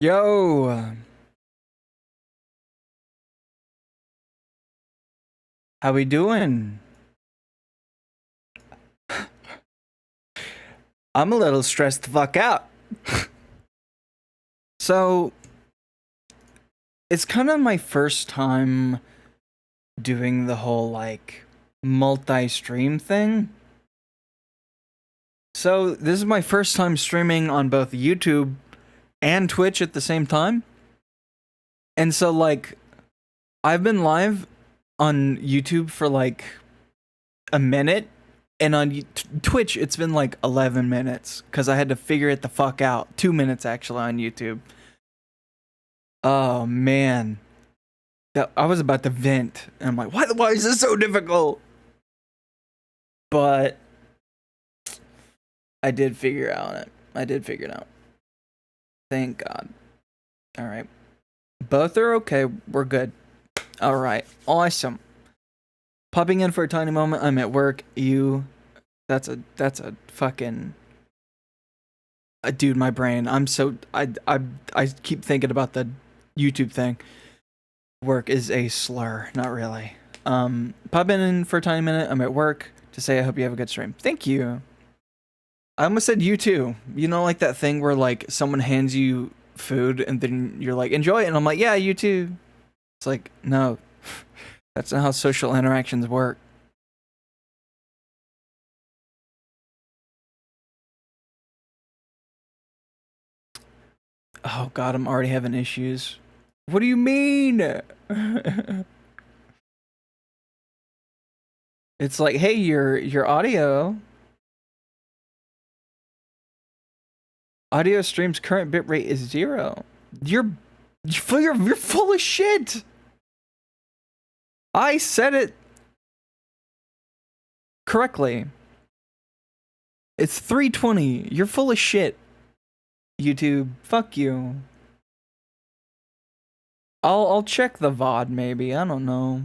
Yo, how we doing? I'm a little stressed the fuck out. So, it's kind of my first time doing the whole like multi-stream thing. So, this is my first time streaming on both YouTube and Twitch at the same time. And so like I've been live on YouTube for like a minute, and on Twitch it's been like 11 minutes because I had to figure it the fuck out. 2 minutes actually on YouTube. Oh man, I was about to vent, and I'm like, why is this so difficult? But I did figure it out. Thank God. All right, both are okay. We're good. All right, awesome. Popping in for a tiny moment. I'm at work. That's a fucking dude. My brain. I keep thinking about the YouTube thing. Work is a slur. Not really. Popping in for a tiny minute. I'm at work to say I hope you have a good stream. Thank you. I almost said you too. You know, like that thing where like someone hands you food and then you're like, enjoy it, and I'm like, yeah, you too. It's like, no. That's not how social interactions work. Oh God, I'm already having issues. What do you mean? It's like, hey, your audio stream's current bitrate is 0. You're full of shit. I said it correctly. It's 320. You're full of shit. YouTube, fuck you. I'll check the VOD maybe. I don't know.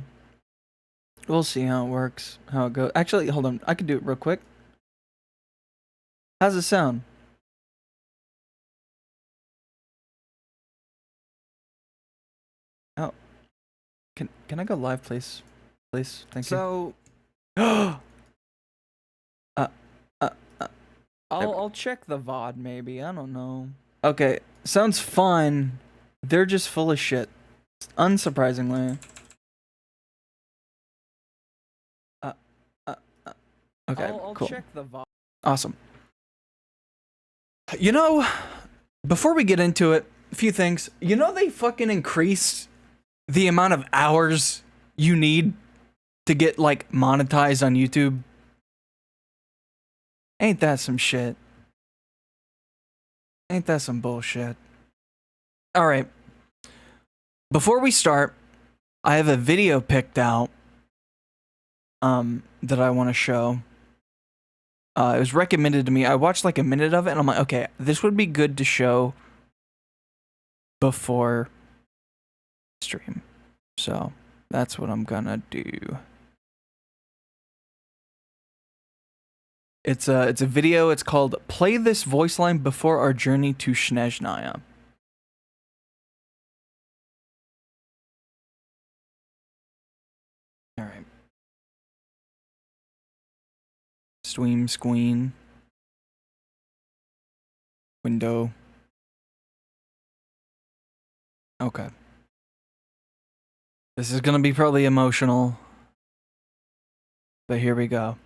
We'll see how it works, how it goes. Actually, hold on. I can do it real quick. How's it sound? Oh. Can I go live, please? Please, thank you. So, I'll check the VOD maybe. I don't know. Okay, sounds fine. They're just full of shit. Unsurprisingly. Okay, I'll cool. check the VOD. Awesome. You know, before we get into it, a few things. You know they fucking increased the amount of hours you need to get like monetized on YouTube? Ain't that some shit? Ain't that some bullshit? All right. Before we start, I have a video picked out that I want to show. It was recommended to me. I watched like a minute of it and I'm like, okay, this would be good to show before stream. So, that's what I'm gonna do. It's a video. It's called "Play This Voice Line Before Our Journey to Snezhnaya." All right. Stream screen. Window. Okay. This is gonna be probably emotional, but here we go.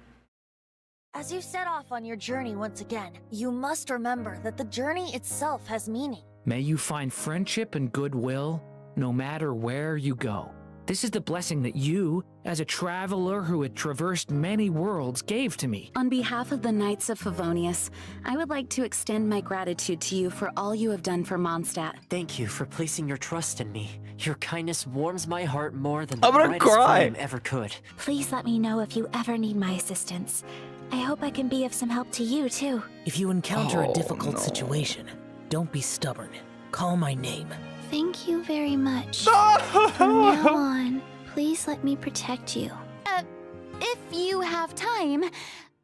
As you set off on your journey once again, you must remember that the journey itself has meaning. May you find friendship and goodwill, no matter where you go. This is the blessing that you, as a traveler who had traversed many worlds, gave to me. On behalf of the Knights of Favonius, I would like to extend my gratitude to you for all you have done for Mondstadt. Thank you for placing your trust in me. Your kindness warms my heart more than I'm the gonna brightest cry. flame ever could. Please let me know if you ever need my assistance. I hope I can be of some help to you, too. If you encounter Oh, a difficult no. situation, don't be stubborn. Call my name. Thank you very much. From now on, please let me protect you. If you have time,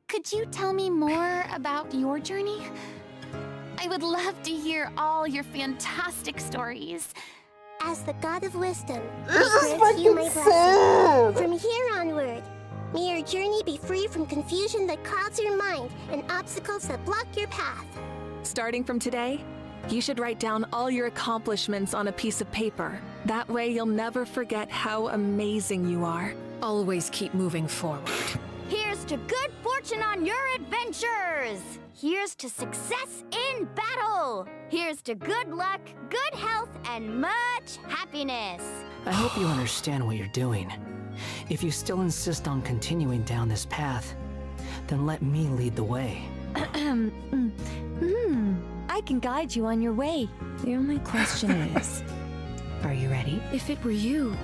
could you tell me more about your journey? I would love to hear all your fantastic stories. As the god of wisdom, This I is grant you my fucking blessing. sad. From here onward, may your journey be free from confusion that clouds your mind and obstacles that block your path. Starting from today, you should write down all your accomplishments on a piece of paper. That way you'll never forget how amazing you are. Always keep moving forward. Here's to good fortune on your adventures. Here's to success in battle. Here's to good luck, good health, and much happiness. I hope you understand what you're doing. If you still insist on continuing down this path, then let me lead the way. I can guide you on your way. The only question is, are you ready? If it were you,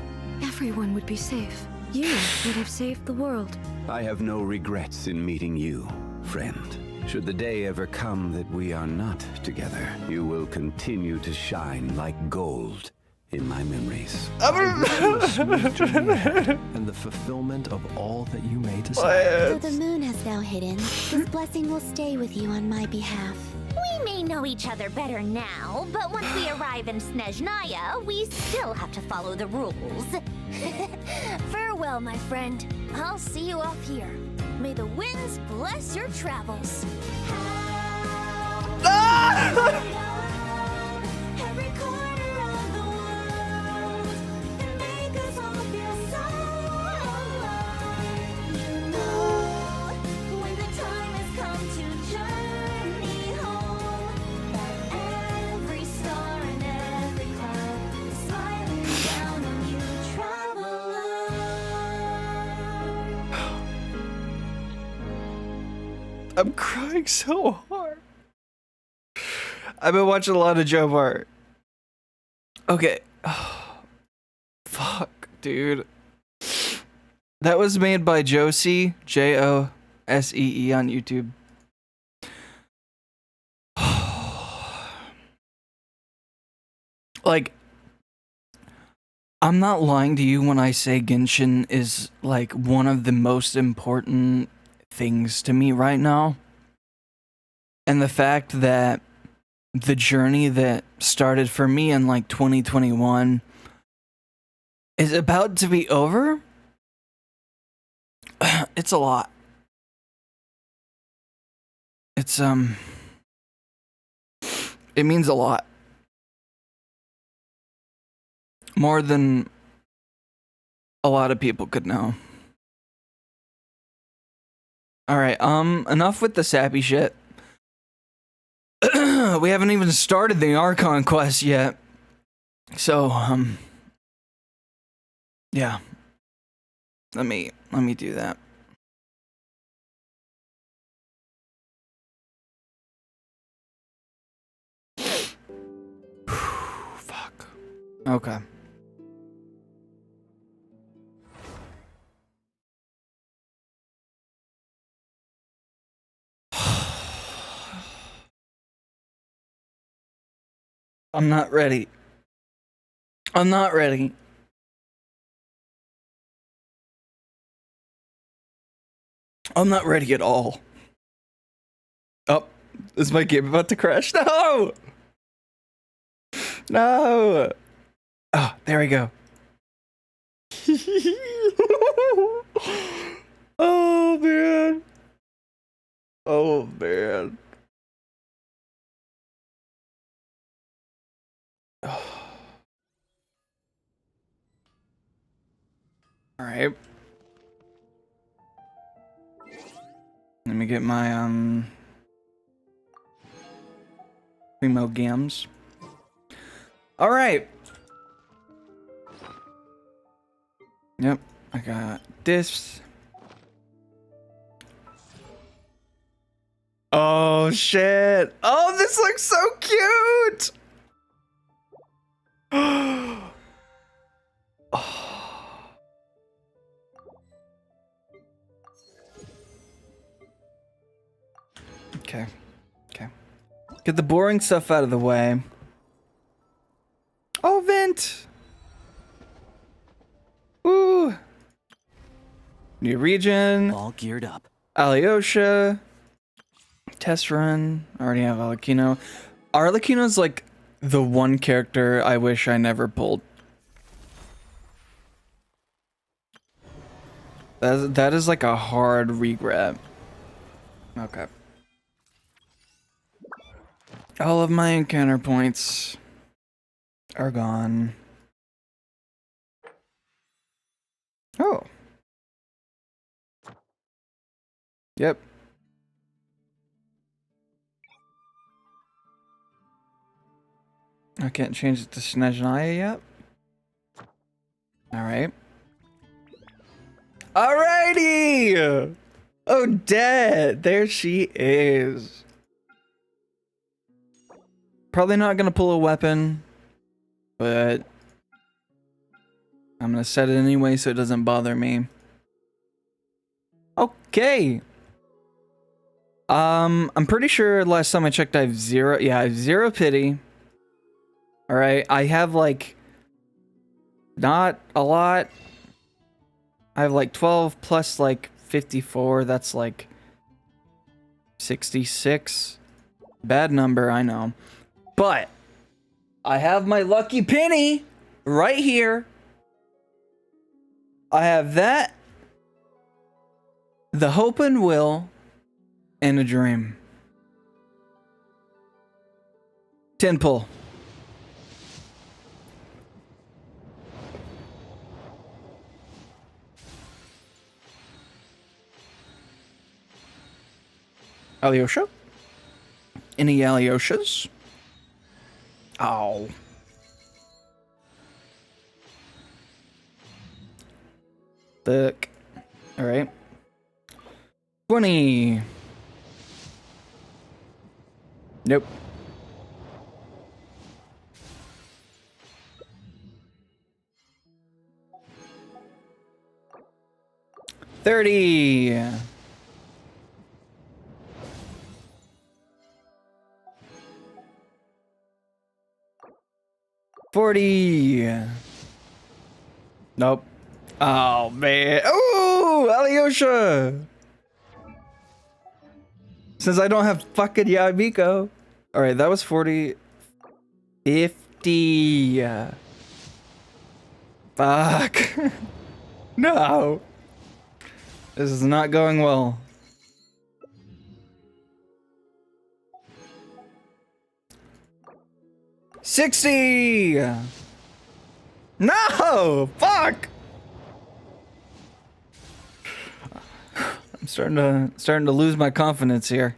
everyone would be safe. You would have saved the world. I have no regrets in meeting you, friend. Should the day ever come that we are not together, you will continue to shine like gold in my memories. And the fulfillment of all that you may desire. Though the moon has now hidden, this blessing will stay with you on my behalf. We may know each other better now, but once we arrive in Snezhnaya, we still have to follow the rules. Farewell, my friend. I'll see you off here. May the winds bless your travels. Every corner of the world, and make us all feel so alive. You know, when the time has come to journey home, that every star and every cloud is smiling down on you, traveler. I'm crying so hard. I've been watching a lot of Joe Bart. Okay. Fuck, dude. That was made by Josie, Josee on YouTube. Like, I'm not lying to you when I say Genshin is like one of the most important things to me right now. And the fact that the journey that started for me in like 2021 is about to be over. It's a lot. It's it means a lot. More than a lot of people could know. Alright, enough with the sappy shit. We haven't even started the Archon quest yet. So, yeah. Let me do that. Fuck. Okay. I'm not ready. I'm not ready. I'm not ready at all. Oh, is my game about to crash? No! No! Oh, there we go. Oh, man. Oh, man. All right. Let me get my Primo Gams. All right. Yep, I got this. Oh shit. Oh, this looks so cute. Okay. Okay. Get the boring stuff out of the way. Oh, vent. Ooh. New region. All geared up. Alyosha. Test run. I already have Arlecchino. Arlecchino's like the one character I wish I never pulled. That is like a hard regret. Okay. All of my encounter points are gone. Oh. Yep. I can't change it to Snezhnaya yet. Alright. Alrighty! Odette! There she is. Probably not gonna pull a weapon, but I'm gonna set it anyway so it doesn't bother me. Okay. I'm pretty sure last time I checked I have 0. Yeah, I have 0 pity. Alright, I have like not a lot. I have like 12 plus like 54. That's like 66. Bad number, I know. But I have my lucky penny right here. I have that, the hope and will, and a dream. 10 pull. Alyosha? Any Alyoshas? Oh. Fuck. Alright. 20. Nope. $30. 40. Nope. Oh, man. Oh, Alyosha. Since I don't have fucking Yabiko. Alright, that was 40. 50. Fuck. No. This is not going well. $60. No! Fuck! I'm starting to lose my confidence here.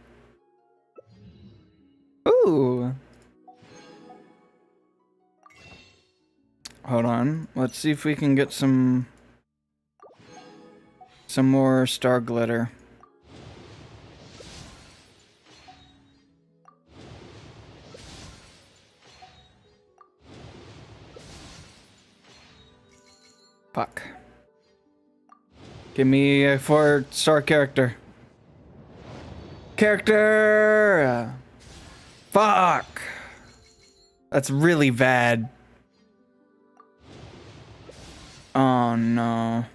Ooh. Hold on. Let's see if we can get some more star glitter. Fuck. Give me a 4-star character. Character! Fuck! That's really bad. Oh no.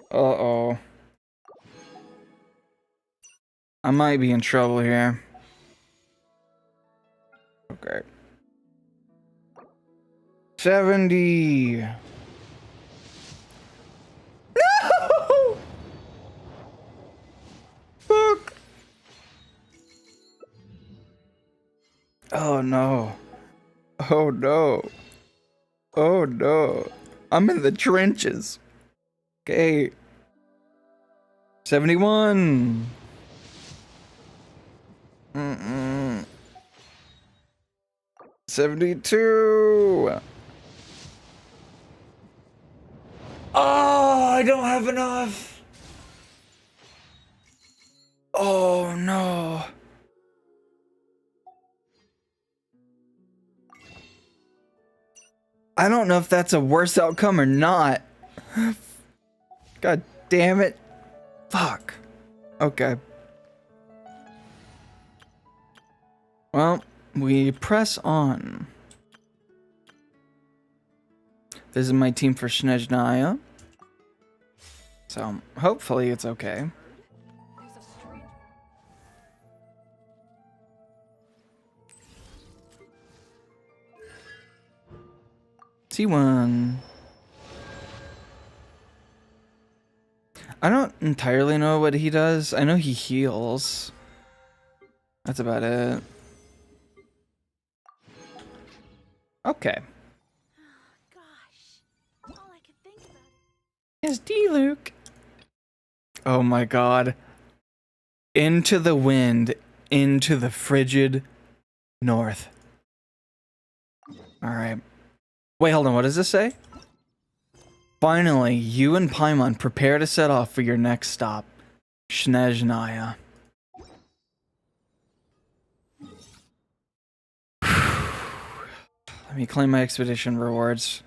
Uh-oh. I might be in trouble here. Okay. 70. No! Fuck. Oh no. Oh no. Oh no. I'm in the trenches. Okay. 71. 72. Oh, I don't have enough. Oh no. I don't know if that's a worse outcome or not. God damn it. Fuck. Okay. Well, we press on. This is my team for Snezhnaya. So, hopefully it's okay. C1. I don't entirely know what he does. I know he heals. That's about it. Okay. Gosh, all I could think about Yes, D-Luke. Oh my god. Into the wind, into the frigid north. Alright. Wait, hold on, what does this say? Finally, you and Paimon prepare to set off for your next stop, Snezhnaya. Let me claim my expedition rewards.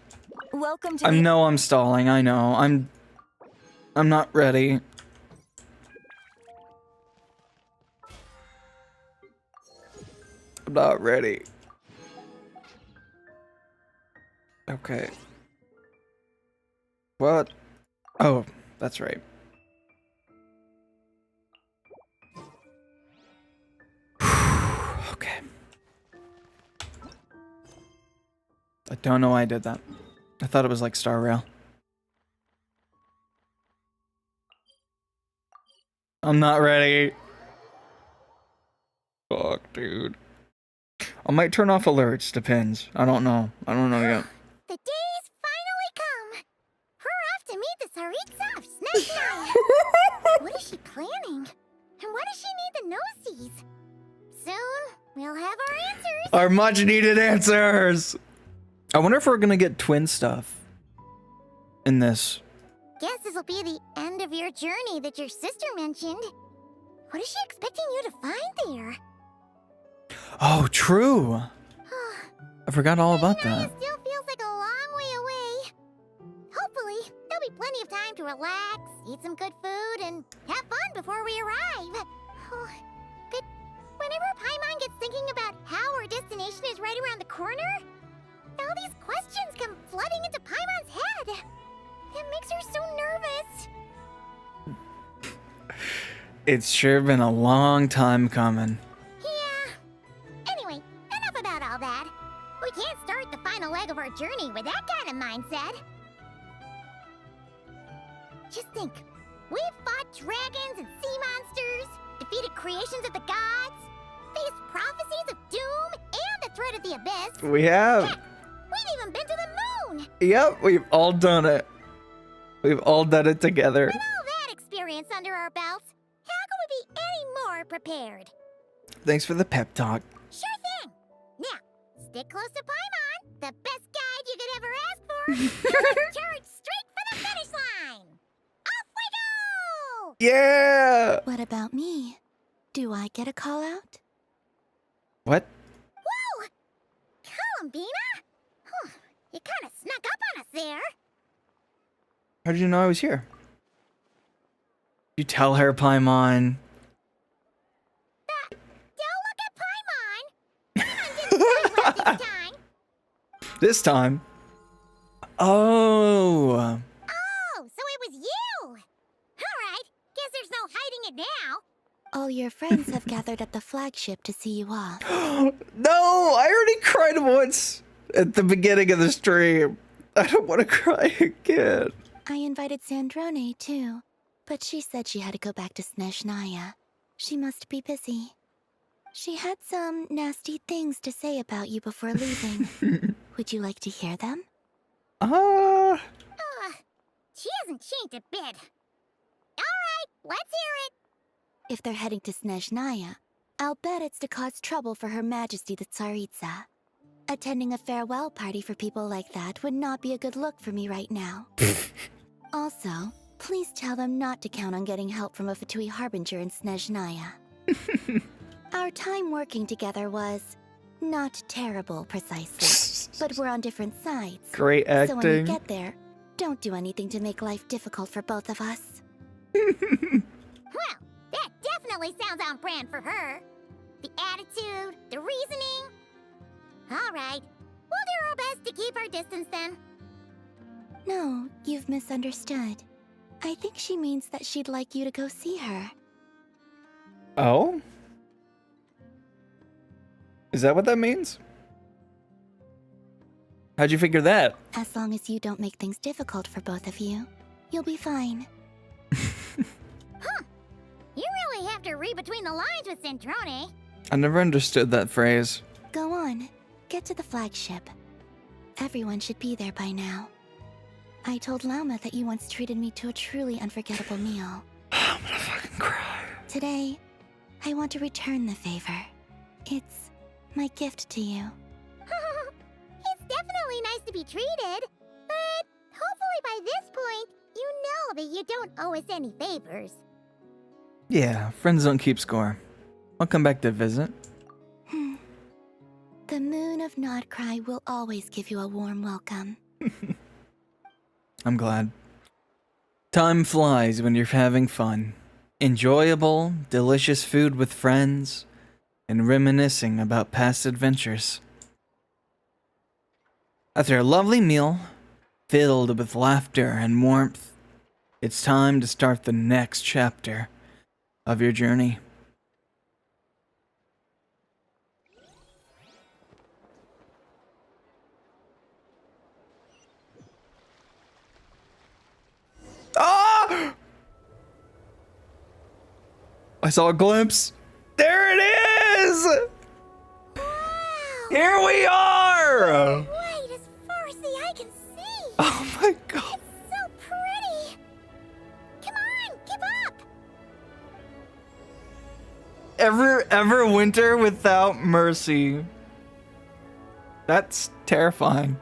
Welcome to I know I'm stalling, I know. I'm not ready. I'm not ready. Okay. What? Oh, that's right. Okay. I don't know why I did that. I thought it was like Star Rail. I'm not ready. Fuck, dude. I might turn off alerts, depends. I don't know. I don't know yet. The day's finally come. We're off to meet the Tsaritsa of Snezhnaya. What is she planning? And why does she need the nosies? Soon, we'll have our answers. Our much needed answers! I wonder if we're gonna get twin stuff in this. Guess this will be the end of your journey that your sister mentioned. What is she expecting you to find there? Oh, true! I forgot all about that. It still feels like a long way away. Hopefully, there'll be plenty of time to relax, eat some good food, and have fun before we arrive. But whenever Paimon gets thinking about how our destination is right around the corner, all these questions come flooding into Paimon's head. It makes her so nervous. It's sure been a long time coming. Yeah. Anyway, enough about all that. We can't start the final leg of our journey with that kind of mindset. Just think. We've fought dragons and sea monsters, defeated creations of the gods, faced prophecies of doom and the threat of the abyss. We have. Heck, we've even been to the moon. Yep, we've all done it. We've all done it together. With all that experience under our belts, how could we be any more prepared? Thanks for the pep talk. Sure thing. Now, stick close to Paimon, the best guide you could ever ask for, and let's charge straight for the finish line. Off we go! Yeah! What about me? Do I get a call out? What? Whoa! Columbina? Huh, you kind of snuck up on us there. How did you know I was here? You tell her, Paimon. Don't look at Paimon! Paimon didn't say well this time. This time. Oh. Oh, so it was you! Alright, guess there's no hiding it now. All your friends have gathered at the flagship to see you off. No, I already cried once at the beginning of the stream. I don't want to cry again. I invited Sandrone too, but she said she had to go back to Snezhnaya. She must be busy. She had some nasty things to say about you before leaving. Would you like to hear them? She hasn't changed a bit. Alright, let's hear it. If they're heading to Snezhnaya, I'll bet it's to cause trouble for Her Majesty the Tsaritsa. Attending a farewell party for people like that would not be a good look for me right now. Also, please tell them not to count on getting help from a Fatui Harbinger in Snezhnaya. Our time working together was not terrible, precisely, but we're on different sides. Great acting. So when we get there, don't do anything to make life difficult for both of us. Well, that definitely sounds on brand for her. The attitude, the reasoning. Alright, we'll do our best to keep our distance then. No, you've misunderstood. I think she means that she'd like you to go see her. Oh? Is that what that means? How'd you figure that? As long as you don't make things difficult for both of you, you'll be fine. You really have to read between the lines with Centrone. I never understood that phrase. Go on, get to the flagship. Everyone should be there by now. I told Lama that you once treated me to a truly unforgettable meal. I'm gonna fucking cry. Today, I want to return the favor. It's my gift to you. It's definitely nice to be treated, but hopefully by this point, you know that you don't owe us any favors. Yeah, friends don't keep score. I'll come back to visit. The moon of Nodcry will always give you a warm welcome. I'm glad. Time flies when you're having fun. Enjoyable, delicious food with friends, and reminiscing about past adventures. After a lovely meal, filled with laughter and warmth, it's time to start the next chapter of your journey. Ah! I saw a glimpse. There it is! Here we are! Right as far as the eye can see. Oh my god. It's so pretty. Come on, keep up. Ever winter without mercy. That's terrifying.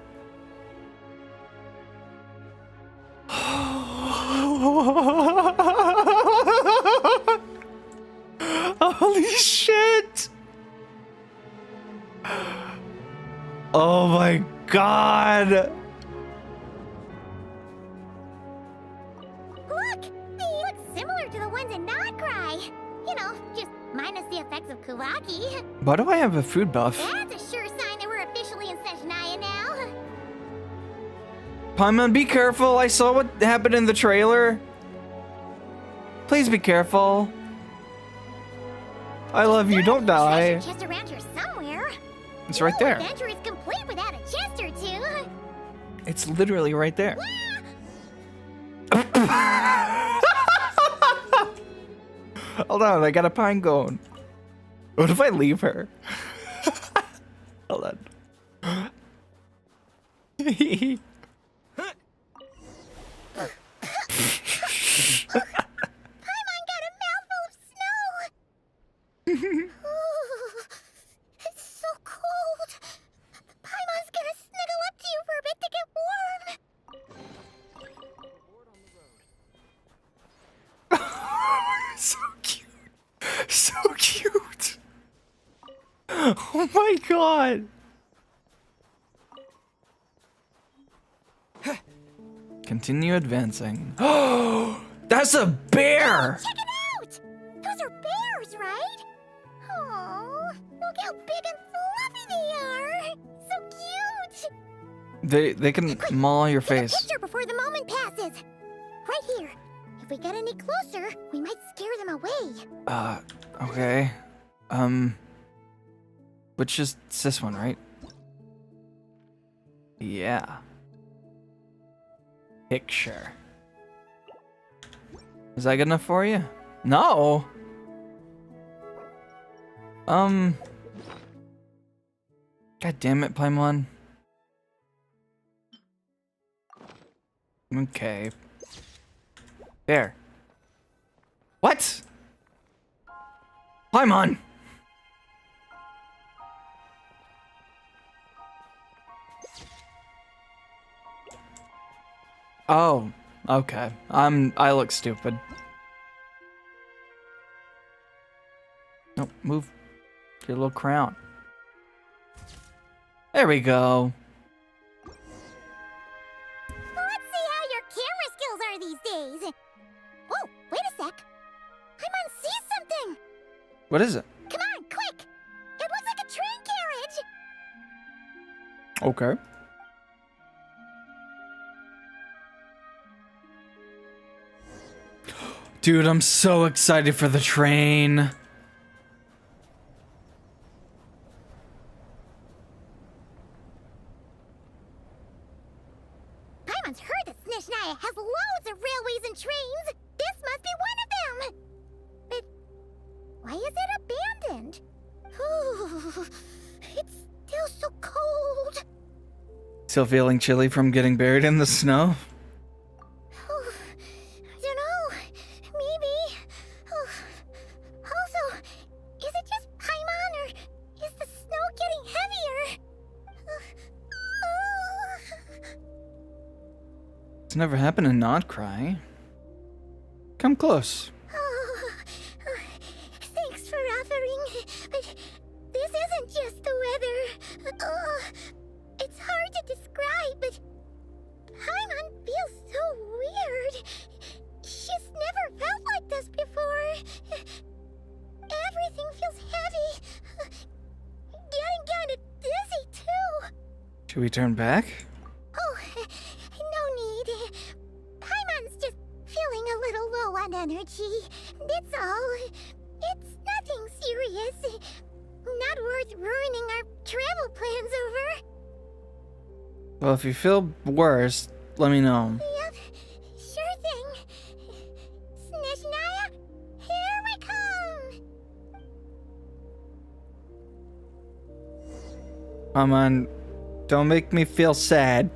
Holy shit! Oh my god! Look, they look similar to the ones in Nodcry. You know, just minus the effects of Kuvaki. Why do I have a food buff? That's a sure sign that we're officially in Snezhnaya now. Paimon, be careful. I saw what happened in the trailer. Please be careful. I love you. Don't die. Treasure chest around here somewhere. It's right No there. adventure is complete without a chest or two. It's literally right there. Hold on, I got a pine cone. What if I leave her? Hold on. Paimon got a mouthful of snow. Ooh, it's so cold. Paimon's gonna snuggle up to you for a bit to get warm. So cute. So cute. Oh my god. Continue advancing. Oh, that's a bear. Check it out! Those are bears, right? Oh, look how big and fluffy they are. So cute. They can maul your Take a face. picture before the moment passes. Right here. If we get any closer, we might scare them away. Okay. Which is this one, right? Yeah. Picture. Is that good enough for you? No. God damn it, Paimon. Okay. There. What? Paimon! Oh, okay. I look stupid. Nope, move your little crown. There we go. Let's see how your camera skills are these days. Oh, wait a sec. Paimon sees something. What is it? Come on, quick. It looks like a train carriage. Okay. Dude, I'm so excited for the train. Paimon's heard that Snezhnaya has loads of railways and trains. This must be one of them. But why is it abandoned? Ooh, it's still so cold. Still feeling chilly from getting buried in the snow? I don't know. Maybe. Also, is it just Paimon or is the snow getting heavier? It's never happened to not cry. Come close. Thanks for offering, but this isn't just the weather. It's hard to describe, but Paimon feels so weird. She's never felt like this before. Everything feels heavy. Getting kinda dizzy, too. Should we turn back? Oh, no need. Paimon's just feeling a little low on energy. That's all. It's nothing serious. Not worth ruining our travel plans over. Well, if you feel worse, let me know. Yep, sure thing. Snezhnaya, here we come. Come on, don't make me feel sad.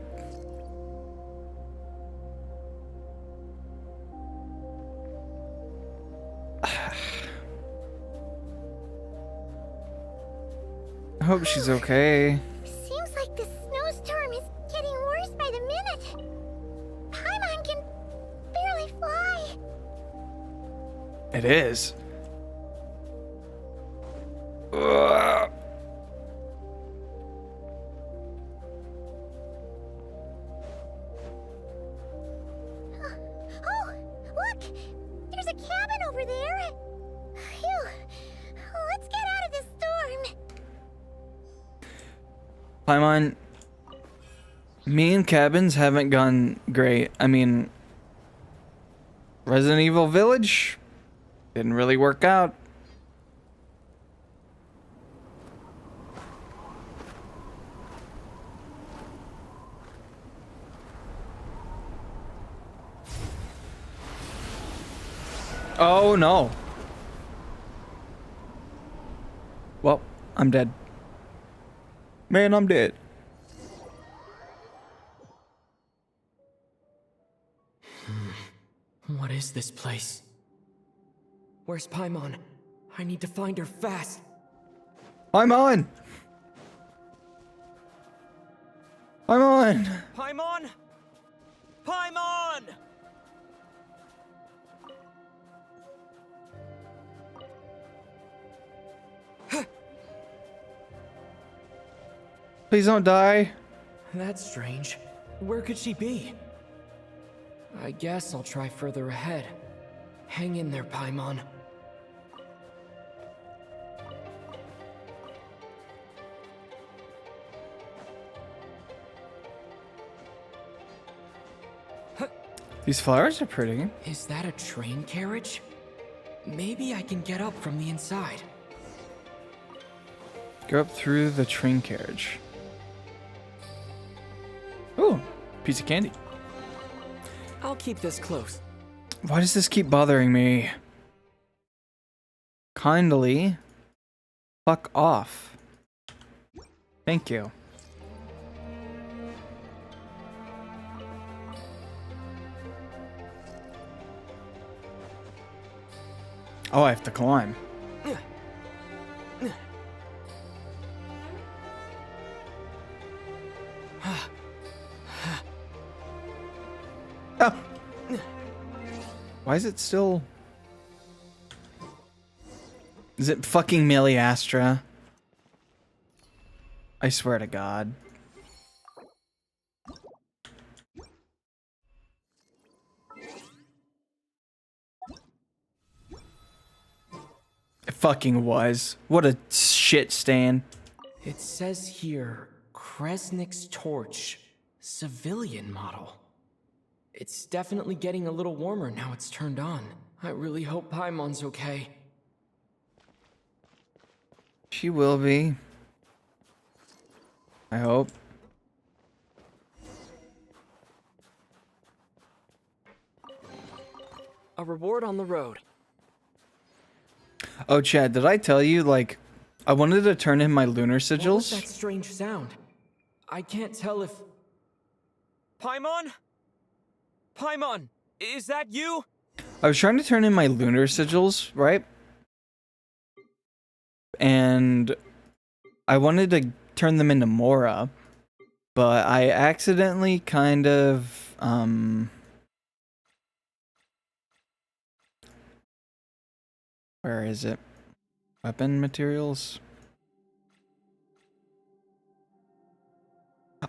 I hope she's okay. Seems like the snowstorm is getting worse by the minute. Paimon can barely fly. It is. Ugh. Oh, look! There's a cabin over there. Phew. Let's get out of this storm. Paimon, me and cabins haven't gone great. I mean, Resident Evil Village didn't really work out. Oh no. Well, I'm dead. Man, I'm dead. What is this place? Where's Paimon? I need to find her fast. I'm on. I'm on. Paimon! Paimon! Please don't die. That's strange. Where could she be? I guess I'll try further ahead. Hang in there, Paimon. These flowers are pretty. Is that a train carriage? Maybe I can get up from the inside. Go up through the train carriage. Ooh, piece of candy. I'll keep this close. Why does this keep bothering me? Kindly fuck off. Thank you. Oh, I have to climb. Oh. Why is it still... Is it fucking Meliastra? I swear to God. It fucking was. What a shit stain. It says here, Kresnik's torch, civilian model. It's definitely getting a little warmer now it's turned on. I really hope Paimon's okay. She will be. I hope. A reward on the road. Oh, Chad, did I tell you, like, I wanted to turn in my lunar What was sigils? that strange sound? I can't tell if... Paimon? Paimon, is that you? I was trying to turn in my lunar sigils, right? And I wanted to turn them into Mora, but I accidentally kind of, where is it? Weapon materials?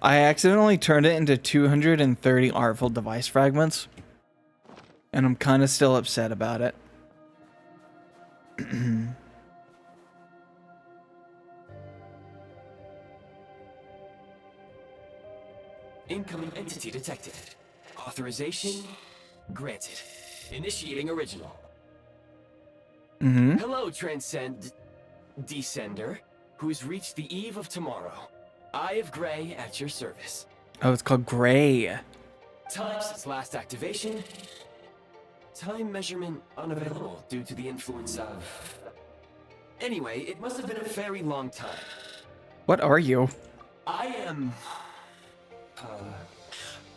I accidentally turned it into 230 artful device fragments, and I'm kind of still upset about it. Incoming entity detected. Authorization granted. Initiating original. Mm-hmm. Hello, Descender, who's reached the eve of tomorrow. Eye of Grey at your service. Oh, it's called Gray. Time since last activation. Time measurement unavailable due to the influence of... Anyway, it must have been a very long time. What are you? I am...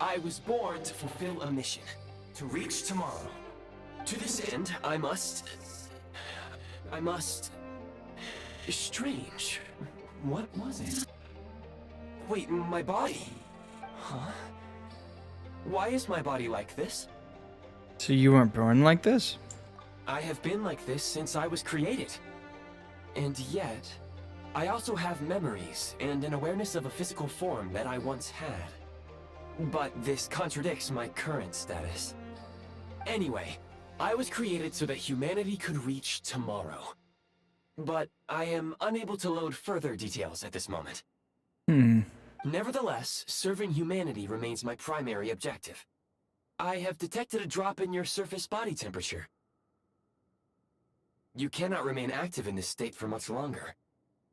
I was born to fulfill a mission. To reach tomorrow. To this end, I must... Strange. What was it? Wait, my body? Huh? Why is my body like this? So you weren't born like this? I have been like this since I was created. And yet, I also have memories and an awareness of a physical form that I once had. But this contradicts my current status. Anyway, I was created so that humanity could reach tomorrow. But I am unable to load further details at this moment. Nevertheless, serving humanity remains my primary objective. I have detected a drop in your surface body temperature. You cannot remain active in this state for much longer.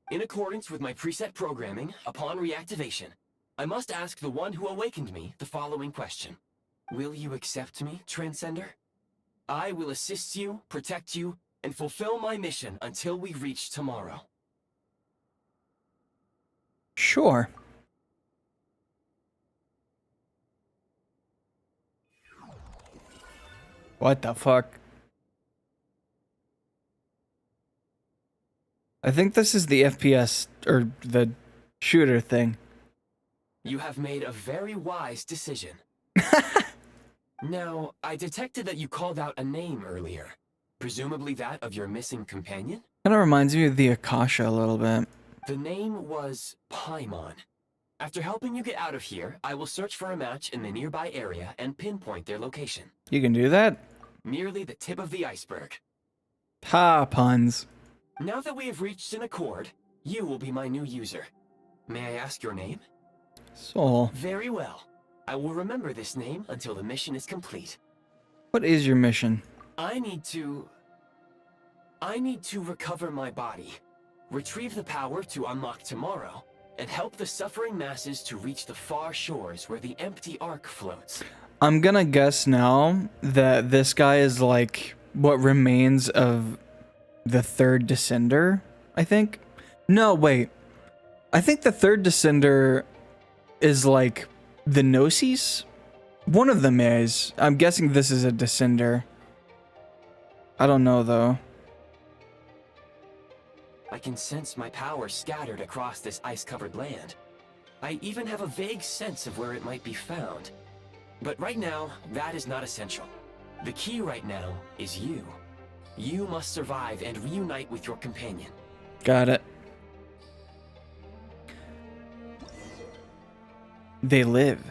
In accordance with my preset programming, upon reactivation, I must ask the one who awakened me the following question. Will you accept me, Transcender? I will assist you, protect you, and fulfill my mission until we reach tomorrow. Sure. What the fuck? I think this is the FPS, or the shooter thing. You have made a very wise decision. Now, I detected that you called out a name earlier. Presumably that of your missing companion? Kind of reminds me of the Akasha a little bit. The name was Paimon. After helping you get out of here, I will search for a match in the nearby area and pinpoint their location. You can do that? Merely the tip of the iceberg. Ha, puns. Now that we have reached an accord, you will be my new user. May I ask your name? Soul. Very well. I will remember this name until the mission is complete. What is your mission? I need to recover my body, retrieve the power to unlock tomorrow, and help the suffering masses to reach the far shores where the empty ark floats. I'm gonna guess now that this guy is like what remains of the third Descender, I think. No, wait. I think the third Descender is like the Gnosis? One of them is. I'm guessing this is a Descender. I don't know though. I can sense my power scattered across this ice-covered land. I even have a vague sense of where it might be found. But right now, that is not essential. The key right now is you. You must survive and reunite with your companion. Got it. They live.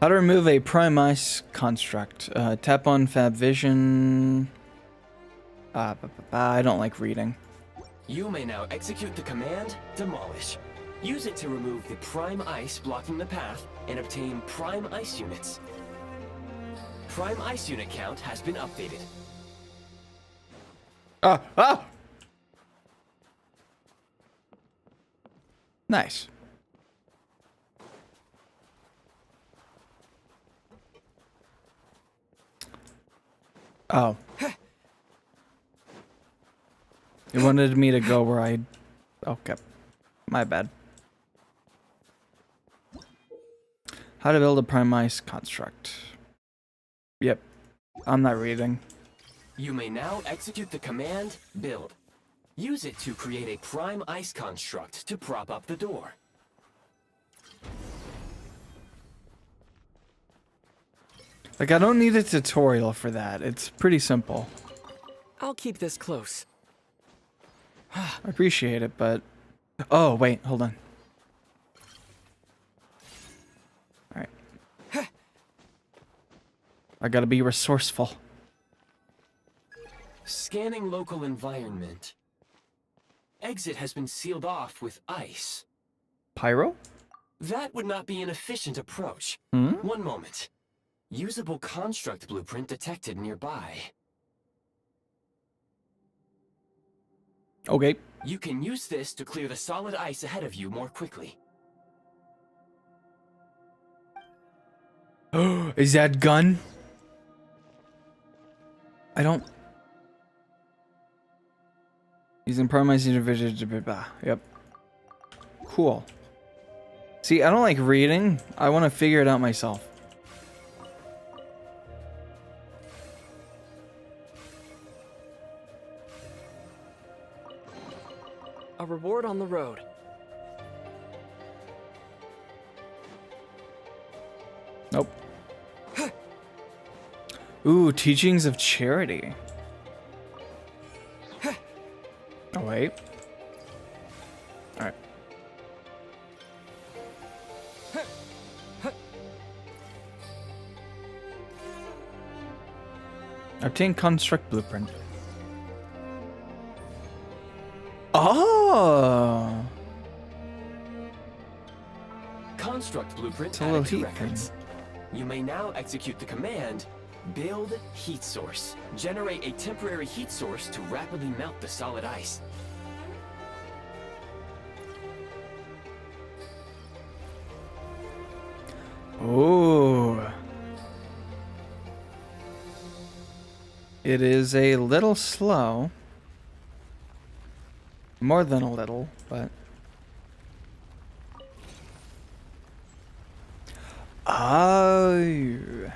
How to remove a prime ice construct. Tap on Fab Vision. I don't like reading. You may now execute the command, Demolish. Use it to remove the prime ice blocking the path and obtain prime ice units. Prime ice unit count has been updated. Nice. Oh. It wanted me to go where I... Okay. My bad. How to build a prime ice construct. Yep. I'm not reading. You may now execute the command build. Use it to create a prime ice construct to prop up the door. Like, I don't need a tutorial for that. It's pretty simple. I'll keep this close. I appreciate it, but... Oh, wait, hold on. Alright. I gotta be resourceful. Scanning local environment. Exit has been sealed off with ice. Pyro? That would not be an efficient approach. Hmm? One moment. Usable construct blueprint detected nearby. Okay. You can use this to clear the solid ice ahead of you more quickly. Is that gun? I don't... Using promising division. Yep. Cool. See, I don't like reading. I want to figure it out myself. A reward on the road. Nope. Ooh, teachings of charity. Oh, wait. Alright. Obtain construct blueprint. Oh! Construct blueprint It's a little added to heat records. You may now execute the command build heat source. Generate a temporary heat source to rapidly melt the solid ice. Ooh. It is a little slow. More than a little, but... Oh.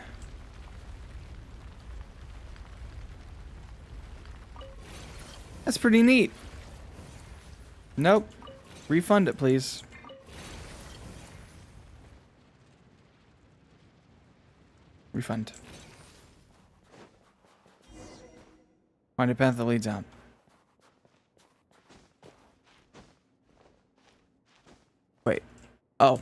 That's pretty neat. Nope. Refund it, please. Refund. Find a path that leads out. Wait. Oh.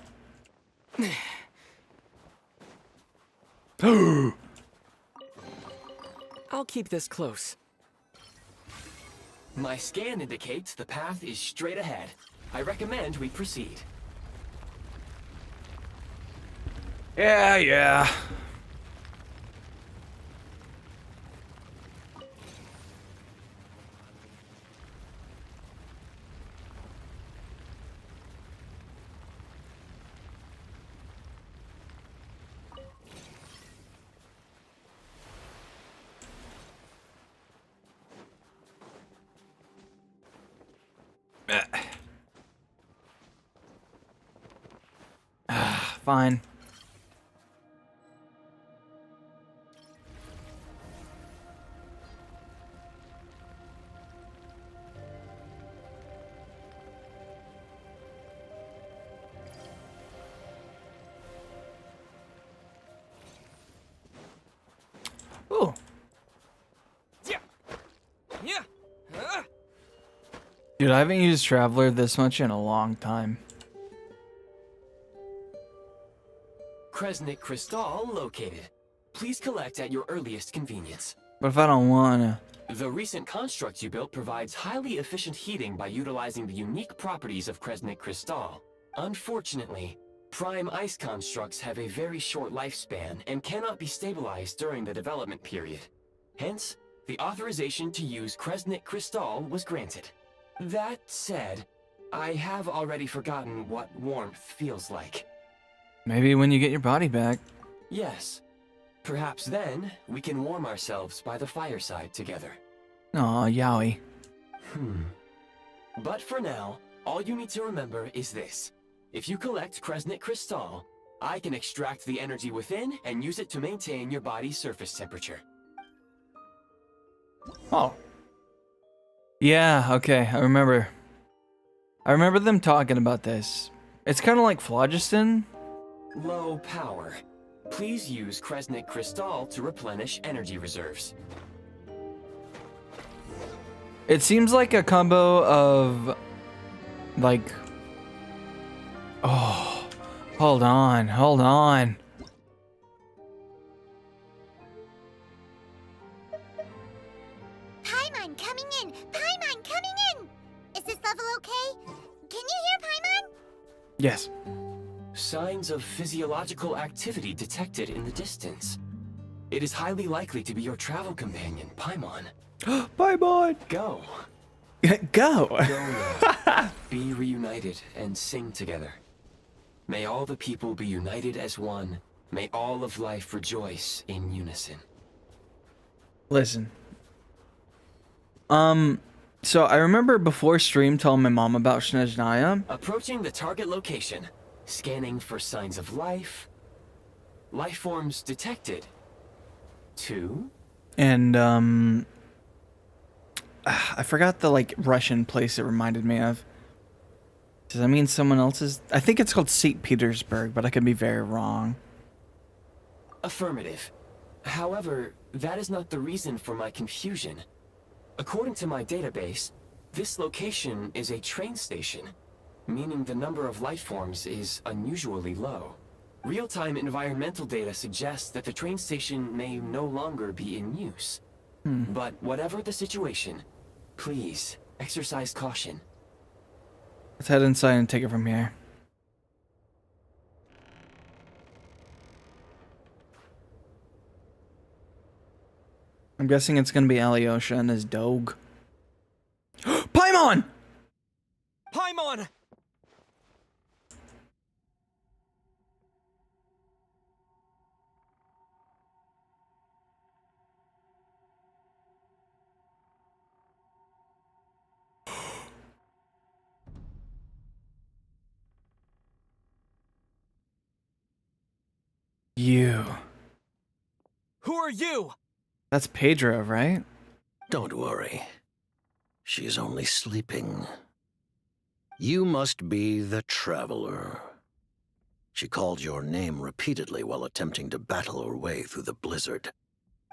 I'll keep this close. My scan indicates the path is straight ahead. I recommend we proceed. Yeah. Fine. Ooh. Dude, I haven't used Traveler this much in a long time. Kresnik Crystal located. Please collect at your earliest convenience. But if I don't wanna... The recent construct you built provides highly efficient heating by utilizing the unique properties of Kresnik Crystal. Unfortunately, prime ice constructs have a very short lifespan and cannot be stabilized during the development period. Hence, the authorization to use Kresnik Crystal was granted. That said, I have already forgotten what warmth feels like. Maybe when you get your body back. Yes. Perhaps then we can warm ourselves by the fireside together. Aw, yaoi. But for now, all you need to remember is this. If you collect Kresnik Crystal, I can extract the energy within and use it to maintain your body's surface temperature. Oh. Yeah, okay, I remember. I remember them talking about this. It's kind of like phlogiston. Low power. Please use Kresnik Crystal to replenish energy reserves. It seems like a combo of, like... Oh, hold on. Paimon coming in! Paimon coming in! Is this level okay? Can you hear Paimon? Yes. Signs of physiological activity detected in the distance. It is highly likely to be your travel companion, Paimon. Paimon! Go. Go! Go now. Be reunited and sing together. May all the people be united as one. May all of life rejoice in unison. Listen. So I remember before stream telling my mom about Snezhnaya. Approaching the target location. Scanning for signs of life. Life forms detected. 2. And, I forgot the, like, Russian place it reminded me of. Does that mean someone else's? I think it's called St. Petersburg, but I could be very wrong. Affirmative. However, that is not the reason for my confusion. According to my database, this location is a train station, meaning the number of life forms is unusually low. Real-time environmental data suggests that the train station may no longer be in use. But whatever the situation, please exercise caution. Let's head inside and take it from here. I'm guessing it's gonna be Alyosha and his dog. Paimon! Paimon! You. Who are you? That's Pedro, right? Don't worry. She's only sleeping. You must be the Traveler. She called your name repeatedly while attempting to battle her way through the blizzard.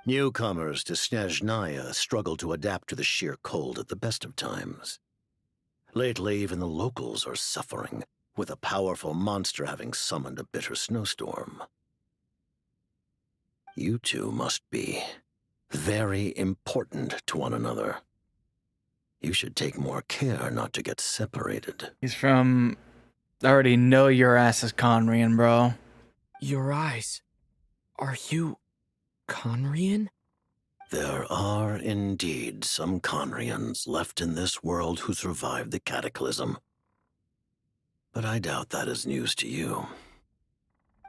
Newcomers to Snezhnaya struggle to adapt to the sheer cold at the best of times. Lately, even the locals are suffering, with a powerful monster having summoned a bitter snowstorm. You two must be very important to one another. You should take more care not to get separated. He's from... I already know your ass is Conrian, bro. Your eyes. Are you Conrian? There are indeed some Conrians left in this world who survived the cataclysm. But I doubt that is news to you.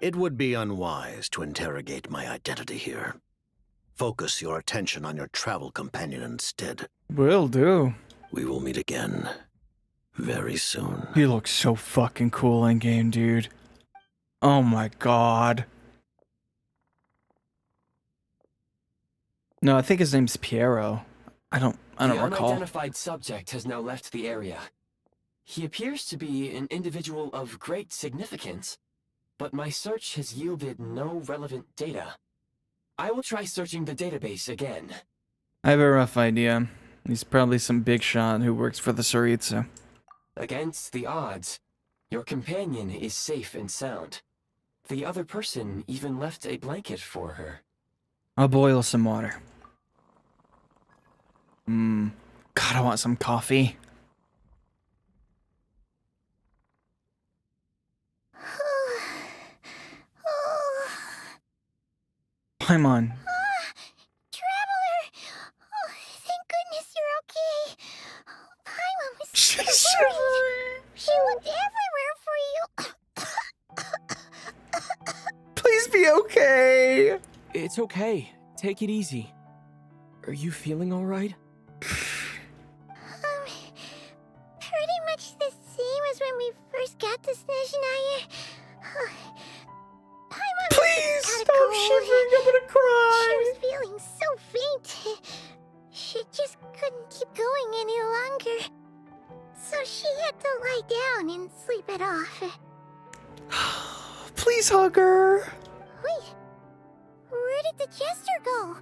It would be unwise to interrogate my identity here. Focus your attention on your travel companion instead. Will do. We will meet again very soon. He looks so fucking cool in game, dude. Oh my god. No, I think his name's Piero. I don't The recall. unidentified subject has now left the area. He appears to be an individual of great significance, but my search has yielded no relevant data. I will try searching the database again. I have a rough idea. He's probably some big shot who works for the Tsaritsa. Against the odds, your companion is safe and sound. The other person even left a blanket for her. I'll boil some water. God, I want some coffee. Paimon. Traveler! Oh, thank goodness you're okay. Paimon was so She's worried. She looked everywhere for you. Please be okay. It's okay. Take it easy. Are you feeling alright? Pretty much the same as when we first got to Snezhnaya. Paimon Please had a stop cold. shivering. I'm gonna She cry. was feeling so faint. She just couldn't keep going any longer. So she had to lie down and sleep it off. Please hug her. Wait, where did the jester go?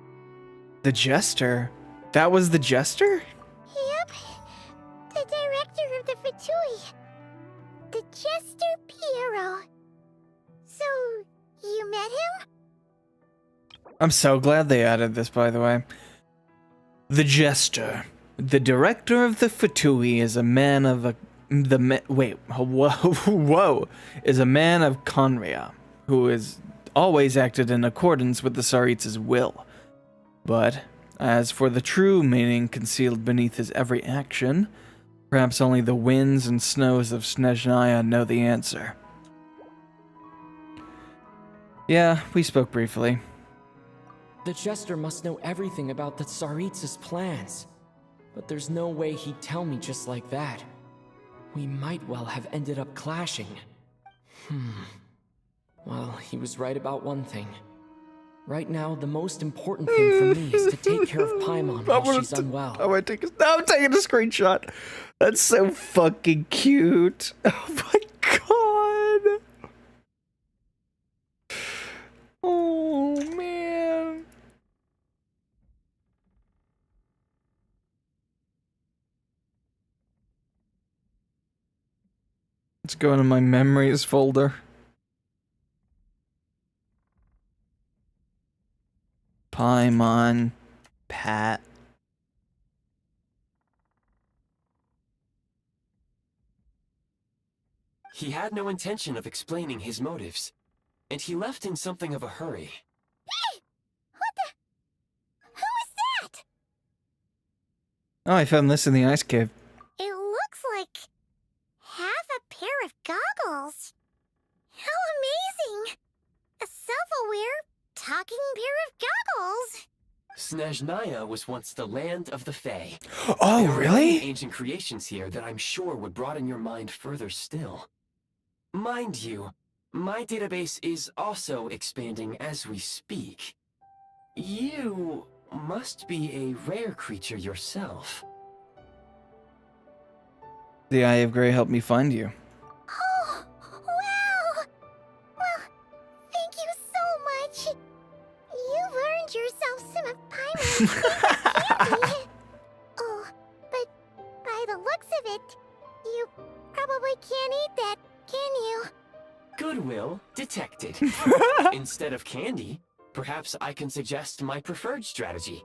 The jester? That was the jester? Yep, the director of the Fatui. The jester Piero. So, you met him? I'm so glad they added this, by the way. The jester. The director of the Fatui is a man of whoa, is a man of Conria, who has always acted in accordance with the Tsaritsa's will. But as for the true meaning concealed beneath his every action, perhaps only the winds and snows of Snezhnaya know the answer. Yeah, we spoke briefly. The jester must know everything about the Tsaritsa's plans. But there's no way he'd tell me just like that. We might well have ended up clashing. Well, he was right about one thing. Right now, the most important thing for me is to take care of Paimon while she's unwell. I'm taking a screenshot. That's so fucking cute. Oh my god. Oh man. Let's go into my memories folder. Paimon, Pat. He had no intention of explaining his motives, and he left in something of a hurry. Hey! What the? Who is that? Oh, I found this in the ice cave. It looks like half a pair of goggles. How amazing! A self-aware, talking pair of goggles. Snezhnaya was once the land of the Fae. Oh, There are really? many ancient creations here that I'm sure would broaden your mind further still. Mind you, my database is also expanding as we speak. You must be a rare creature yourself. The Eye of Grey helped me find you. Oh, wow! Well, thank you so much. You've earned yourself some of Paimon's favorite candy. Oh, but by the looks of it, you probably can't eat that, can you? Goodwill detected. Instead of candy, perhaps I can suggest my preferred strategy.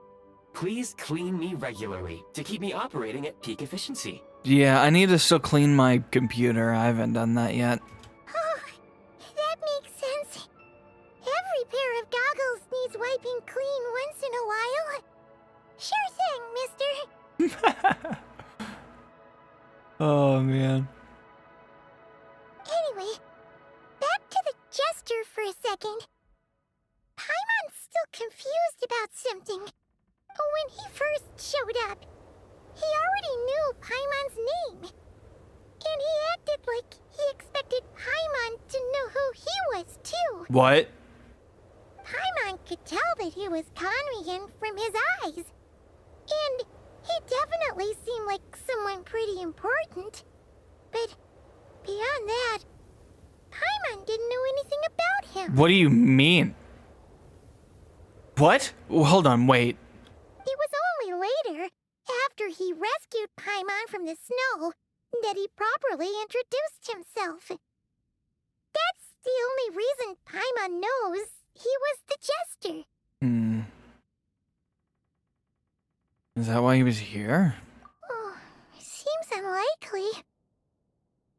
Please clean me regularly to keep me operating at peak efficiency. Yeah, I need to still clean my computer. I haven't done that yet. Oh, that makes sense. Every pair of goggles needs wiping clean once in a while. Sure thing, mister. Oh, man. Anyway, back to the jester for a second. Paimon's still confused about something. When he first showed up, he already knew Paimon's name. And he acted like he expected Paimon to know who he was, too. What? Paimon could tell that he was Conrian from his eyes. And he definitely seemed like someone pretty important. But beyond that, Paimon didn't know anything about him. What do you mean? What? Well, hold on, wait. It was only later, after he rescued Paimon from the snow, that he properly introduced himself. That's the only reason Paimon knows he was the jester. Is that why he was here? Oh, seems unlikely.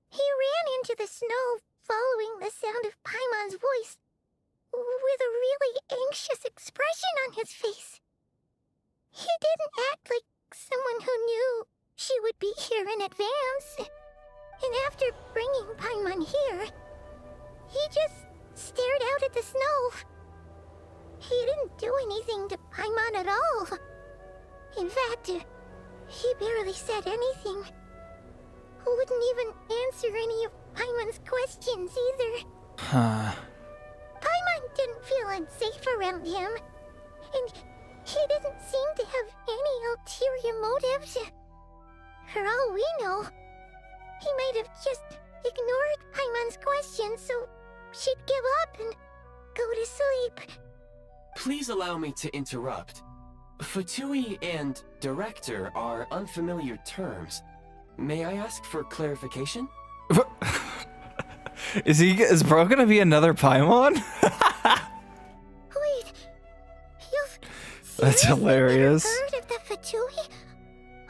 He ran into the snow following the sound of Paimon's voice, with a really anxious expression on his face. He didn't act like someone who knew she would be here in advance. And after bringing Paimon here, he just stared out at the snow. He didn't do anything to Paimon at all. In fact, he barely said anything. Wouldn't even answer any of Paimon's questions either. Huh. Paimon didn't feel unsafe around him, and he didn't seem to have any ulterior motives. For all we know, he might have just ignored Paimon's questions so she'd give up and go to sleep. Please allow me to interrupt. Fatui and director are unfamiliar terms. May I ask for clarification? Is Bro gonna be another Paimon? Wait, you've That's seriously hilarious. never heard of the Fatui?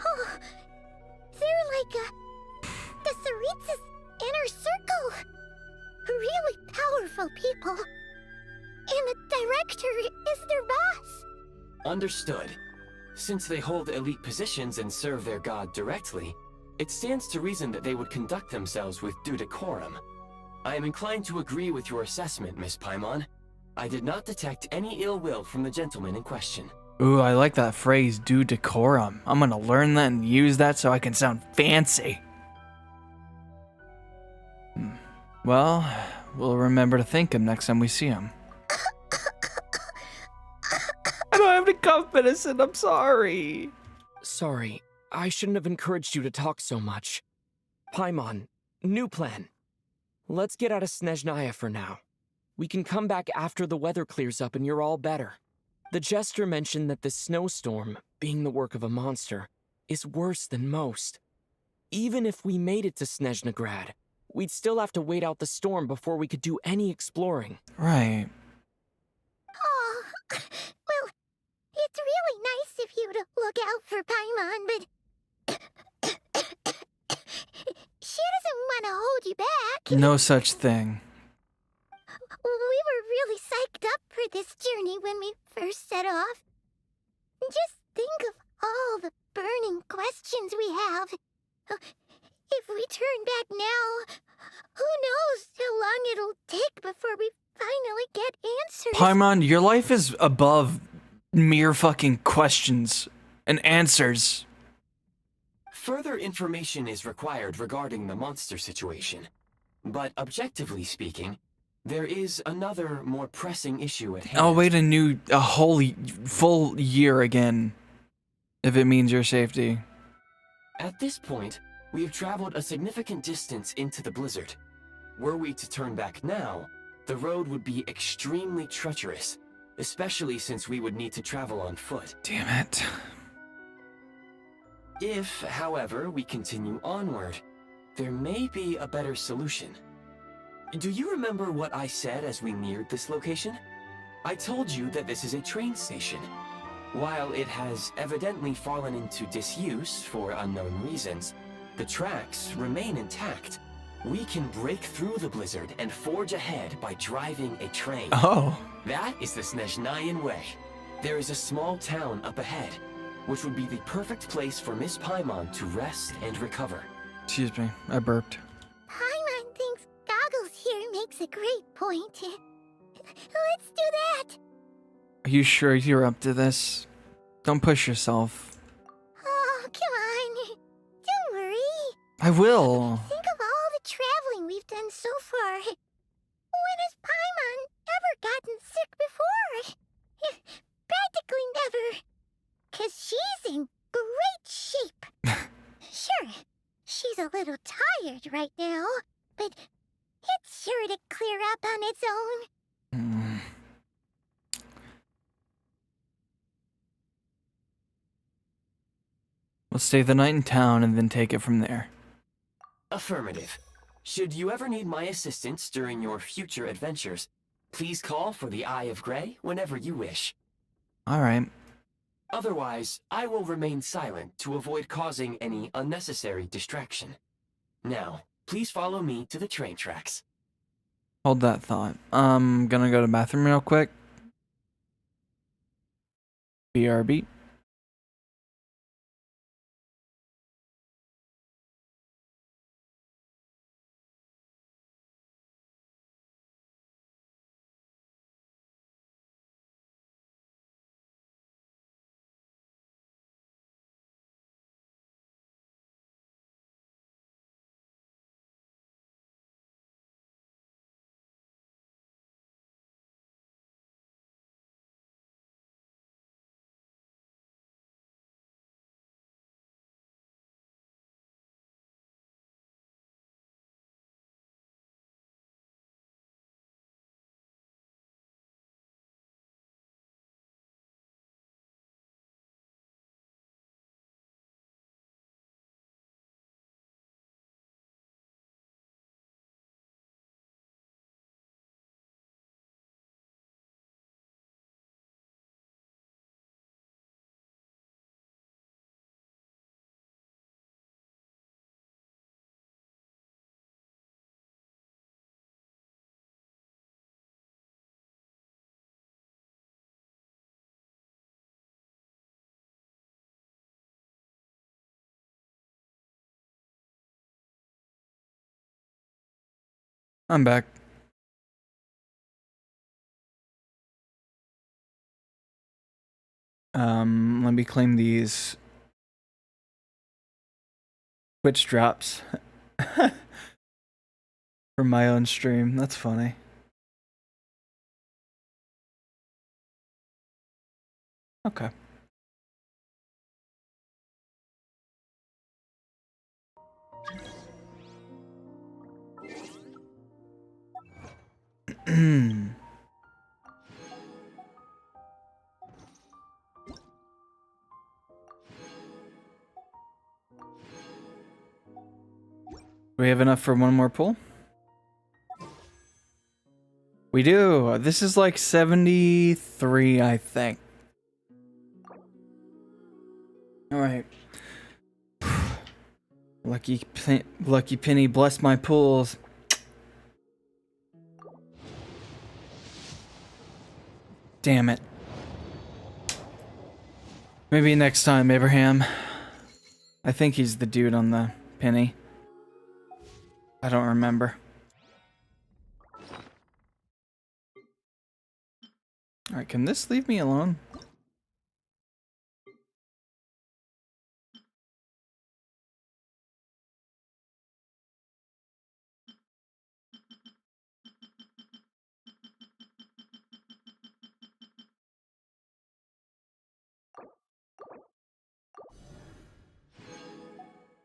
Oh, they're like the Tsaritsa's inner circle. Really powerful people. And the director is their boss. Understood. Since they hold elite positions and serve their god directly, it stands to reason that they would conduct themselves with due decorum. I am inclined to agree with your assessment, Miss Paimon. I did not detect any ill will from the gentleman in question. Ooh, I like that phrase, due decorum. I'm gonna learn that and use that so I can sound fancy. Well, we'll remember to thank him next time we see him. I don't have any cough medicine, I'm sorry. Sorry, I shouldn't have encouraged you to talk so much. Paimon, new plan. Let's get out of Snezhnaya for now. We can come back after the weather clears up and you're all better. The jester mentioned that this snowstorm, being the work of a monster, is worse than most. Even if we made it to Snezhnegrad, we'd still have to wait out the storm before we could do any exploring. Right. Oh, well, it's really nice of you to look out for Paimon, but she doesn't want to hold you back. No such thing. We were really psyched up for this journey when we first set off. Just think of all the burning questions we have. If we turn back now, who knows how long it'll take before we finally get answers. Paimon, your life is above mere fucking questions and answers. Further information is required regarding the monster situation. But objectively speaking, there is another more pressing issue at hand. I'll wait a whole full year again if it means your safety. At this point, we have traveled a significant distance into the blizzard. Were we to turn back now, the road would be extremely treacherous, especially since we would need to travel on foot. Damn it. If, however, we continue onward, there may be a better solution. Do you remember what I said as we neared this location? I told you that this is a train station. While it has evidently fallen into disuse for unknown reasons, the tracks remain intact. We can break through the blizzard and forge ahead by driving a train. Oh. That is the Snezhnayan way. There is a small town up ahead, which would be the perfect place for Miss Paimon to rest and recover. Excuse me, I burped. Paimon thinks Goggles here makes a great point. Let's do that. Are you sure you're up to this? Don't push yourself. Oh, come on. Don't worry. I will. Think of all the traveling we've done so far. When has Paimon ever gotten sick before? Practically never. 'Cause she's in great shape. Sure, she's a little tired right now, but it's sure to clear up on its own. We'll stay the night in town and then take it from there. Affirmative. Should you ever need my assistance during your future adventures, please call for the Eye of Grey whenever you wish. Alright. Otherwise, I will remain silent to avoid causing any unnecessary distraction. Now, please follow me to the train tracks. Hold that thought. I'm gonna go to the bathroom real quick. BRB. I'm back. Let me claim these Twitch drops for my own stream. That's funny. Okay. Do we have enough for one more pull? We do. This is like 73, I think. All right. Lucky penny, bless my pools. Damn it. Maybe next time, Abraham. I think he's the dude on the penny. I don't remember. Alright, can this leave me alone?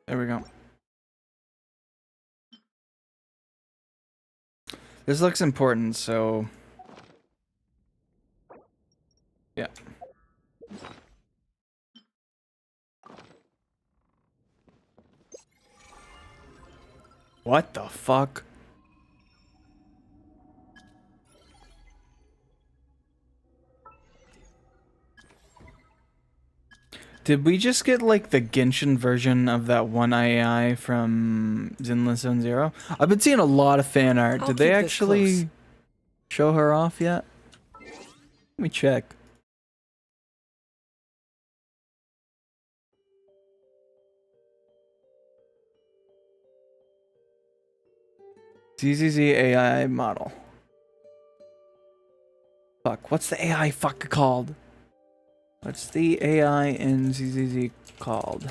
There we go. This looks important, so... yeah. What the fuck? Did we just get like the Genshin version of that one AI from Zinless Zone Zero? I've been seeing a lot of fan art. Did they actually show her off yet? Let me check. ZZZ AI model. Fuck, what's the AI fuck called? What's the AI in ZZZ called?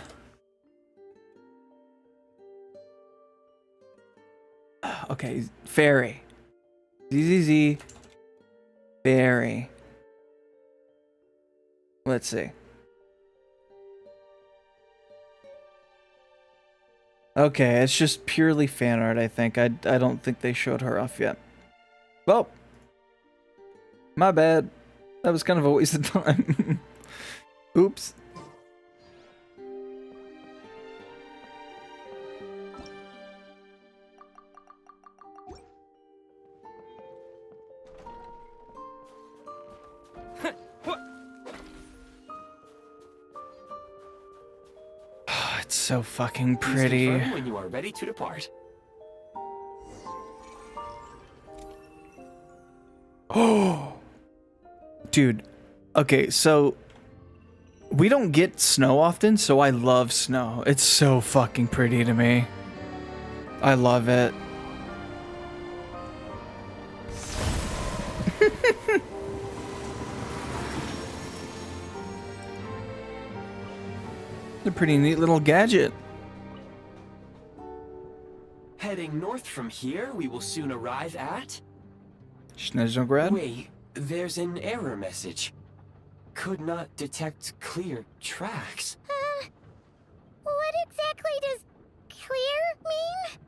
Okay, Fairy. ZZZ Fairy. Let's see. Okay, it's just purely fan art, I think. I don't think they showed her off yet. Well, my bad. That was kind of a waste of time. Oops. It's so fucking pretty. Please confirm when you are ready to depart. Oh, dude. Okay, so we don't get snow often, so I love snow. It's so fucking pretty to me. I love it. It's a pretty neat little gadget. Heading north from here, we will soon arrive at... Snezhnograd? Wait, there's an error message. Could not detect clear tracks. What exactly does clear mean?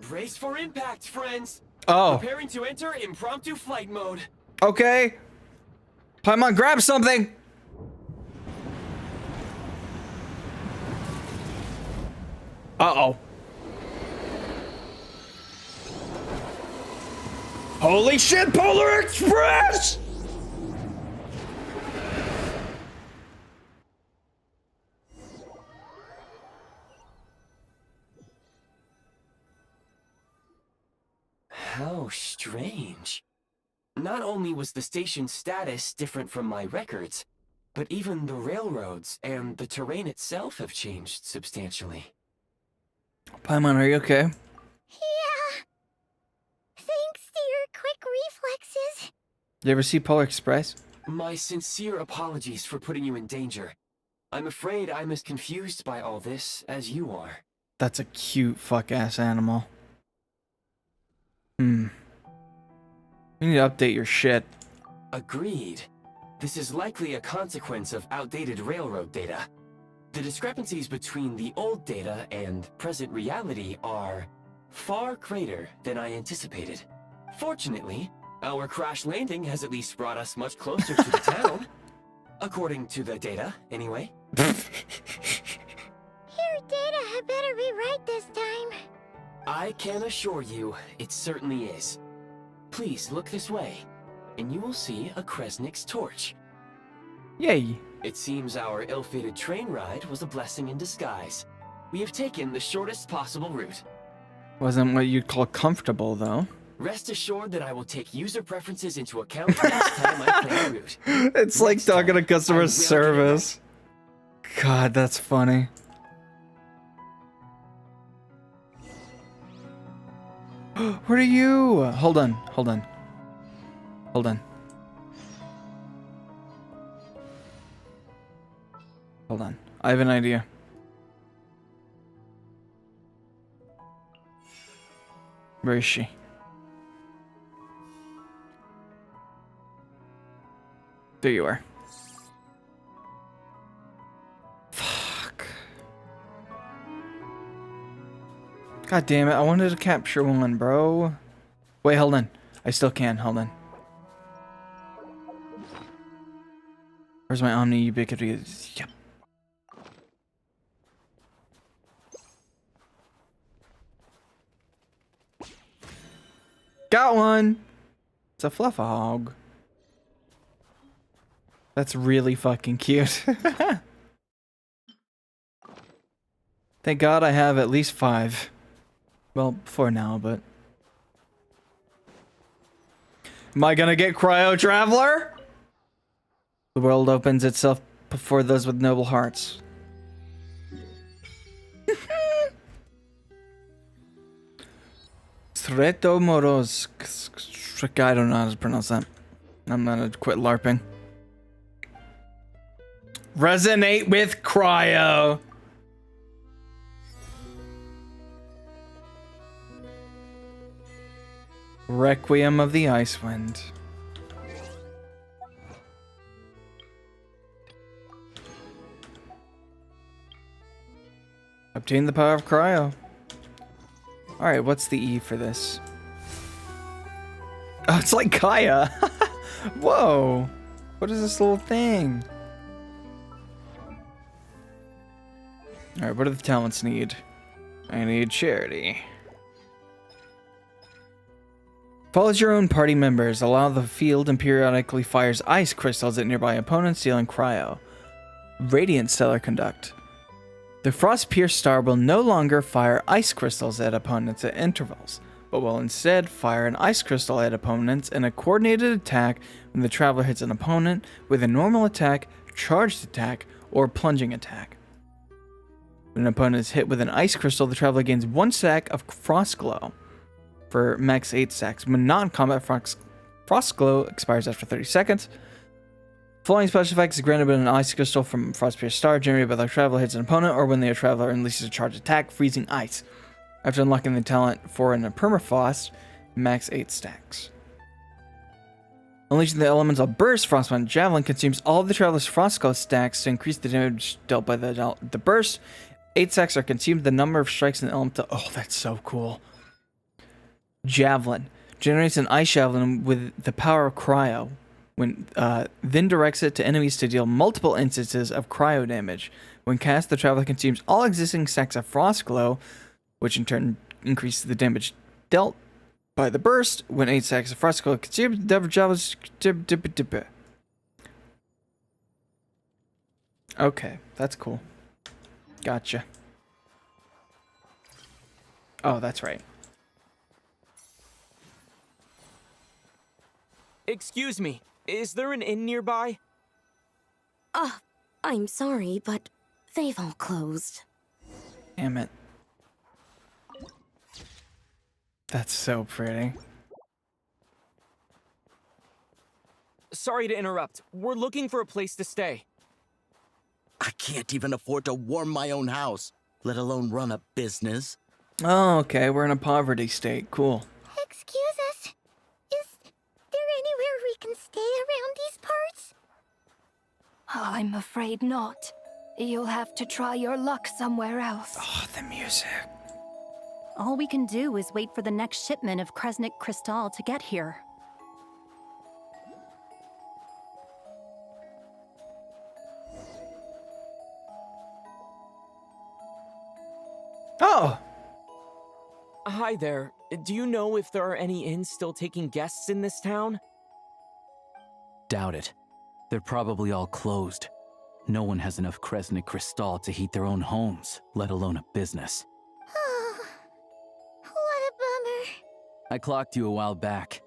Brace for impact, friends! Oh. Preparing to enter impromptu flight mode. Okay. Paimon, grab something! Uh-oh. Holy shit, Polar Express! How strange. Not only was the station's status different from my records, but even the railroads and the terrain itself have changed substantially. Paimon, are you okay? Yeah, You ever see Polar Express? My sincere apologies for putting you in danger. I'm afraid I'm as confused by all this as you are. That's a cute fuck-ass animal. You need to update your shit. Agreed. This is likely a consequence of outdated railroad data. The discrepancies between the old data and present reality are far greater than I anticipated. Fortunately, our crash landing has at least brought us much closer to the town. According to the data, anyway. Your data had better be right this time. I can assure you, it certainly is. Please look this way, and you will see a Kresnik's torch. Yay. It seems our ill-fated train ride was a blessing in disguise. We have taken the shortest possible route. Wasn't what you'd call comfortable, though. Rest assured that I will take user preferences into account next time I plan a route. It's like talking to customer service. God, that's funny. What are you? Hold on. Hold on. Hold on. Hold on. I have an idea. Where is she? There you are. Fuck. God damn it. I wanted to capture one, bro. Wait, hold on. I still can. Hold on. Where's my Omni Ubiquity? Yep. Got one! It's a fluff hog. That's really fucking cute. Thank God I have at least 5. Well, 4 now, but... Am I gonna get Cryo Traveler? The world opens itself before those with noble hearts. Sreto Moros. I don't know how to pronounce that. I'm gonna quit LARPing. Resonate with Cryo. Requiem of the Icewind. Obtain the power of Cryo. Alright, what's the E for this? Oh, it's like Kaya! Whoa! What is this little thing? Alright, what do the talents need? I need charity. Follows your own party members. Allow the field and periodically fires ice crystals at nearby opponents, dealing cryo. Radiant Stellar Conduct. The Frost-Pierced Star will no longer fire ice crystals at opponents at intervals, but will instead fire an ice crystal at opponents in a coordinated attack when the Traveler hits an opponent with a normal attack, charged attack, or plunging attack. When an opponent is hit with an ice crystal, the Traveler gains 1 stack of Frost Glow for max 8 stacks. When non-combat, Frost Glow expires after 30 seconds. Following special effects is granted when an ice crystal from Frost-Pierced Star generated by the Traveler hits an opponent, or when the Traveler unleashes a charged attack, freezing ice. After unlocking the talent for a permafrost, max 8 stacks. Unleashing the elemental burst, Frostbound Javelin consumes all of the Traveler's Frost Glow stacks to increase the damage dealt by the burst. 8 stacks are consumed. The number of strikes in the elemental. Oh, that's so cool. Javelin generates an ice javelin with the power of cryo. When then directs it to enemies to deal multiple instances of cryo damage. When cast, the Traveler consumes all existing stacks of Frost Glow, which in turn increases the damage dealt by the burst. When 8 stacks of Frost Glow are consumed, the Traveler's... Okay, that's cool. Gotcha. Oh, that's right. Excuse me, is there an inn nearby? I'm sorry, but they've all closed. Damn it. That's so pretty. Sorry to interrupt. We're looking for a place to stay. I can't even afford to warm my own house, let alone run a business. Oh, okay. We're in a poverty state. Cool. Excuse us. Is there anywhere we can stay around these parts? I'm afraid not. You'll have to try your luck somewhere else. Oh, the music. All we can do is wait for the next shipment of Kresnik Crystal to get here. Oh! Hi there. Do you know if there are any inns still taking guests in this town? Doubt it. They're probably all closed. No one has enough Kresnik Crystal to heat their own homes, let alone a business. Oh, what a bummer. I clocked you a while back.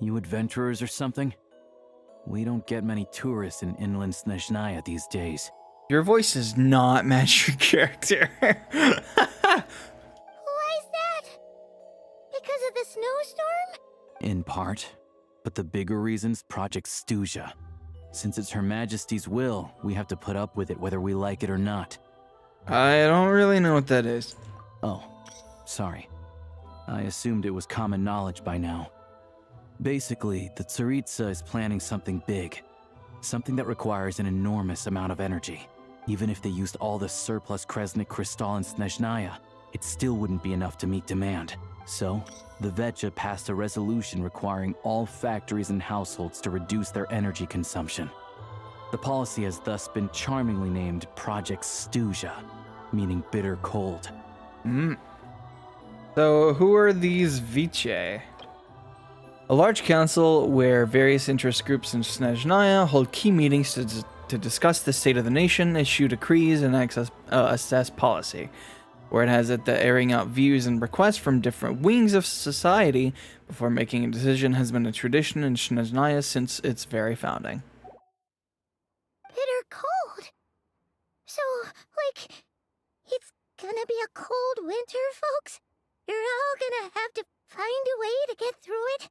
You adventurers or something? We don't get many tourists in inland Snezhnaya these days. Your voice does not match your character. Why is that? Because of the snowstorm? In part. But the bigger reason's Project Stuja. Since it's Her Majesty's will, we have to put up with it whether we like it or not. I don't really know what that is. Oh, sorry. I assumed it was common knowledge by now. Basically, the Tsaritsa is planning something big. Something that requires an enormous amount of energy. Even if they used all the surplus Kresnik Crystal in Snezhnaya, it still wouldn't be enough to meet demand. So, the Vetja passed a resolution requiring all factories and households to reduce their energy consumption. The policy has thus been charmingly named Project Stuja, meaning bitter cold. So, who are these Viche? A large council where various interest groups in Snezhnaya hold key meetings to discuss the state of the nation, issue decrees, and assess policy. Where it has it that airing out views and requests from different wings of society before making a decision has been a tradition in Snezhnaya since its very founding. Bitter cold. So, like, it's gonna be a cold winter, folks? You're all gonna have to find a way to get through it?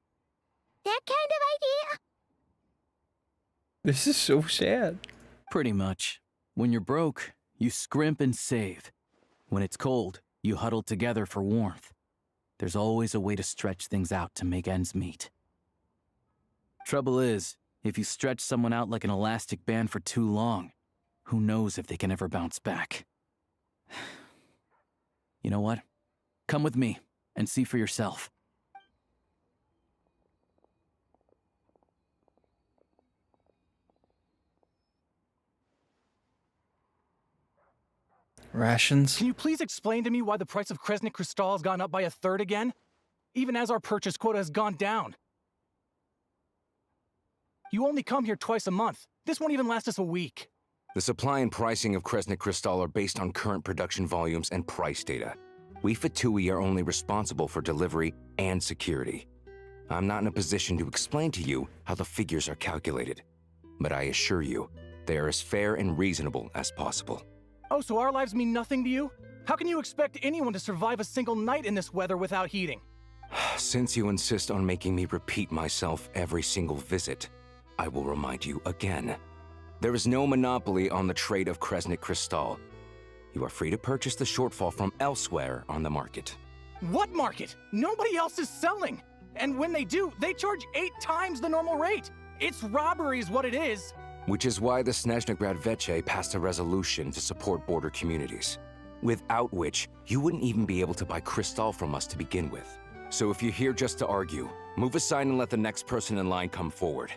That kind of idea? This is so sad. Pretty much. When you're broke, you scrimp and save. When it's cold, you huddle together for warmth. There's always a way to stretch things out to make ends meet. Trouble is, if you stretch someone out like an elastic band for too long, who knows if they can ever bounce back. You know what? Come with me and see for yourself. Rations? Can you please explain to me why the price of Kresnik Crystal has gone up by 1/3 again? Even as our purchase quota has gone down. You only come here twice a month. This won't even last us a week. The supply and pricing of Kresnik Crystal are based on current production volumes and price data. We Fatui are only responsible for delivery and security. I'm not in a position to explain to you how the figures are calculated, but I assure you, they are as fair and reasonable as possible. Oh, so our lives mean nothing to you? How can you expect anyone to survive a single night in this weather without heating? Since you insist on making me repeat myself every single visit, I will remind you again. There is no monopoly on the trade of Kresnik Crystal. You are free to purchase the shortfall from elsewhere on the market. What market? Nobody else is selling. And when they do, they charge 8 times the normal rate. It's robbery is what it is. Which is why the Snezhnegrad Veche passed a resolution to support border communities, without which you wouldn't even be able to buy crystal from us to begin with. So if you're here just to argue, move aside and let the next person in line come forward.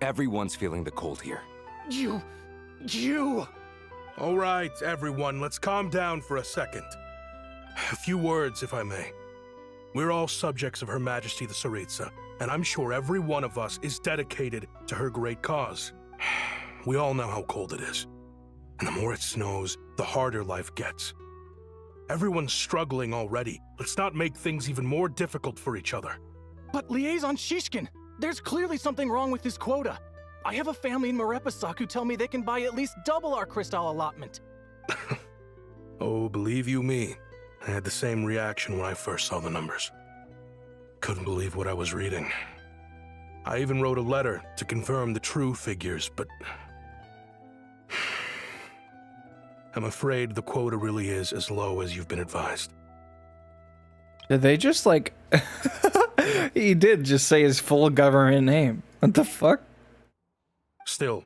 Everyone's feeling the cold here. You... All right, everyone, let's calm down for a second. A few words, if I may. We're all subjects of Her Majesty the Tsaritsa, and I'm sure every one of us is dedicated to her great cause. We all know how cold it is. And the more it snows, the harder life gets. Everyone's struggling already. Let's not make things even more difficult for each other. But Liaison Shishkin, there's clearly something wrong with this quota. I have a family in Marepasak who tell me they can buy at least double our crystal allotment. Oh, believe you me, I had the same reaction when I first saw the numbers. Couldn't believe what I was reading. I even wrote a letter to confirm the true figures, but I'm afraid the quota really is as low as you've been advised. Did they just like... He did just say his full government name. What the fuck? Still,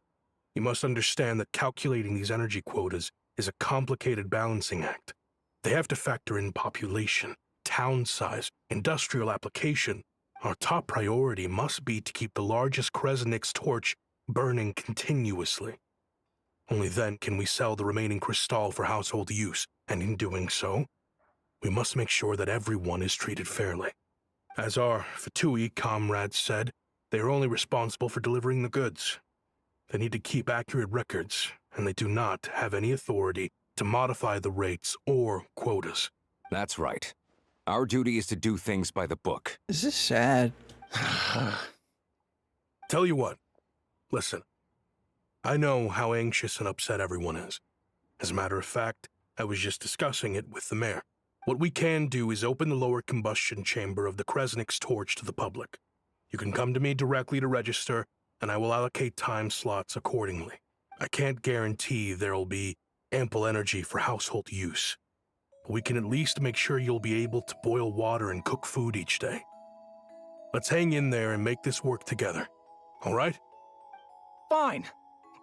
you must understand that calculating these energy quotas is a complicated balancing act. They have to factor in population, town size, industrial application. Our top priority must be to keep the largest Kresnik's torch burning continuously. Only then can we sell the remaining crystal for household use, and in doing so, we must make sure that everyone is treated fairly. As our Fatui comrades said, they are only responsible for delivering the goods. They need to keep accurate records, and they do not have any authority to modify the rates or quotas. That's right. Our duty is to do things by the book. This is sad. Tell you what, listen. I know how anxious and upset everyone is. As a matter of fact, I was just discussing it with the mayor. What we can do is open the lower combustion chamber of the Kresnik's torch to the public. You can come to me directly to register, and I will allocate time slots accordingly. I can't guarantee there'll be ample energy for household use. We can at least make sure you'll be able to boil water and cook food each day. Let's hang in there and make this work together. All right? Fine.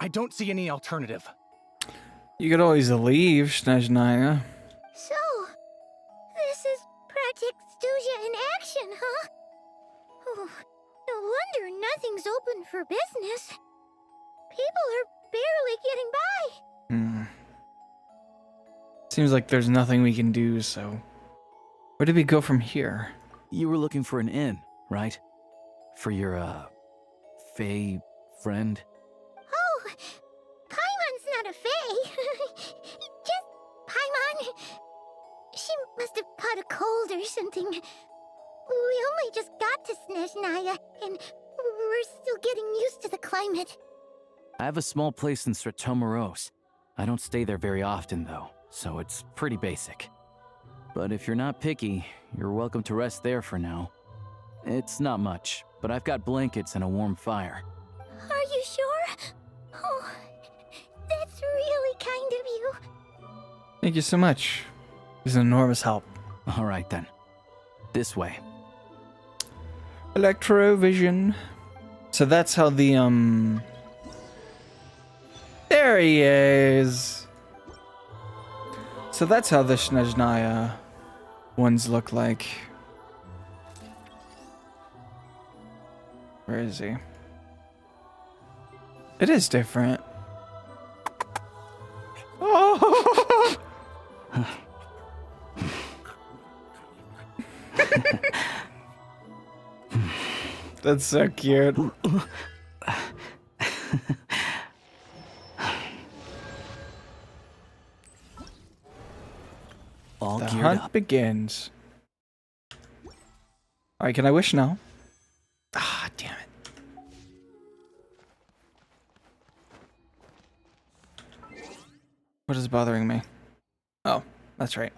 I don't see any alternative. You could always leave, Snezhnaya. So, this is Project Stuja in action, huh? Oh, no wonder nothing's open for business. People are barely getting by. Seems like there's nothing we can do, so... Where do we go from here? You were looking for an inn, right? For your, Fae friend? Oh, Paimon's not a fae. Just Paimon. She must have caught a cold or something. We only just got to Snezhnaya, and we're still getting used to the climate. I have a small place in Stratomaros. I don't stay there very often, though, so it's pretty basic. But if you're not picky, you're welcome to rest there for now. It's not much, but I've got blankets and a warm fire. Are you sure? Oh, that's really kind of you. Thank you so much. It's an enormous help. All right, then. This way. Electrovision. So that's how the, There he is! So that's how the Snezhnaya ones look like. Where is he? It is different. Oh! That's so cute. All the geared hunt up. begins. Alright, can I wish now? Ah, damn it. What is bothering me? Oh, that's right.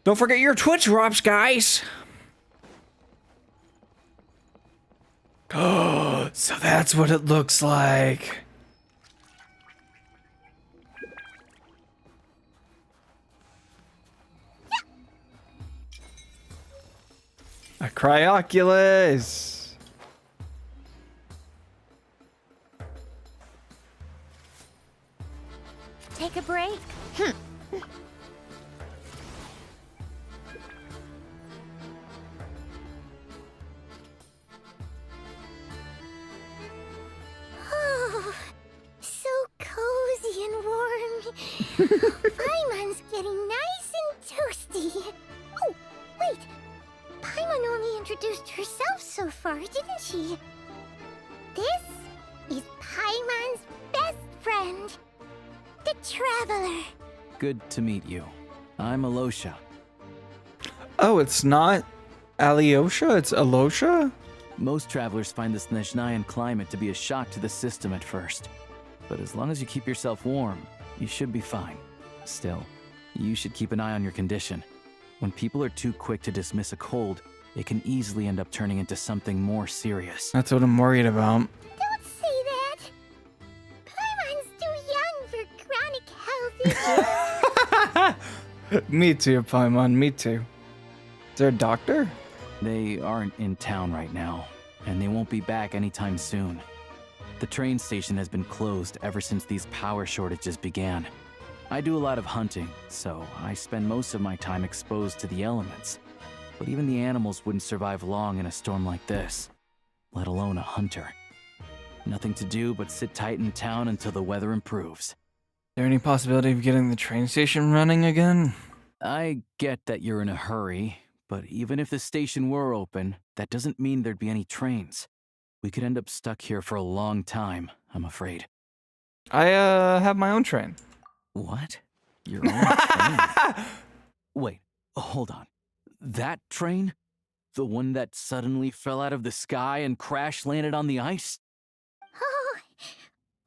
Don't forget your Twitch drops, guys! Oh, so that's what it looks like. A cryoculus. Take a break. Oh, so cozy and warm. Paimon's getting nice and toasty. Oh, wait. Paimon only introduced herself so far, didn't she? This is Paimon's best friend, the Traveler. Good to meet you. I'm Alosha. Oh, it's not Alyosha, it's Alosha? Most travelers find the Snezhnayan climate to be a shock to the system at first. But as long as you keep yourself warm, you should be fine. Still, you should keep an eye on your condition. When people are too quick to dismiss a cold, it can easily end up turning into something more serious. That's what I'm worried about. Don't say that. Paimon's too young for chronic health issues. Me too, Paimon, me too. Is there a doctor? They aren't in town right now, and they won't be back anytime soon. The train station has been closed ever since these power shortages began. I do a lot of hunting, so I spend most of my time exposed to the elements. But even the animals wouldn't survive long in a storm like this, let alone a hunter. Nothing to do but sit tight in town until the weather improves. Is there any possibility of getting the train station running again? I get that you're in a hurry, but even if the station were open, that doesn't mean there'd be any trains. We could end up stuck here for a long time, I'm afraid. I have my own train. What? Your own train? Wait, hold on. That train? The one that suddenly fell out of the sky and crash landed on the ice? Oh,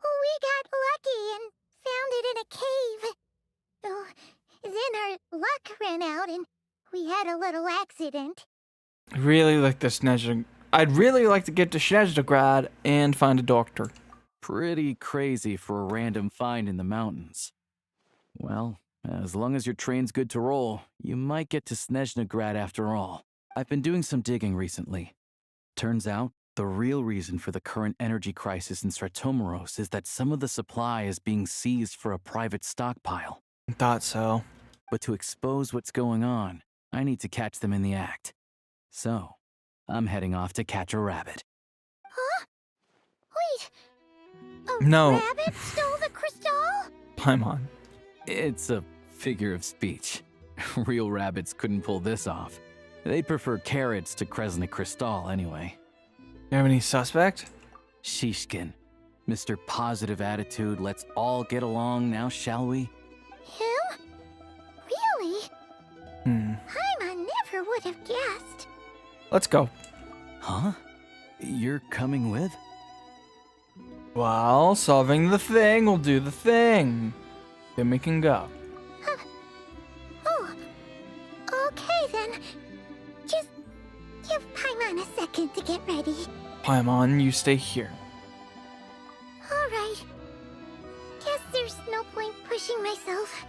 we got lucky and found it in a cave. Oh, then our luck ran out and we had a little accident. I'd really like to get to Snezhnegrad and find a doctor. Pretty crazy for a random find in the mountains. Well, as long as your train's good to roll, you might get to Snezhnegrad after all. I've been doing some digging recently. Turns out, the real reason for the current energy crisis in Stratomeros is that some of the supply is being seized for a private stockpile. Thought so. But to expose what's going on, I need to catch them in the act. So, I'm heading off to catch a rabbit. Huh? Wait. A No. rabbit stole the crystal? Paimon. It's a figure of speech. Real rabbits couldn't pull this off. They prefer carrots to Kresnik Crystal anyway. You have any suspect? Shishkin. Mr. Positive Attitude, let's all get along now, shall we? Him? Really? Hmm. Paimon never would have guessed. Let's go. Huh? You're coming with? Well, solving the thing will do the thing. Then we can go. Oh, okay then. Just give Paimon a second to get ready. Paimon, you stay here. Alright. Guess there's no point pushing myself.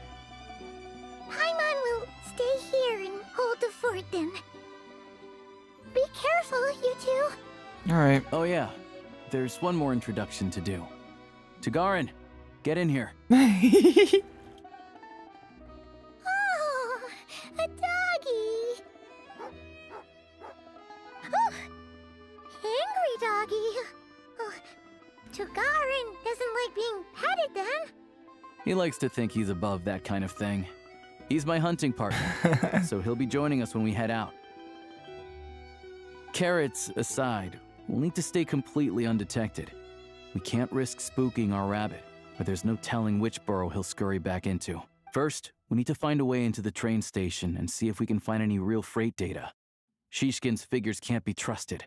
Paimon will stay here and hold the fort then. Be careful, you two. Alright. Oh yeah, there's one more introduction to do. Tagarin, get in here. Oh, a doggy. Oh, angry doggy. Oh, Tagarin doesn't like being petted then. He likes to think he's above that kind of thing. He's my hunting partner, so he'll be joining us when we head out. Carrots aside, we'll need to stay completely undetected. We can't risk spooking our rabbit, but there's no telling which burrow he'll scurry back into. First, we need to find a way into the train station and see if we can find any real freight data. Shishkin's figures can't be trusted.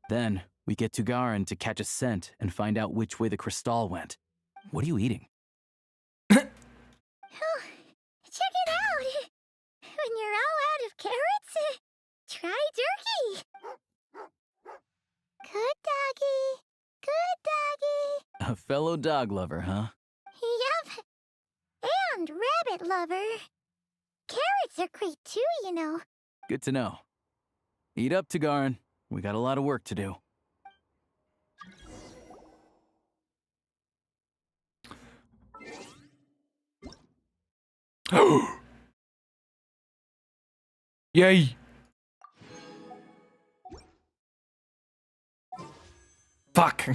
Then, we get Tugarin to catch a scent and find out which way the crystal went. What are you eating? Oh, check it out. When you're all out of carrots, try jerky. Good doggy. Good doggy. A fellow dog lover, huh? Yup. And rabbit lover. Carrots are great too, you know. Good to know. Eat up, Tugarin. We got a lot of work to do. Yay! Fuck!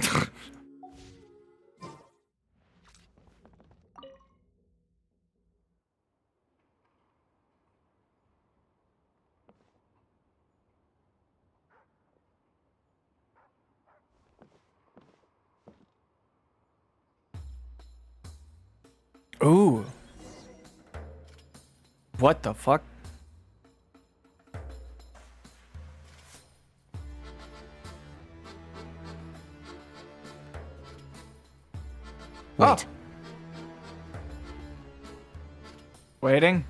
Ooh. What the fuck? Wait. Oh. Waiting.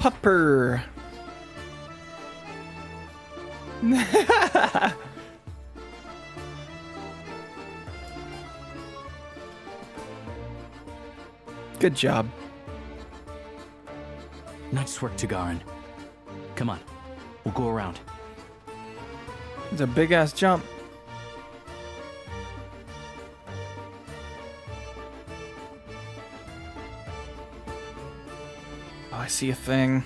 pupper. Good job. Nice work, Tagarin. Come on, we'll go around. It's a big ass jump. Oh, I see a thing.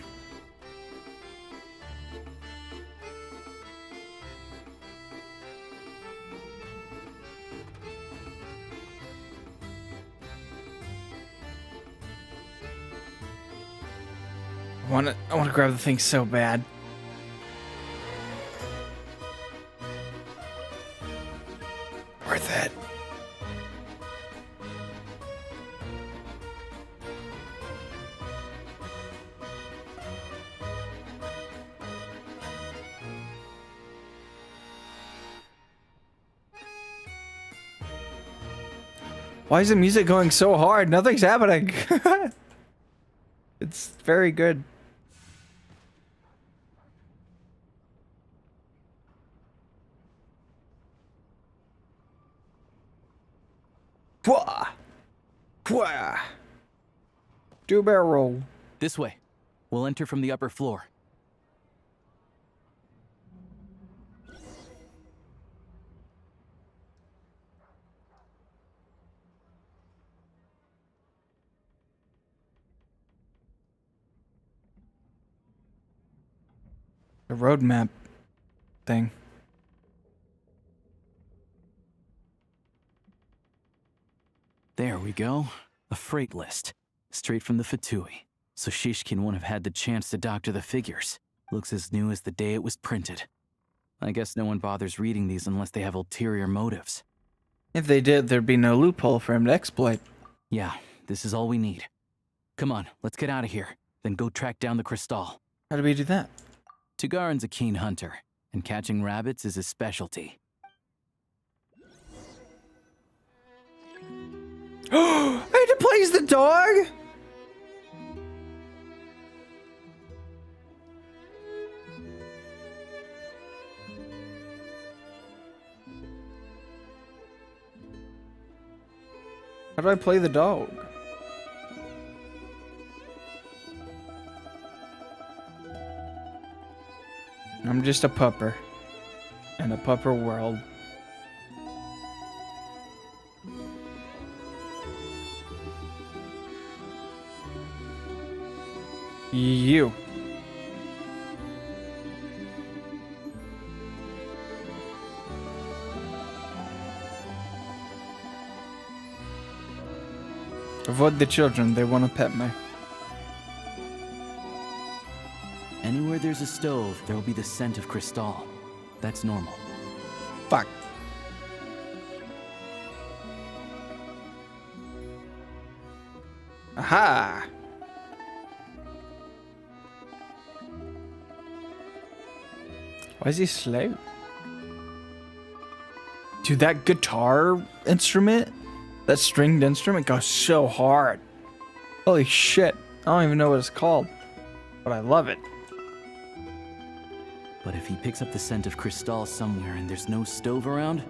I want to grab the thing so bad. Worth it. Why is the music going so hard? Nothing's happening. It's very good. Pwah! Pwah! Do a barrel roll. This way. We'll enter from the upper floor. The roadmap thing. There we go. A freight list. Straight from the Fatui. So Shishkin won't have had the chance to doctor the figures. Looks as new as the day it was printed. I guess no one bothers reading these unless they have ulterior motives. If they did, there'd be no loophole for him to exploit. Yeah, this is all we need. Come on, let's get out of here. Then go track down the crystal. How do we do that? Tagarin's a keen hunter, and catching rabbits is his specialty. I had to please the dog? How do I play the dog? I'm just a pupper. In a pupper world. You. Avoid the children, they want to pet me. Anywhere there's a stove, there'll be the scent of crystal. That's normal. Fuck. Aha! Why is he slow? Dude, that guitar instrument, that stringed instrument goes so hard. Holy shit. I don't even know what it's called, but I love it. But if he picks up the scent of crystal somewhere and there's no stove around,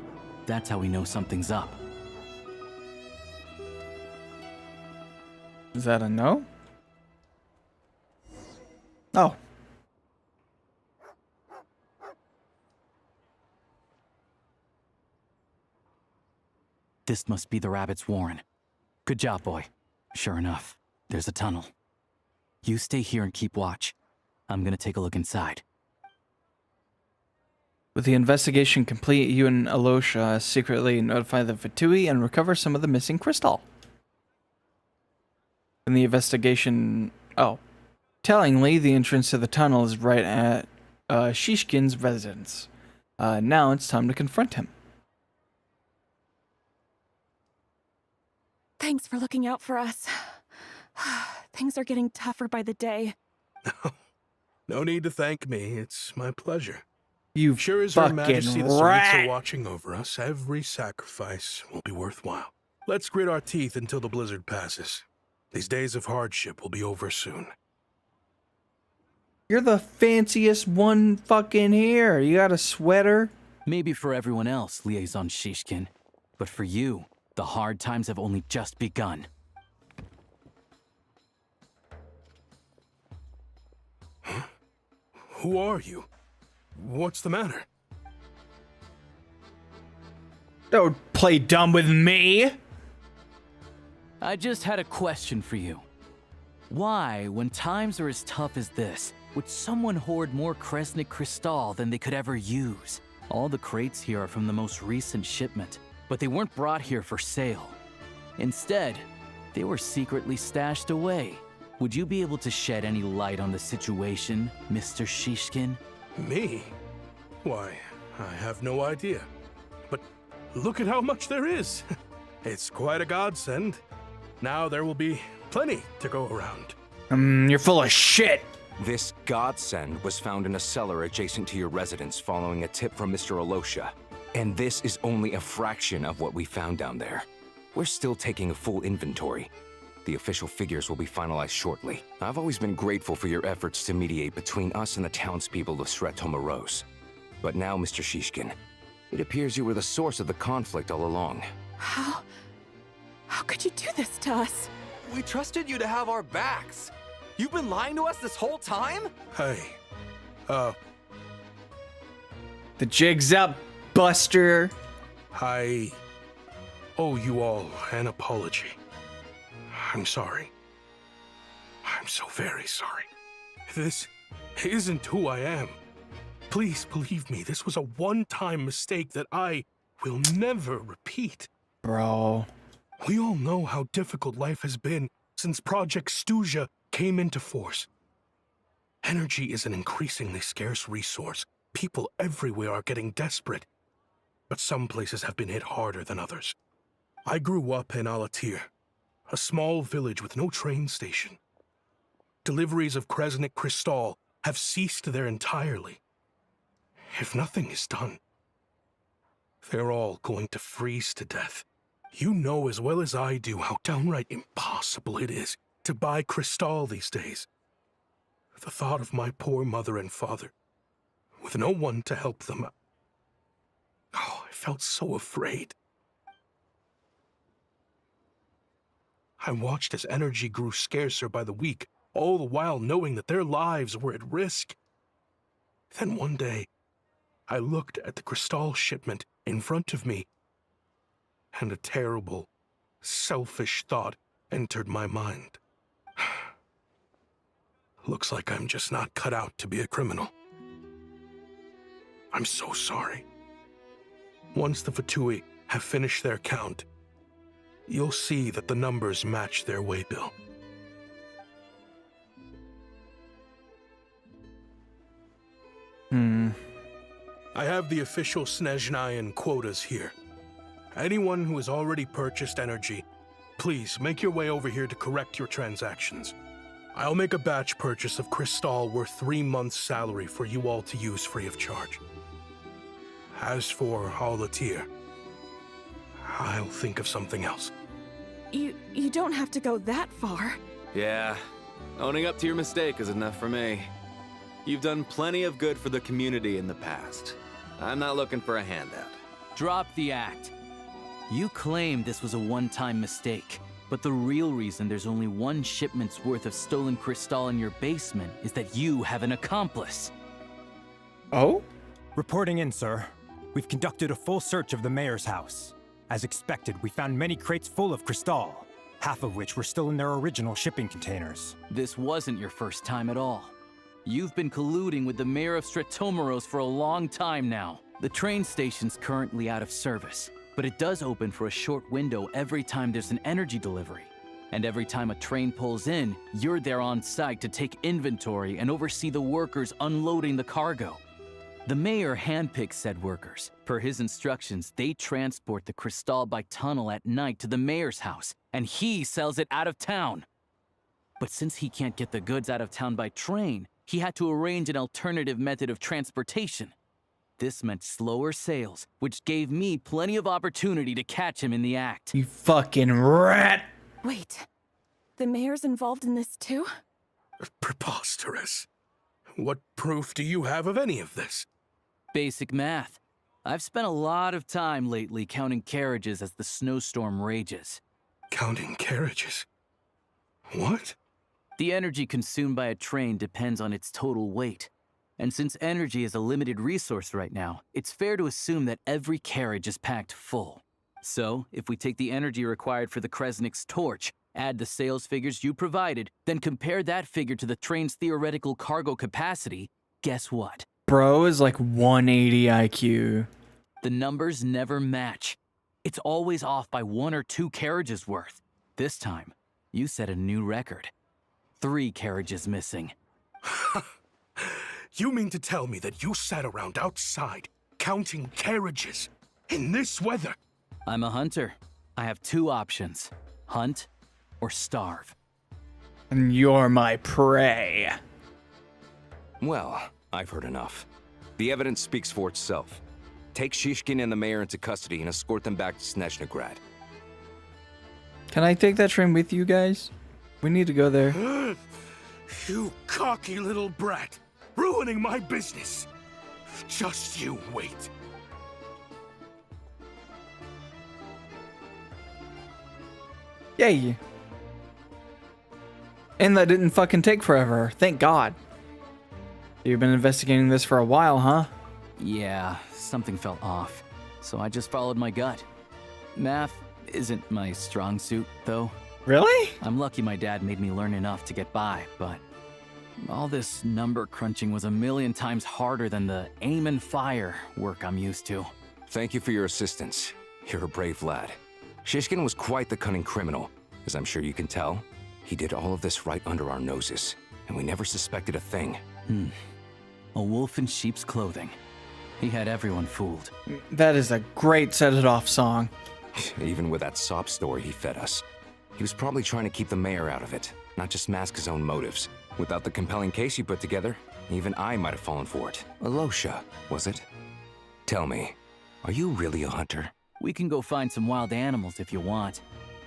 that's how we know something's up. Is that a no? Oh. This must be the rabbit's warren. Good job, boy. Sure enough, there's a tunnel. You stay here and keep watch. I'm gonna take a look inside. With the investigation complete, you and Alosha secretly notify the Fatui and recover some of the missing crystal. In the investigation... Oh. Tellingly, the entrance to the tunnel is right at Shishkin's residence. Now it's time to confront him. Thanks for looking out for us. Things are getting tougher by the day. No need to thank me. It's my pleasure. You sure as Her fucking Majesty the rat. Saritsa watching over us, every sacrifice will be worthwhile. Let's grit our teeth until the blizzard passes. These days of hardship will be over soon. You're the fanciest one fucking here. You got a sweater? Maybe for everyone else, Liaison Shishkin. But for you, the hard times have only just begun. Huh? Who are you? What's the matter? Don't play dumb with me. I just had a question for you. Why, when times are as tough as this, would someone hoard more Kresnik Crystal than they could ever use? All the crates here are from the most recent shipment, but they weren't brought here for sale. Instead, they were secretly stashed away. Would you be able to shed any light on the situation, Mr. Shishkin? Me? Why, I have no idea. But look at how much there is. It's quite a godsend. Now there will be plenty to go around. You're full of shit. This godsend was found in a cellar adjacent to your residence following a tip from Mr. Alosha. And this is only a fraction of what we found down there. We're still taking a full inventory. The official figures will be finalized shortly. I've always been grateful for your efforts to mediate between us and the townspeople of Sretomaros. But now, Mr. Shishkin, it appears you were the source of the conflict all along. How could you do this to us? We trusted you to have our backs. You've been lying to us this whole time? Hey, The jig's up, Buster. I owe you all an apology. I'm sorry. I'm so very sorry. This isn't who I am. Please believe me, this was a one-time mistake that I will never repeat. Bro. We all know how difficult life has been since Project Stuja came into force. Energy is an increasingly scarce resource. People everywhere are getting desperate. But some places have been hit harder than others. I grew up in Alatir, a small village with no train station. Deliveries of Kresnik Crystal have ceased there entirely. If nothing is done, they're all going to freeze to death. You know as well as I do how downright impossible it is to buy Crystal these days. The thought of my poor mother and father, with no one to help them, I felt so afraid. I watched as energy grew scarcer by the week, all the while knowing that their lives were at risk. Then one day, I looked at the Crystal shipment in front of me, and a terrible, selfish thought entered my mind. Looks like I'm just not cut out to be a criminal. I'm so sorry. Once the Fatui have finished their count, you'll see that the numbers match their waybill. I have the official Snezhnayan quotas here. Anyone who has already purchased energy, please make your way over here to correct your transactions. I'll make a batch purchase of Crystal worth 3 months' salary for you all to use free of charge. As for Alatir, I'll think of something else. You don't have to go that far. Yeah, owning up to your mistake is enough for me. You've done plenty of good for the community in the past. I'm not looking for a handout. Drop the act. You claim this was a one-time mistake, but the real reason there's only one shipment's worth of stolen Crystal in your basement is that you have an accomplice. Oh? Reporting in, sir. We've conducted a full search of the mayor's house. As expected, we found many crates full of Crystal, half of which were still in their original shipping containers. This wasn't your first time at all. You've been colluding with the mayor of Sretomaros for a long time now. The train station's currently out of service, but it does open for a short window every time there's an energy delivery. And every time a train pulls in, you're there on site to take inventory and oversee the workers unloading the cargo. The mayor handpicks said workers. Per his instructions, they transport the Crystal by tunnel at night to the mayor's house, and he sells it out of town. But since he can't get the goods out of town by train, he had to arrange an alternative method of transportation. This meant slower sales, which gave me plenty of opportunity to catch him in the act. You fucking rat! Wait, the mayor's involved in this too? Preposterous. What proof do you have of any of this? Basic math. I've spent a lot of time lately counting carriages as the snowstorm rages. Counting carriages? What? The energy consumed by a train depends on its total weight. And since energy is a limited resource right now, it's fair to assume that every carriage is packed full. So, if we take the energy required for the Kresnik's torch, add the sales figures you provided, then compare that figure to the train's theoretical cargo capacity, guess what? Bro is like 180 IQ. The numbers never match. It's always off by 1 or 2 carriages worth. This time, you set a new record. 3 carriages missing. You mean to tell me that you sat around outside, counting carriages, in this weather? I'm a hunter. I have 2 options. Hunt or starve. And you're my prey. Well, I've heard enough. The evidence speaks for itself. Take Shishkin and the mayor into custody and escort them back to Snezhnograd. Can I take that train with you guys? We need to go there. You cocky little brat, ruining my business. Just you wait. Yay. And that didn't fucking take forever. Thank God. You've been investigating this for a while, huh? Yeah, something felt off. So I just followed my gut. Math isn't my strong suit, though. Really? I'm lucky my dad made me learn enough to get by, but all this number crunching was a million times harder than the aim and fire work I'm used to. Thank you for your assistance. You're a brave lad. Shishkin was quite the cunning criminal, as I'm sure you can tell. He did all of this right under our noses, and we never suspected a thing. A wolf in sheep's clothing. He had everyone fooled. That is a great set it off song. Even with that sob story he fed us. He was probably trying to keep the mayor out of it, not just mask his own motives. Without the compelling case he put together, even I might have fallen for it. Alosha, was it? Tell me, are you really a hunter? We can go find some wild animals if you want.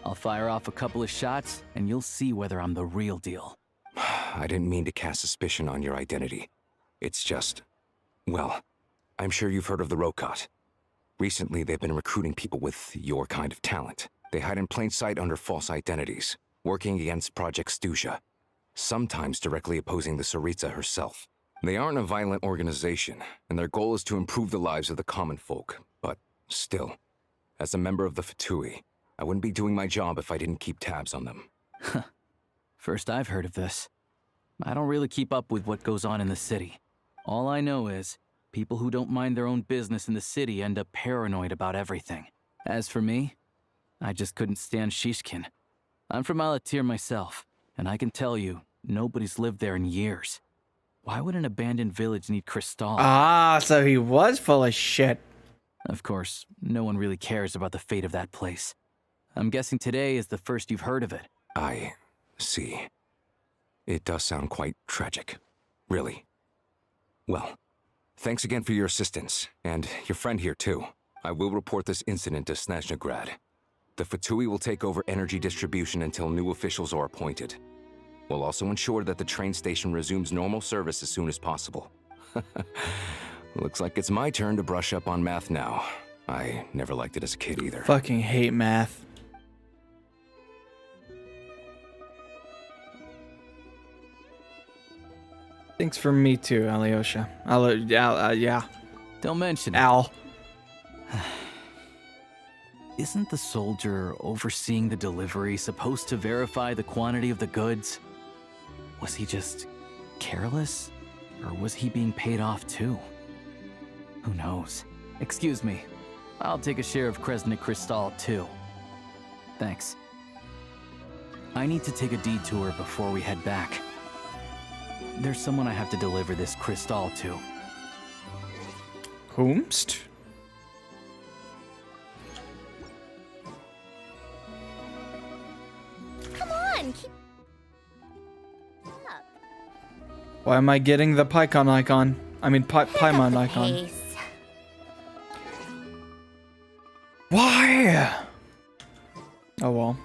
I'll fire off a couple of shots, and you'll see whether I'm the real deal. I didn't mean to cast suspicion on your identity. It's just... well, I'm sure you've heard of the Rokot. Recently, they've been recruiting people with your kind of talent. They hide in plain sight under false identities, working against Project Stusha, sometimes directly opposing the Tsaritsa herself. They aren't a violent organization, and their goal is to improve the lives of the common folk. But still, as a member of the Fatui, I wouldn't be doing my job if I didn't keep tabs on them. First I've heard of this. I don't really keep up with what goes on in the city. All I know is, people who don't mind their own business in the city end up paranoid about everything. As for me, I just couldn't stand Shishkin. I'm from Alatir myself, and I can tell you, nobody's lived there in years. Why would an abandoned village need Crystal? Ah, so he was full of shit. Of course, no one really cares about the fate of that place. I'm guessing today is the first you've heard of it. I see. It does sound quite tragic. Really. Well, thanks again for your assistance, and your friend here too. I will report this incident to Snezhnograd. The Fatui will take over energy distribution until new officials are appointed. We'll also ensure that the train station resumes normal service as soon as possible. Looks like it's my turn to brush up on math now. I never liked it as a kid either. Fucking hate math. Thanks for me too, Alyosha. Yeah. Don't mention it. Al. Isn't the soldier overseeing the delivery supposed to verify the quantity of the goods? Was he just careless? Or was he being paid off too? Who knows? Excuse me. I'll take a share of Kresnik Crystal too. Thanks. I need to take a detour before we head back. There's someone I have to deliver this crystal to. Whomst? Come on, keep up. Why am I getting the Pycon icon? I mean, Paimon icon. Pace. Why? Oh well.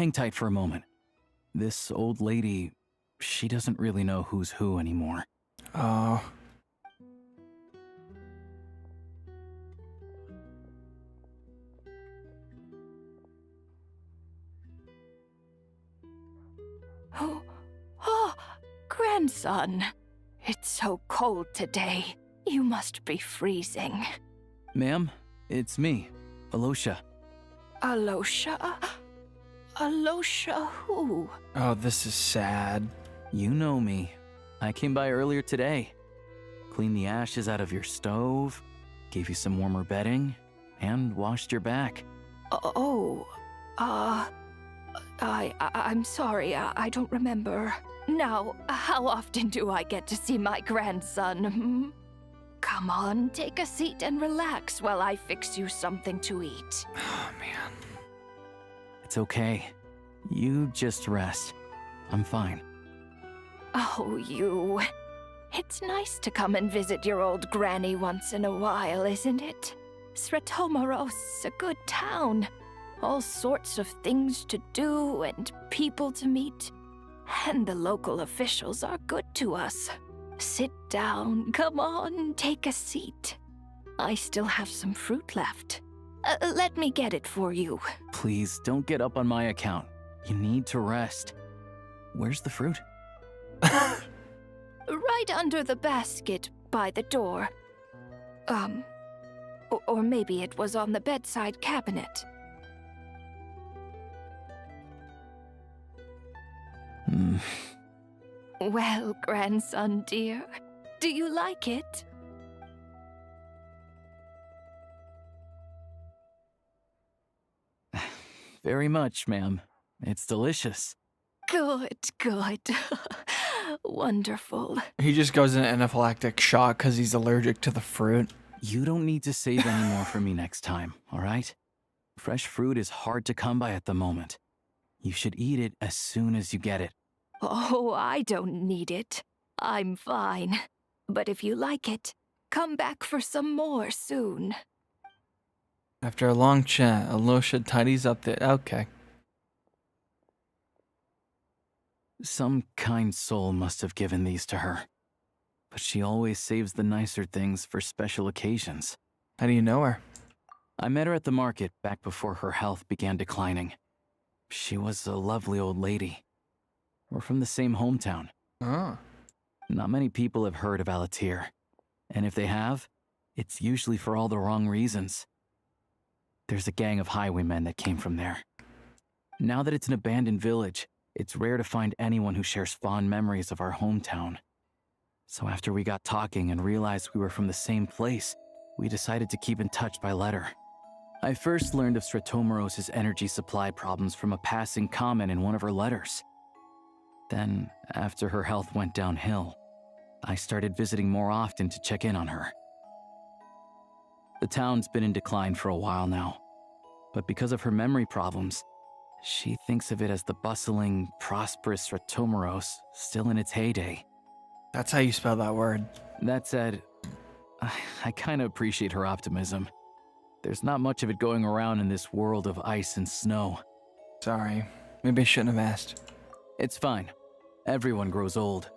hang tight for a moment. This old lady, she doesn't really know who's who anymore. Oh. Oh, grandson. It's so cold today. You must be freezing. Ma'am, it's me, Alosha. Alosha? Alosha who? Oh, this is sad. You know me. I came by earlier today. Cleaned the ashes out of your stove, gave you some warmer bedding, and washed your back. I'm sorry, I don't remember. Now, how often do I get to see my grandson? Hmm? Come on, take a seat and relax while I fix you something to eat. Oh, man. It's okay. You just rest. I'm fine. Oh, you. It's nice to come and visit your old granny once in a while, isn't it? Sretomaros is a good town. All sorts of things to do and people to meet. And the local officials are good to us. Sit down, come on, take a seat. I still have some fruit left. Let me get it for you. Please, don't get up on my account. You need to rest. Where's the fruit? Right under the basket by the door. Or maybe it was on the bedside cabinet. Well, grandson dear, do you like it? Very much, ma'am. It's delicious. Good, good. Wonderful. He just goes in anaphylactic shock because he's allergic to the fruit. You don't need to save any more for me next time, all right? Fresh fruit is hard to come by at the moment. You should eat it as soon as you get it. Oh, I don't need it. I'm fine. But if you like it, come back for some more soon. After a long chat, Alosha tidies up the... Okay. Some kind soul must have given these to her. But she always saves the nicer things for special occasions. How do you know her? I met her at the market back before her health began declining. She was a lovely old lady. We're from the same hometown. Oh. Not many people have heard of Alatir. And if they have, it's usually for all the wrong reasons. There's a gang of highwaymen that came from there. Now that it's an abandoned village, it's rare to find anyone who shares fond memories of our hometown. So after we got talking and realized we were from the same place, we decided to keep in touch by letter. I first learned of Sretomaros' energy supply problems from a passing comment in one of her letters. Then, after her health went downhill, I started visiting more often to check in on her. The town's been in decline for a while now, but because of her memory problems, she thinks of it as the bustling, prosperous Sretomaros still in its heyday. That's how you spell that word. That said, I kinda appreciate her optimism. There's not much of it going around in this world of ice and snow. Sorry. Maybe I shouldn't have asked. It's fine. Everyone grows old.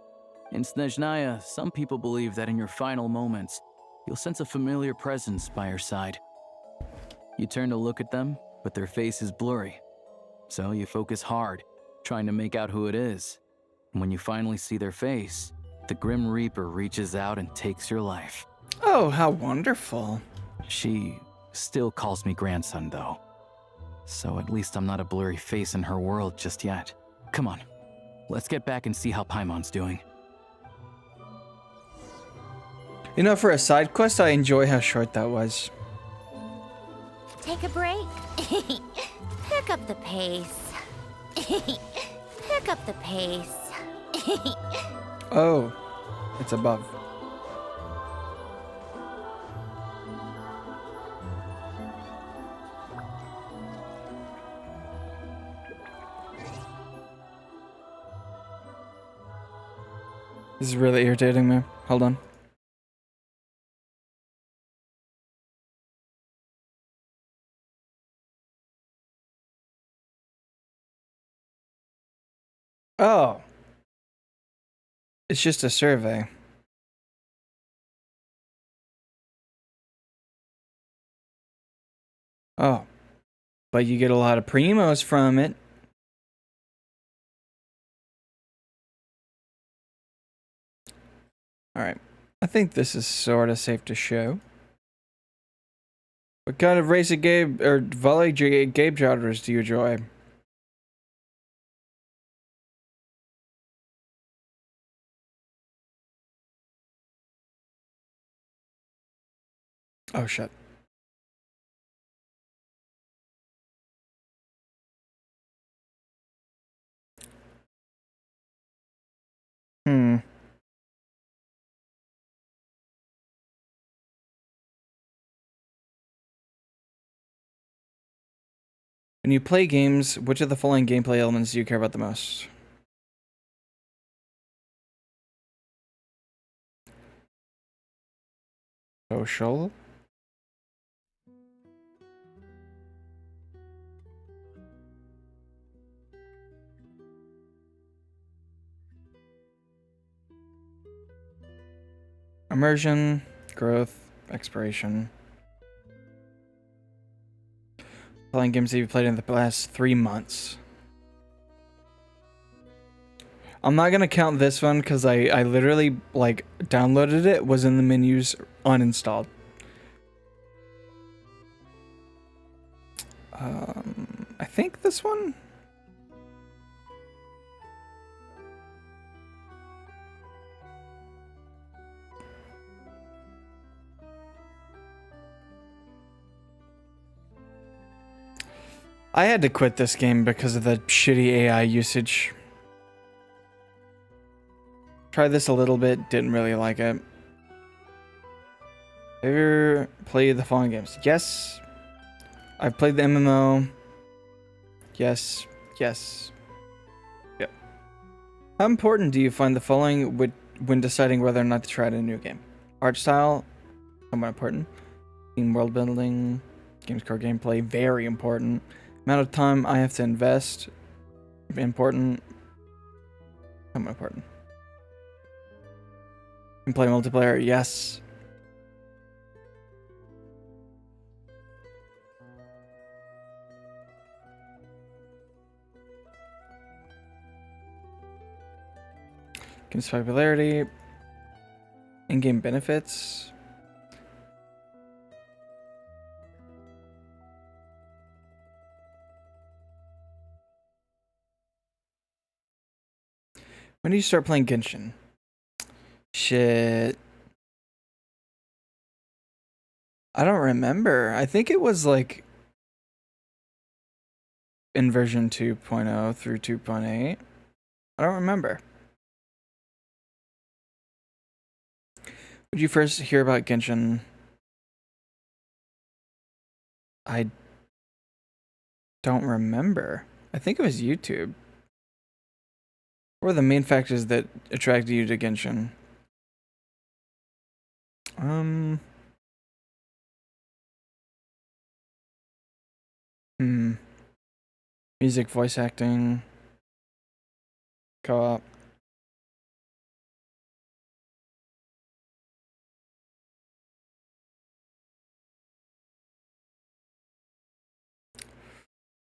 In Snezhnaya, some people believe that in your final moments, you'll sense a familiar presence by your side. You turn to look at them, but their face is blurry. So you focus hard, trying to make out who it is. And when you finally see their face, the Grim Reaper reaches out and takes your life. Oh, how wonderful. She still calls me grandson, though. So at least I'm not a blurry face in her world just yet. Come on, let's get back and see how Paimon's doing. You know, for a side quest, I enjoy how short that was. Take a break. Pick up the pace. Pick up the pace. Oh, it's above. This is really irritating me. Hold on. Oh. It's just a survey. Oh. But you get a lot of primos from it. Alright. I think this is sort of safe to show. What kind of race of Gabe or volley Gabe genres do you enjoy? Oh shit. Hmm. When you play games, which of the following gameplay elements do you care about the most? Social? Immersion, growth, exploration. Playing games that you've played in the last 3 months. I'm not gonna count this one because I literally like downloaded it, was in the menus, uninstalled. I think this one. I had to quit this game because of the shitty AI usage. Tried this a little bit, didn't really like it. Have you ever played the following games? Yes. I've played the MMO. Yes. Yes. Yep. How important do you find the following when deciding whether or not to try out a new game? Art style, somewhat important. Team world building, game's core gameplay, very important. Amount of time I have to invest, important. Somewhat important. Can play multiplayer, yes. Game's popularity. In-game benefits. When did you start playing Genshin? Shit. I don't remember. I think it was like in version 2.0 through 2.8. I don't remember. Would you first hear about Genshin? I don't remember. I think it was YouTube. What were the main factors that attracted you to Genshin? Music, voice acting, co-op.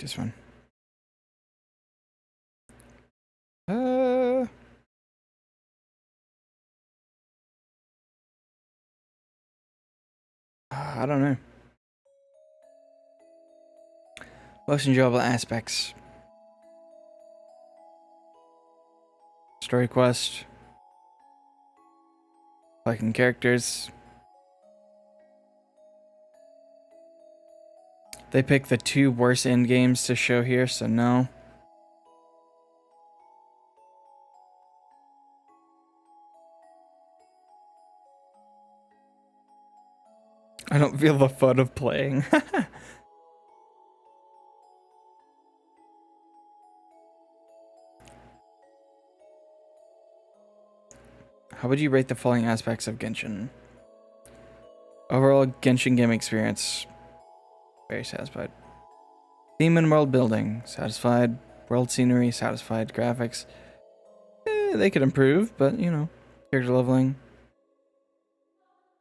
This one. I don't know. Most enjoyable aspects. Story quest. Liking characters. They picked the 2 worst end games to show here, so no. I don't feel the fun of playing. How would you rate the following aspects of Genshin? Overall Genshin game experience. Very satisfied. Theme and world building. Satisfied. World scenery. Satisfied. Graphics. they could improve, but you know, character leveling,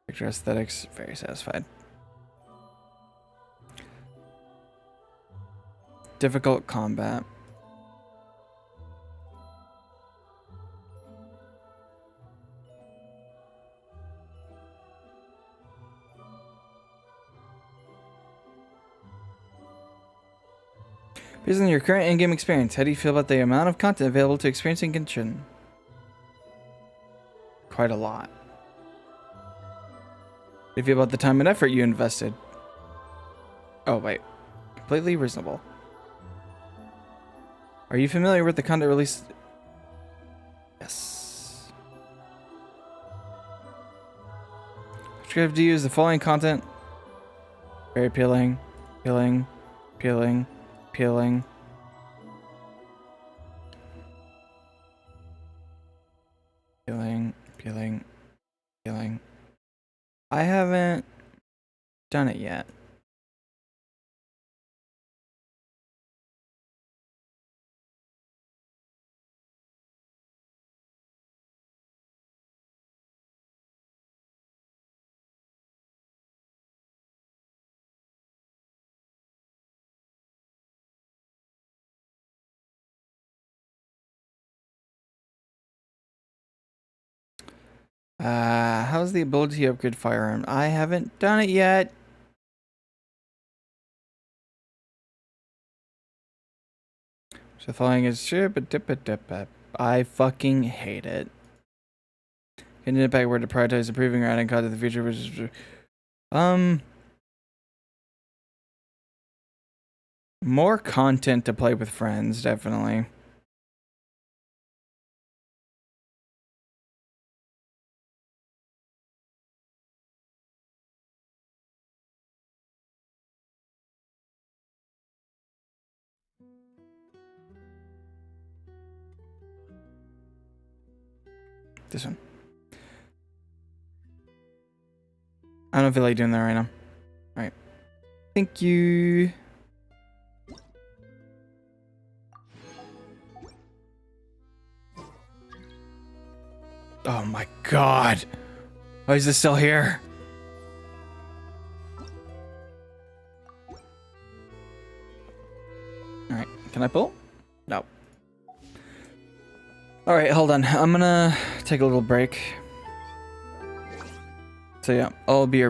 character aesthetics, very satisfied. Difficult combat. Based on your current in-game experience, how do you feel about the amount of content available to experience in Genshin? Quite a lot. How do you feel about the time and effort you invested? Oh, wait. Completely reasonable. Are you familiar with the content released? Yes. Subscribe to use the following content. Very appealing. Appealing. Appealing. Appealing. Appealing. Appealing. Appealing. I haven't done it yet. How's the ability to upgrade firearm? I haven't done it yet. So following is sure, but I fucking hate it. Can you impact where to prioritize improving or adding content in the future, which is more content to play with friends, definitely. This one. I don't feel like doing that right now. Alright. Thank you. Oh my god. Why is this still here? Alright, can I pull? No. Alright, hold on. I'm gonna take a little break. So yeah, I'll be your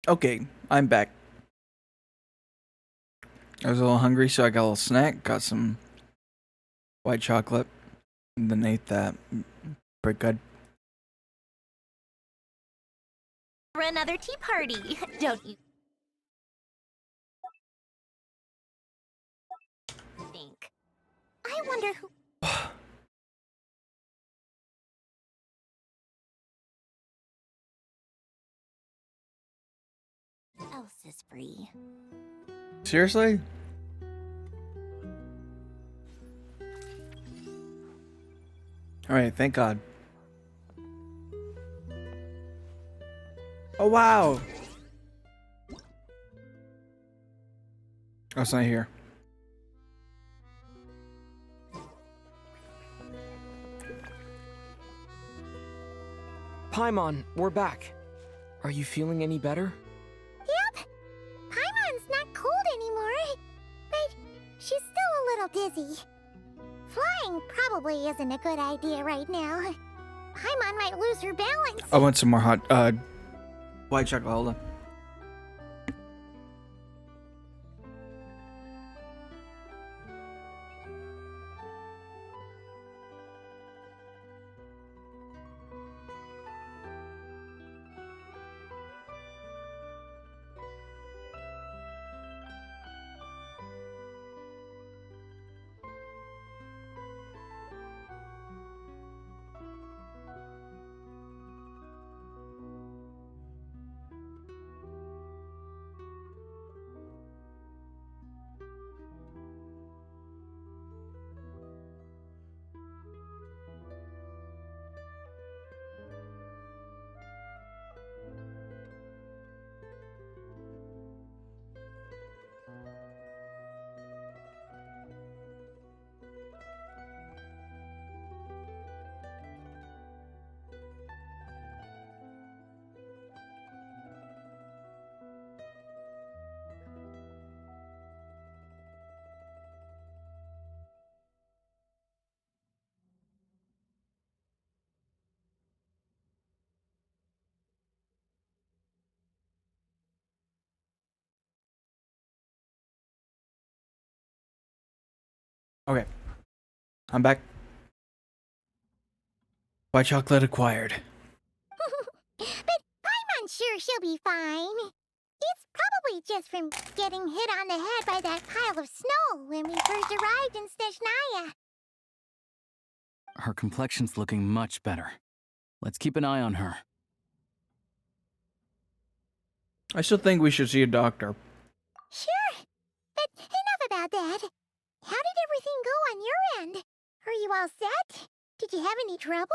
Okay, I'm back. I was a little hungry, so I got a little snack. Got some white chocolate, and then ate that. Pretty good. For another tea party, don't you think? I wonder who. else is free. Seriously? Alright, thank God. Oh, wow! Oh, it's not here. Paimon, we're back. Are you feeling any better? Yep. Paimon's not cold anymore, but she's still a little dizzy. Flying probably isn't a good idea right now. Paimon might lose her balance. I want some more hot, white chocolate. Hold on. Okay. I'm back. White chocolate acquired. But Paimon's sure she'll be fine. It's probably just from getting hit on the head by that pile of snow when we first arrived in Snezhnaya. Her complexion's looking much better. Let's keep an eye on her. I still think we should see a doctor. Sure. But enough about that. How did everything go on your end? Are you all set? Did you have any trouble?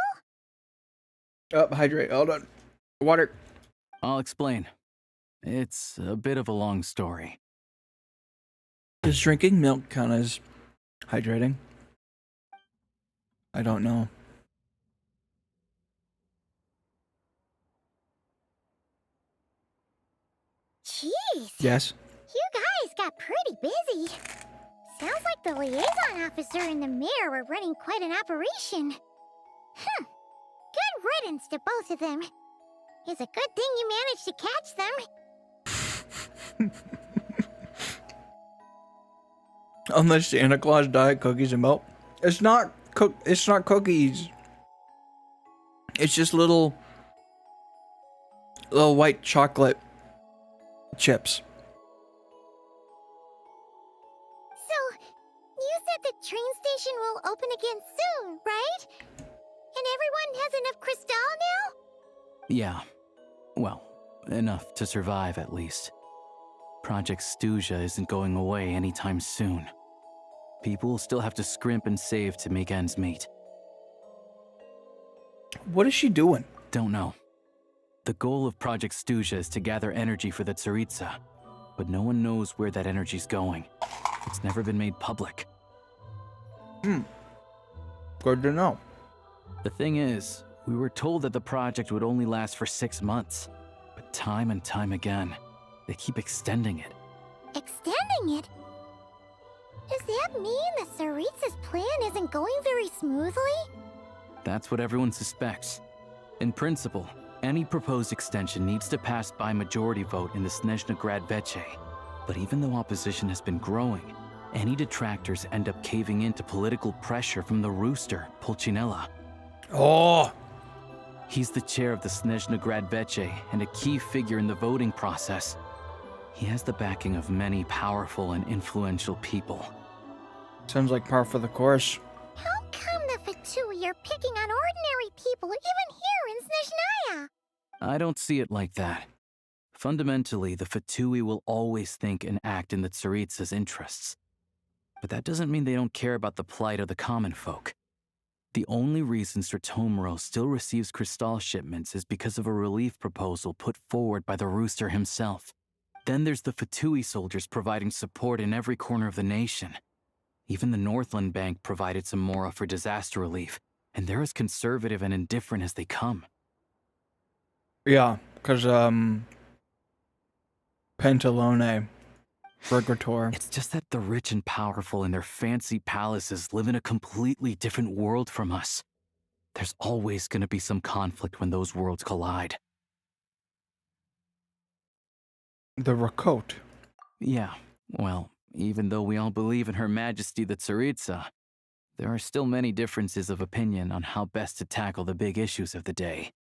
Oh, hydrate. Hold on. Water. I'll explain. It's a bit of a long story. Does drinking milk count as hydrating? I don't know. Jeez. Yes? You guys got pretty busy. Sounds like the liaison officer and the mayor were running quite an operation. Good riddance to both of them. It's a good thing you managed to catch them. Unless Santa Claus diet cookies and milk. It's not cookies. It's just little white chocolate chips. So, you said the train station will open again soon, right? And everyone has enough crystal now? Yeah. Well, enough to survive at least. Project Stuja isn't going away anytime soon. People will still have to scrimp and save to make ends meet. What is she doing? Don't know. The goal of Project Stuja is to gather energy for the Tsaritsa, but no one knows where that energy's going. It's never been made public. Good to know. The thing is, we were told that the project would only last for 6 months, but time and time again, they keep extending it. Extending it? Does that mean the Tsaritsa's plan isn't going very smoothly? That's what everyone suspects. In principle, Any proposed extension needs to pass by majority vote in the Snezhnegrad Veche. But even though opposition has been growing, any detractors end up caving into political pressure from the rooster, Pulcinella. Oh! He's the chair of the Snezhnegrad Veche and a key figure in the voting process. He has the backing of many powerful and influential people. Sounds like par for the course. How come the Fatui are picking on ordinary people even here in Snezhnaya? I don't see it like that. Fundamentally, the Fatui will always think and act in the Tsaritsa's interests. But that doesn't mean they don't care about the plight of the common folk. The only reason Sratomiro still receives Crystal shipments is because of a relief proposal put forward by the Rooster himself. Then there's the Fatui soldiers providing support in every corner of the nation. Even the Northland Bank provided some mora for disaster relief, and they're as conservative and indifferent as they come. Yeah, because, Pentalone, Burgator. It's just that the rich and powerful in their fancy palaces live in a completely different world from us. There's always going to be some conflict when those worlds collide. The Rakot. Yeah, well, even though we all believe in Her Majesty the Tsaritsa, there are still many differences of opinion on how best to tackle the big issues of the day.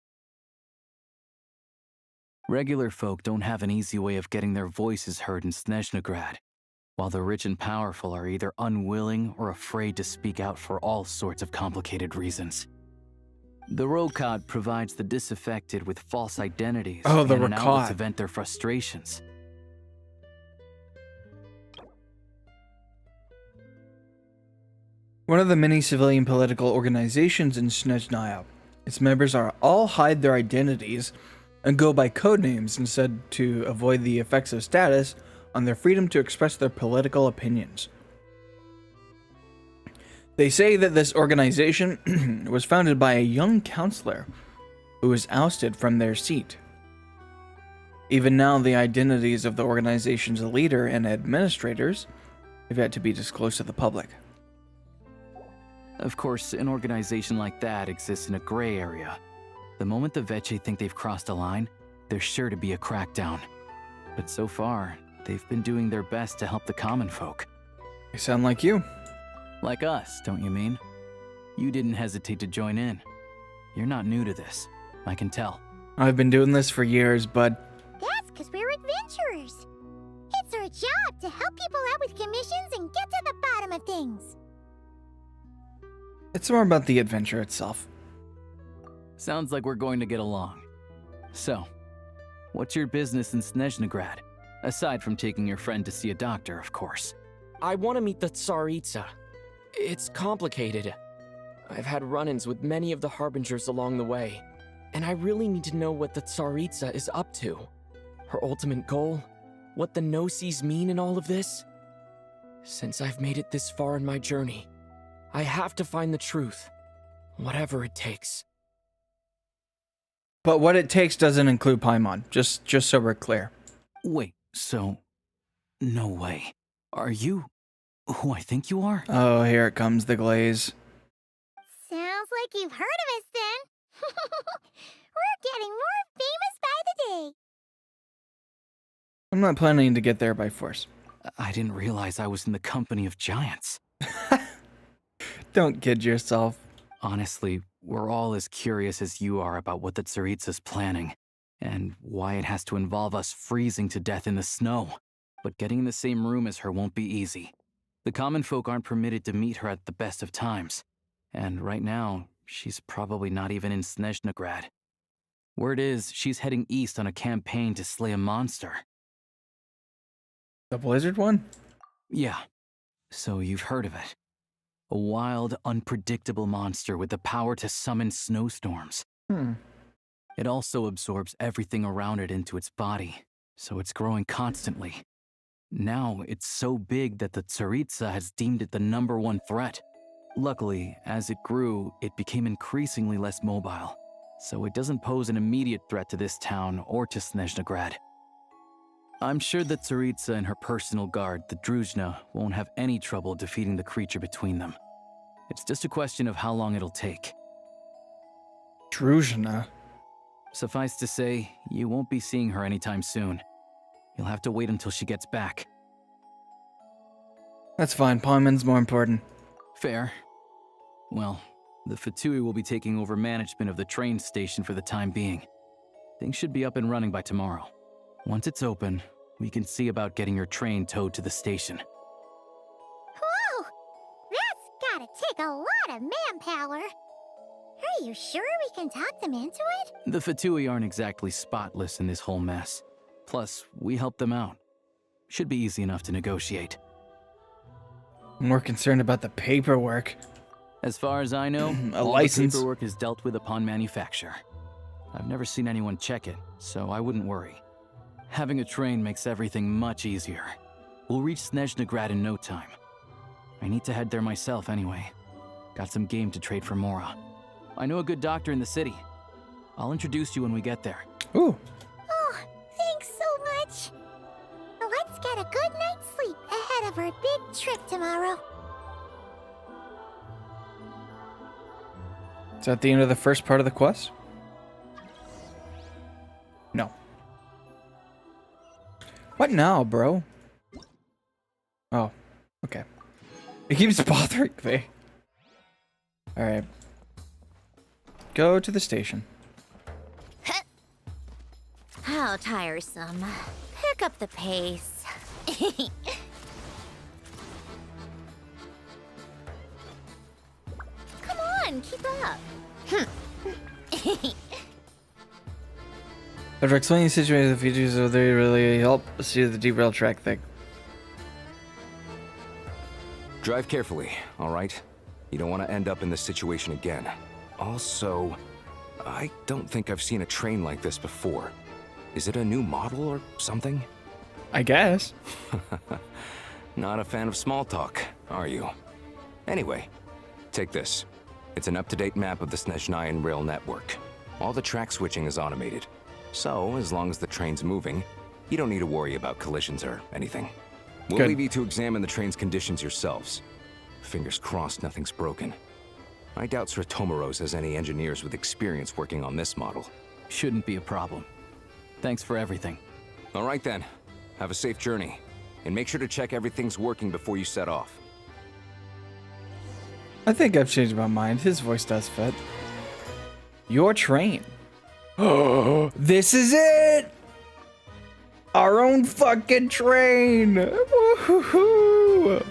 Regular folk don't have an easy way of getting their voices heard in Snezhnegrad, while the rich and powerful are either unwilling or afraid to speak out for all sorts of complicated reasons. The Rokad provides the disaffected with false identities and an outlet to vent their frustrations. One of the many civilian political organizations in Snezhnaya. Its members are all hide their identities and go by code names instead to avoid the effects of status on their freedom to express their political opinions. They say that this organization was founded by a young counselor who was ousted from their seat. Even now, the identities of the organization's leader and administrators have yet to be disclosed to the public. Of course, an organization like that exists in a gray area. The moment the Veche think they've crossed a line, there's sure to be a crackdown. But so far, they've been doing their best to help the common folk. They sound like you. Like us, don't you mean? You didn't hesitate to join in. You're not new to this, I can tell. I've been doing this for years, bud. That's because we're adventurers. It's our job to help people out with commissions and get to the bottom of things. It's more about the adventure itself. Sounds like we're going to get along. So, what's your business in Snezhnegrad? Aside from taking your friend to see a doctor, of course. I want to meet the Tsaritsa. It's complicated. I've had run-ins with many of the Harbingers along the way, and I really need to know what the Tsaritsa is up to. Her ultimate goal? What the Gnosis mean in all of this? Since I've made it this far in my journey, I have to find the truth, whatever it takes. But what it takes doesn't include Paimon, just so we're clear. Wait, so... No way. Are you who I think you are? Oh, here it comes, the glaze. Sounds like you've heard of us then. We're getting more famous by the day. I'm not planning to get there by force. I didn't realize I was in the company of giants. Don't kid yourself. Honestly, we're all as curious as you are about what the Tsaritsa's planning, and why it has to involve us freezing to death in the snow. But getting in the same room as her won't be easy. The common folk aren't permitted to meet her at the best of times, and right now, she's probably not even in Snezhnegrad. Word is, she's heading east on a campaign to slay a monster. The blizzard one? Yeah, so you've heard of it. A wild, unpredictable monster with the power to summon snowstorms. It also absorbs everything around it into its body, so it's growing constantly. Now, it's so big that the Tsaritsa has deemed it the #1 threat. Luckily, as it grew, it became increasingly less mobile, so it doesn't pose an immediate threat to this town or to Snezhnegrad. I'm sure that Tsaritsa and her personal guard, the Druzhna, won't have any trouble defeating the creature between them. It's just a question of how long it'll take. Druzhna? Suffice to say, you won't be seeing her anytime soon. You'll have to wait until she gets back. That's fine. Paimon's more important. Fair. Well, the Fatui will be taking over management of the train station for the time being. Things should be up and running by tomorrow. Once it's open, we can see about getting your train towed to the station. Whoa! That's gotta take a lot of manpower. Are you sure we can talk them into it? The Fatui aren't exactly spotless in this whole mess. Plus, we helped them out. Should be easy enough to negotiate. I'm more concerned about the paperwork. As far as I know, all license. the paperwork is dealt with upon manufacture. I've never seen anyone check it, so I wouldn't worry. Having a train makes everything much easier. We'll reach Snezhnegrad in no time. I need to head there myself anyway. Got some game to trade for Mora. I know a good doctor in the city. I'll introduce you when we get there. Ooh. Oh, thanks so much. Let's get a good night's sleep ahead of our big trip tomorrow. Is that the end of the first part of the quest? No. What now, bro? Oh, okay. It keeps bothering me. Alright. Go to the station. How tiresome. Pick up the pace. Come on, keep up. After explaining the situation, the features of they really help see the derail track thing. Drive carefully, all right? You don't want to end up in this situation again. Also, I don't think I've seen a train like this before. Is it a new model or something? I guess. Not a fan of small talk, are you? Anyway, take this. It's an up-to-date map of the Snezhnayan rail network. All the track switching is automated. So, as long as the train's moving, you don't need to worry about collisions or anything. We'll Good. leave you to examine the train's conditions yourselves. Fingers crossed nothing's broken. I doubt Sratomaros has any engineers with experience working on this model. Shouldn't be a problem. Thanks for everything. All right then. Have a safe journey. And make sure to check everything's working before you set off. I think I've changed my mind. His voice does fit. Your train. Oh, this is it! Our own fucking train! Woohoo!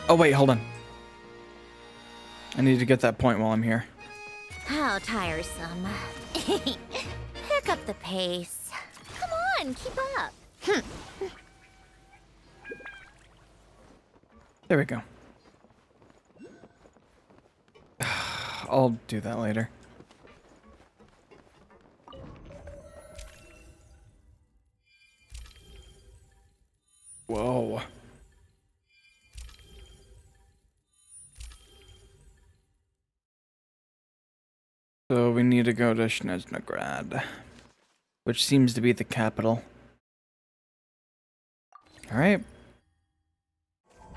Oh wait, hold on. I need to get that point while I'm here. How tiresome. Pick up the pace. Come on, keep up. There we go. I'll do that later. Whoa. So we need to go to Snezhnegrad, which seems to be the capital. Alright.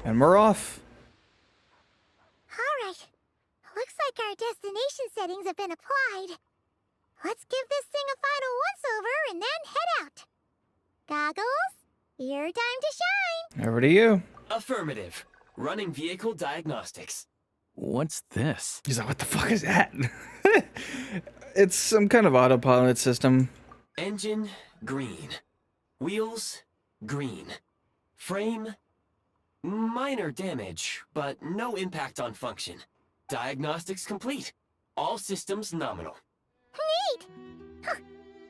And we're off. Alright. Looks like our destination settings have been applied. Let's give this thing a final once-over and then head out. Goggles, your time to shine. Over to you. Affirmative. Running vehicle diagnostics. What's this? He's like, what the fuck is that? It's some kind of autopilot system. Engine, green. Wheels, green. Frame, minor damage, but no impact on function. Diagnostics complete. All systems nominal. Neat! Huh.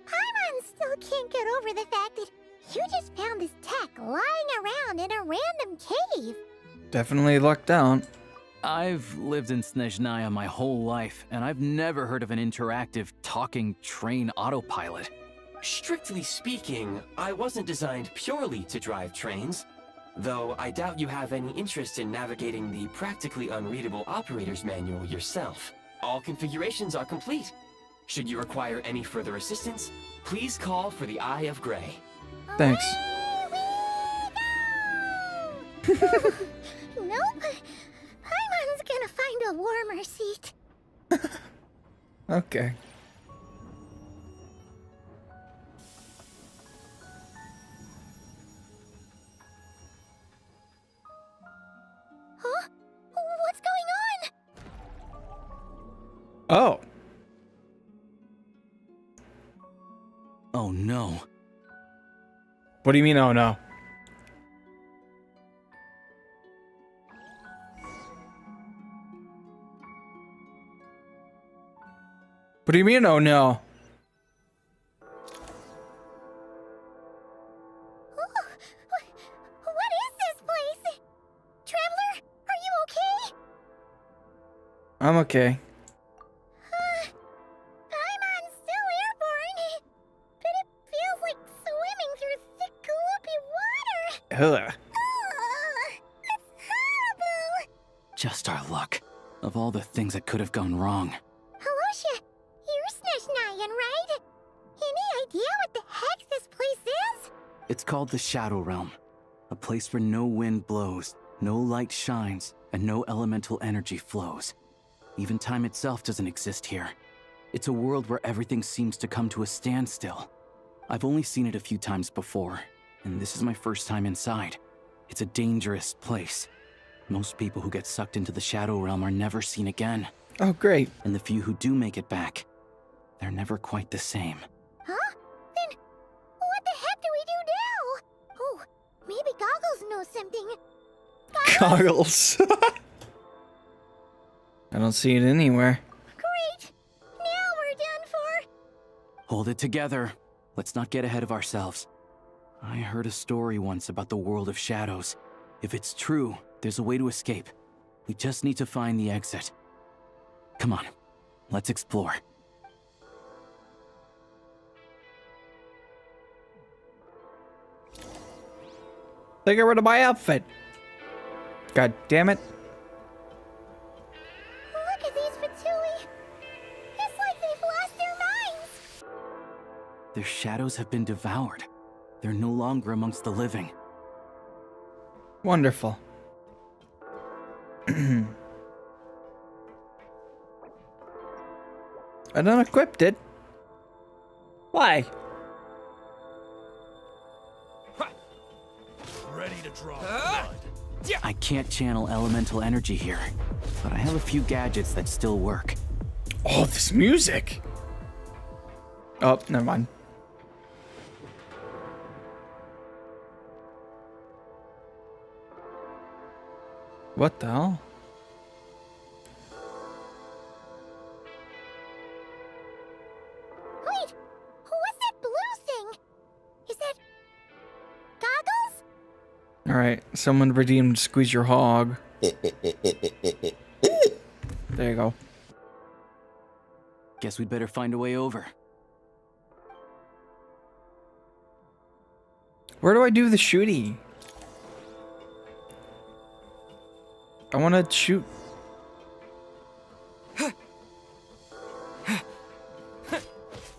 Paimon still can't get over the fact that you just found this tech lying around in a random cave. Definitely lucked out. I've lived in Snezhnaya my whole life, and I've never heard of an interactive talking train autopilot. Strictly speaking, I wasn't designed purely to drive trains, though I doubt you have any interest in navigating the practically unreadable operator's manual yourself. All configurations are complete. Should you require any further assistance, please call for the Eye of Grey. Thanks. Nope. Paimon's gonna find a warmer seat. Okay. Huh? What's going on? Oh. Oh no. What do you mean, oh no? What do you mean, oh no? What is this place? Traveler, are you okay? I'm okay. Paimon's still airborne, but it feels like swimming through thick, gloopy water. Ugh. That's horrible. Just our luck. Of all the things that could have gone wrong. Halosha, you're Snezhnayan, right? Any idea what the heck this place is? It's called the Shadow Realm. A place where no wind blows, no light shines, and no elemental energy flows. Even time itself doesn't exist here. It's a world where everything seems to come to a standstill. I've only seen it a few times before, and this is my first time inside. It's a dangerous place. Most people who get sucked into the Shadow Realm are never seen again. Oh, great. And the few who do make it back, they're never quite the same. Huh? Then what the heck do we do now? Oh, maybe Goggles knows something. Goggles. I don't see it anywhere. Great. Now we're done for. Hold it together. Let's not get ahead of ourselves. I heard a story once about the world of shadows. If it's true, there's a way to escape. We just need to find the exit. Come on, let's explore. They got rid of my outfit. God damn it. Look at these Fatui. It's like they've lost their minds. Their shadows have been devoured. They're no longer amongst the living. Wonderful. I don't equip it. Why? Ready to draw blood. I can't channel elemental energy here, but I have a few gadgets that still work. Oh, this music. Oh, never mind. What the hell? Wait, what's that blue thing? Is that Goggles? Alright, someone redeemed Squeeze Your Hog. There you go. Guess we'd better find a way over. Where do I do the shooty? I want to shoot.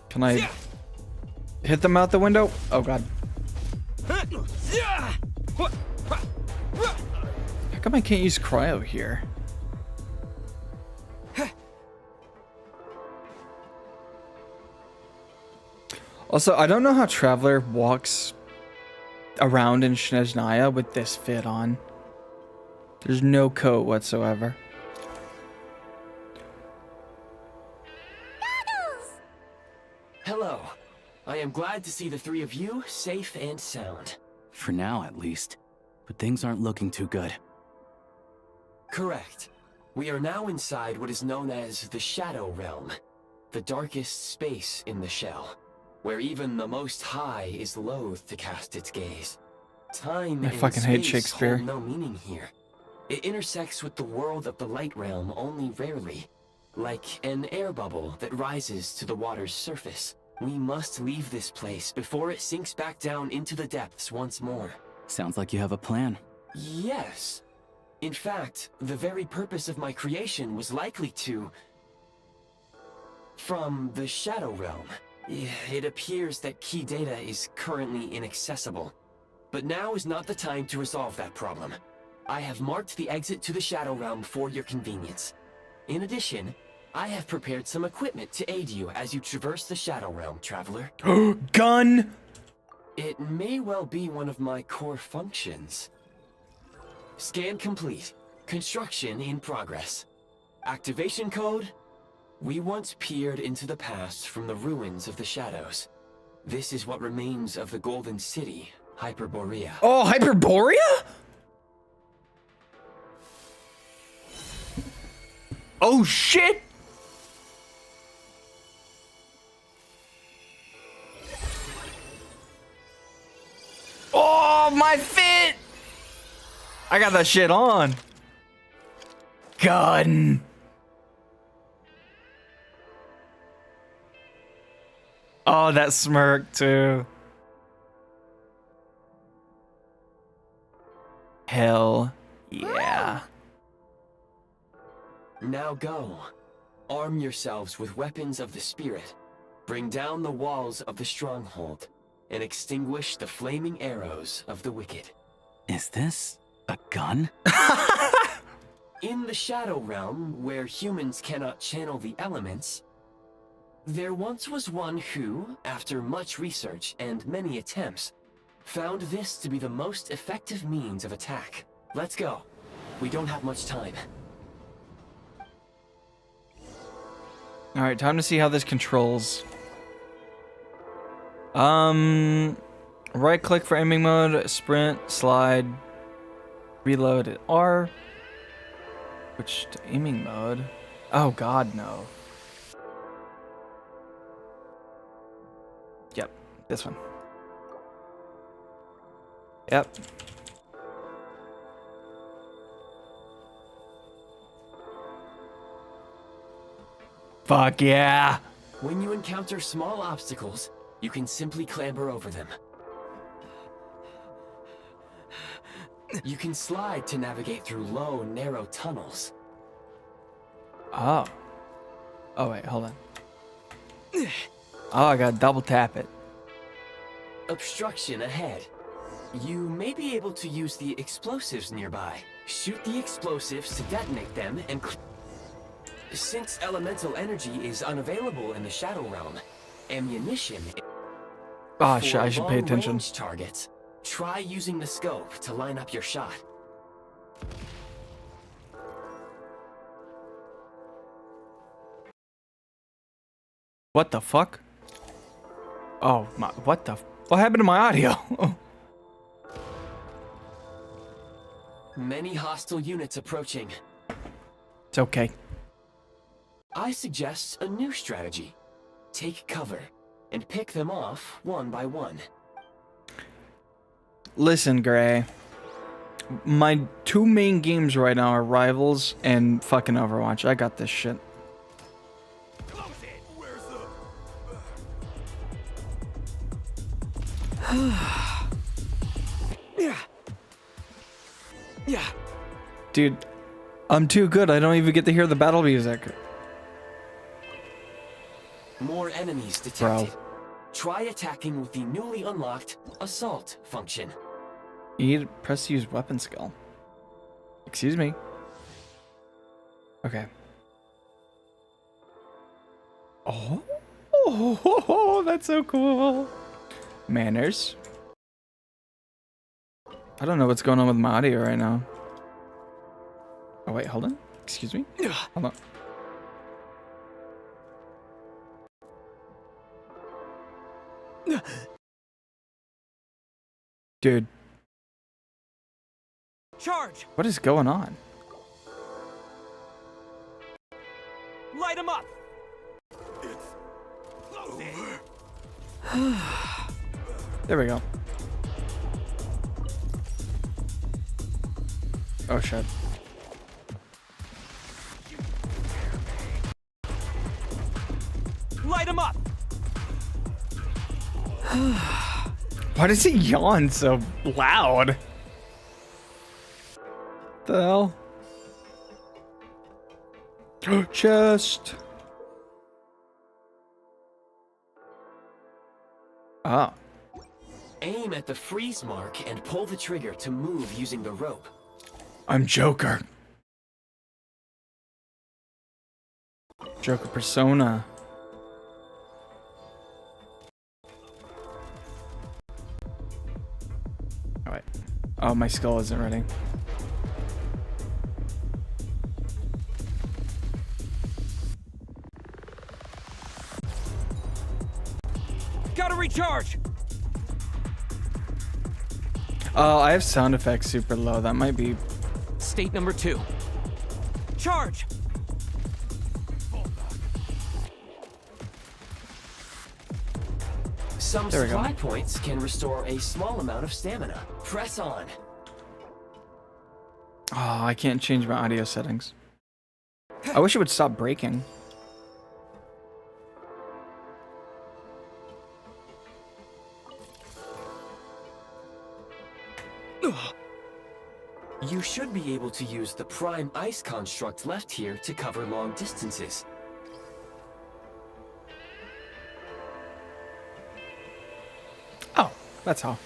Can I hit them out the window? Oh god. How come I can't use cryo here? Also, I don't know how Traveler walks around in Snezhnaya with this fit on. There's no coat whatsoever. Hello. I am glad to see the three of you safe and sound. For now, at least. But things aren't looking too good. Correct. We are now inside what is known as the Shadow Realm, the darkest space in the shell, where even the Most High is loath to cast its gaze. Time I and fucking hate space Shakespeare. hold no meaning here. It intersects with the world of the Light Realm only rarely, like an air bubble that rises to the water's surface. We must leave this place before it sinks back down into the depths once more. Sounds like you have a plan. Yes. In fact, the very purpose of my creation was likely to... From the Shadow Realm. It appears that key data is currently inaccessible. But now is not the time to resolve that problem. I have marked the exit to the Shadow Realm for your convenience. In addition, I have prepared some equipment to aid you as you traverse the Shadow Realm, Traveler. Gun! It may well be one of my core functions. Scan complete. Construction in progress. Activation code. We once peered into the past from the ruins of the shadows. This is what remains of the Golden City, Hyperborea. Oh, Hyperborea? Oh, shit! Oh, my fit! I got that shit on. Gun. Oh, that smirk too. Hell yeah. Now go. Arm yourselves with weapons of the spirit. Bring down the walls of the stronghold and extinguish the flaming arrows of the wicked. Is this a gun? In the Shadow Realm, where humans cannot channel the elements, there once was one who, after much research and many attempts, found this to be the most effective means of attack. Let's go. We don't have much time. Alright, time to see how this controls. Right click for aiming mode, sprint, slide, reload at R. Switch to aiming mode. Oh god, no. Yep, this one. Yep. Fuck yeah. When you encounter small obstacles, you can simply clamber over them. You can slide to navigate through low, narrow tunnels. Oh. Oh wait, hold on. Oh, I gotta double tap it. Obstruction ahead. You may be able to use the explosives nearby. Shoot the explosives to detonate them and... Since elemental energy is unavailable in the Shadow Realm, ammunition... Oh shit, I should pay long-range attention. targets, try using the scope to line up your shot. What the fuck? Oh my, what happened to my audio? Many hostile units approaching. It's okay. I suggest a new strategy. Take cover and pick them off one by one. Listen, Gray. My two main games right now are Rivals and fucking Overwatch. I got this shit. Yeah. Yeah. Dude, I'm too good. I don't even get to hear the battle music. More enemies detected. Try attacking with the newly unlocked Assault function. You need to press use weapon skill. Excuse me. Okay. Oh, that's so cool. Manners. I don't know what's going on with my audio right now. Oh wait, hold on. Excuse me. Hold on. Dude, Charge! what is going on? Light him up! There we go. Oh shit. Light him up! Why does he yawn so loud? The hell? Chest. Oh. Aim at the freeze mark and pull the trigger to move using the rope. I'm Joker. Joker persona. Alright. Oh, my skull isn't ready. Gotta recharge! Oh, I have sound effects super low. That might be... State number 2. Charge! Some There we go. supply points can restore a small amount of stamina. Press on. Oh, I can't change my audio settings. I wish it would stop breaking. You should be able to use the prime ice construct left here to cover long distances. Oh, that's how.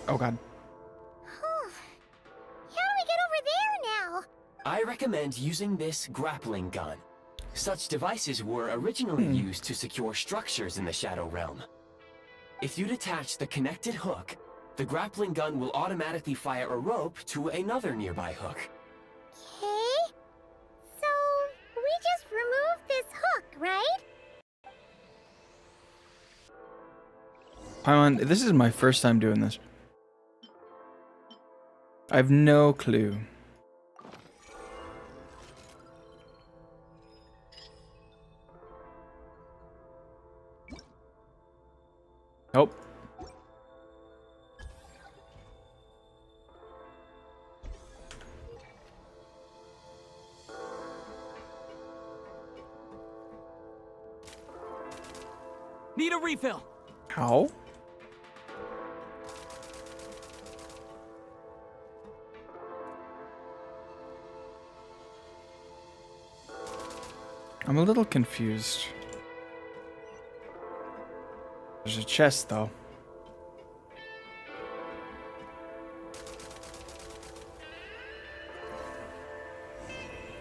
Oh god. How do we get over there now? I recommend using this grappling gun. Such devices were originally used to secure structures in the Shadow Realm. If you detach the connected hook, the grappling gun will automatically fire a rope to another nearby hook. Okay. So, we just remove this hook, right? Paimon, this is my first time doing this. I have no clue. Nope. Need a refill. How? I'm a little confused. There's a chest, though.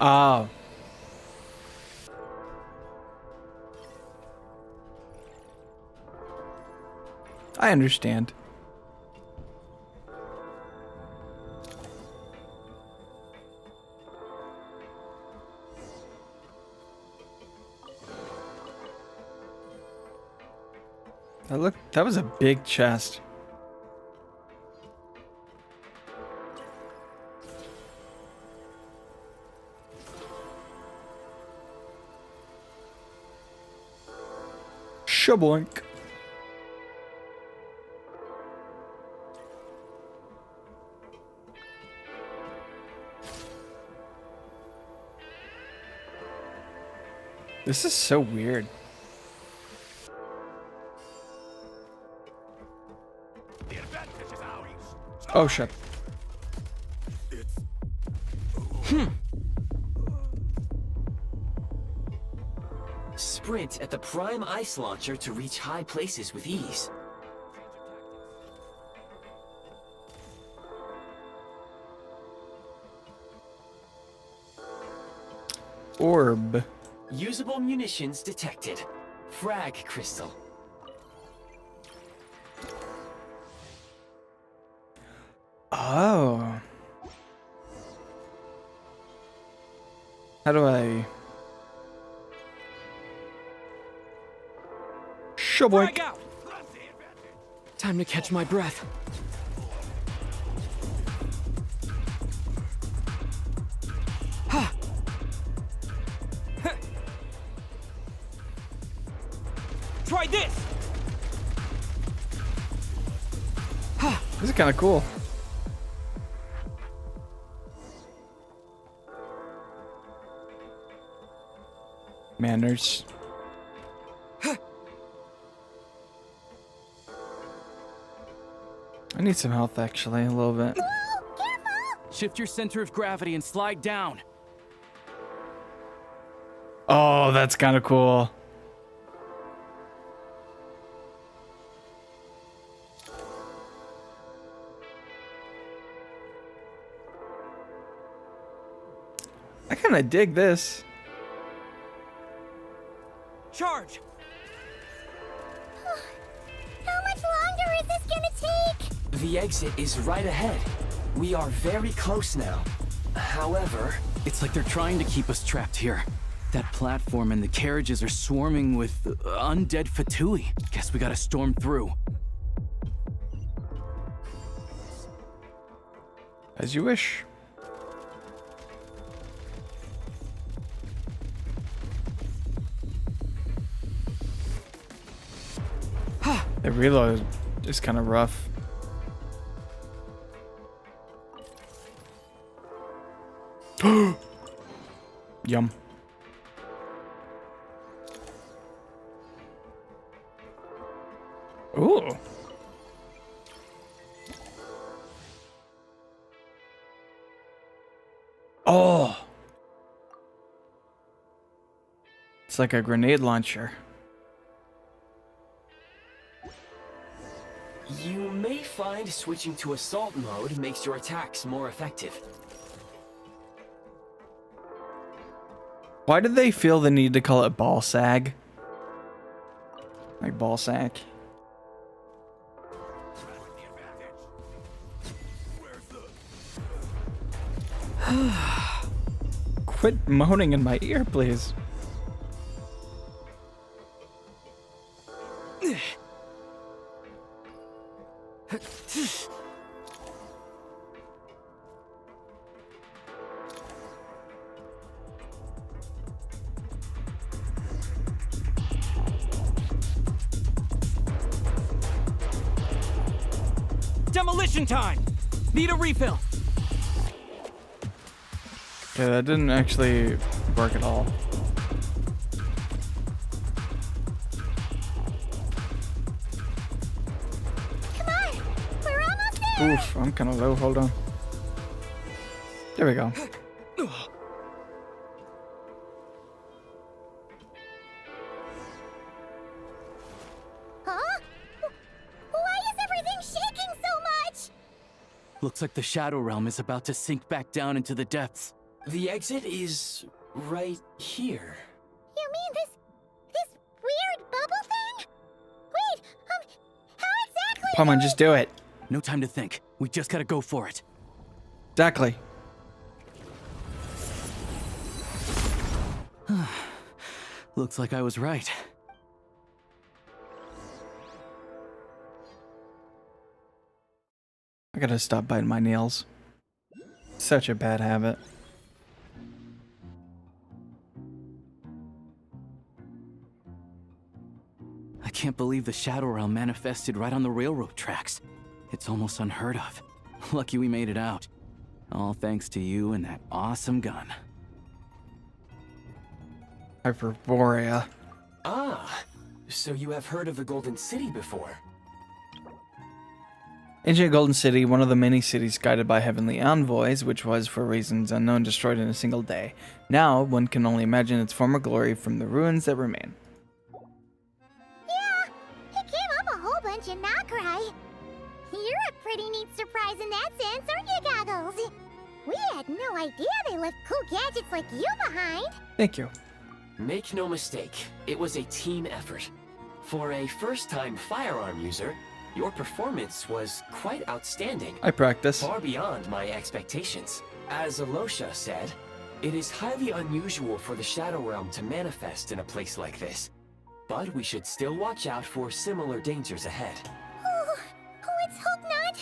Oh. I understand. That was a big chest. Shaboink. This is so weird. Oh shit. Sprint at the prime ice launcher to reach high places with ease. Orb. Usable munitions detected. Frag crystal. Oh. How do I... Shaboink. Time to catch my breath. Ha! Try this. This is kind of cool. Manners. I need some health, actually, a little bit. Shift your center of gravity and slide down. Oh, that's kind of cool. I kind of dig this. Charge! How much longer is this gonna take? The exit is right ahead. We are very close now. However... It's like they're trying to keep us trapped here. That platform and the carriages are swarming with undead Fatui. Guess we gotta storm through. As you wish. The reload is kind of rough. Yum. Ooh. Oh. It's like a grenade launcher. You may find switching to assault mode makes your attacks more effective. Why did they feel the need to call it ball sag? Like ball sack. Quit moaning in my ear, please. Demolition time! Need a refill! Okay, that didn't actually work at all. Come on! We're almost there! Oof, I'm kind of low. Hold on. There we go. Huh? Why is everything shaking so much? Looks like the Shadow Realm is about to sink back down into the depths. The exit is right here. You mean this weird bubble thing? Wait, how exactly? Come on, just do it. No time to think. We just gotta go for it. Exactly. Looks like I was right. I gotta stop biting my nails. Such a bad habit. I can't believe the Shadow Realm manifested right on the railroad tracks. It's almost unheard of. Lucky we made it out. All thanks to you and that awesome gun. Hyperborea. Ah, so you have heard of the Golden City before? Ancient Golden City, one of the many cities guided by heavenly envoys, which was, for reasons unknown, destroyed in a single day. Now, one can only imagine its former glory from the ruins that remain. Yeah, it came up a whole bunch in Nokrai. You're a pretty neat surprise in that sense, aren't you, Goggles? We had no idea they left cool gadgets like you behind. Thank you. Make no mistake, it was a team effort. For a first-time firearm user, your performance was quite outstanding. I practice. Far beyond my expectations. As Alosha said, it is highly unusual for the Shadow Realm to manifest in a place like this. But we should still watch out for similar dangers ahead. Oh, let's hope not.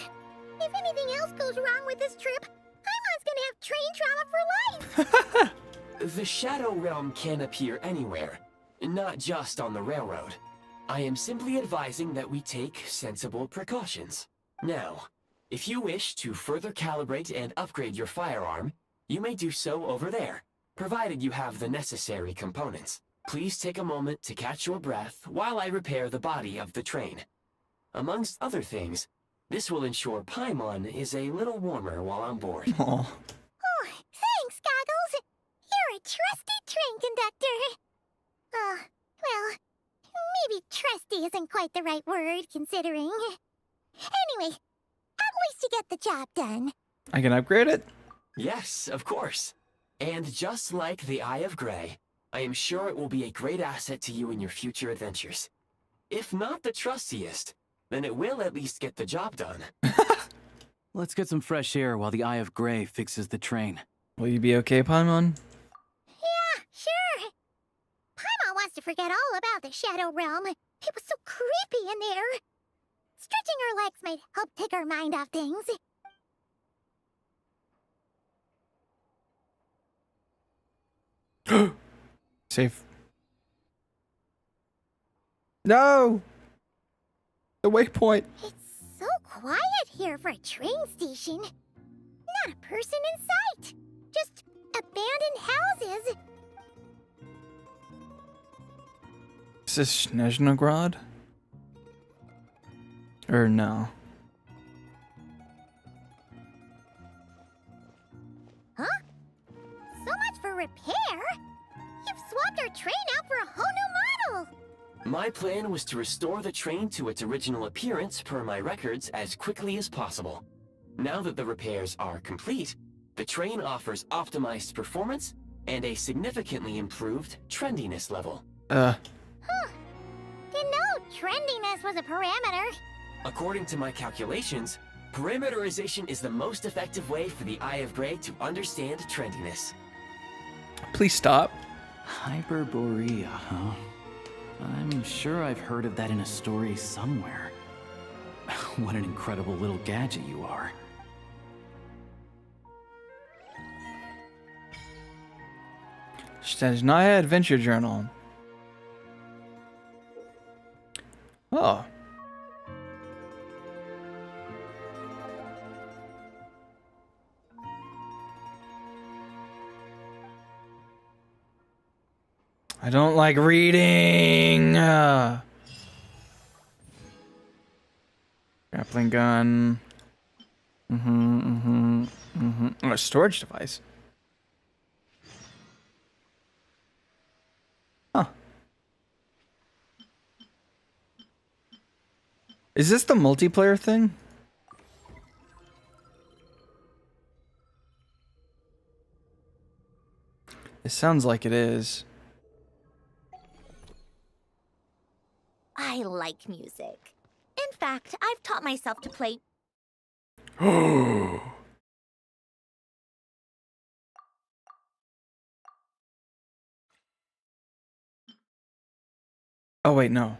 If anything else goes wrong with this trip, Paimon's gonna have train trauma for life. The Shadow Realm can appear anywhere, not just on the railroad. I am simply advising that we take sensible precautions. Now, if you wish to further calibrate and upgrade your firearm, you may do so over there, provided you have the necessary components. Please take a moment to catch your breath while I repair the body of the train. Amongst other things, This will ensure Paimon is a little warmer while on board. Aw. Oh, thanks, Goggles. You're a trusty train conductor. Well, maybe trusty isn't quite the right word, considering. Anyway, at least you get the job done. I can upgrade it? Yes, of course. And just like the Eye of Grey, I am sure it will be a great asset to you in your future adventures. If not the trustiest, then it will at least get the job done. Let's get some fresh air while the Eye of Grey fixes the train. Will you be okay, Paimon? Yeah, sure. Paimon wants to forget all about the Shadow Realm. It was so creepy in there. Stretching her legs might help take her mind off things. Safe. No! The waypoint. It's so quiet here for a train station. Not a person in sight. Just abandoned houses. Is this Snezhnogrod? Or no? Huh? So much for repair. You've swapped our train out for a whole new model. My plan was to restore the train to its original appearance per my records as quickly as possible. Now that the repairs are complete, the train offers optimized performance and a significantly improved trendiness level. Huh. Didn't know trendiness was a parameter. According to my calculations, parameterization is the most effective way for the Eye of Grey to understand trendiness. Please stop. Hyperborea, huh? I'm sure I've heard of that in a story somewhere. What an incredible little gadget you are. Snezhnaya Adventure Journal. Oh. I don't like reading. Grappling gun. Oh, a storage device. Huh. Is this the multiplayer thing? It sounds like it is. I like music. In fact, I've taught myself to play. Oh, wait, no.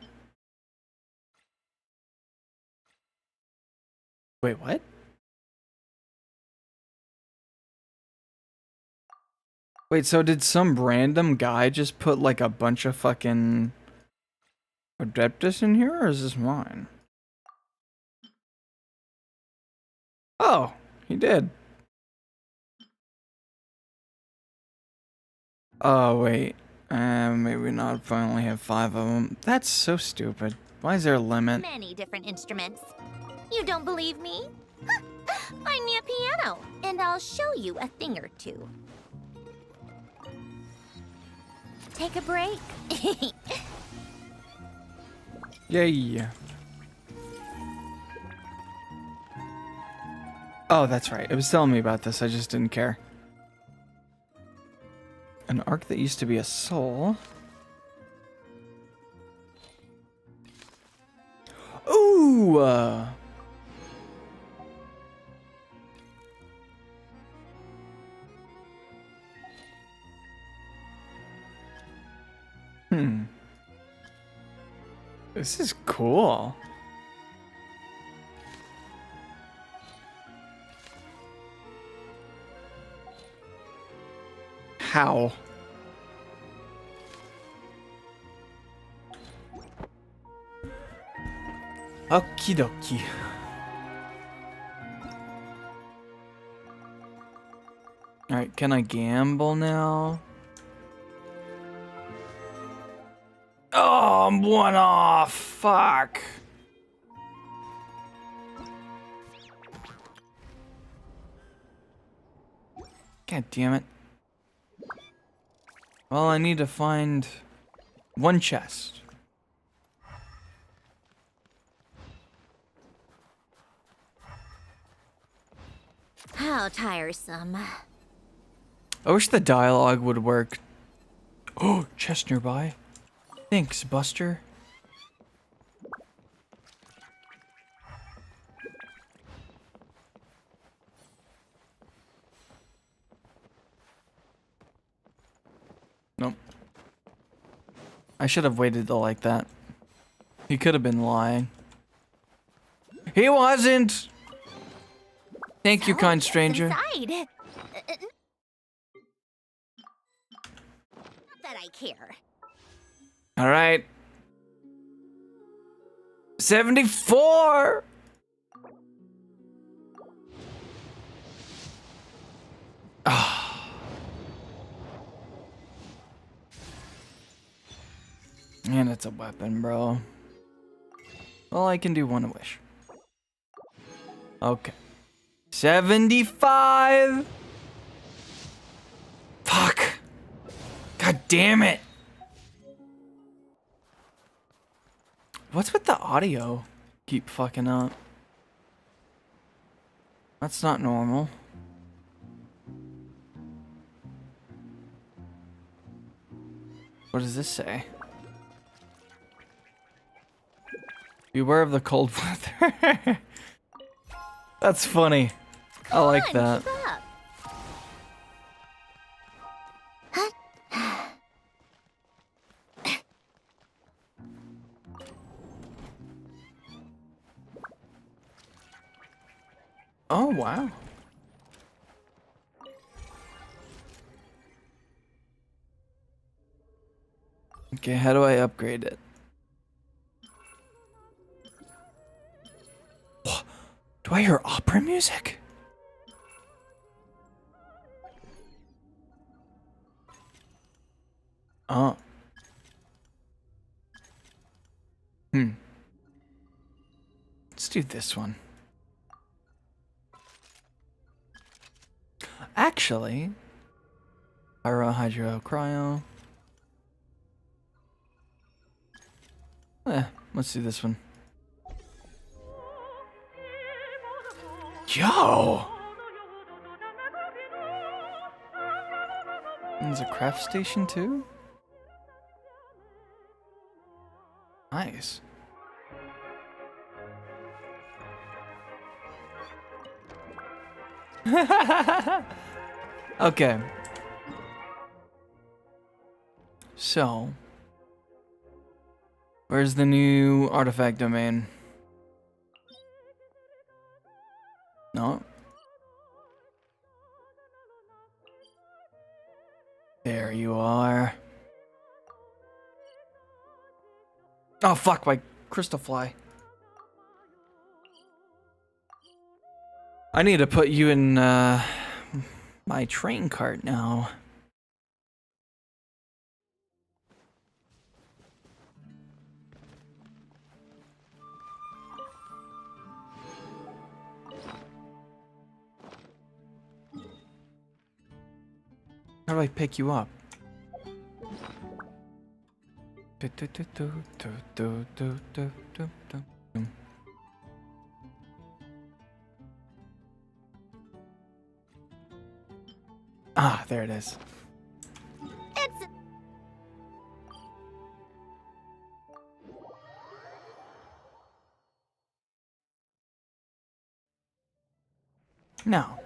Wait, what? Wait, so did some random guy just put like a bunch of fucking Adeptus in here, or is this mine? Oh, he did. Oh, wait. Maybe not if I only have 5 of them. That's so stupid. Why is there a limit? Many different instruments. You don't believe me? Find me a piano, and I'll show you a thing or two. Take a break. Yay. Oh, that's right. It was telling me about this. I just didn't care. An arc that used to be a soul. Ooh! This is cool. How? Okie dokie. Alright, can I gamble now? Oh, I'm one off. Fuck. God damn it. Well, I need to find one chest. How tiresome. I wish the dialogue would work. Oh, chest nearby. Thanks, Buster. Nope. I should have waited till like that. He could have been lying. He wasn't! Thank you, kind stranger. Inside. Not that I care. All right. 74! Ah. And it's a weapon, bro. Well, I can do one wish. Okay. 75! Fuck. God damn it. What's with the audio? Keep fucking up. That's not normal. What does this say? Beware of the cold weather. That's funny. I like that. Oh, wow. Okay, how do I upgrade it? Do I hear opera music? Oh. Let's do this one. Actually, pyro, hydro, cryo. Let's do this one. Yo! There's a craft station too? Nice. Okay. So, where's the new artifact domain? No. There you are. Oh fuck, my crystal fly. I need to put you in my train cart now. How do I pick you up? Ah, there it is. It's... Now,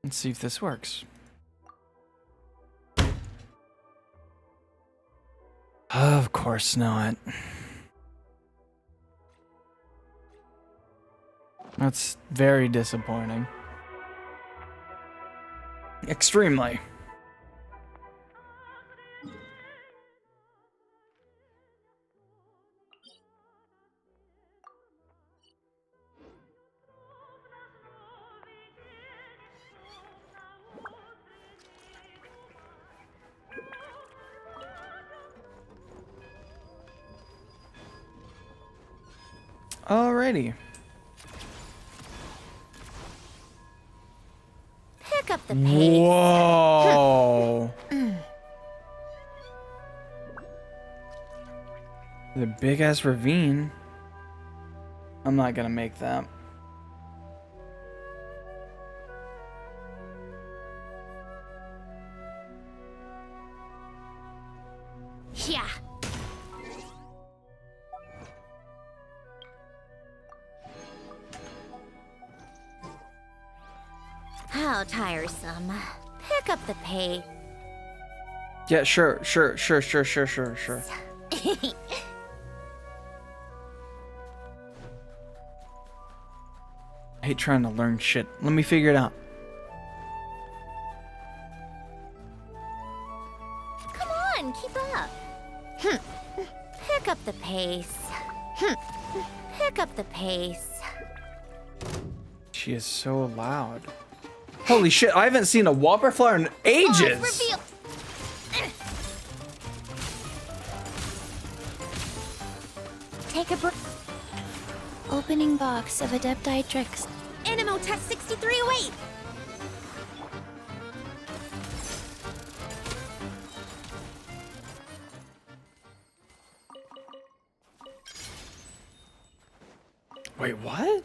let's see if this works. Of course not. That's very disappointing. Extremely. Alrighty. Pick up the pace. Whoa. The big ass ravine. I'm not gonna make that. Yeah. How tiresome. Pick up the pace. Yeah, sure. I hate trying to learn shit. Let me figure it out. Come on, keep up. Pick up the pace. Pick up the pace. She is so loud. Holy shit, I haven't seen a whopper flower in ages. Reveal. Take a break. Opening box of Adepti-Trix. Animo Test 6308. Wait, what?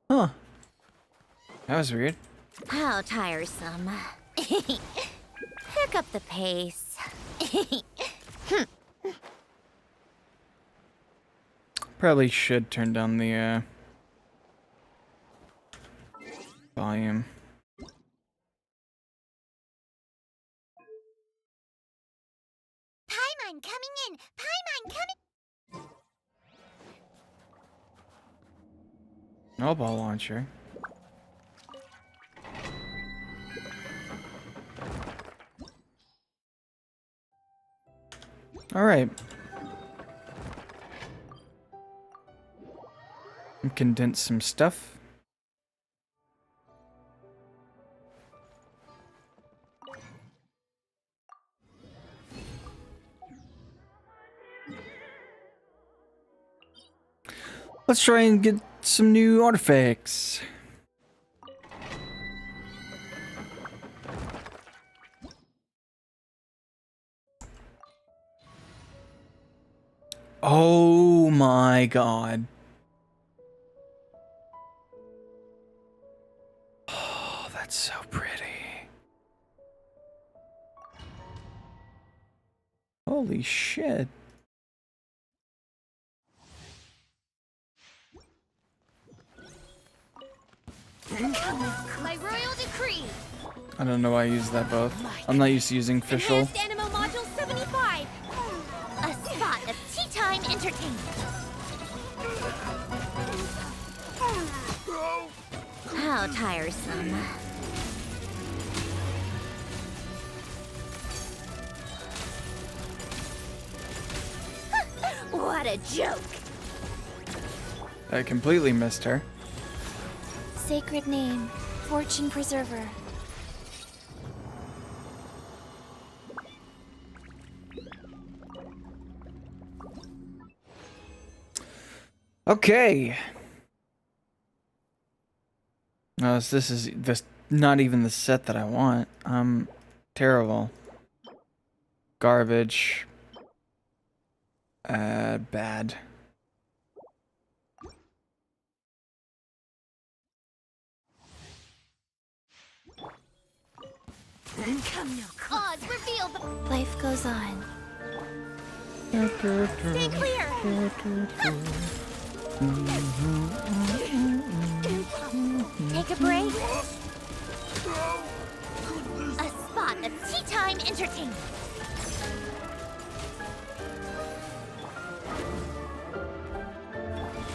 Huh. That was weird. How tiresome. Pick up the pace. Probably should turn down the volume. Paimon coming in. Paimon coming. Snowball launcher. All right. Condense some stuff. Let's try and get some new artifacts. Oh my god. Oh, that's so pretty. Holy shit. My royal decree. I don't know why I use that both. I'm not used to using official. Enhanced Animo Module 75. A spot of tea time entertainment. How tiresome. What a joke. I completely missed her. Sacred name, Fortune Preserver. Okay. No, this is not even the set that I want. I'm terrible. Garbage. Bad. Come no cause reveal the Life goes on. Stay clear. Take a break. A spot of tea time entertainment.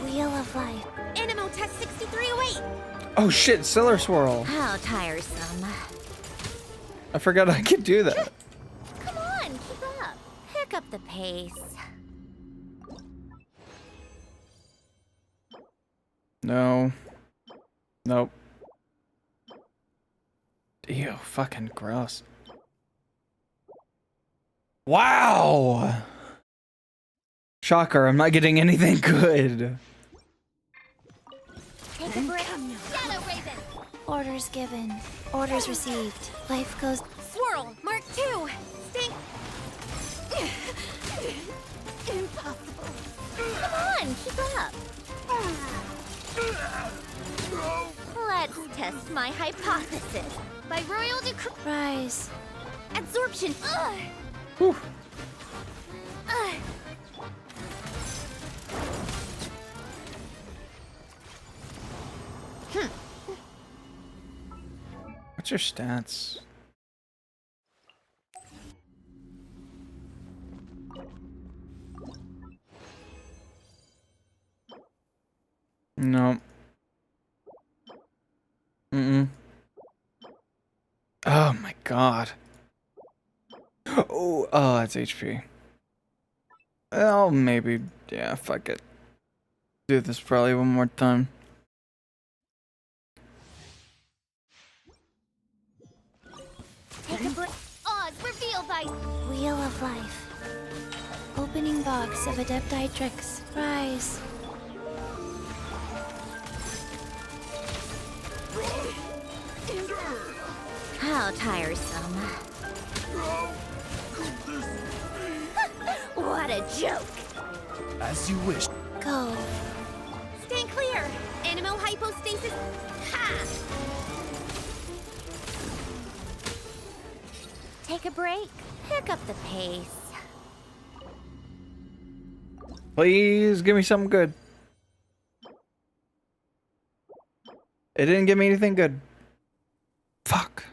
Wheel of Life. Animo Test 6308. Oh shit, Cellar Swirl. How tiresome. I forgot I could do that. Come on, keep up. Pick up the pace. No. Nope. Ew, fucking gross. Wow! Shocker, I'm not getting anything good. Take a break. Shadow Orders given. Orders received. Life goes. Swirl, Mark 2. Stink. Impossible. Come on, keep up. Let's test my hypothesis. By royal decree. Rise. Absorption. Whew. What's your stats? No. Mm-mm. Oh my god. Oh, that's HP. Well, maybe. Yeah, fuck it. Do this probably one more time. Take a break. Odds revealed by Wheel of Life. Opening box of Adepti Tricks. Rise. How tiresome. What a joke. As you wish. Go. Stand clear. Animal hypostasis. Ha! Take a break. Pick up the pace. Please give me something good. It didn't give me anything good. Fuck.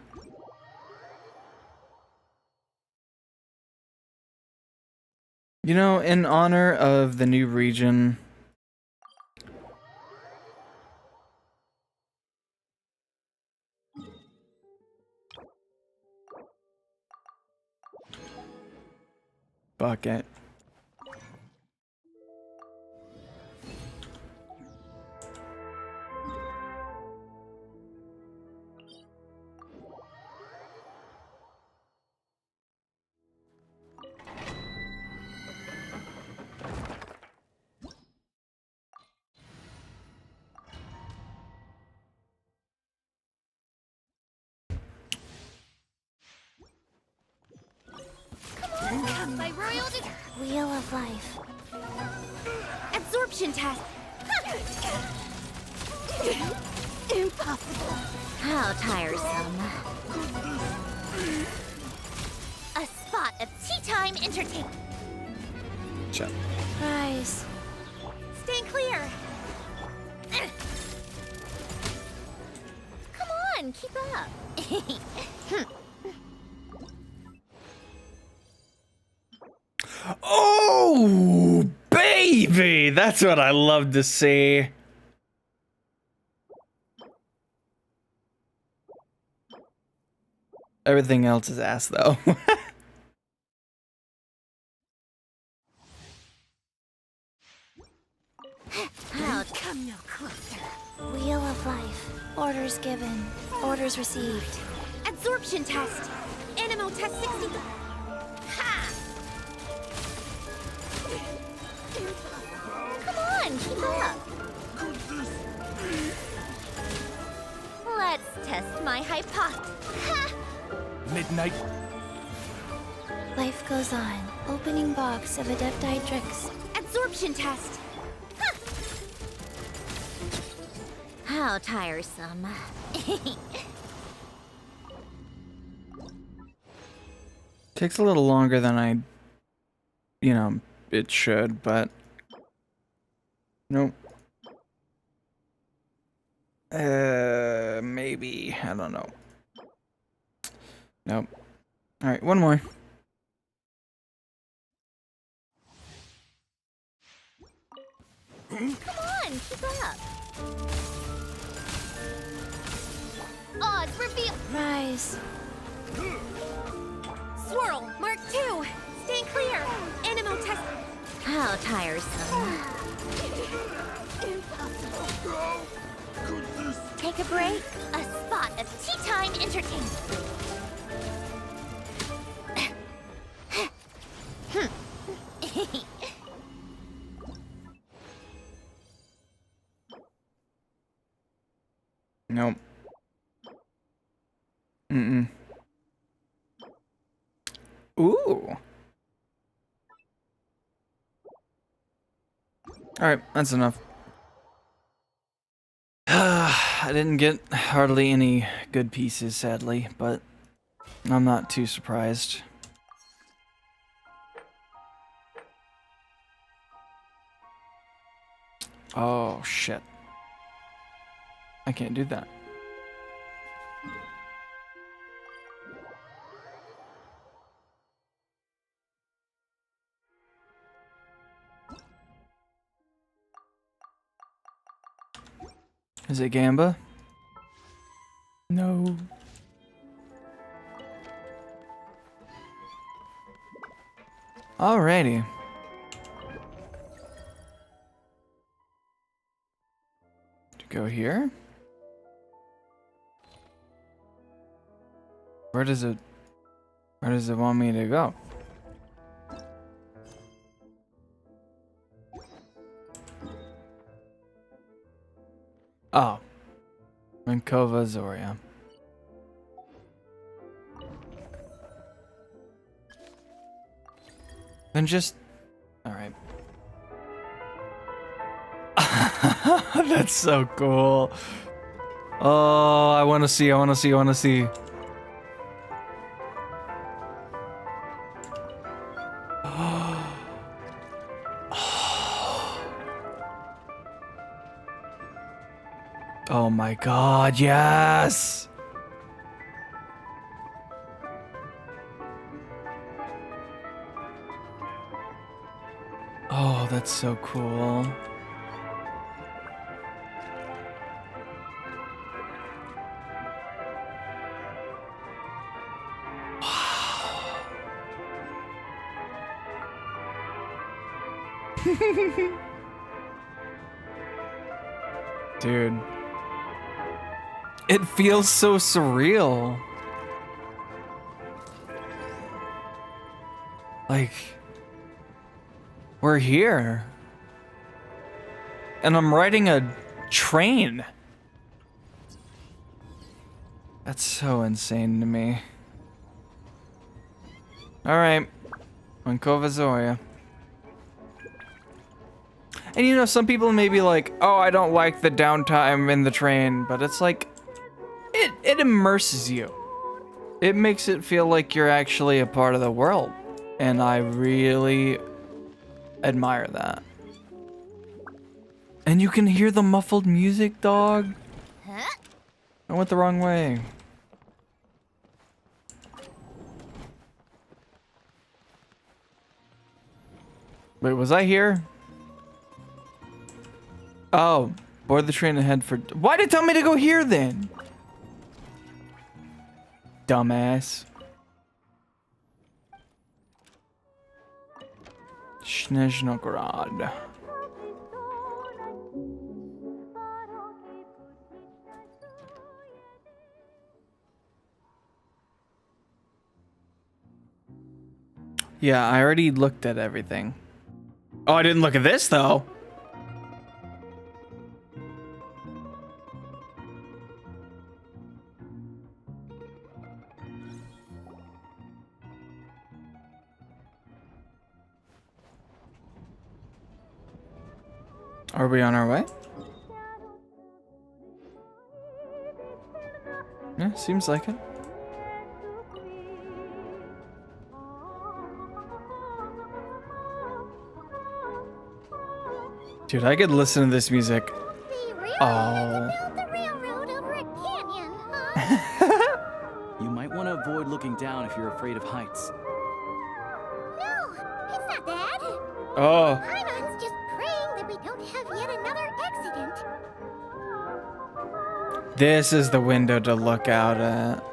You know, in honor of the new region, fuck it. By royal Wheel of Life. absorption test. Impossible. How tiresome. A spot of tea time entertainment. Shut. Rise. Stand clear. Come on, keep up. Oh, baby! That's what I love to see. Everything else is ass, though. How Come no closer. Wheel of Life. Orders given. Orders received. Absorption test. Animo test 60. Ha! Come on, keep up. Let's test my hypothesis. Midnight. Life goes on. Opening box of Adepti Tricks. Absorption test. How tiresome. Takes a little longer than I, it should, but nope. Maybe, I don't know. Nope. All right, one more. Come on, keep up. Odds reveal. Rise. Swirl, Mark 2. Stand clear. Animo test. How tiresome. Impossible. Take a break. A spot of tea time entertainment. Nope. Mm-mm. Ooh. Alright, that's enough. I didn't get hardly any good pieces, sadly, but I'm not too surprised. Oh, shit. I can't do that. Is it Gamba? No. Alrighty. To go here? Where does it want me to go? Oh. Minkova Zoria. Then just... Alright. That's so cool. Oh, I wanna see. Oh my god, yes! Oh, that's so cool. Dude. It feels so surreal. Like, we're here. And I'm riding a train. That's so insane to me. Alright. Minkova Zoria. And you know, some people may be like, oh, I don't like the downtime in the train, but it's like, it immerses you. It makes it feel like you're actually a part of the world. And I really admire that. And you can hear the muffled music, dog. I went the wrong way. Wait, was I here? Oh, board the train ahead for... Why did it tell me to go here then? Dumbass. Snezhnograd. Yeah, I already looked at everything. Oh, I didn't look at this though. Are we on our way? Yeah, seems like it. Dude, I could listen to this music. Oh. You might want to avoid looking down if you're afraid of heights. No, it's not that. Oh. Paimon's just praying that we don't have yet another accident. This is the window to look out at.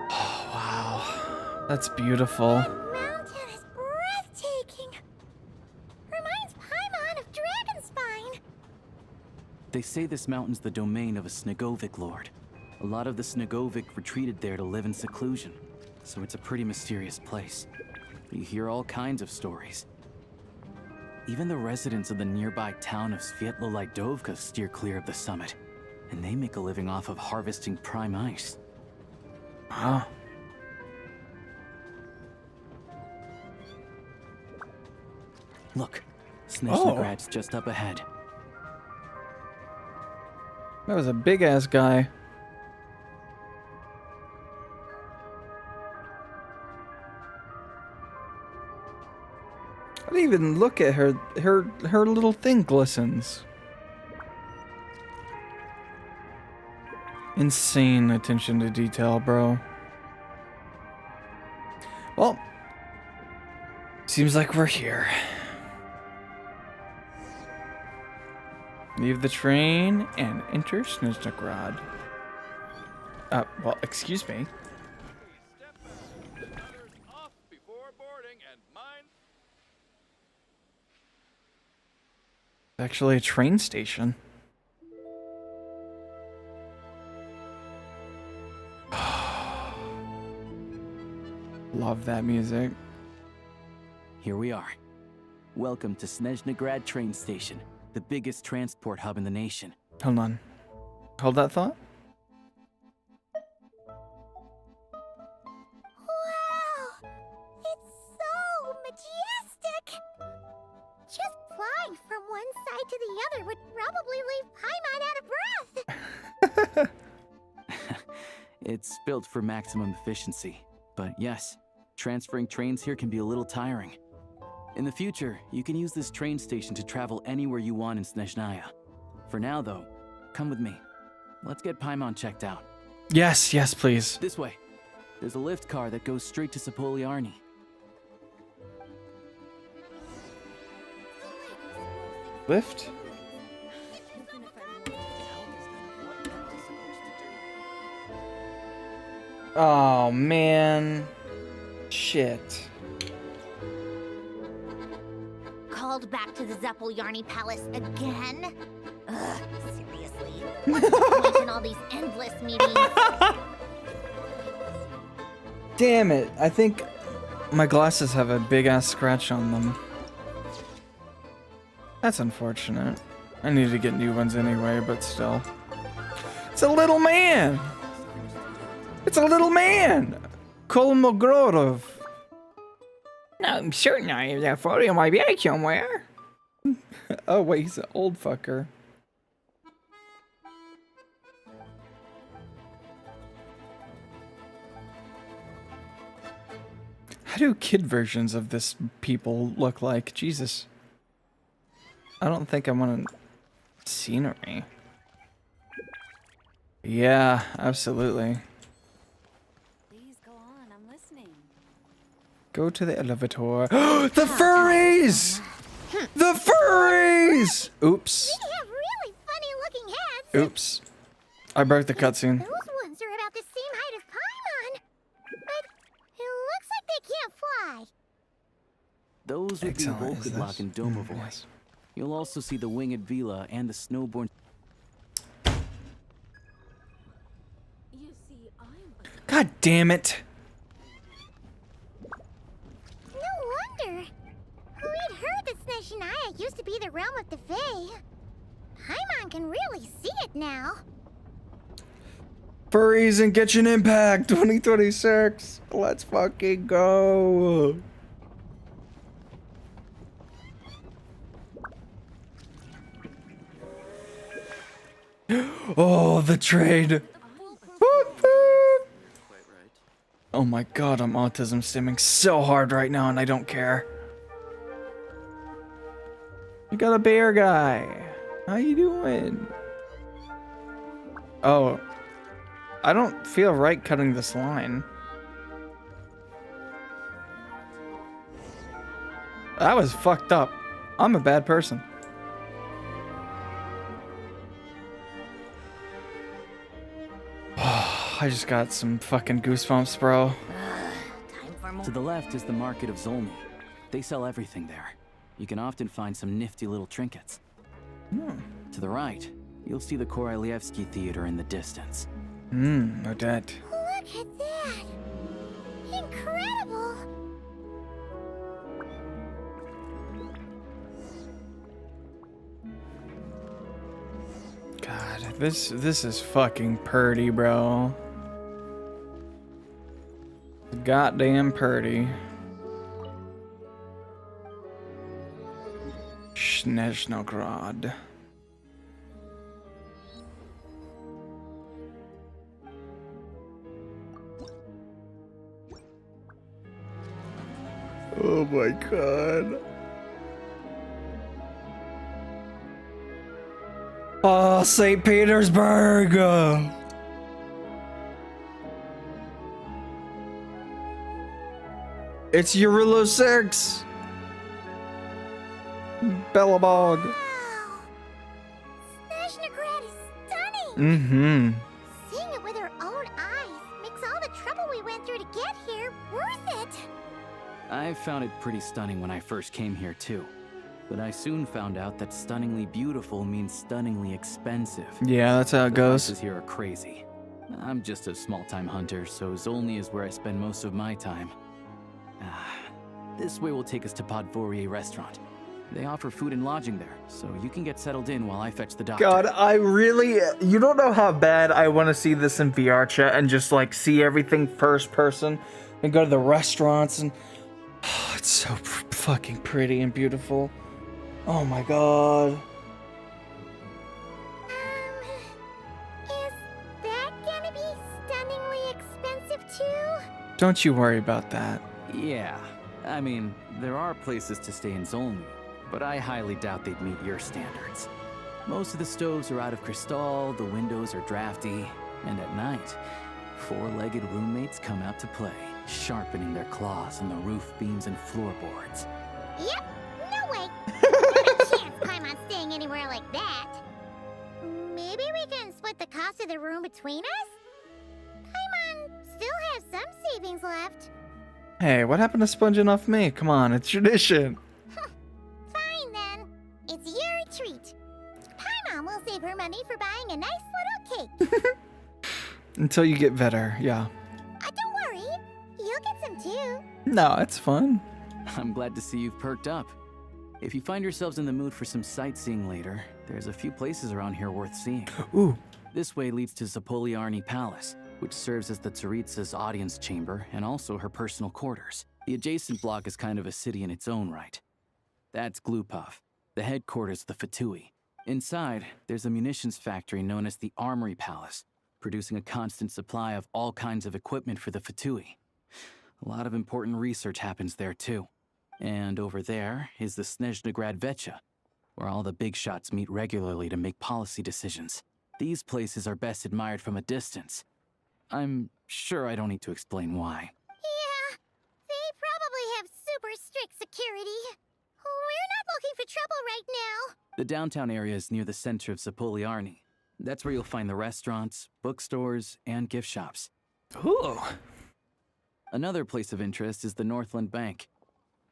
Oh, wow. That's beautiful. That mountain is breathtaking. Reminds Paimon of Dragonspine. They say this mountain's the domain of a Snegovic lord. A lot of the Snegovic retreated there to live in seclusion, so it's a pretty mysterious place. You hear all kinds of stories. Even the residents of the nearby town of Svietlo-Lidovka steer clear of the summit. And they make a living off of harvesting prime ice. Huh. Look, Snezhnograd's just up ahead. That was a big ass guy. I didn't even look at her. Her little thing glistens. Insane attention to detail, bro. Well, seems like we're here. Leave the train and enter Snezhnograd. Well, excuse me. Actually, a train station. Love that music. Here we are. Welcome to Snezhnograd train station, the biggest transport hub in the nation. Hold on. Hold that thought. Wow! It's so majestic! Just flying from one side to the other would probably leave Paimon out of breath! It's built for maximum efficiency. But yes, transferring trains here can be a little tiring. In the future, you can use this train station to travel anywhere you want in Snezhnaya. For now, though, come with me. Let's get Paimon checked out. Yes, yes, please. This way. There's a lift car that goes straight to Sapoliarni. Lift? Oh, man. Shit. Called back to the Zeppelyarny Palace again? Ugh, seriously. What's the point in all these endless meetings? Damn it. I think my glasses have a big ass scratch on them. That's unfortunate. I needed to get new ones anyway, but still. It's a little man! It's a little man! Kolmogorov. No, I'm certain I have that photo in my bag somewhere. Oh, wait, he's an old fucker. How do kid versions of this people look like? Jesus. I don't think I want scenery. Yeah, absolutely. Please go on, I'm listening. Go to the elevator. The furries! The furries! Oops. They have really funny-looking heads. Oops. I broke the cutscene. Those ones are about the same height as Paimon. But it looks like they can't fly. Those would Excellent, be is Volkudlok this? and Domovoy. Yes. You'll also see the winged Vila and the snowborn. God damn it. No wonder. We'd heard that Snezhnaya used to be the realm of the Fae. Paimon can really see it now. Furries and Genshin Impact 2026. Let's fucking go. Oh, the trade. Boop, boop. Oh my god, I'm autism stimming so hard right now and I don't care. You got a bear guy. How you doing? Oh. I don't feel right cutting this line. That was fucked up. I'm a bad person. I just got some fucking goosebumps, bro. To the left is the market of Zolny. They sell everything there. You can often find some nifty little trinkets. To the right, you'll see the Korolyevsky Theater in the distance. Odette. Look at that! Incredible! God, This is fucking purty, bro. Goddamn purty. Snezhnograd. Oh my god. Oh, St. Petersburg! It's Eurilo 6! Bellabog. Snezhnograd is stunning! Mm-hmm. Seeing it with our own eyes makes all the trouble we went through to get here worth it. I found it pretty stunning when I first came here too. But I soon found out that stunningly beautiful means stunningly expensive. Yeah, that's how it goes. The prices here are crazy. I'm just a small-time hunter, so Zolny is where I spend most of my time. This way will take us to Podvorier restaurant. They offer food and lodging there, so you can get settled in while I fetch the doctor. God, I really... You don't know how bad I want to see this in VR chat and just, like, see everything first person and go to the restaurants and... Oh, it's so fucking pretty and beautiful. Oh my god. Is that gonna be stunningly expensive too? Don't you worry about that. Yeah, I mean, there are places to stay in Zolny, but I highly doubt they'd meet your standards. Most of the stoves are out of crystal, the windows are drafty, and at night, four-legged roommates come out to play, sharpening their claws on the roof beams and floorboards. Yep, no way. Not a chance Paimon's staying anywhere like that. Maybe we can split the cost of the room between us? Paimon still has some savings left. Hey, what happened to sponging off me? Come on, it's tradition. Fine then. It's your treat. Paimon will save her money for buying a nice little cake. Until you get better, yeah. Don't worry. You'll get some too. No, it's fun. I'm glad to see you've perked up. If you find yourselves in the mood for some sightseeing later, there's a few places around here worth seeing. Ooh. This way leads to Zapoliarny Palace, which serves as the Tsaritsa's audience chamber and also her personal quarters. The adjacent block is kind of a city in its own right. That's Glupov, the headquarters of the Fatui. Inside, there's a munitions factory known as the Armory Palace, producing a constant supply of all kinds of equipment for the Fatui. A lot of important research happens there too. And over there is the Snezhnograd Vecha, where all the big shots meet regularly to make policy decisions. These places are best admired from a distance. I'm sure I don't need to explain why. Yeah, they probably have super strict security. We're not looking for trouble right now. The downtown area is near the center of Zapoliarny. That's where you'll find the restaurants, bookstores, and gift shops. Ooh. Another place of interest is the Northland Bank,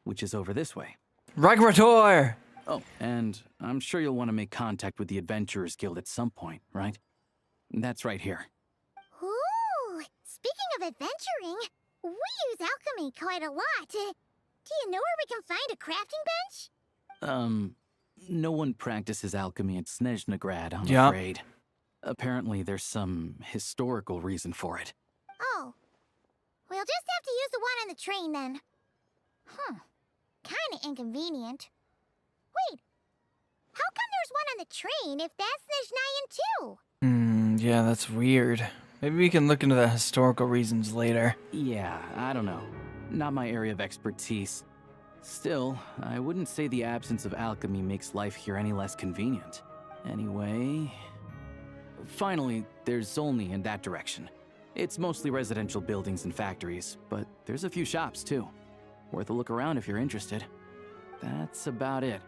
which is over this way. Regrator! Oh, and I'm sure you'll want to make contact with the Adventurers Guild at some point, right? That's right here. Ooh, speaking of adventuring, we use alchemy quite a lot. Do you know where we can find a crafting bench? No one practices alchemy at Snezhnograd, I'm Yeah. afraid. Apparently there's some historical reason for it. Oh, we'll just have to use the one on the train then. Kinda inconvenient. Wait, how come there's one on the train if that's Snezhnayan too? Yeah, that's weird. Maybe we can look into the historical reasons later. Yeah, I don't know. Not my area of expertise. Still, I wouldn't say the absence of alchemy makes life here any less convenient. Anyway... Finally, there's Zolny in that direction. It's mostly residential buildings and factories, but there's a few shops too. Worth a look around if you're interested. That's about it.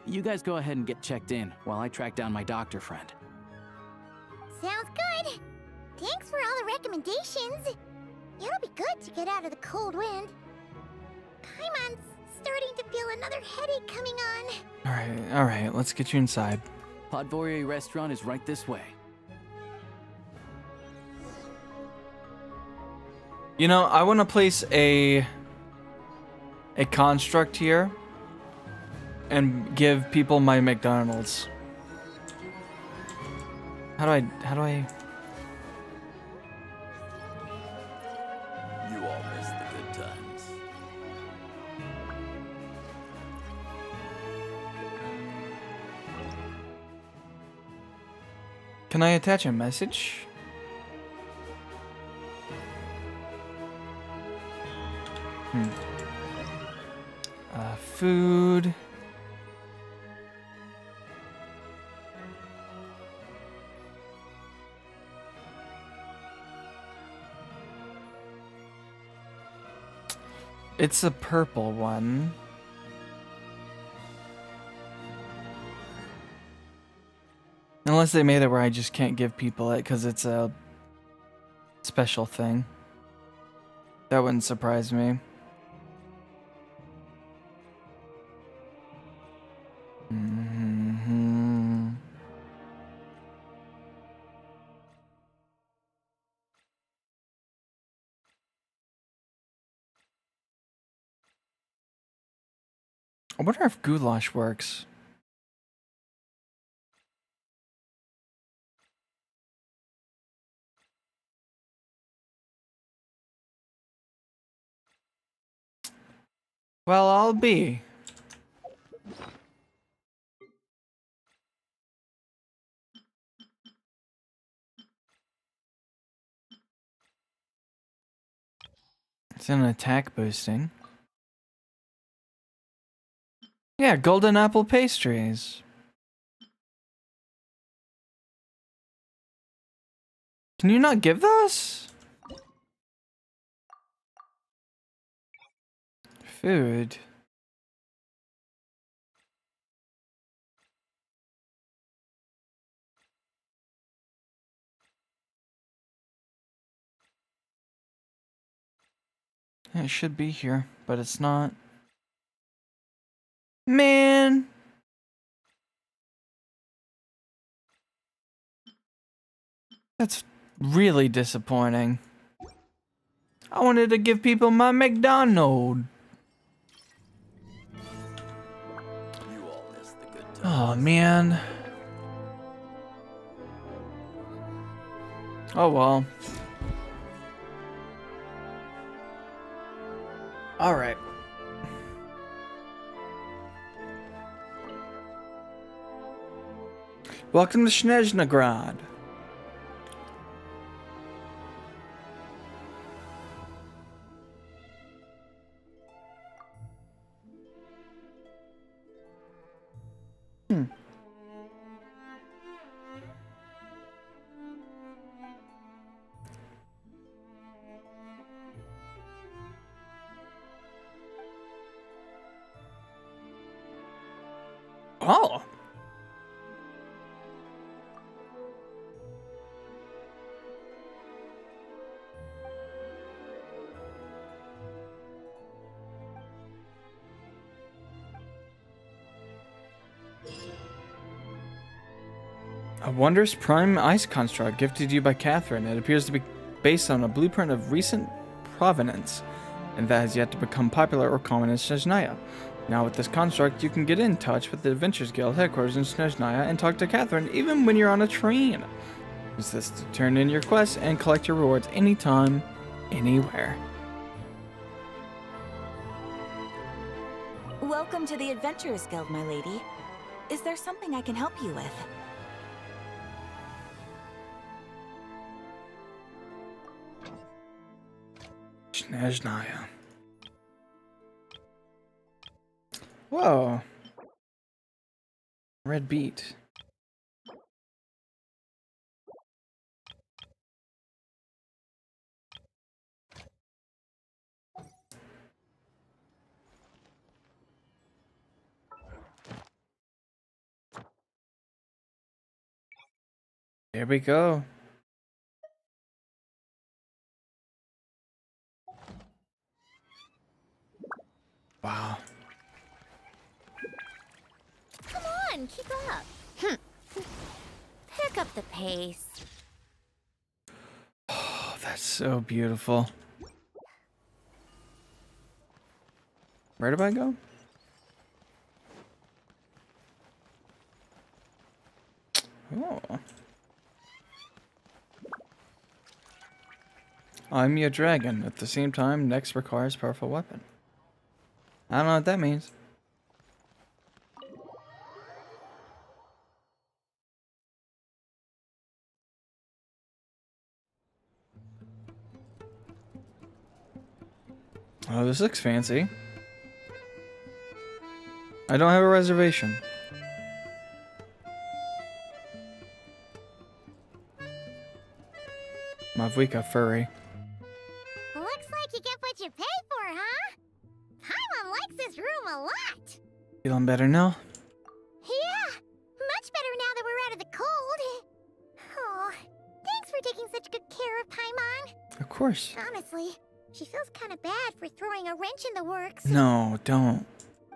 You guys go ahead and get checked in while I track down my doctor friend. Sounds good. Thanks for all the recommendations. It'll be good to get out of the cold wind. Paimon's starting to feel another headache coming on. Alright, let's get you inside. Podvorier restaurant is right this way. You know, I want to place a construct here and give people my McDonald's. How do I? You all miss the good times. Can I attach a message? Food. It's a purple one. Unless they made it where I just can't give people it because it's a special thing. That wouldn't surprise me. I wonder if goulash works. Well, I'll be. It's an attack boosting. Yeah, golden apple pastries. Can you not give those? Food. It should be here, but it's not. Man. That's really disappointing. I wanted to give people my McDonald's. Oh, man. Oh, well. All right. Welcome to Snezhnegrad. Oh. A wondrous prime ice construct gifted you by Catherine. It appears to be based on a blueprint of recent provenance, and that has yet to become popular or common in Snezhnaya. Now with this construct, you can get in touch with the Adventures Guild headquarters in Snezhnaya and talk to Catherine even when you're on a train. Use this to turn in your quests and collect your rewards anytime, anywhere. Welcome to the Adventurers Guild, my lady. Is there something I can help you with? Snezhnaya. Whoa. Red beet. There we go. Wow. Come on, keep up. Pick up the pace. Oh, that's so beautiful. Where do I go? Oh. I'm your dragon. At the same time, next requires powerful weapon. I don't know what that means. Oh, this looks fancy. I don't have a reservation. Mavwika furry. Looks like you get what you pay for, huh? Paimon likes this room a lot. Feeling better now? Yeah, much better now that we're out of the cold. Oh, thanks for taking such good care of Paimon. Of course. Honestly, she feels kind of bad for throwing a wrench in the works. No, don't.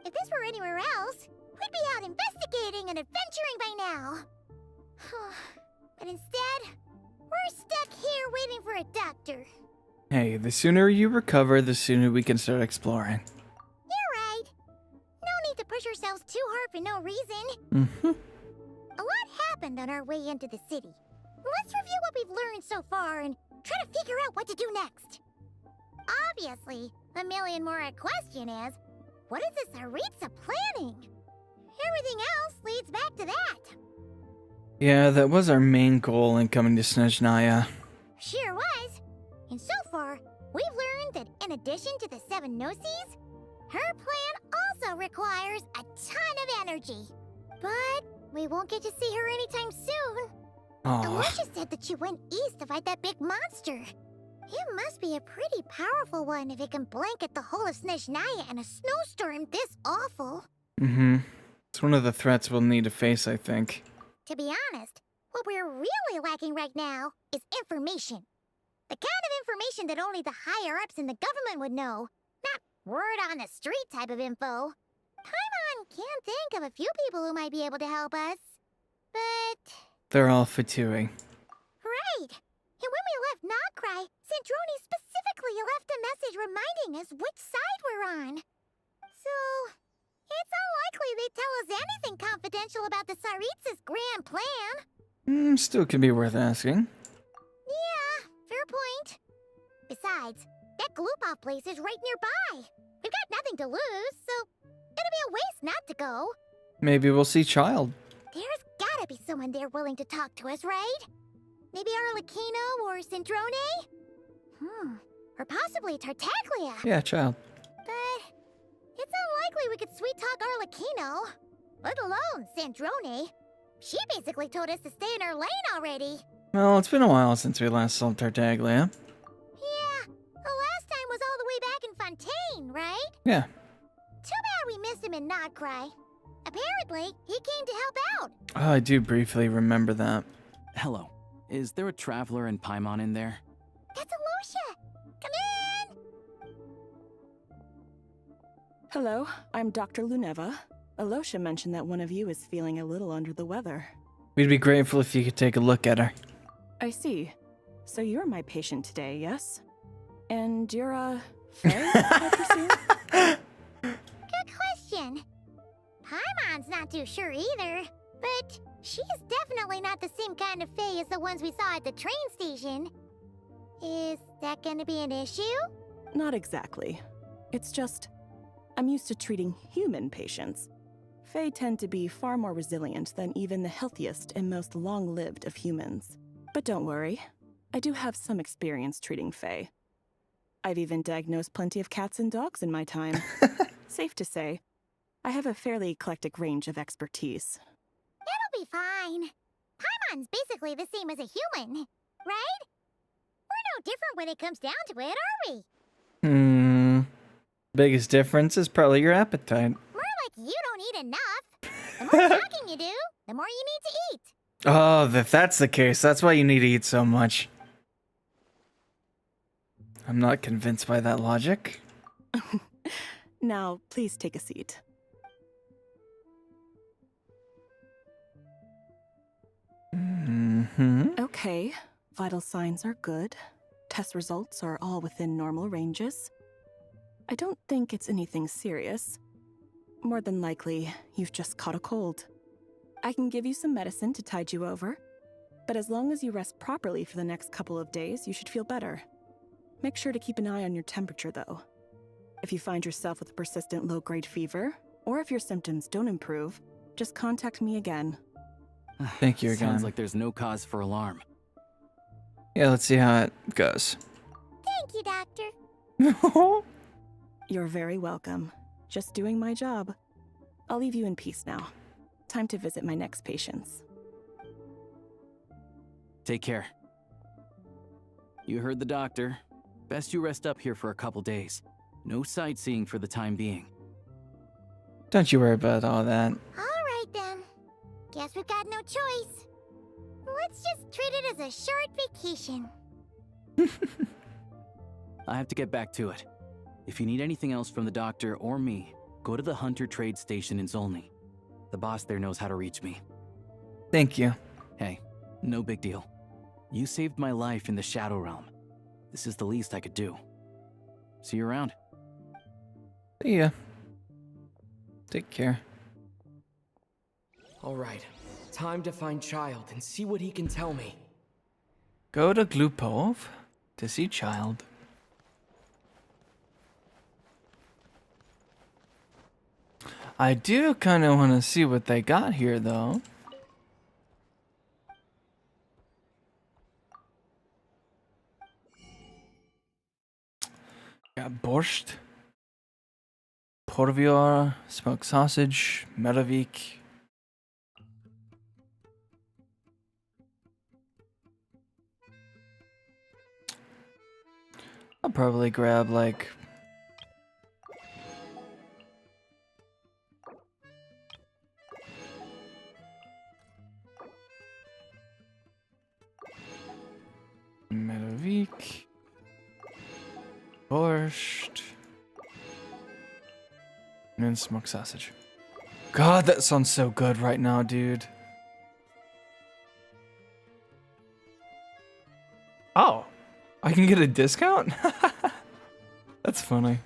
If this were anywhere else, we'd be out investigating and adventuring by now. But instead, we're stuck here waiting for a doctor. Hey, the sooner you recover, the sooner we can start exploring. You're right. No need to push ourselves too hard for no reason. Mm-hmm. A lot happened on our way into the city. Let's review what we've learned so far and try to figure out what to do next. Obviously, the million more question is, what is this Tsaritsa planning? Everything else leads back to that. Yeah, that was our main goal in coming to Snezhnaya. Sure was. And so far, we've learned that in addition to the 7 Gnosis, her plan also requires a ton of energy. But we won't get to see her anytime soon. Alicia said that she went east to fight that big monster. It must be a pretty powerful one if it can blanket the whole of Snezhnaya in a snowstorm this awful. Mm-hmm. It's one of the threats we'll need to face, I think. To be honest, what we're really lacking right now is information. The kind of information that only the higher-ups in the government would know. Not word-on-the-street type of info. Paimon can think of a few people who might be able to help us. But... They're all Fatui. Right! And when we left Nocry, Sandrone specifically left a message reminding us which side we're on. So, it's unlikely they tell us anything confidential about the Tsaritsa's grand plan. Still could be worth asking. Yeah, fair point. Besides, that Gloop-off place is right nearby. We've got nothing to lose, so it'd be a waste not to go. Maybe we'll see Child. There's gotta be someone there willing to talk to us, right? Maybe Arlecchino or Sandrone? Or possibly Tartaglia. Yeah, Child. But it's unlikely we could sweet-talk Arlecchino. Let alone Sandrone. She basically told us to stay in her lane already. Well, it's been a while since we last saw Tartaglia. Yeah, the last time was all the way back in Fontaine, right? Yeah. Too bad we missed him in Nocry. Apparently, he came to help out. Oh, I do briefly remember that. Hello. Is there a traveler in Paimon in there? That's Alicia! Come in! Hello, I'm Dr. Luneva. Alosha mentioned that one of you is feeling a little under the weather. We'd be grateful if you could take a look at her. I see. So you're my patient today, yes? And you're a fae, I presume? Good question. Paimon's not too sure either, but she's definitely not the same kind of fae as the ones we saw at the train station. Is that gonna be an issue? Not exactly. It's just, I'm used to treating human patients. Fae tend to be far more resilient than even the healthiest and most long-lived of humans. But don't worry, I do have some experience treating Fae. I've even diagnosed plenty of cats and dogs in my time. Safe to say, I have a fairly eclectic range of expertise. That'll be fine. Paimon's basically the same as a human, right? We're no different when it comes down to it, are we? Biggest difference is probably your appetite. More like you don't eat enough. The more talking you do, the more you need to eat. Oh, if that's the case, that's why you need to eat so much. I'm not convinced by that logic. Now, please take a seat. Okay, vital signs are good. Test results are all within normal ranges. I don't think it's anything serious. More than likely, you've just caught a cold. I can give you some medicine to tide you over, but as long as you rest properly for the next couple of days, you should feel better. Make sure to keep an eye on your temperature, though. If you find yourself with a persistent low-grade fever, or if your symptoms don't improve, just contact me again. Thank you again. Sounds like there's no cause for alarm. Yeah, let's see how it goes. Thank you, Doctor. You're very welcome. Just doing my job. I'll leave you in peace now. Time to visit my next patients. Take care. You heard the doctor. Best you rest up here for a couple days. No sightseeing for the time being. Don't you worry about all that. All right, then. Guess we've got no choice. Let's just treat it as a short vacation. I have to get back to it. If you need anything else from the doctor or me, go to the Hunter Trade Station in Zolny. The boss there knows how to reach me. Thank you. Hey, no big deal. You saved my life in the Shadow Realm. This is the least I could do. See you around. See ya. Take care. Alright, time to find Child and see what he can tell me. Go to Glupov to see Child. I do kind of want to see what they got here, though. Got borscht, porvior, smoked sausage, melavik. I'll probably grab like melavik. Borscht. And then smoked sausage. God, that sounds so good right now, dude. Oh, I can get a discount? That's funny.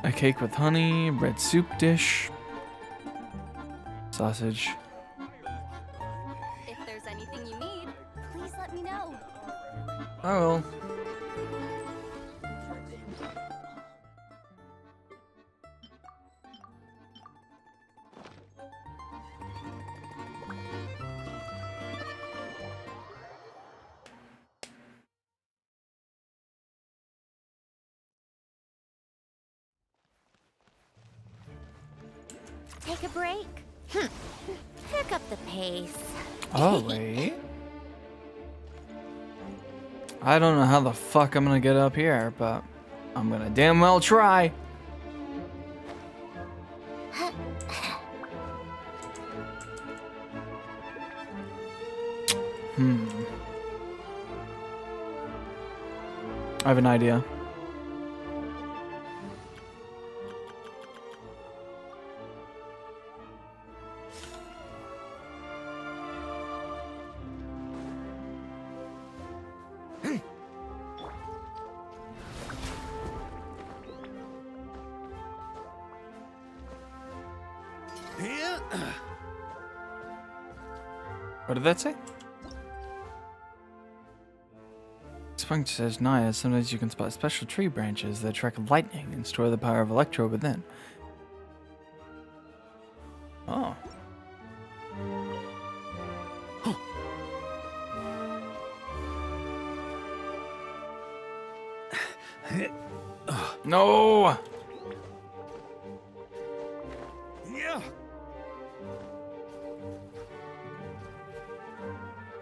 A cake with honey, red soup dish, sausage. If there's anything you need, please let me know. I will. Take a break. Pick up the pace. Oh, wait. I don't know how the fuck I'm gonna get up here, but I'm gonna damn well try. I have an idea. What did that say? Spunk says, Naya, sometimes you can spot special tree branches that attract lightning and store the power of Electro within. Oh. No! Yeah.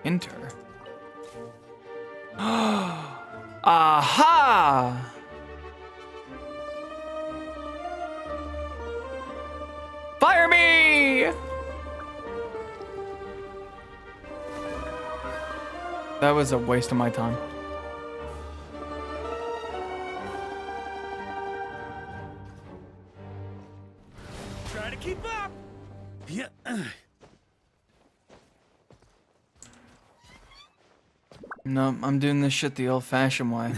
Enter. Aha! Fire me! That was a waste of my time. Try to keep up. Yeah. No, I'm doing this shit the old-fashioned way.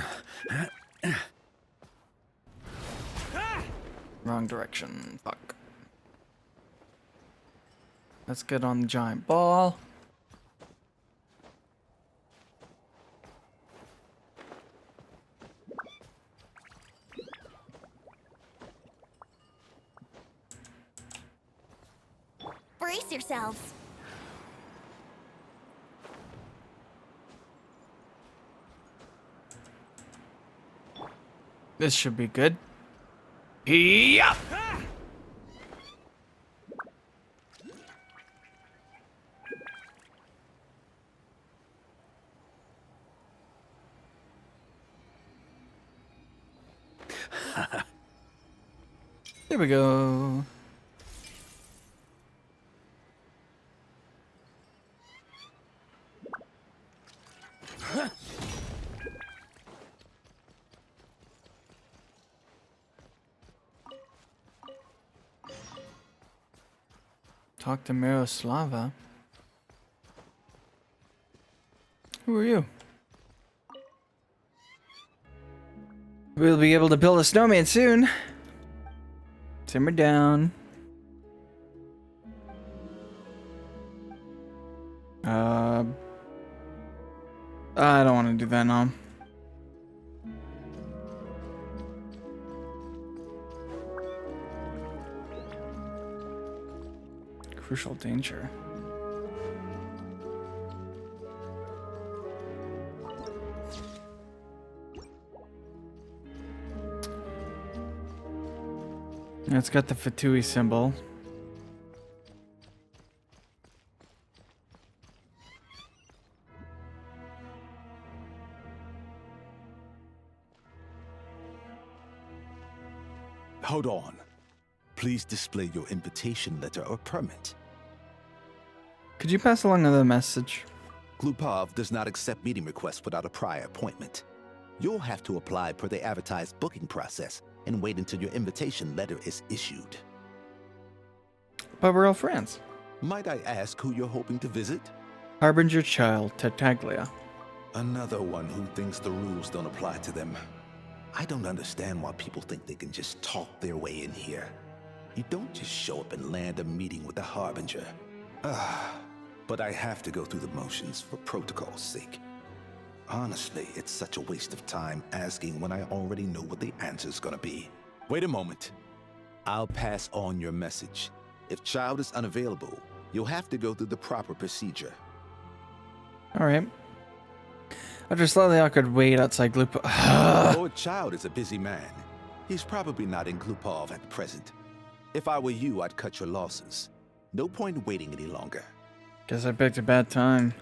Wrong direction. Fuck. Let's get on the giant ball. Brace yourselves. This should be good. Yeah. There we go. Talk to Miroslava. Who are you? We'll be able to build a snowman soon. Simmer down. I don't want to do that now. Crucial danger. It's got the Fatui symbol. Hold on. Please display your invitation letter or permit. Could you pass along another message? Glupov does not accept meeting requests without a prior appointment. You'll have to apply per the advertised booking process and wait until your invitation letter is issued. But we're all friends. Might I ask who you're hoping to visit? Harbinger Child, Tartaglia. Another one who thinks the rules don't apply to them. I don't understand why people think they can just talk their way in here. You don't just show up and land a meeting with the Harbinger. But I have to go through the motions for protocol's sake. Honestly, it's such a waste of time asking when I already know what the answer's gonna be. Wait a moment. I'll pass on your message. If Child is unavailable, you'll have to go through the proper procedure. Alright. After a slightly awkward wait outside Lord Child is a busy man. He's probably not in Glupov at present. If I were you, I'd cut your losses. No point waiting any longer. Guess I picked a bad time.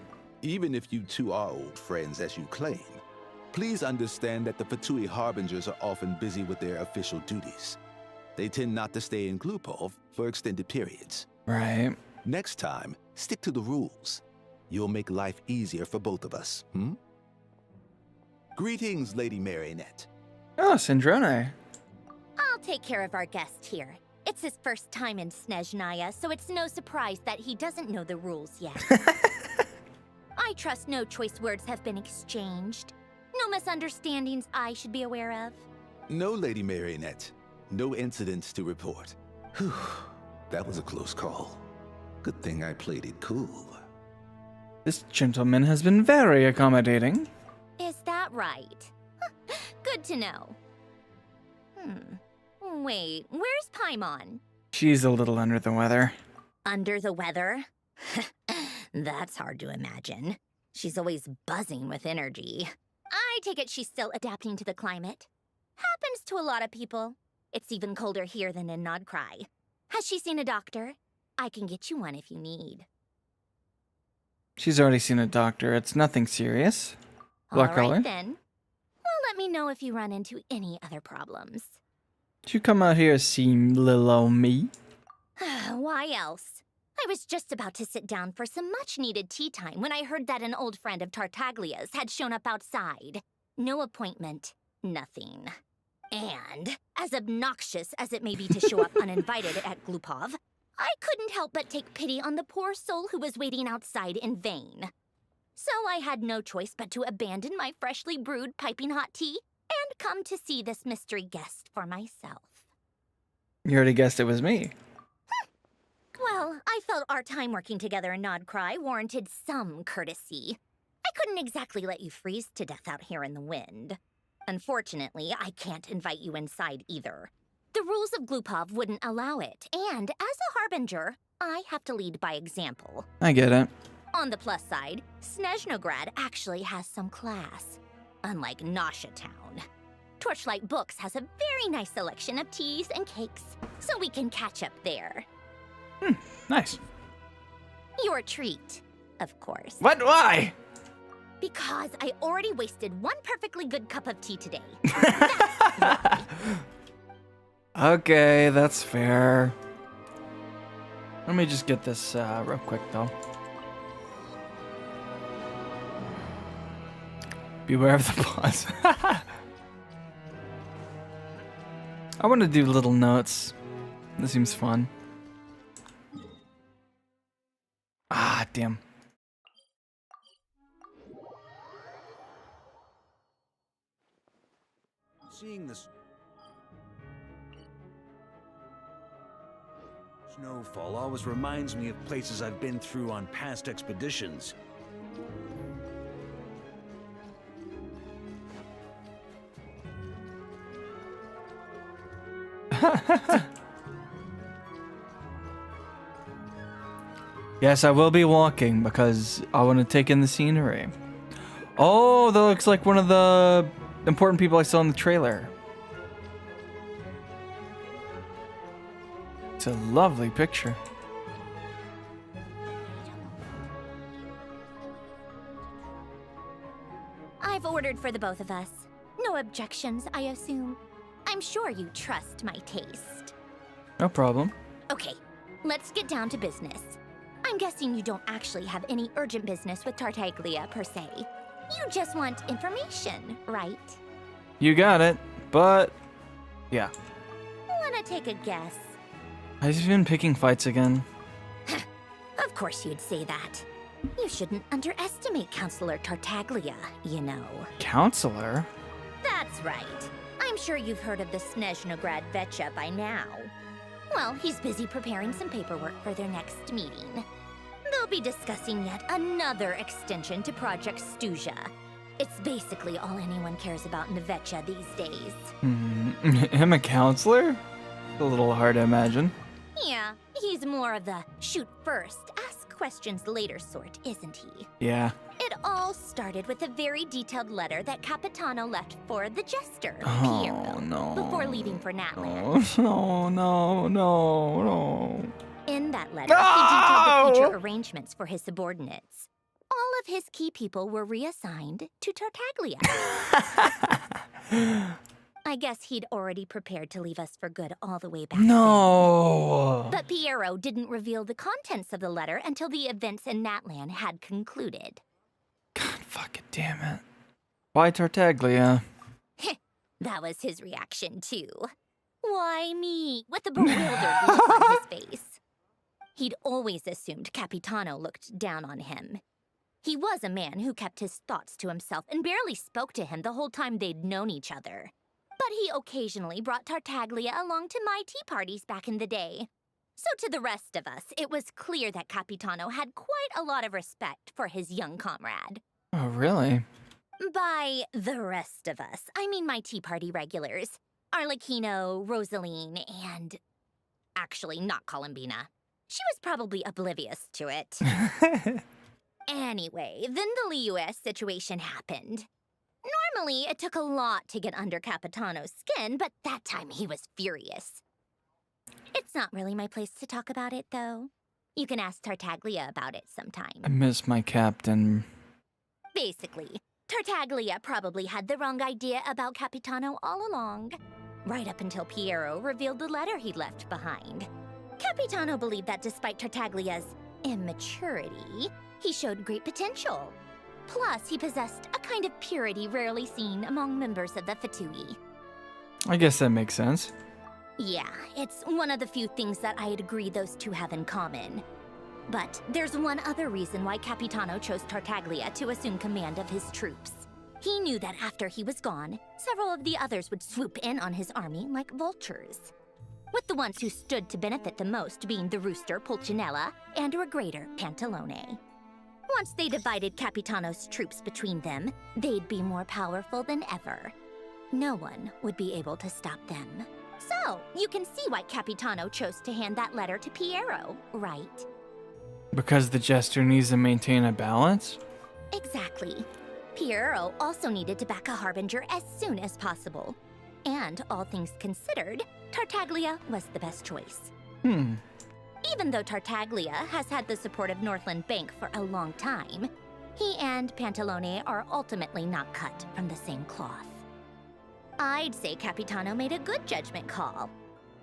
Even if you two are old friends as you claim, please understand that the Fatui Harbingers are often busy with their official duties. They tend not to stay in Glupov for extended periods. Right. Next time, stick to the rules. You'll make life easier for both of us, Greetings, Lady Marionette. Oh, Sindrone. I'll take care of our guest here. It's his first time in Snezhnaya, so it's no surprise that he doesn't know the rules yet. I trust no choice words have been exchanged. No misunderstandings I should be aware of. No, Lady Marionette. No incidents to report. Whew, that was a close call. Good thing I played it cool. This gentleman has been very accommodating. Is that right? Good to know. Wait, where's Paimon? She's a little under the weather. Under the weather? That's hard to imagine. She's always buzzing with energy. I take it she's still adapting to the climate. Happens to a lot of people. It's even colder here than in Nodcry. Has she seen a doctor? I can get you one if you need. She's already seen a doctor. It's nothing serious. Black color. Alright then. Well, let me know if you run into any other problems. Did you come out here to see little old me? Why else? I was just about to sit down for some much-needed tea time when I heard that an old friend of Tartaglia's had shown up outside. No appointment, nothing. And, as obnoxious as it may be to show up uninvited at Glupov, I couldn't help but take pity on the poor soul who was waiting outside in vain. So I had no choice but to abandon my freshly brewed piping hot tea and come to see this mystery guest for myself. You already guessed it was me. Well, I felt our time working together in Nodcry warranted some courtesy. I couldn't exactly let you freeze to death out here in the wind. Unfortunately, I can't invite you inside either. The rules of Glupov wouldn't allow it, and as a harbinger, I have to lead by example. I get it. On the plus side, Snezhnograd actually has some class, unlike Nasha Town. Torchlight Books has a very nice selection of teas and cakes, so we can catch up there. Nice. Your treat, of course. What? Why? Because I already wasted one perfectly good cup of tea today. Okay, that's fair. Let me just get this real quick, though. Beware of the pause. I want to do little notes. This seems fun. Ah, damn. Seeing this snowfall always reminds me of places I've been through on past expeditions. Yes, I will be walking because I want to take in the scenery. Oh, that looks like one of the important people I saw in the trailer. It's a lovely picture. I've ordered for the both of us. No objections, I assume. I'm sure you trust my taste. No problem. Okay, let's get down to business. I'm guessing you don't actually have any urgent business with Tartaglia, per se. You just want information, right? You got it, but yeah. Wanna take a guess? I've been picking fights again. Of course you'd say that. You shouldn't underestimate Counselor Tartaglia, you know. Counselor? That's right. I'm sure you've heard of the Snezhnograd Vecha by now. Well, he's busy preparing some paperwork for their next meeting. They'll be discussing yet another extension to Project Stuja. It's basically all anyone cares about in the Vecha these days. Him a counselor? A little hard to imagine. Yeah, he's more of the shoot first, ask questions later sort, isn't he? Yeah. It all started with a very detailed letter that Capitano left for the Jester, Oh, Piero, no. before leaving for Natland. No. In that letter, he detailed the future arrangements for his subordinates. All of his key people were reassigned to Tartaglia. I guess he'd already prepared to leave us for good all the way back No. then. But Piero didn't reveal the contents of the letter until the events in Natland had concluded. Damn it. Why Tartaglia? That was his reaction, too. Why me? With a bewildered look on his face. He'd always assumed Capitano looked down on him. He was a man who kept his thoughts to himself and barely spoke to him the whole time they'd known each other. But he occasionally brought Tartaglia along to my tea parties back in the day. So to the rest of us, it was clear that Capitano had quite a lot of respect for his young comrade. Oh, really? By the rest of us, I mean my tea party regulars. Arlecchino, Rosaline, and... actually, not Columbina. She was probably oblivious to it. Anyway, then the Liues situation happened. Normally, it took a lot to get under Capitano's skin, but that time he was furious. It's not really my place to talk about it, though. You can ask Tartaglia about it sometime. I miss my captain. Basically, Tartaglia probably had the wrong idea about Capitano all along. Right up until Piero revealed the letter he'd left behind. Capitano believed that despite Tartaglia's immaturity, he showed great potential. Plus, he possessed a kind of purity rarely seen among members of the Fatui. I guess that makes sense. Yeah, it's one of the few things that I'd agree those two have in common. But there's one other reason why Capitano chose Tartaglia to assume command of his troops. He knew that after he was gone, several of the others would swoop in on his army like vultures. With the ones who stood to benefit the most being the rooster Pulcinella and Regrator Pantalone. Once they divided Capitano's troops between them, they'd be more powerful than ever. No one would be able to stop them. So, you can see why Capitano chose to hand that letter to Piero, right? Because the jester needs to maintain a balance? Exactly. Piero also needed to back a harbinger as soon as possible. And all things considered, Tartaglia was the best choice. Even though Tartaglia has had the support of Northland Bank for a long time, he and Pantalone are ultimately not cut from the same cloth. I'd say Capitano made a good judgment call.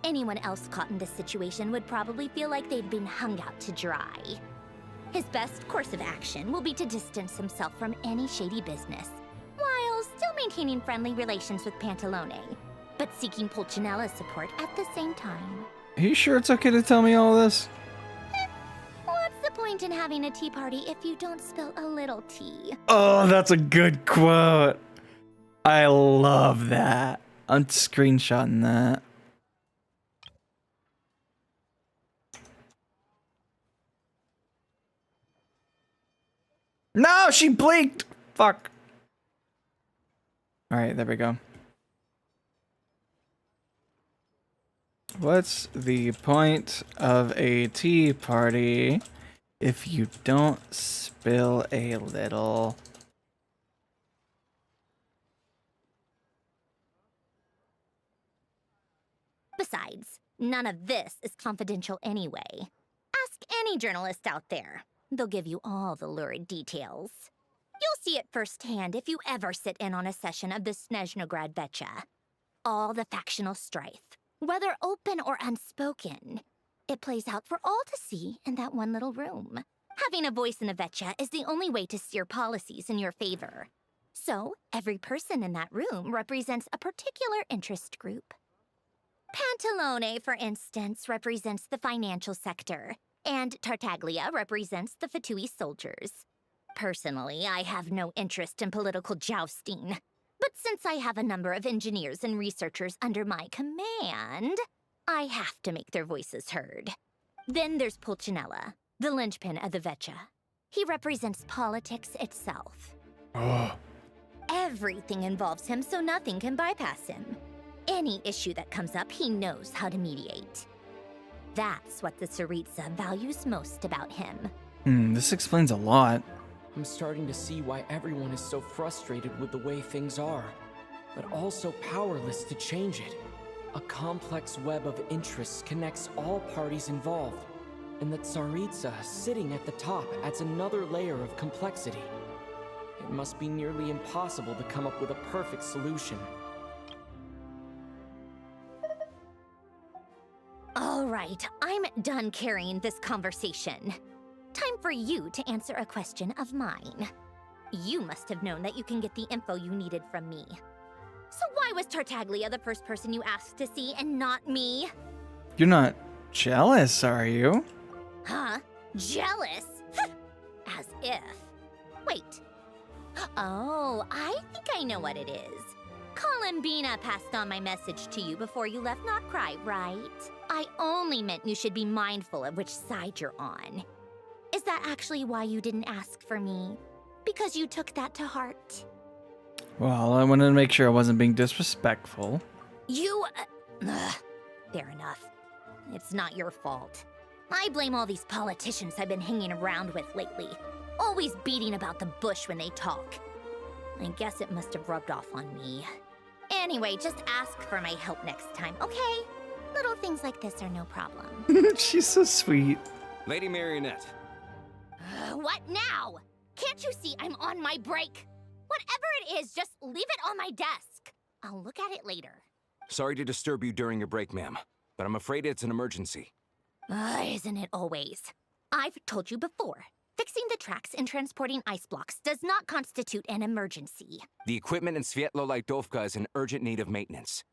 Anyone else caught in this situation would probably feel like they'd been hung out to dry. His best course of action will be to distance himself from any shady business, while still maintaining friendly relations with Pantalone, but seeking Pulcinella's support at the same time. Are you sure it's okay to tell me all this? What's the point in having a tea party if you don't spill a little tea? Oh, that's a good quote. I love that. I'm screenshotting that. No, she blinked. Fuck. All right, there we go. What's the point of a tea party if you don't spill a little? Besides, none of this is confidential anyway. Ask any journalist out there. They'll give you all the lurid details. You'll see it firsthand if you ever sit in on a session of the Snezhnograd Vecha. All the factional strife, whether open or unspoken, it plays out for all to see in that one little room. Having a voice in the Vecha is the only way to steer policies in your favor. So, every person in that room represents a particular interest group. Pantalone, for instance, represents the financial sector, and Tartaglia represents the Fatui soldiers. Personally, I have no interest in political jousting, but since I have a number of engineers and researchers under my command, I have to make their voices heard. Then there's Pulcinella, the linchpin of the Vecha. He represents politics itself. Everything involves him, so nothing can bypass him. Any issue that comes up, he knows how to mediate. That's what the Tsaritsa values most about him. This explains a lot. I'm starting to see why everyone is so frustrated with the way things are, but also powerless to change it. A complex web of interests connects all parties involved, and the Tsaritsa sitting at the top adds another layer of complexity. It must be nearly impossible to come up with a perfect solution. All right, I'm done carrying this conversation. Time for you to answer a question of mine. You must have known that you can get the info you needed from me. So why was Tartaglia the first person you asked to see and not me? You're not jealous, are you? Huh? Jealous? As if. Wait. Oh, I think I know what it is. Columbina passed on my message to you before you left Notcry, right? I only meant you should be mindful of which side you're on. Is that actually why you didn't ask for me? Because you took that to heart? Well, I wanted to make sure I wasn't being disrespectful. You... fair enough. It's not your fault. I blame all these politicians I've been hanging around with lately. Always beating about the bush when they talk. I guess it must have rubbed off on me. Anyway, just ask for my help next time, okay? Little things like this are no problem. She's so sweet. Lady Marionette. What now? Can't you see I'm on my break? Whatever it is, just leave it on my desk. I'll look at it later. Sorry to disturb you during your break, ma'am, but I'm afraid it's an emergency. Isn't it always? I've told you before. Fixing the tracks and transporting ice blocks does not constitute an emergency. The equipment in Svietlolaidovka is in urgent need of maintenance.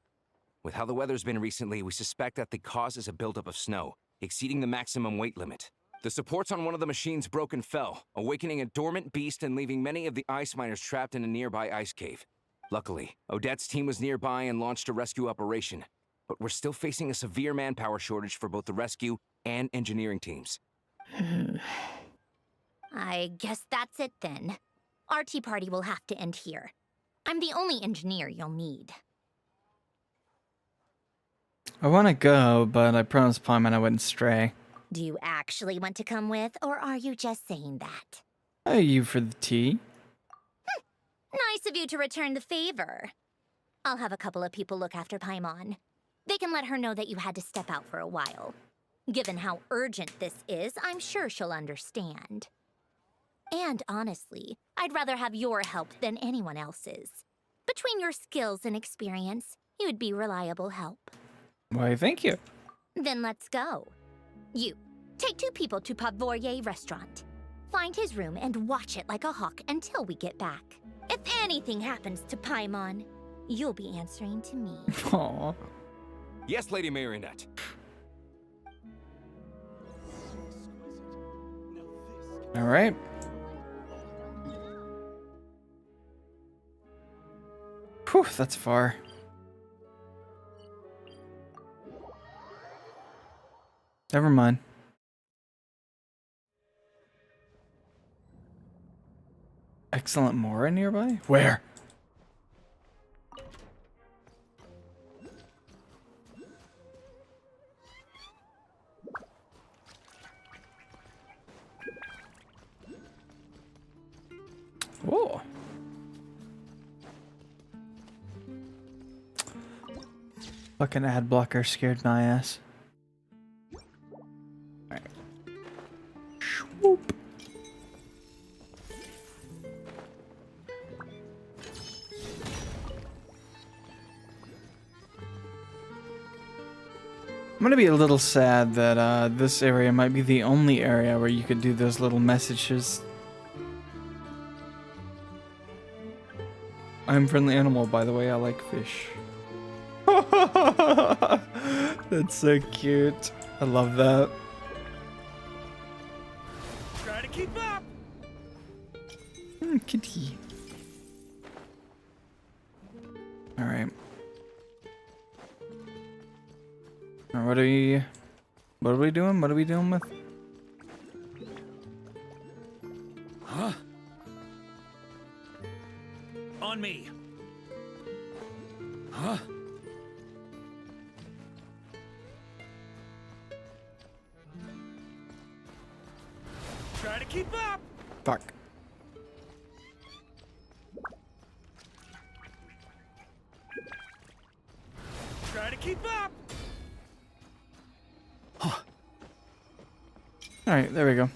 With how the weather's been recently, we suspect that the cause is a buildup of snow, exceeding the maximum weight limit. The supports on one of the machines broke and fell, awakening a dormant beast and leaving many of the ice miners trapped in a nearby ice cave. Luckily, Odette's team was nearby and launched a rescue operation, but we're still facing a severe manpower shortage for both the rescue and engineering teams. I guess that's it then. Our tea party will have to end here. I'm the only engineer you'll need. I want to go, but I promised Paimon I wouldn't stray. Do you actually want to come with, or are you just saying that? Hey, you for the tea? Nice of you to return the favor. I'll have a couple of people look after Paimon. They can let her know that you had to step out for a while. Given how urgent this is, I'm sure she'll understand. And honestly, I'd rather have your help than anyone else's. Between your skills and experience, you would be reliable help. Why, thank you. Then let's go. You, take 2 people to Pavoyer restaurant. Find his room and watch it like a hawk until we get back. If anything happens to Paimon, you'll be answering to me. Aww. Yes, Lady Marionette. All right. Whew, that's far. Never mind. Excellent Mora nearby? Where? Whoa. Fucking ad blocker scared my ass. Alright. Swoop. I'm gonna be a little sad that this area might be the only area where you could do those little messages. I'm friendly animal, by the way. I like fish. That's so cute. I love that. Try to keep up. Kitty. All right. Now what are we doing? What are we dealing with? Huh? On me. Huh? Try to keep up. Fuck. Try to keep up. All right, there we go.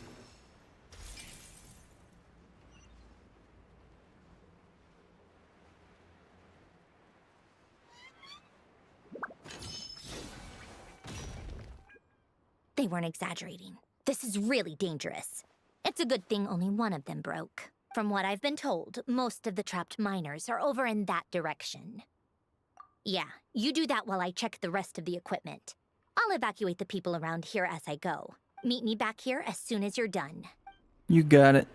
They weren't exaggerating. This is really dangerous. It's a good thing only one of them broke. From what I've been told, most of the trapped miners are over in that direction. Yeah, you do that while I check the rest of the equipment. I'll evacuate the people around here as I go. Meet me back here as soon as you're done. You got it.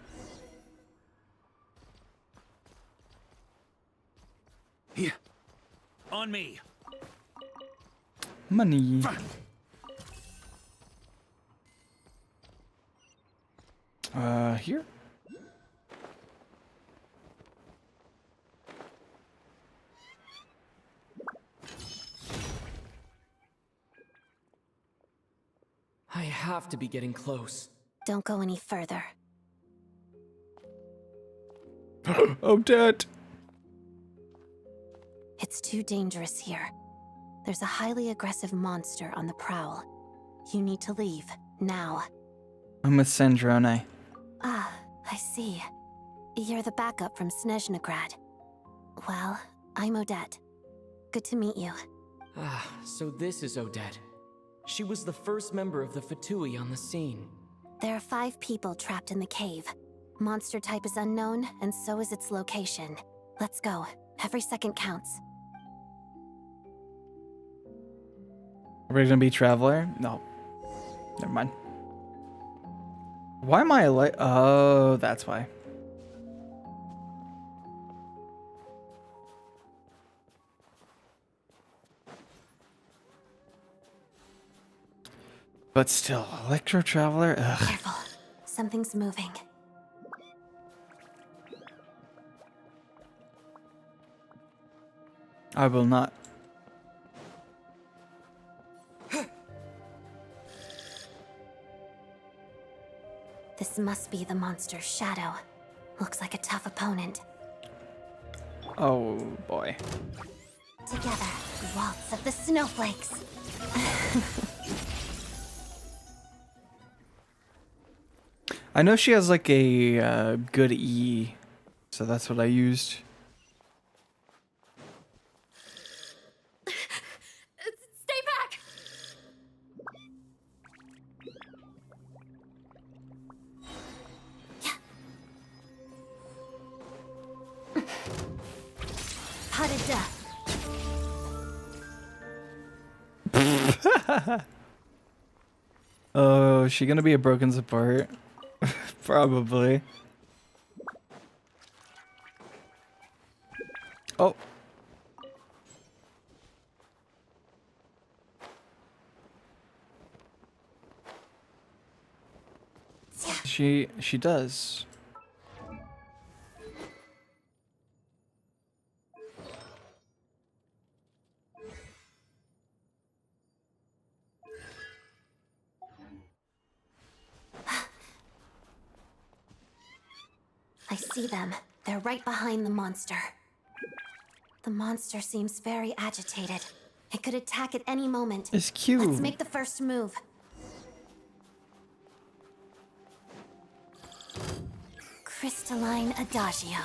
Here. On me. Money. Here? I have to be getting close. Don't go any further. Odette. It's too dangerous here. There's a highly aggressive monster on the prowl. You need to leave, now. I'm with Sandrone. Ah, I see. You're the backup from Snezhnegrad. Well, I'm Odette. Good to meet you. Ah, so this is Odette. She was the first member of the Fatui on the scene. There are 5 people trapped in the cave. Monster type is unknown, and so is its location. Let's go. Every second counts. Are we gonna be Traveler? No. Never mind. Why am I like? Oh, that's why. But still, Electro Traveler? Ugh. Careful. Something's moving. I will not. This must be the monster's shadow. Looks like a tough opponent. Oh boy. Together, waltz of the snowflakes. I know she has like a good E, so that's what I used. Stay back! Potted death. Oh, is she gonna be a broken support? Probably. Oh. She does. I see them. They're right behind the monster. The monster seems very agitated. It could attack at any moment. It's cute. Let's make the first move. Crystalline Adagio.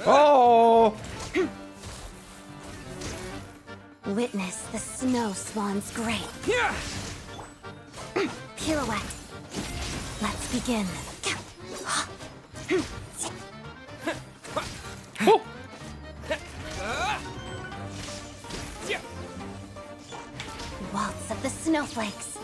Oh! Witness the snow swan's grape. Pirouette. Let's begin. Waltz of the snowflakes.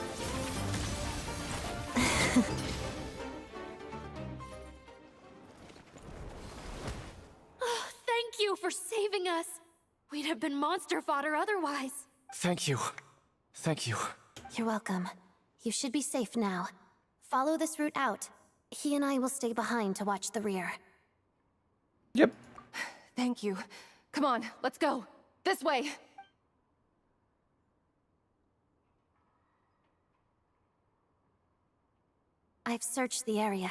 Oh, thank you for saving us. We'd have been monster fodder otherwise. Thank you. Thank you. You're welcome. You should be safe now. Follow this route out. He and I will stay behind to watch the rear. Yep. Thank you. Come on, let's go. This way. I've searched the area.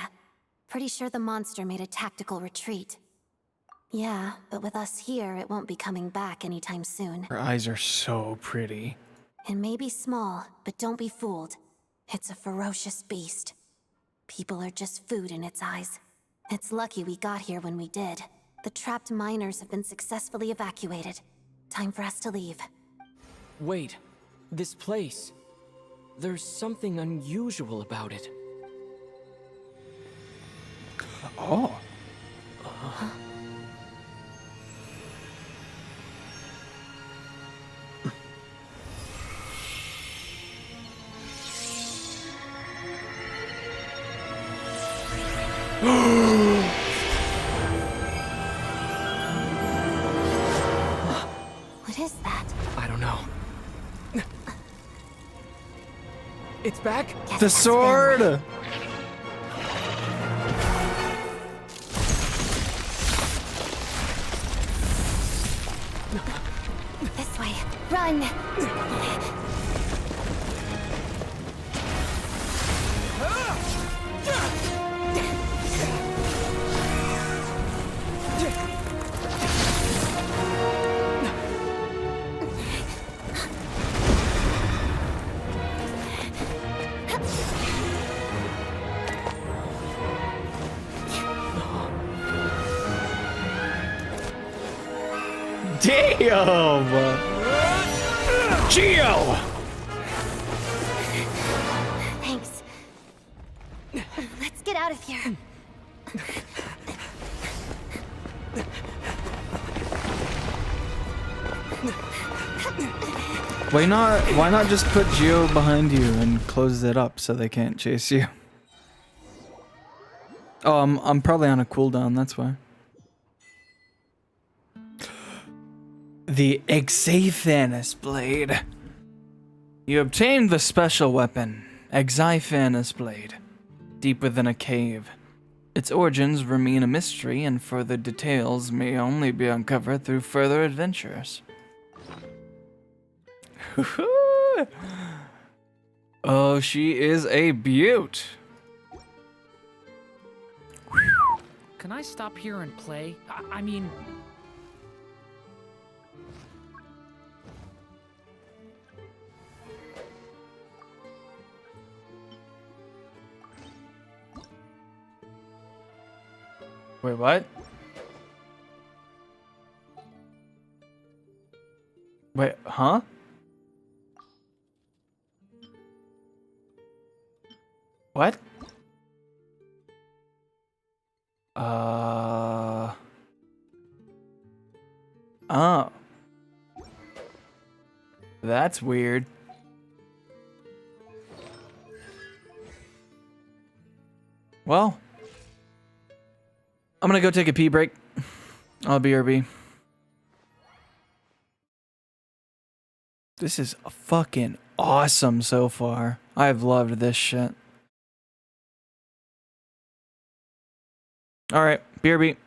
Pretty sure the monster made a tactical retreat. Yeah, but with us here, it won't be coming back anytime soon. Her eyes are so pretty. It may be small, but don't be fooled. It's a ferocious beast. People are just food in its eyes. It's lucky we got here when we did. The trapped miners have been successfully evacuated. Time for us to leave. Wait, this place. There's something unusual about it. Oh. What is that? I don't know. It's back? The sword! This way. Run! Damn! Geo! Thanks. Let's get out of here. Why not just put Geo behind you and close it up so they can't chase you? Oh, I'm probably on a cooldown, that's why. The Exiphanus Blade. You obtained the special weapon, Exiphanus Blade, deep within a cave. Its origins remain a mystery, and further details may only be uncovered through further adventures. Oh, she is a beaut. Can I stop here and play? I mean... Wait, what? Wait, huh? What? Oh. That's weird. Well, I'm gonna go take a pee break. I'll BRB. This is fucking awesome so far. I've loved this shit. Alright, BRB.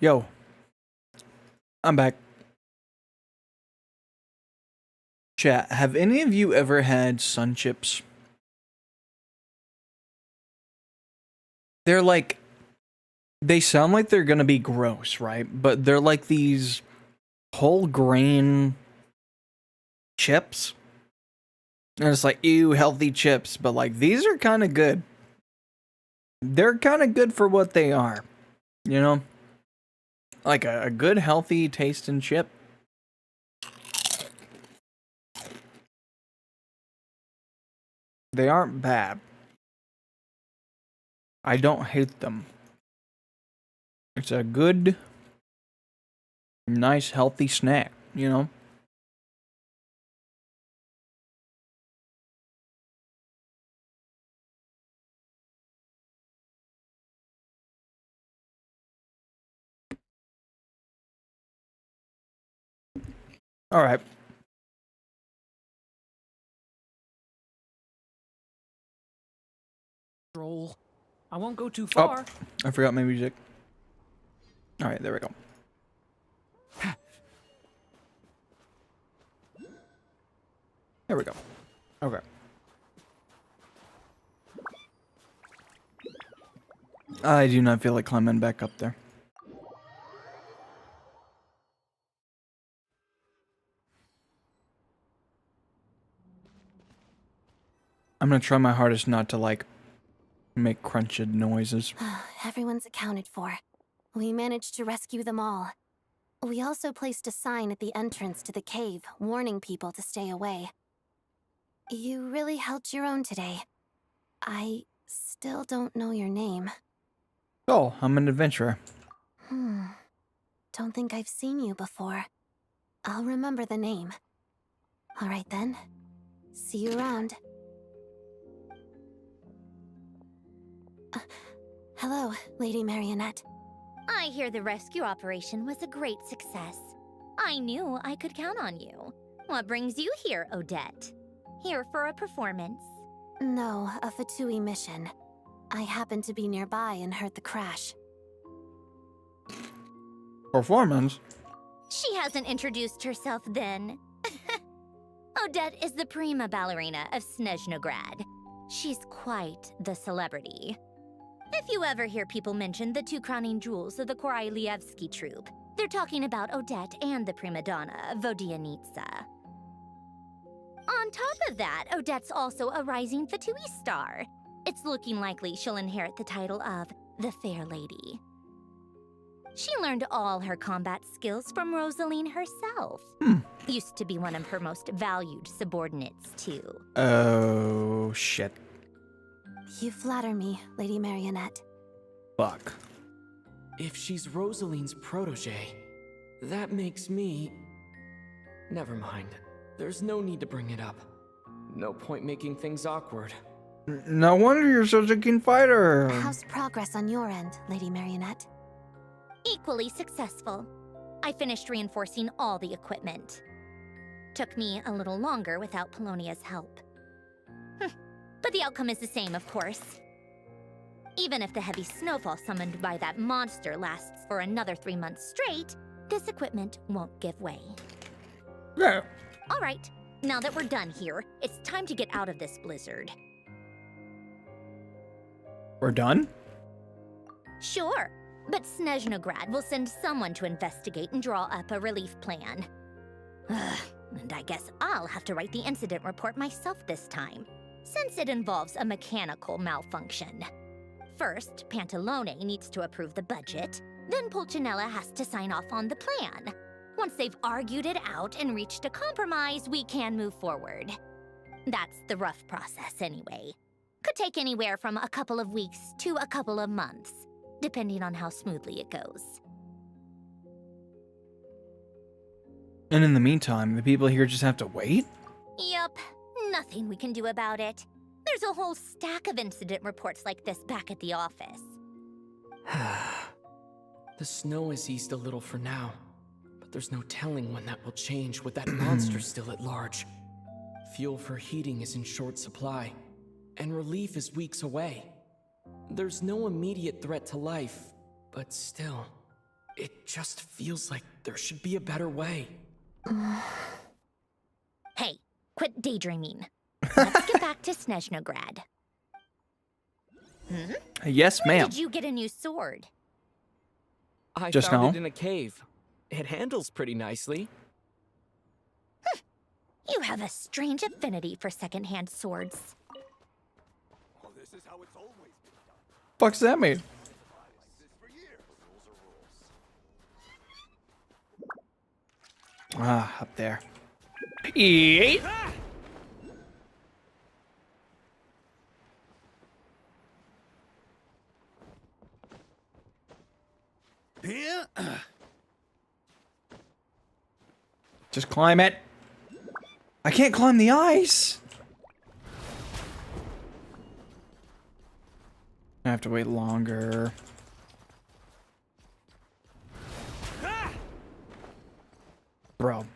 Yo. I'm back. Chat, have any of you ever had sun chips? They're like, they sound like they're gonna be gross, right? But they're like these whole grain chips. And it's like, ew, healthy chips. But like, these are kind of good. They're kind of good for what they are. You know? Like a good, healthy tasting chip. They aren't bad. I don't hate them. It's a good, nice, healthy snack, you know? All right. Roll. I won't go too Oh, far. I forgot my music. All right, there we go. There we go. Okay. I do not feel like climbing back up there. I'm gonna try my hardest not to, like, make crunching noises. Everyone's accounted for. We managed to rescue them all. We also placed a sign at the entrance to the cave, warning people to stay away. You really held your own today. I still don't know your name. Oh, I'm an adventurer. Don't think I've seen you before. I'll remember the name. All right then. See you around. Hello, Lady Marionette. I hear the rescue operation was a great success. I knew I could count on you. What brings you here, Odette? Here for a performance? No, a Fatui mission. I happened to be nearby and heard the crash. Performance? She hasn't introduced herself then. Odette is the prima ballerina of Snezhnograd. She's quite the celebrity. If you ever hear people mention the two crowning jewels of the Korailievsky troupe, they're talking about Odette and the prima donna, Vodianitsa. On top of that, Odette's also a rising Fatui star. It's looking likely she'll inherit the title of the Fair Lady. She learned all her combat skills from Rosaline herself. Used to be one of her most valued subordinates, too. Oh, shit. You flatter me, Lady Marionette. Fuck. If she's Rosaline's protege, that makes me... Never mind. There's no need to bring it up. No point making things awkward. No wonder you're such a keen fighter. How's progress on your end, Lady Marionette? Equally successful. I finished reinforcing all the equipment. Took me a little longer without Polonia's help. But the outcome is the same, of course. Even if the heavy snowfall summoned by that monster lasts for another 3 months straight, this equipment won't give way. Yeah. All right, now that we're done here, it's time to get out of this blizzard. We're done? Sure, but Snezhnograd will send someone to investigate and draw up a relief plan. And I guess I'll have to write the incident report myself this time, since it involves a mechanical malfunction. First, Pantalone needs to approve the budget, then Pulcinella has to sign off on the plan. Once they've argued it out and reached a compromise, we can move forward. That's the rough process anyway. Could take anywhere from a couple of weeks to a couple of months, depending on how smoothly it goes. And in the meantime, the people here just have to wait? Yup, nothing we can do about it. There's a whole stack of incident reports like this back at the office. The snow has eased a little for now, but there's no telling when that will change with that monster still at large. Fuel for heating is in short supply, and relief is weeks away. There's no immediate threat to life, but still, It just feels like there should be a better way. Hey, quit daydreaming. Let's get back to Snezhnograd. Yes, When ma'am. did you get a new sword? I Just found now? it in a cave. It handles pretty nicely. You have a strange affinity for secondhand swords. Fuck's that mean? Ah, up there. Eat. Here? Just climb it. I can't climb the ice. I have to wait longer. Bro.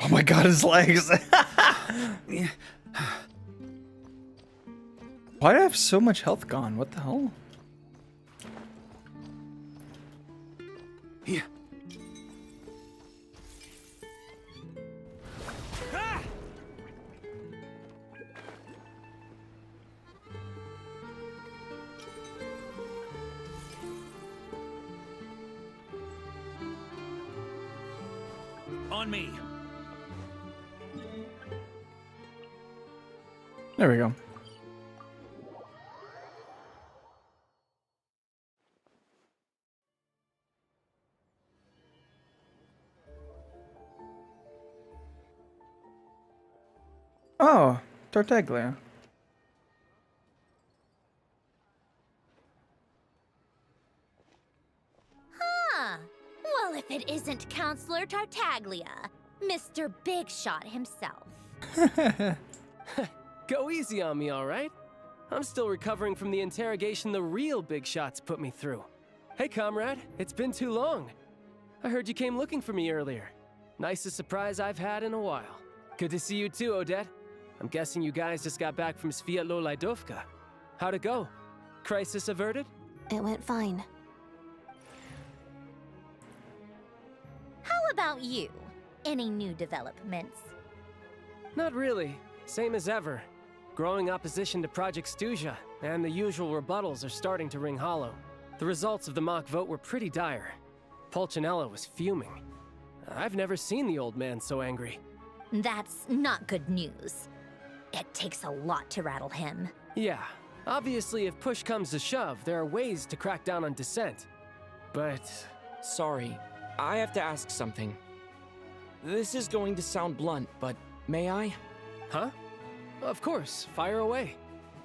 Oh my god, his legs. Why do I have so much health gone? What the hell? Here. On me. There we go. Oh, Tartaglia. Huh. Well, if it isn't Counselor Tartaglia, Mr. Big Shot himself. Go easy on me, all right? I'm still recovering from the interrogation the real big shots put me through. Hey, comrade, it's been too long. I heard you came looking for me earlier. Nicest surprise I've had in a while. Good to see you too, Odette. I'm guessing you guys just got back from Sviatlo Laidovka. How'd it go? Crisis averted? It went fine. How about you? Any new developments? Not really. Same as ever. Growing opposition to Project Stuja, and the usual rebuttals are starting to ring hollow. The results of the mock vote were pretty dire. Pulcinella was fuming. I've never seen the old man so angry. That's not good news. It takes a lot to rattle him. Yeah, obviously if push comes to shove, there are ways to crack down on dissent. But... Sorry, I have to ask something. This is going to sound blunt, but may I? Huh? Of course, fire away.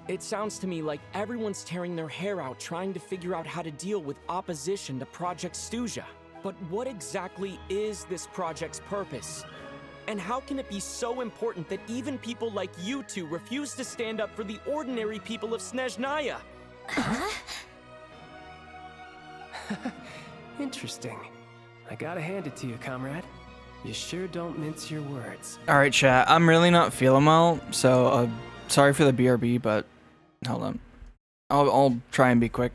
It sounds to me like everyone's tearing their hair out trying to figure out how to deal with opposition to Project Stuja. But what exactly is this project's purpose? And how can it be so important that even people like you two refuse to stand up for the ordinary people of Snezhnaya? Interesting. I gotta hand it to you, comrade. You sure don't mince your words. All right, chat. I'm really not feeling well, so sorry for the BRB, but hold on. I'll try and be quick.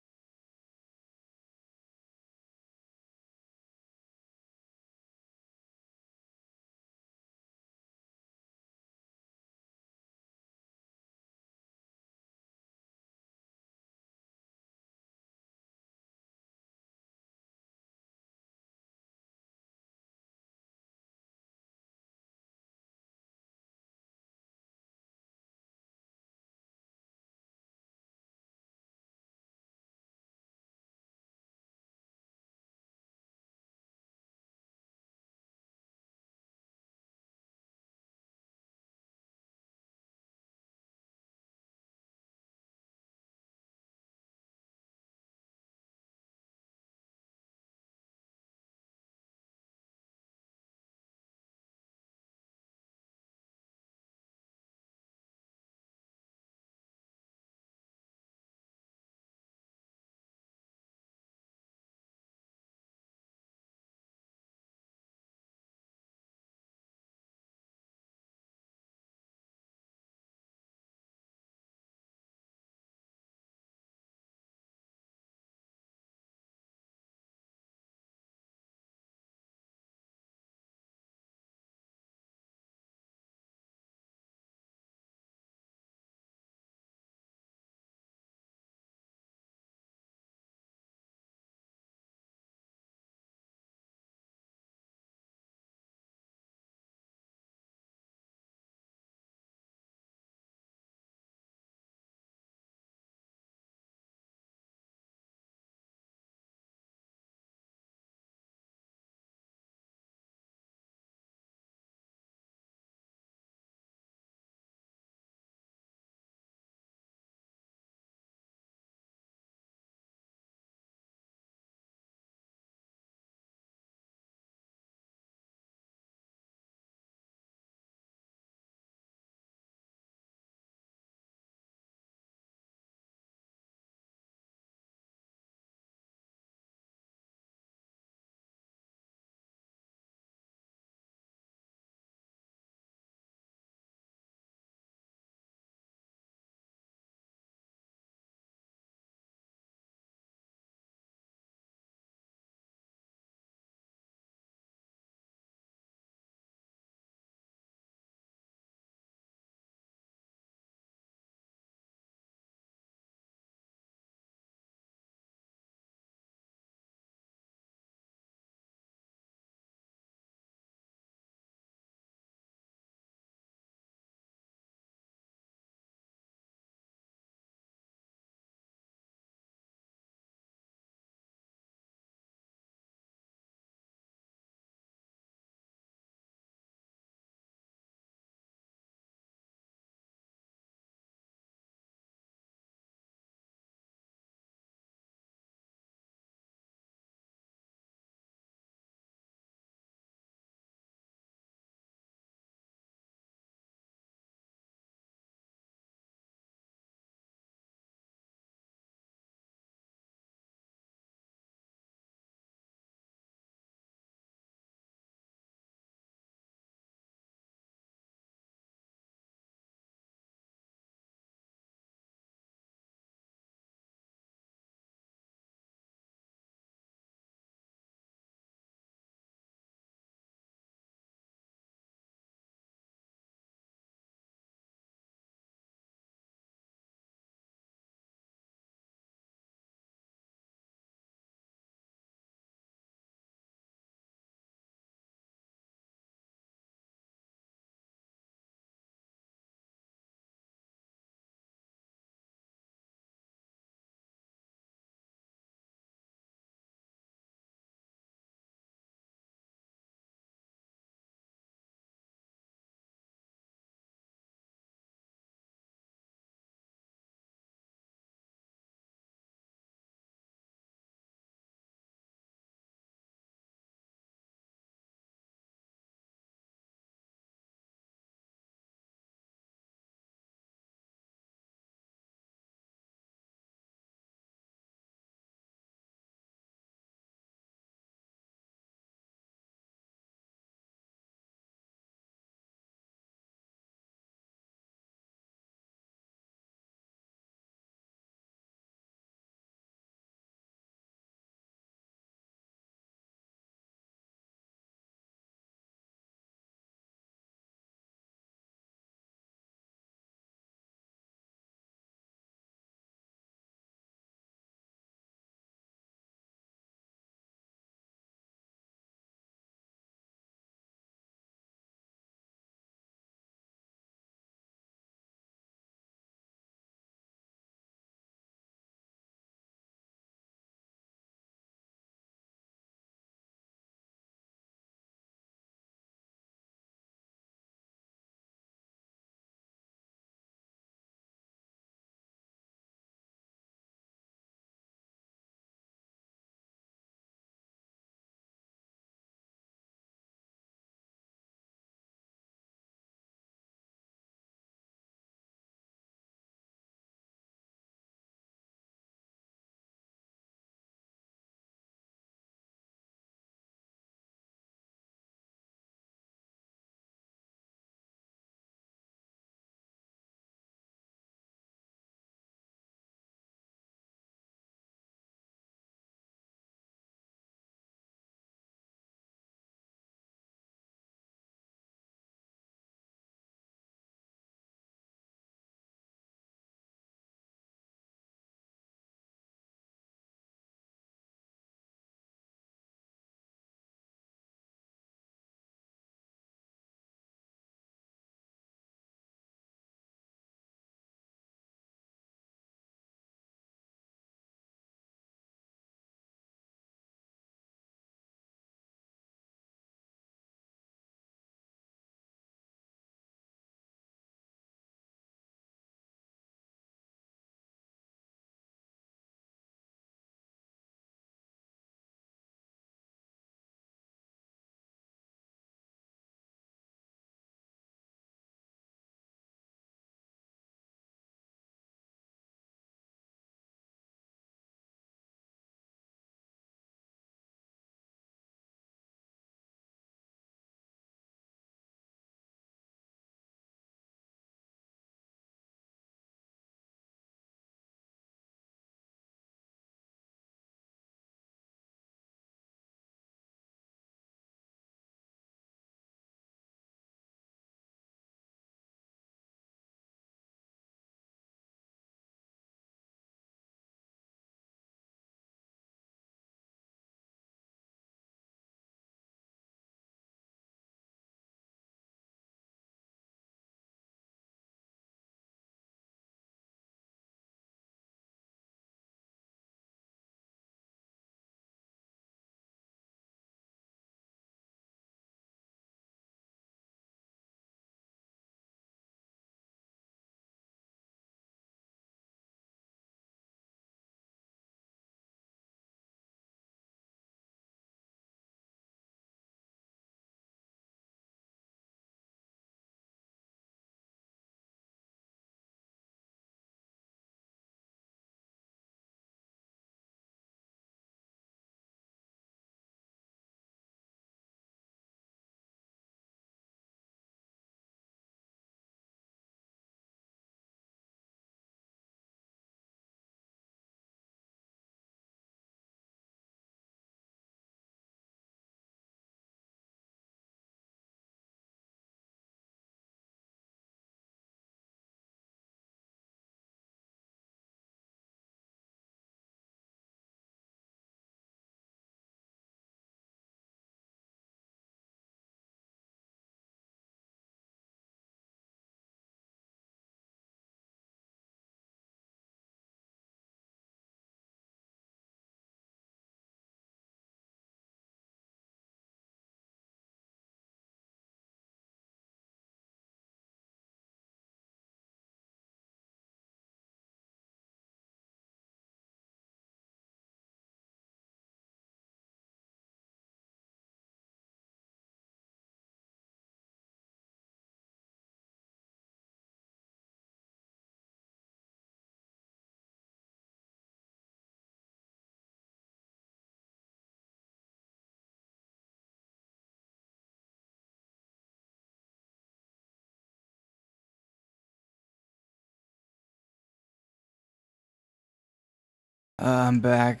I'm back.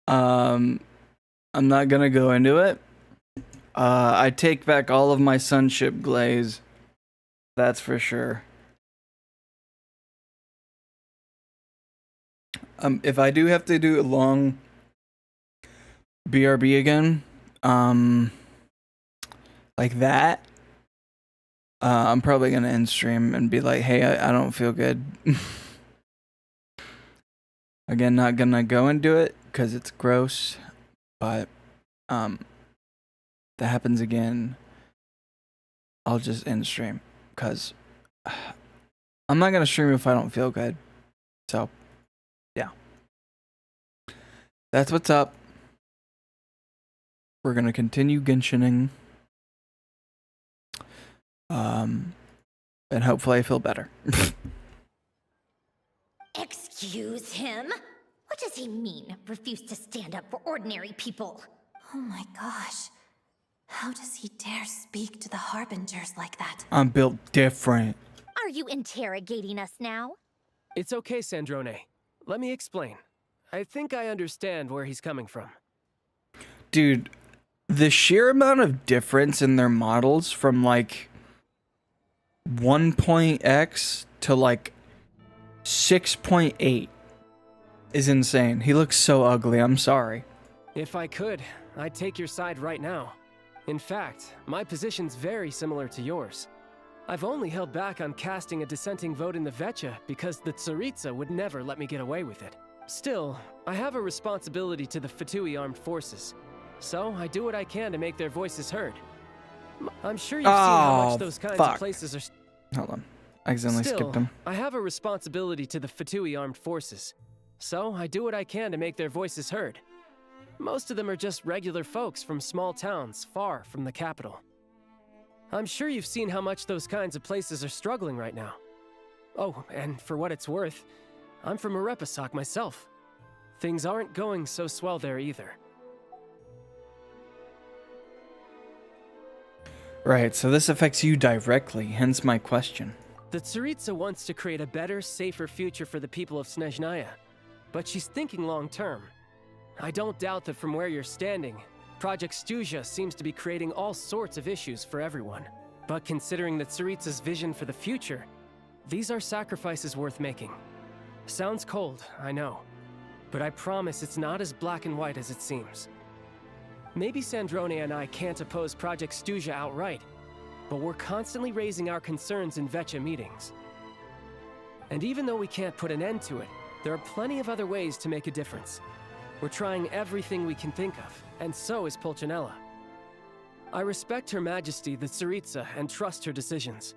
I'm not gonna go into it. I take back all of my sunship glaze. That's for sure. If I do have to do a long BRB again, like that, I'm probably gonna end stream and be like, hey, I don't feel good. Again, not gonna go into it because it's gross, but that happens again, I'll just end stream because I'm not gonna stream if I don't feel good. So yeah, that's what's up. We're gonna continue Genshining, and hopefully I feel better. Excuse him? What does he mean, refuse to stand up for ordinary people? Oh my gosh. How does he dare speak to the Harbingers like that? I'm built different. Are you interrogating us now? It's okay, Sandrone. Let me explain. I think I understand where he's coming from. Dude, the sheer amount of difference in their models from like 1.x to like 6.8 is insane. He looks so ugly, I'm sorry. If I could, I'd take your side right now. In fact, my position's very similar to yours. I've only held back on casting a dissenting vote in the Vetcha because the Tsaritsa would never let me get away with it. Still, I have a responsibility to the Fatui armed forces, so I do what I can to make their voices heard. I'm sure you've seen how much those kinds of places are... Hold on. I accidentally skipped him. I have a responsibility to the Fatui armed forces, so I do what I can to make their voices heard. Most of them are just regular folks from small towns far from the capital. I'm sure you've seen how much those kinds of places are struggling right now. Oh, and for what it's worth, I'm from Arepasak myself. Things aren't going so swell there either. Right, so this affects you directly, hence my question. The Tsaritsa wants to create a better, safer future for the people of Snezhnaya, but she's thinking long-term. I don't doubt that from where you're standing, Project Stuzha seems to be creating all sorts of issues for everyone. But considering the Tsaritsa's vision for the future, these are sacrifices worth making. Sounds cold, I know, but I promise it's not as black and white as it seems. Maybe Sandrone and I can't oppose Project Stuzha outright, but we're constantly raising our concerns in Vetcha meetings. And even though we can't put an end to it, there are plenty of other ways to make a difference. We're trying everything we can think of, and so is Pulcinella. I respect Her Majesty, the Tsaritsa, and trust her decisions.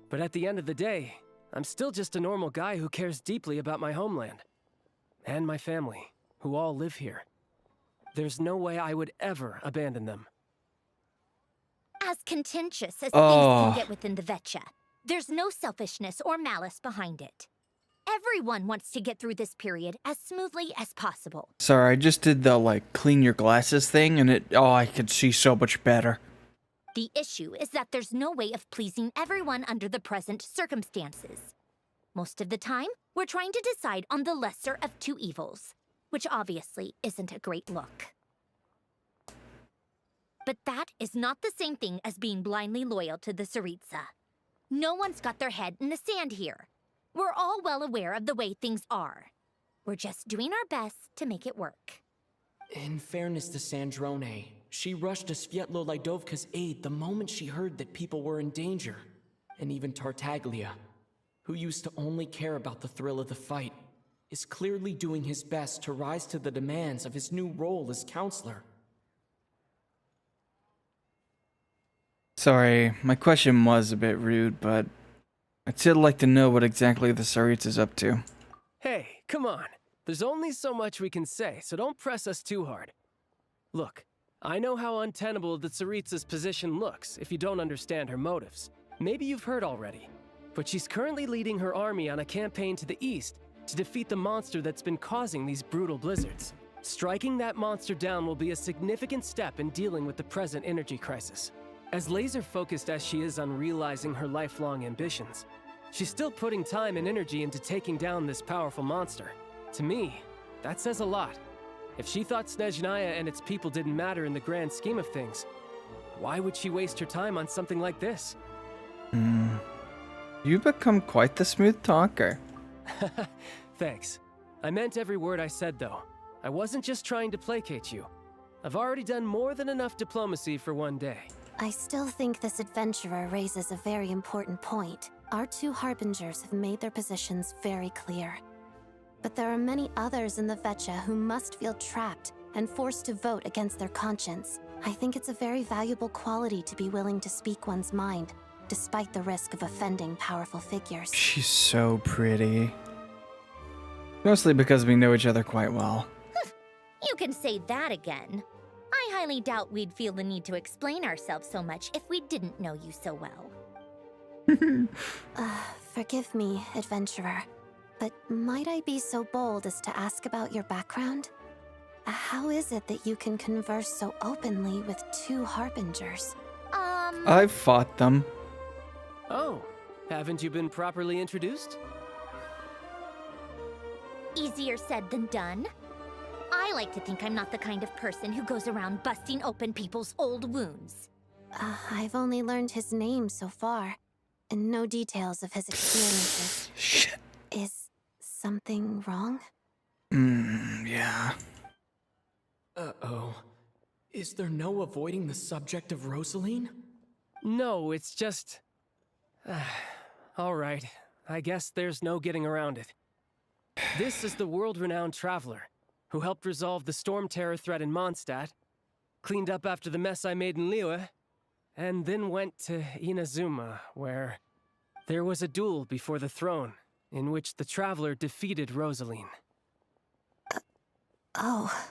But at the end of the day, I'm still just a normal guy who cares deeply about my homeland. And my family, who all live here. There's no way I would ever abandon them. As contentious as things can get within the Vetcha, there's no selfishness or malice behind it. Everyone wants to get through this period as smoothly as possible. Sorry, I just did the like clean your glasses thing and I could see so much better. The issue is that there's no way of pleasing everyone under the present circumstances. Most of the time, we're trying to decide on the lesser of two evils, which obviously isn't a great look. But that is not the same thing as being blindly loyal to the Tsaritsa. No one's got their head in the sand here. We're all well aware of the way things are. We're just doing our best to make it work. In fairness to Sandrone, she rushed to Svietlo Lidovka's aid the moment she heard that people were in danger. And even Tartaglia, who used to only care about the thrill of the fight, is clearly doing his best to rise to the demands of his new role as counselor. Sorry, my question was a bit rude, but I'd still like to know what exactly the Tsaritsa's up to. Hey, come on. There's only so much we can say, so don't press us too hard. Look, I know how untenable the Tsaritsa's position looks if you don't understand her motives. Maybe you've heard already, but she's currently leading her army on a campaign to the east to defeat the monster that's been causing these brutal blizzards. Striking that monster down will be a significant step in dealing with the present energy crisis. As laser-focused as she is on realizing her lifelong ambitions, She's still putting time and energy into taking down this powerful monster. To me, that says a lot. If she thought Snezhnaya and its people didn't matter in the grand scheme of things, why would she waste her time on something like this? You become quite the smooth talker. Thanks. I meant every word I said, though. I wasn't just trying to placate you. I've already done more than enough diplomacy for one day. I still think this adventurer raises a very important point. Our two harbingers have made their positions very clear. But there are many others in the Vecha who must feel trapped and forced to vote against their conscience. I think it's a very valuable quality to be willing to speak one's mind, despite the risk of offending powerful figures. She's so pretty. Mostly because we know each other quite well. You can say that again. I highly doubt we'd feel the need to explain ourselves so much if we didn't know you so well. Forgive me, adventurer, but might I be so bold as to ask about your background? How is it that you can converse so openly with two harbingers? I've fought them. Oh, haven't you been properly introduced? Easier said than done. I like to think I'm not the kind of person who goes around busting open people's old wounds. I've only learned his name so far, and no details of his experiences. Shit. Is something wrong? Yeah. Uh-oh. Is there no avoiding the subject of Rosaline? No, it's just... all right. I guess there's no getting around it. This is the world-renowned traveler who helped resolve the storm terror threat in Mondstadt, cleaned up after the mess I made in Liyue, and then went to Inazuma, where there was a duel before the throne, in which the traveler defeated Rosaline. Oh.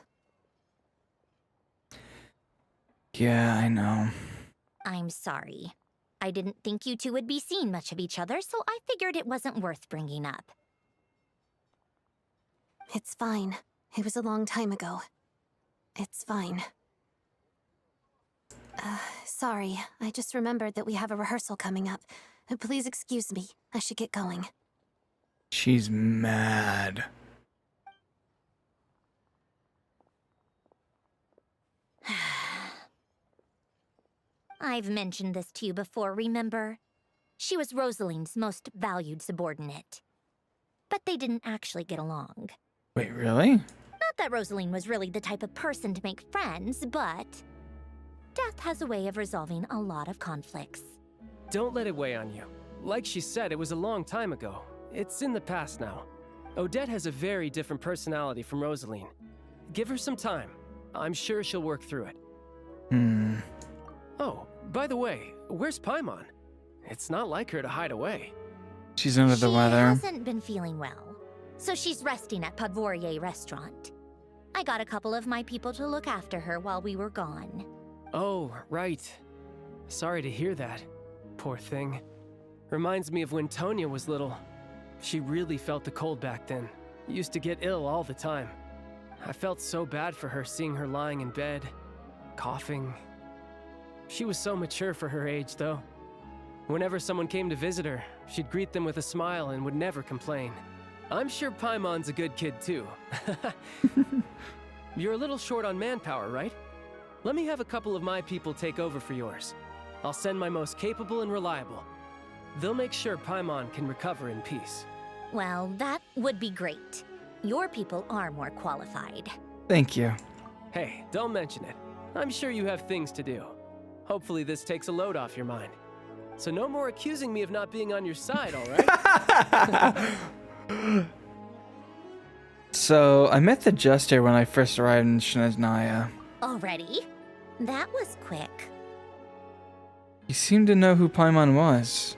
Yeah, I know. I'm sorry. I didn't think you two would be seeing much of each other, so I figured it wasn't worth bringing up. It's fine. It was a long time ago. It's fine. Sorry. I just remembered that we have a rehearsal coming up. Please excuse me. I should get going. She's mad. I've mentioned this to you before, remember? She was Rosaline's most valued subordinate. But they didn't actually get along. Wait, really? Not that Rosaline was really the type of person to make friends, but death has a way of resolving a lot of conflicts. Don't let it weigh on you. Like she said, it was a long time ago. It's in the past now. Odette has a very different personality from Rosaline. Give her some time. I'm sure she'll work through it. Oh, by the way, where's Paimon? It's not like her to hide away. She's under the weather. She hasn't been feeling well, so she's resting at Podvorier restaurant. I got a couple of my people to look after her while we were gone. Oh, right. Sorry to hear that. Poor thing. Reminds me of when Tonya was little. She really felt the cold back then. Used to get ill all the time. I felt so bad for her seeing her lying in bed, coughing. She was so mature for her age, though. Whenever someone came to visit her, she'd greet them with a smile and would never complain. I'm sure Paimon's a good kid, too. You're a little short on manpower, right? Let me have a couple of my people take over for yours. I'll send my most capable and reliable. They'll make sure Paimon can recover in peace. Well, that would be great. Your people are more qualified. Thank you. Hey, don't mention it. I'm sure you have things to do. Hopefully this takes a load off your mind. So no more accusing me of not being on your side, all right? So, I met the Jester when I first arrived in Snezhnaya. Already? That was quick. He seemed to know who Paimon was.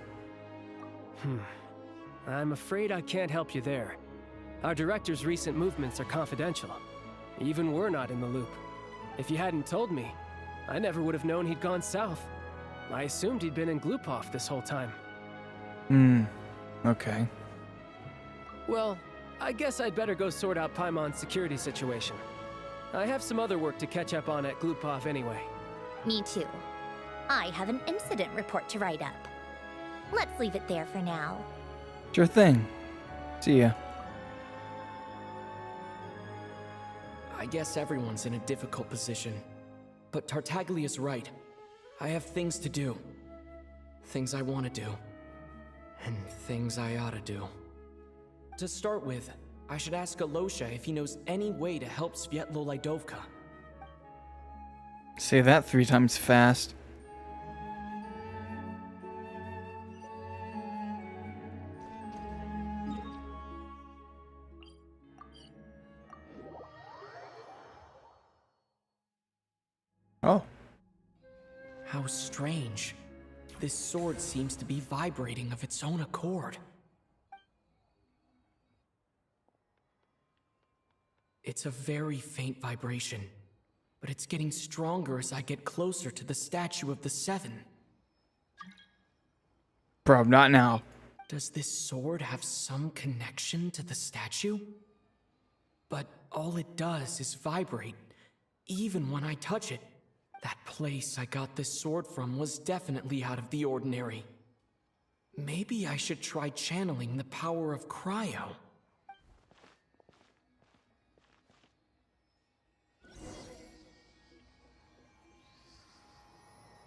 I'm afraid I can't help you there. Our director's recent movements are confidential. Even we're not in the loop. If you hadn't told me, I never would have known he'd gone south. I assumed he'd been in Glupov this whole time. Okay. Well, I guess I'd better go sort out Paimon's security situation. I have some other work to catch up on at Glupov anyway. Me too. I have an incident report to write up. Let's leave it there for now. Sure thing. See ya. I guess everyone's in a difficult position. But Tartaglia's right. I have things to do. Things I want to do. And things I ought to do. To start with, I should ask Alosha if he knows any way to help Svietlo Lydovka. Say that 3 times fast. Oh. How strange. This sword seems to be vibrating of its own accord. It's a very faint vibration, but it's getting stronger as I get closer to the statue of the Seven. Bro, not now. Does this sword have some connection to the statue? But all it does is vibrate, even when I touch it. That place I got this sword from was definitely out of the ordinary. Maybe I should try channeling the power of cryo.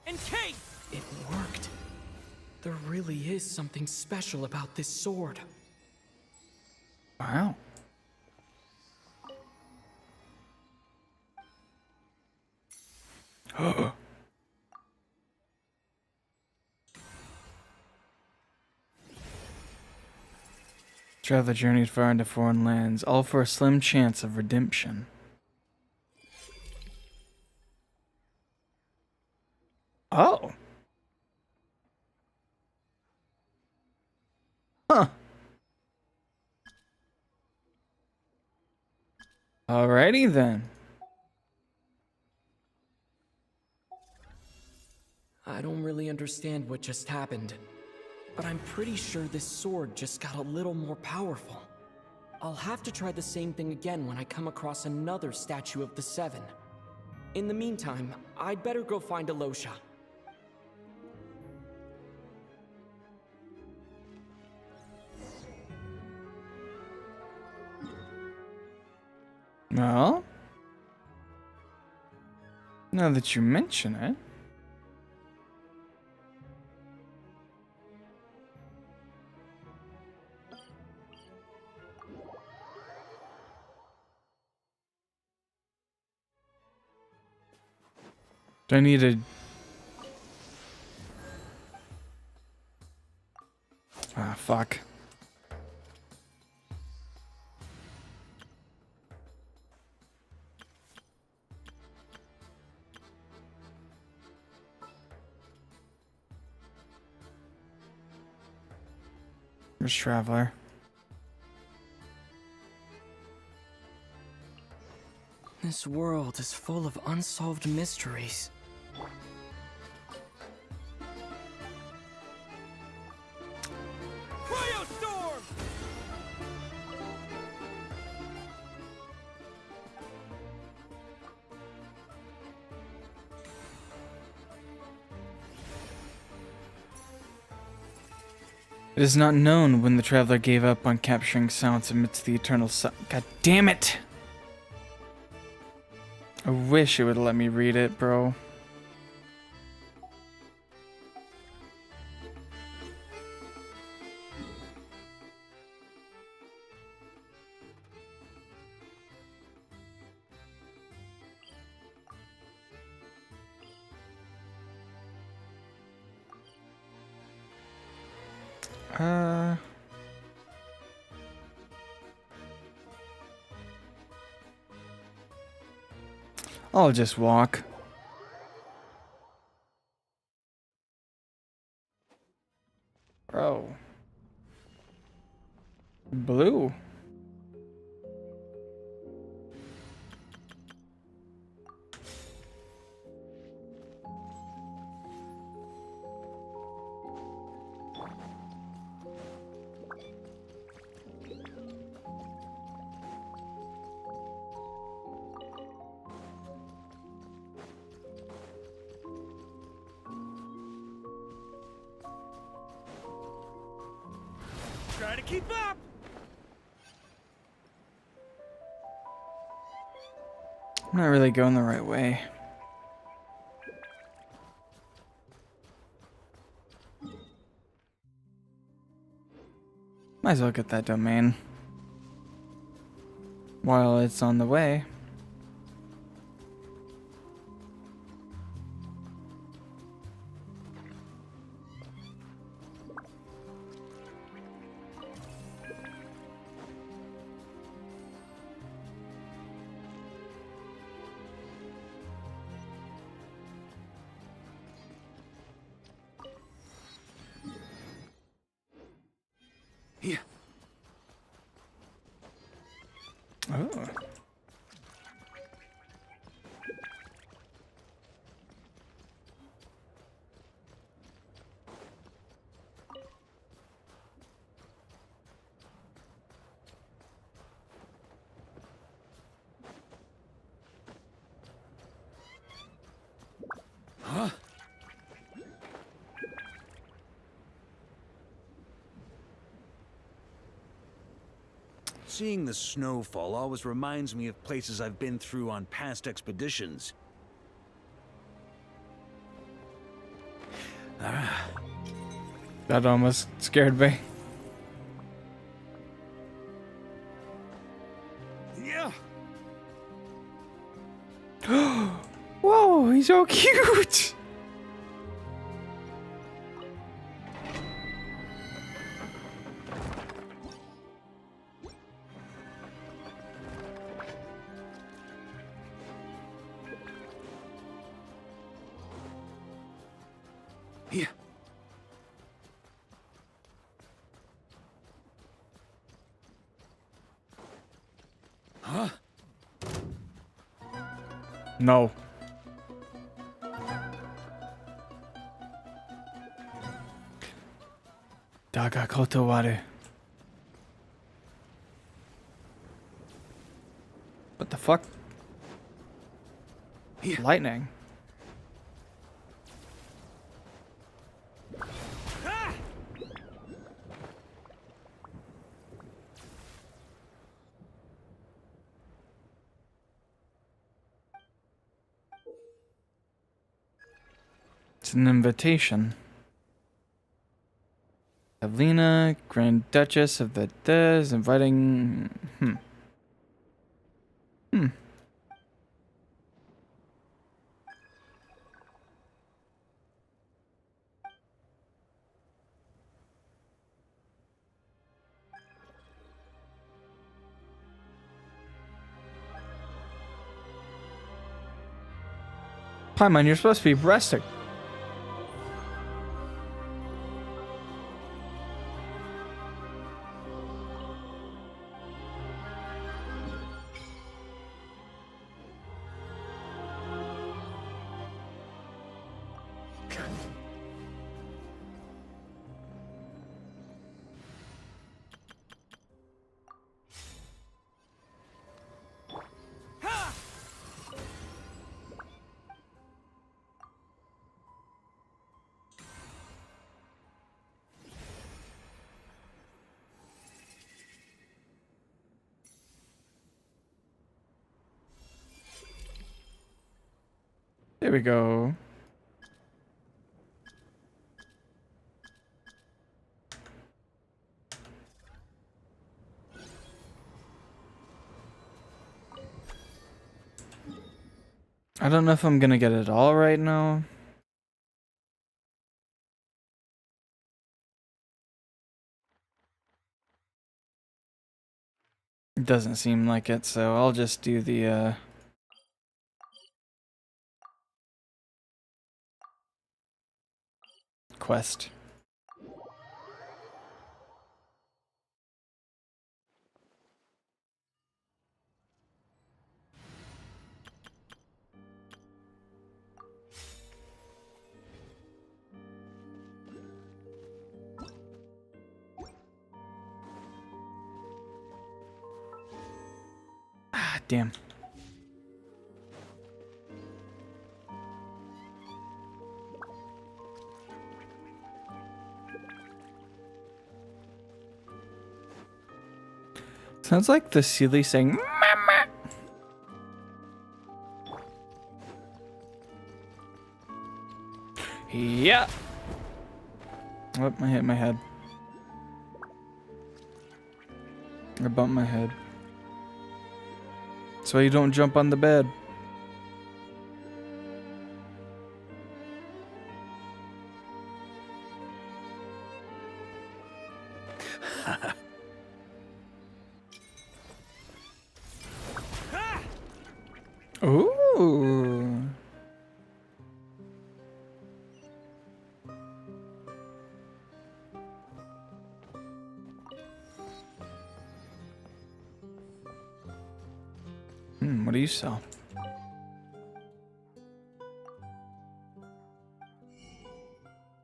And Kate! It worked. There really is something special about this sword. Wow. Travel journeyed far into foreign lands, all for a slim chance of redemption. Oh. Huh. Alrighty then. I don't really understand what just happened, but I'm pretty sure this sword just got a little more powerful. I'll have to try the same thing again when I come across another statue of the Seven. In the meantime, I'd better go find Alosha. Well, now that you mention it. Do I need a... Ah, fuck. Where's Traveler? This world is full of unsolved mysteries. Cryostorm! It is not known when the Traveler gave up on capturing sounds amidst the eternal God damn it! I wish it would let me read it, bro. I'll just walk. Bro. Blue. Try to keep up! I'm not really going the right way. Might as well get that domain while it's on the way. Yeah. Oh. Huh? Seeing the snowfall always reminds me of places I've been through on past expeditions. That almost scared me. Yeah. Whoa, he's so cute. Yeah. Huh? No. Daga kotowaru. What the fuck? Yeah. Lightning. It's an invitation. Evelina, Grand Duchess of the Des, inviting... Paimon, you're supposed to be resting. There we go. I don't know if I'm gonna get it all right now. It doesn't seem like it, so I'll just do the quest. Ah, damn. Sounds like the Sealy saying mama. Yeah. Oh, I hit my head. I bumped my head. So you don't jump on the bed. Ooh. What do you sell?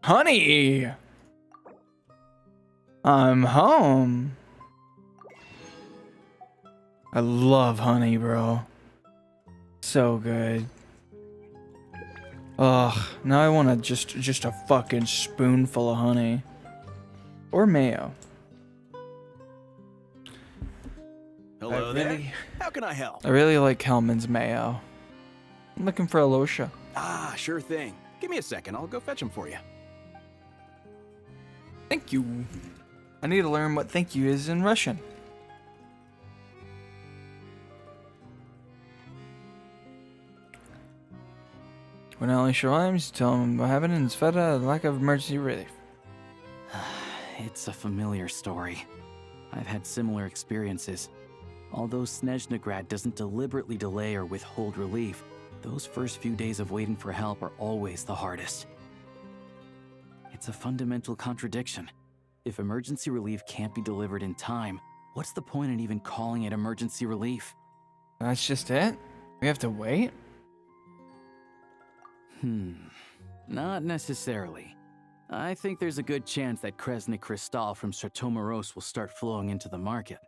Honey! I'm home. I love honey, bro. So good. Ugh, now I want just a fucking spoonful of honey. Or mayo. Hello there. How can I help? I really like Hellman's mayo. I'm looking for Alosha. Ah, sure thing. Give me a second. I'll go fetch him for you. Thank you. I need to learn what thank you is in Russian. When Alicia arrives, tell him what happened and Sveta lack of emergency relief. It's a familiar story. I've had similar experiences. Although Snezhnegrad doesn't deliberately delay or withhold relief, those first few days of waiting for help are always the hardest. It's a fundamental contradiction. If emergency relief can't be delivered in time, what's the point in even calling it emergency relief? That's just it? We have to wait? Not necessarily. I think there's a good chance that Kresnik Kristall from Stratomoros will start flowing into the market.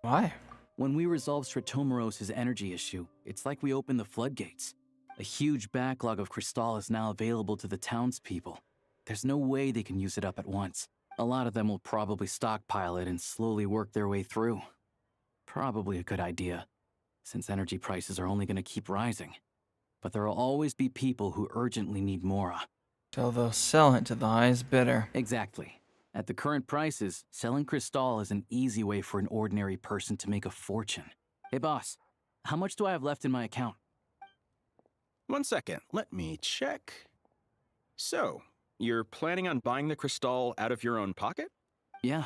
Why? When we resolve Stratomoros' energy issue, it's like we open the floodgates. A huge backlog of Kristall is now available to the townspeople. There's no way they can use it up at once. A lot of them will probably stockpile it and slowly work their way through. Probably a good idea, since energy prices are only going to keep rising. But there will always be people who urgently need Mora. So they'll sell it to the highest bidder. Exactly. At the current prices, selling Kristall is an easy way for an ordinary person to make a fortune. Hey boss, how much do I have left in my account? 1 second, let me check. So, you're planning on buying the Kristall out of your own pocket? Yeah.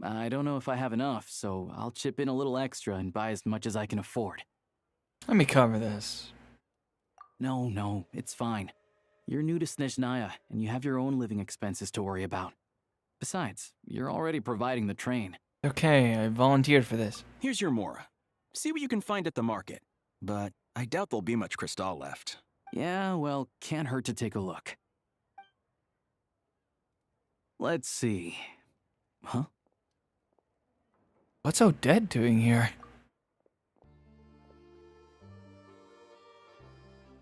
I don't know if I have enough, so I'll chip in a little extra and buy as much as I can afford. Let me cover this. No, it's fine. You're new to Snezhnaya, and you have your own living expenses to worry about. Besides, you're already providing the train. Okay, I volunteered for this. Here's your Mora. See what you can find at the market. But I doubt there'll be much Kristall left. Yeah, well, can't hurt to take a look. Let's see. Huh? What's Odette doing here?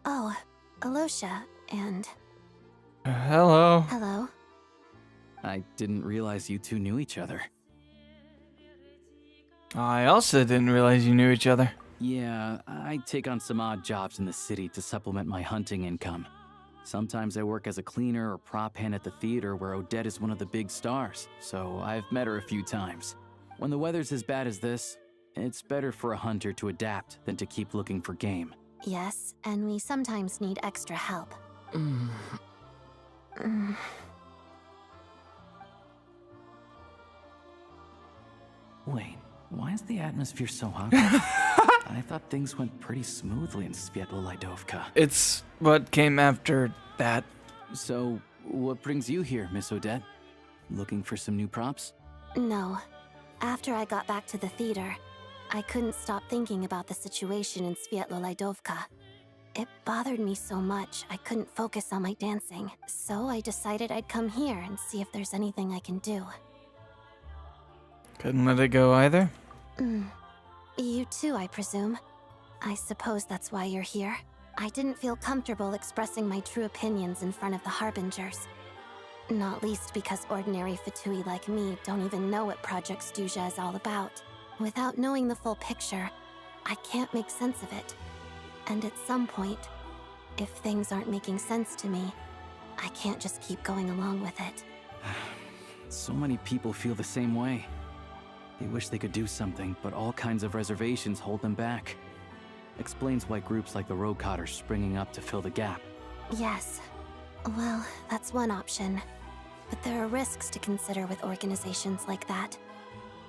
Oh, Alosha, and... Hello. Hello. I didn't realize you two knew each other. I also didn't realize you knew each other. Yeah, I take on some odd jobs in the city to supplement my hunting income. Sometimes I work as a cleaner or prop hand at the theater where Odette is one of the big stars, so I've met her a few times. When the weather's as bad as this, it's better for a hunter to adapt than to keep looking for game. Yes, and we sometimes need extra help. Wait, why is the atmosphere so hot? I thought things went pretty smoothly in Sviatlo-Lidovka. It's what came after that. So, what brings you here, Miss Odette? Looking for some new props? No. After I got back to the theater, I couldn't stop thinking about the situation in Sviatlo-Lidovka. It bothered me so much, I couldn't focus on my dancing. So I decided I'd come here and see if there's anything I can do. Couldn't let it go either? You too, I presume. I suppose that's why you're here. I didn't feel comfortable expressing my true opinions in front of the Harbingers. Not least because ordinary Fatui like me don't even know what Project Stuja is all about. Without knowing the full picture, I can't make sense of it. And at some point, if things aren't making sense to me, I can't just keep going along with it. So many people feel the same way. They wish they could do something, but all kinds of reservations hold them back. Explains why groups like the Rogue Cod are springing up to fill the gap. Yes. Well, that's one option. But there are risks to consider with organizations like that.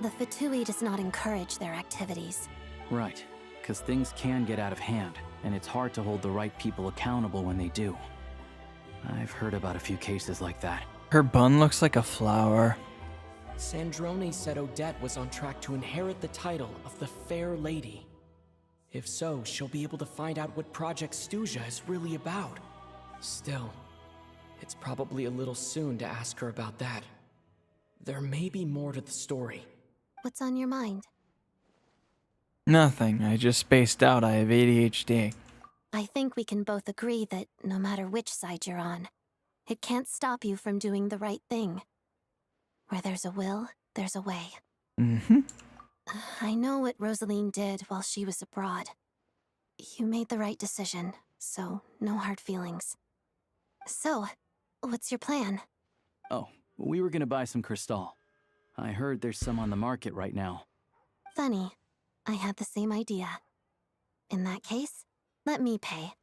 The Fatui does not encourage their activities. Right, because things can get out of hand, and it's hard to hold the right people accountable when they do. I've heard about a few cases like that. Her bun looks like a flower. Sandrone said Odette was on track to inherit the title of the Fair Lady. If so, she'll be able to find out what Project Stuja is really about. Still, it's probably a little soon to ask her about that. There may be more to the story. What's on your mind? Nothing. I just spaced out. I have ADHD. I think we can both agree that no matter which side you're on, it can't stop you from doing the right thing. Where there's a will, there's a way. Mm-hmm. I know what Rosaline did while she was abroad. You made the right decision, so no hard feelings. So, what's your plan? Oh, we were gonna buy some Cristal. I heard there's some on the market right now. Funny. I had the same idea. In that case, let me pay.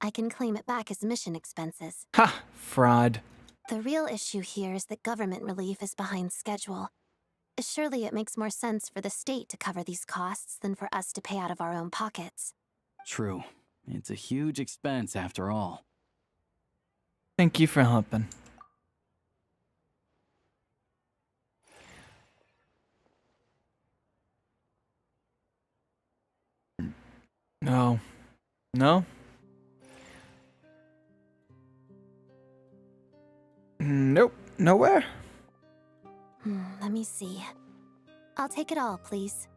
I can claim it back as mission expenses. Ha! Fraud. The real issue here is that government relief is behind schedule. Surely it makes more sense for the state to cover these costs than for us to pay out of our own pockets. True. It's a huge expense after all. Thank you for helping. No. No? Nope. Nowhere. Let me see. I'll take it all, please.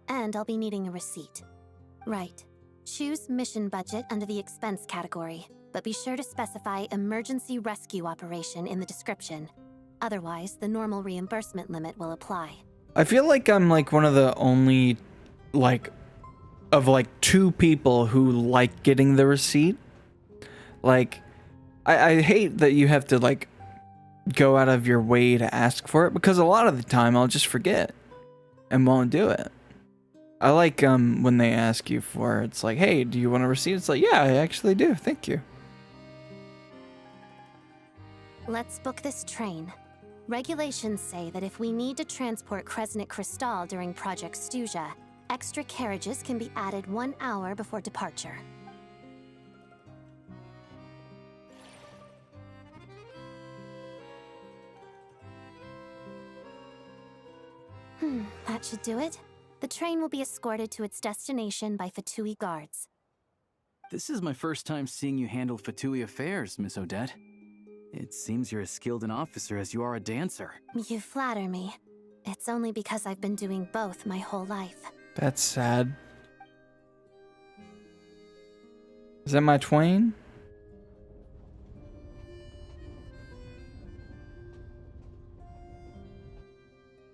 And I'll be needing a receipt. Right. Choose mission budget under the expense category, but be sure to specify emergency rescue operation in the description. Otherwise, the normal reimbursement limit will apply. I feel like I'm like one of the only, of two people who like getting the receipt. Like, I hate that you have to go out of your way to ask for it, because a lot of the time I'll just forget and won't do it. I like when they ask you for it. It's like, hey, do you want a receipt? It's like, yeah, I actually do. Thank you. Let's book this train. Regulations say that if we need to transport Kresnik Crystal during Project Stuja, extra carriages can be added 1 hour before departure. That should do it. The train will be escorted to its destination by Fatui guards. This is my first time seeing you handle Fatui affairs, Miss Odette. It seems you're as skilled an officer as you are a dancer. You flatter me. It's only because I've been doing both my whole life. That's sad. Is that my twain?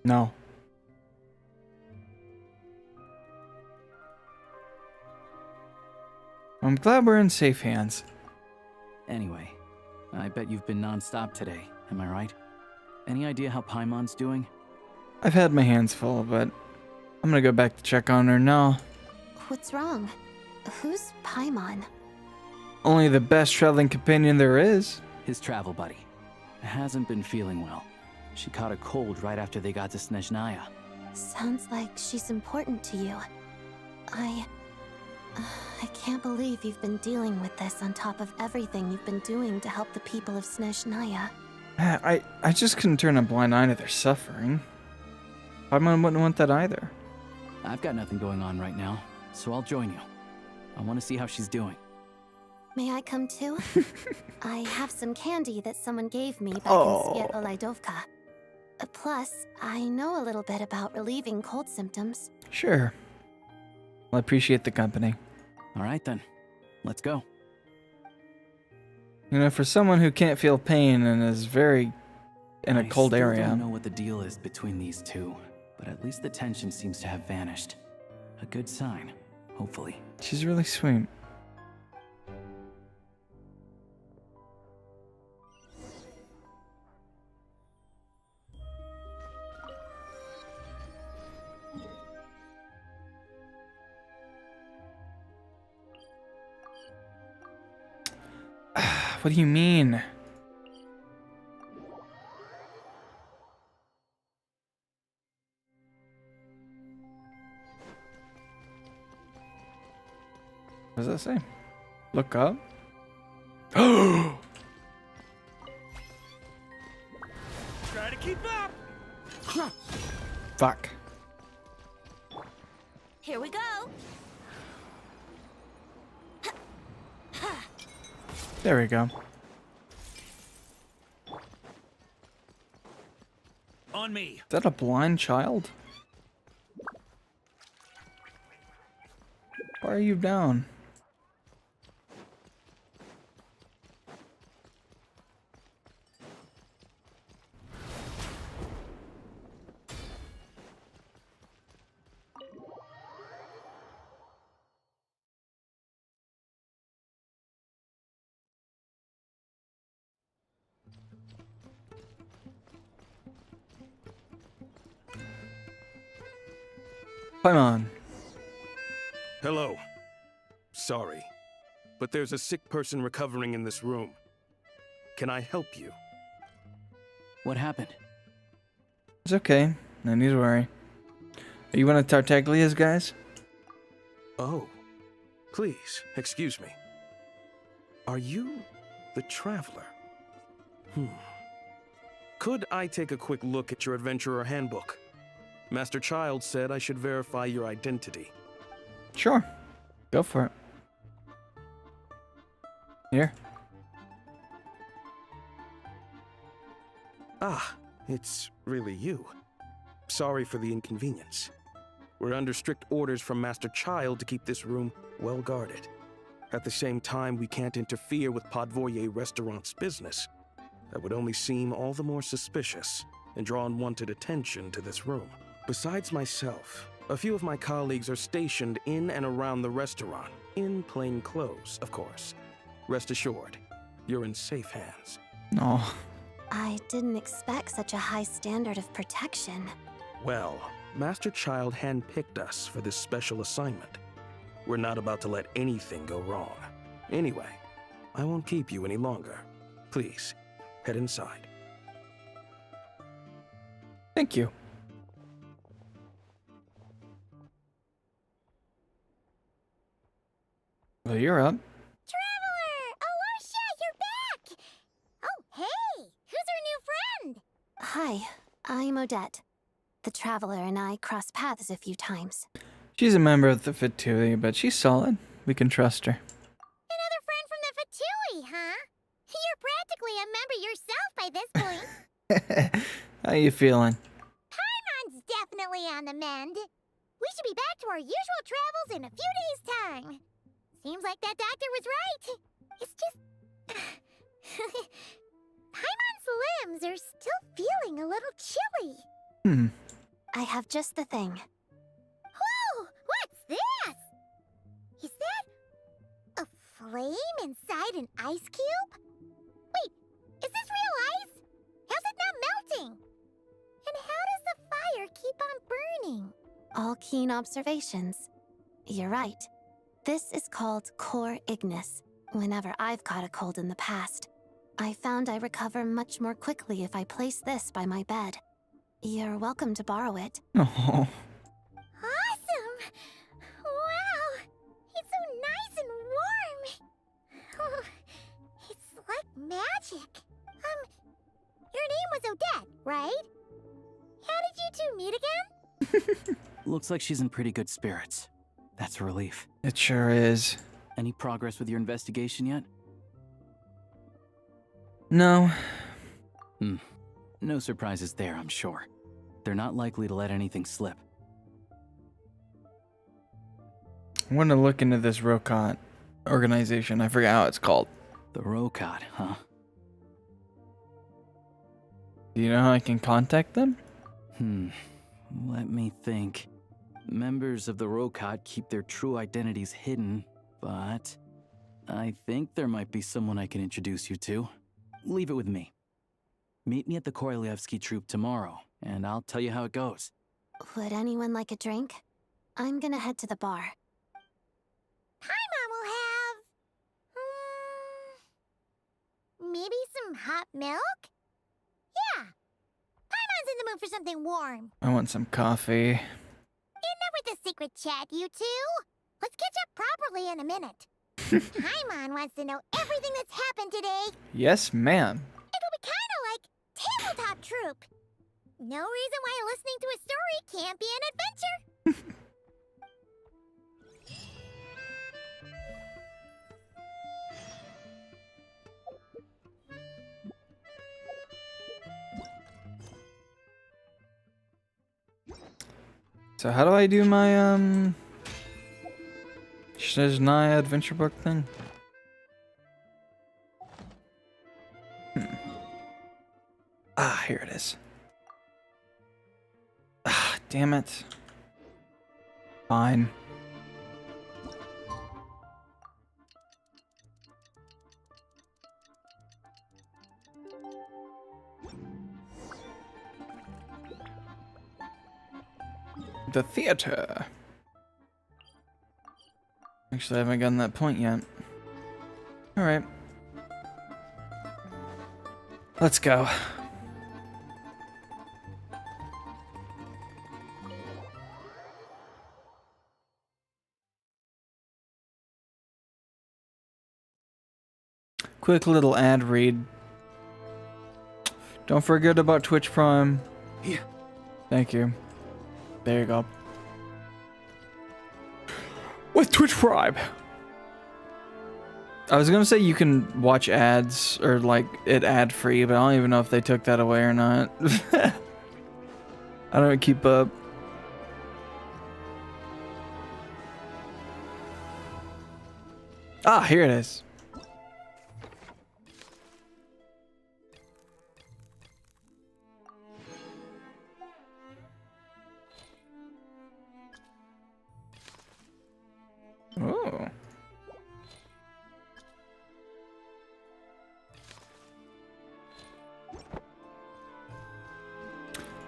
No. I'm glad we're in safe hands. Anyway, I bet you've been non-stop today, am I right? Any idea how Paimon's doing? I've had my hands full, but I'm gonna go back to check on her now. What's wrong? Who's Paimon? Only the best traveling companion there is. His travel buddy. Hasn't been feeling well. She caught a cold right after they got to Snezhnaya. Sounds like she's important to you. I can't believe you've been dealing with this on top of everything you've been doing to help the people of Snezhnaya. I just couldn't turn a blind eye to their suffering. Paimon wouldn't want that either. I've got nothing going on right now, so I'll join you. I want to see how she's doing. May I come too? I have some candy that someone gave me back in Sviet Olaidovka. Plus, I know a little bit about relieving cold symptoms. Sure. Well, I appreciate the company. All right then, let's go. You know, for someone who can't feel pain and is very in a cold area. I don't know what the deal is between these two, but at least the tension seems to have vanished. A good sign, hopefully. She's really sweet. What do you mean? What does that say? Look up. Try to keep up. Fuck. Here we go. There we go. On me. Is that a blind child? Why are you down? Paimon. Hello. Sorry, but there's a sick person recovering in this room. Can I help you? What happened? It's okay. No need to worry. Are you one of Tartaglia's guys? Oh, please, excuse me. Are you the Traveler? Could I take a quick look at your Adventurer Handbook? Master Child said I should verify your identity. Sure. Go for it. Here. Ah, it's really you. Sorry for the inconvenience. We're under strict orders from Master Child to keep this room well guarded. At the same time, we can't interfere with Podvoye Restaurant's business. That would only seem all the more suspicious and draw unwanted attention to this room. Besides myself, a few of my colleagues are stationed in and around the restaurant, in plain clothes, of course. Rest assured, you're in safe hands. Oh. I didn't expect such a high standard of protection. Well, Master Child handpicked us for this special assignment. We're not about to let anything go wrong. Anyway, I won't keep you any longer. Please, head inside. Thank you. Well, you're up. Traveler! Alicia, you're back! Oh, hey! Who's our new friend? Hi, I'm Odette. The Traveler and I crossed paths a few times. She's a member of the Fatui, but she's solid. We can trust her. Another friend from the Fatui, huh? You're practically a member yourself by this point. How you feeling? Paimon's definitely on the mend. We should be back to our usual travels in a few days' time. Seems like that doctor was right. It's just... Paimon's limbs are still feeling a little chilly. I have just the thing. Whoa! What's this? Is that... a flame inside an ice cube? Wait, is this real ice? How's it not melting? And how does the fire keep on burning? All keen observations. You're right. This is called core ignis. Whenever I've caught a cold in the past, I found I recover much more quickly if I place this by my bed. You're welcome to borrow it. Oh. Awesome! Wow! It's so nice and warm! Oh, it's like magic. Your name was Odette, right? How did you two meet again? Looks like she's in pretty good spirits. That's a relief. It sure is. Any progress with your investigation yet? No. No surprises there, I'm sure. They're not likely to let anything slip. I want to look into this Rokot organization. I forget how it's called. The Rokot, huh? Do you know how I can contact them? Let me think. Members of the Rokat keep their true identities hidden, but I think there might be someone I can introduce you to. Leave it with me. Meet me at the Korolyevsky troupe tomorrow, and I'll tell you how it goes. Would anyone like a drink? I'm gonna head to the bar. Paimon will have... maybe some hot milk? Yeah. Paimon's in the mood for something warm. I want some coffee. Enough with the secret chat, you two. Let's catch up properly in a minute. Paimon wants to know everything that's happened today. Yes, ma'am. It'll be kind of like tabletop troop. No reason why listening to a story can't be an adventure. So how do I do my Snezhnaya adventure book thing? Ah, here it is. Ah, damn it. Fine. The theater. Actually, I haven't gotten that point yet. Alright. Let's go. Quick little ad read. Don't forget about Twitch Prime. Yeah. Thank you. There you go. With Twitch Prime. I was gonna say you can watch ads or like it ad free, but I don't even know if they took that away or not. I don't keep up. Ah, here it is. Oh.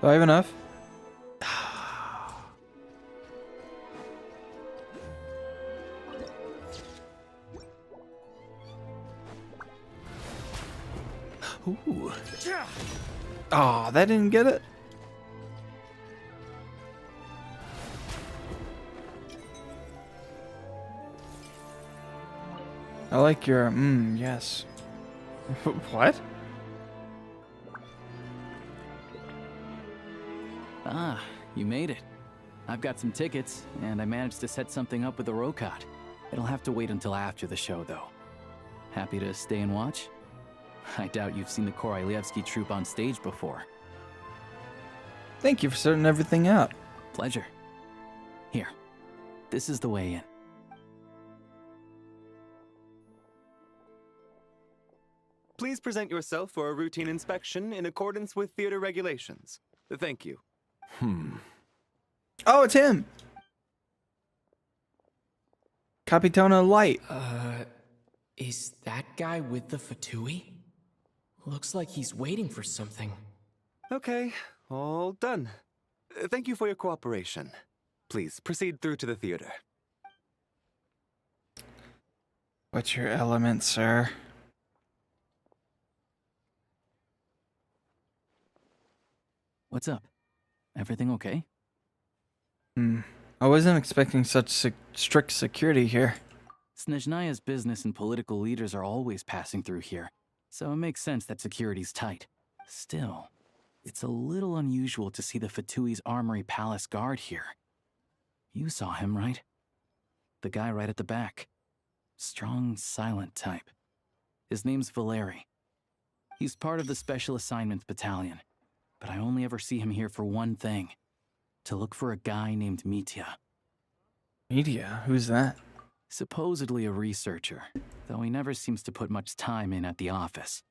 Do I have enough? Ooh. Oh, that didn't get it. I like your, yes. What? Ah, you made it. I've got some tickets, and I managed to set something up with the Rokat. It'll have to wait until after the show, though. Happy to stay and watch? I doubt you've seen the Korolyevsky troupe on stage before. Thank you for sorting everything out. Pleasure. Here, this is the way in. Please present yourself for a routine inspection in accordance with theater regulations. Thank you. Oh, it's him! Capitano Light. Is that guy with the Fatui? Looks like he's waiting for something. Okay, all done. Thank you for your cooperation. Please proceed through to the theater. What's your element, sir? What's up? Everything okay? I wasn't expecting such strict security here. Snezhnaya's business and political leaders are always passing through here, so it makes sense that security's tight. Still, it's a little unusual to see the Fatui's Armory Palace guard here. You saw him, right? The guy right at the back. Strong, silent type. His name's Valeri. He's part of the Special Assignments Battalion, but I only ever see him here for one thing. To look for a guy named Mitya. Mitya? Who's that? Supposedly a researcher, though he never seems to put much time in at the office.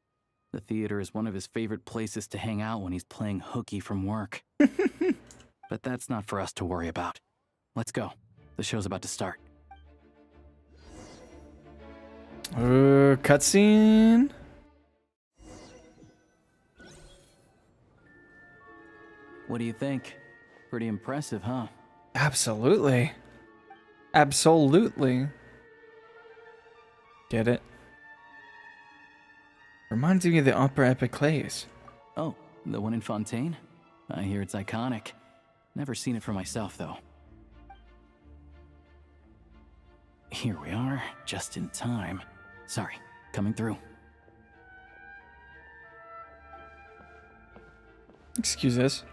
The theater is one of his favorite places to hang out when he's playing hooky from work. But but that's not for us to worry about. Let's go. The show's about to start. Cutscene. What do you think? Pretty impressive, huh? Absolutely. Absolutely. Get it? Reminds me of the opera epic plays. Oh, the one in Fontaine? I hear it's iconic. Never seen it for myself, though. Here we are, just in time. Sorry, coming through. Excuse us.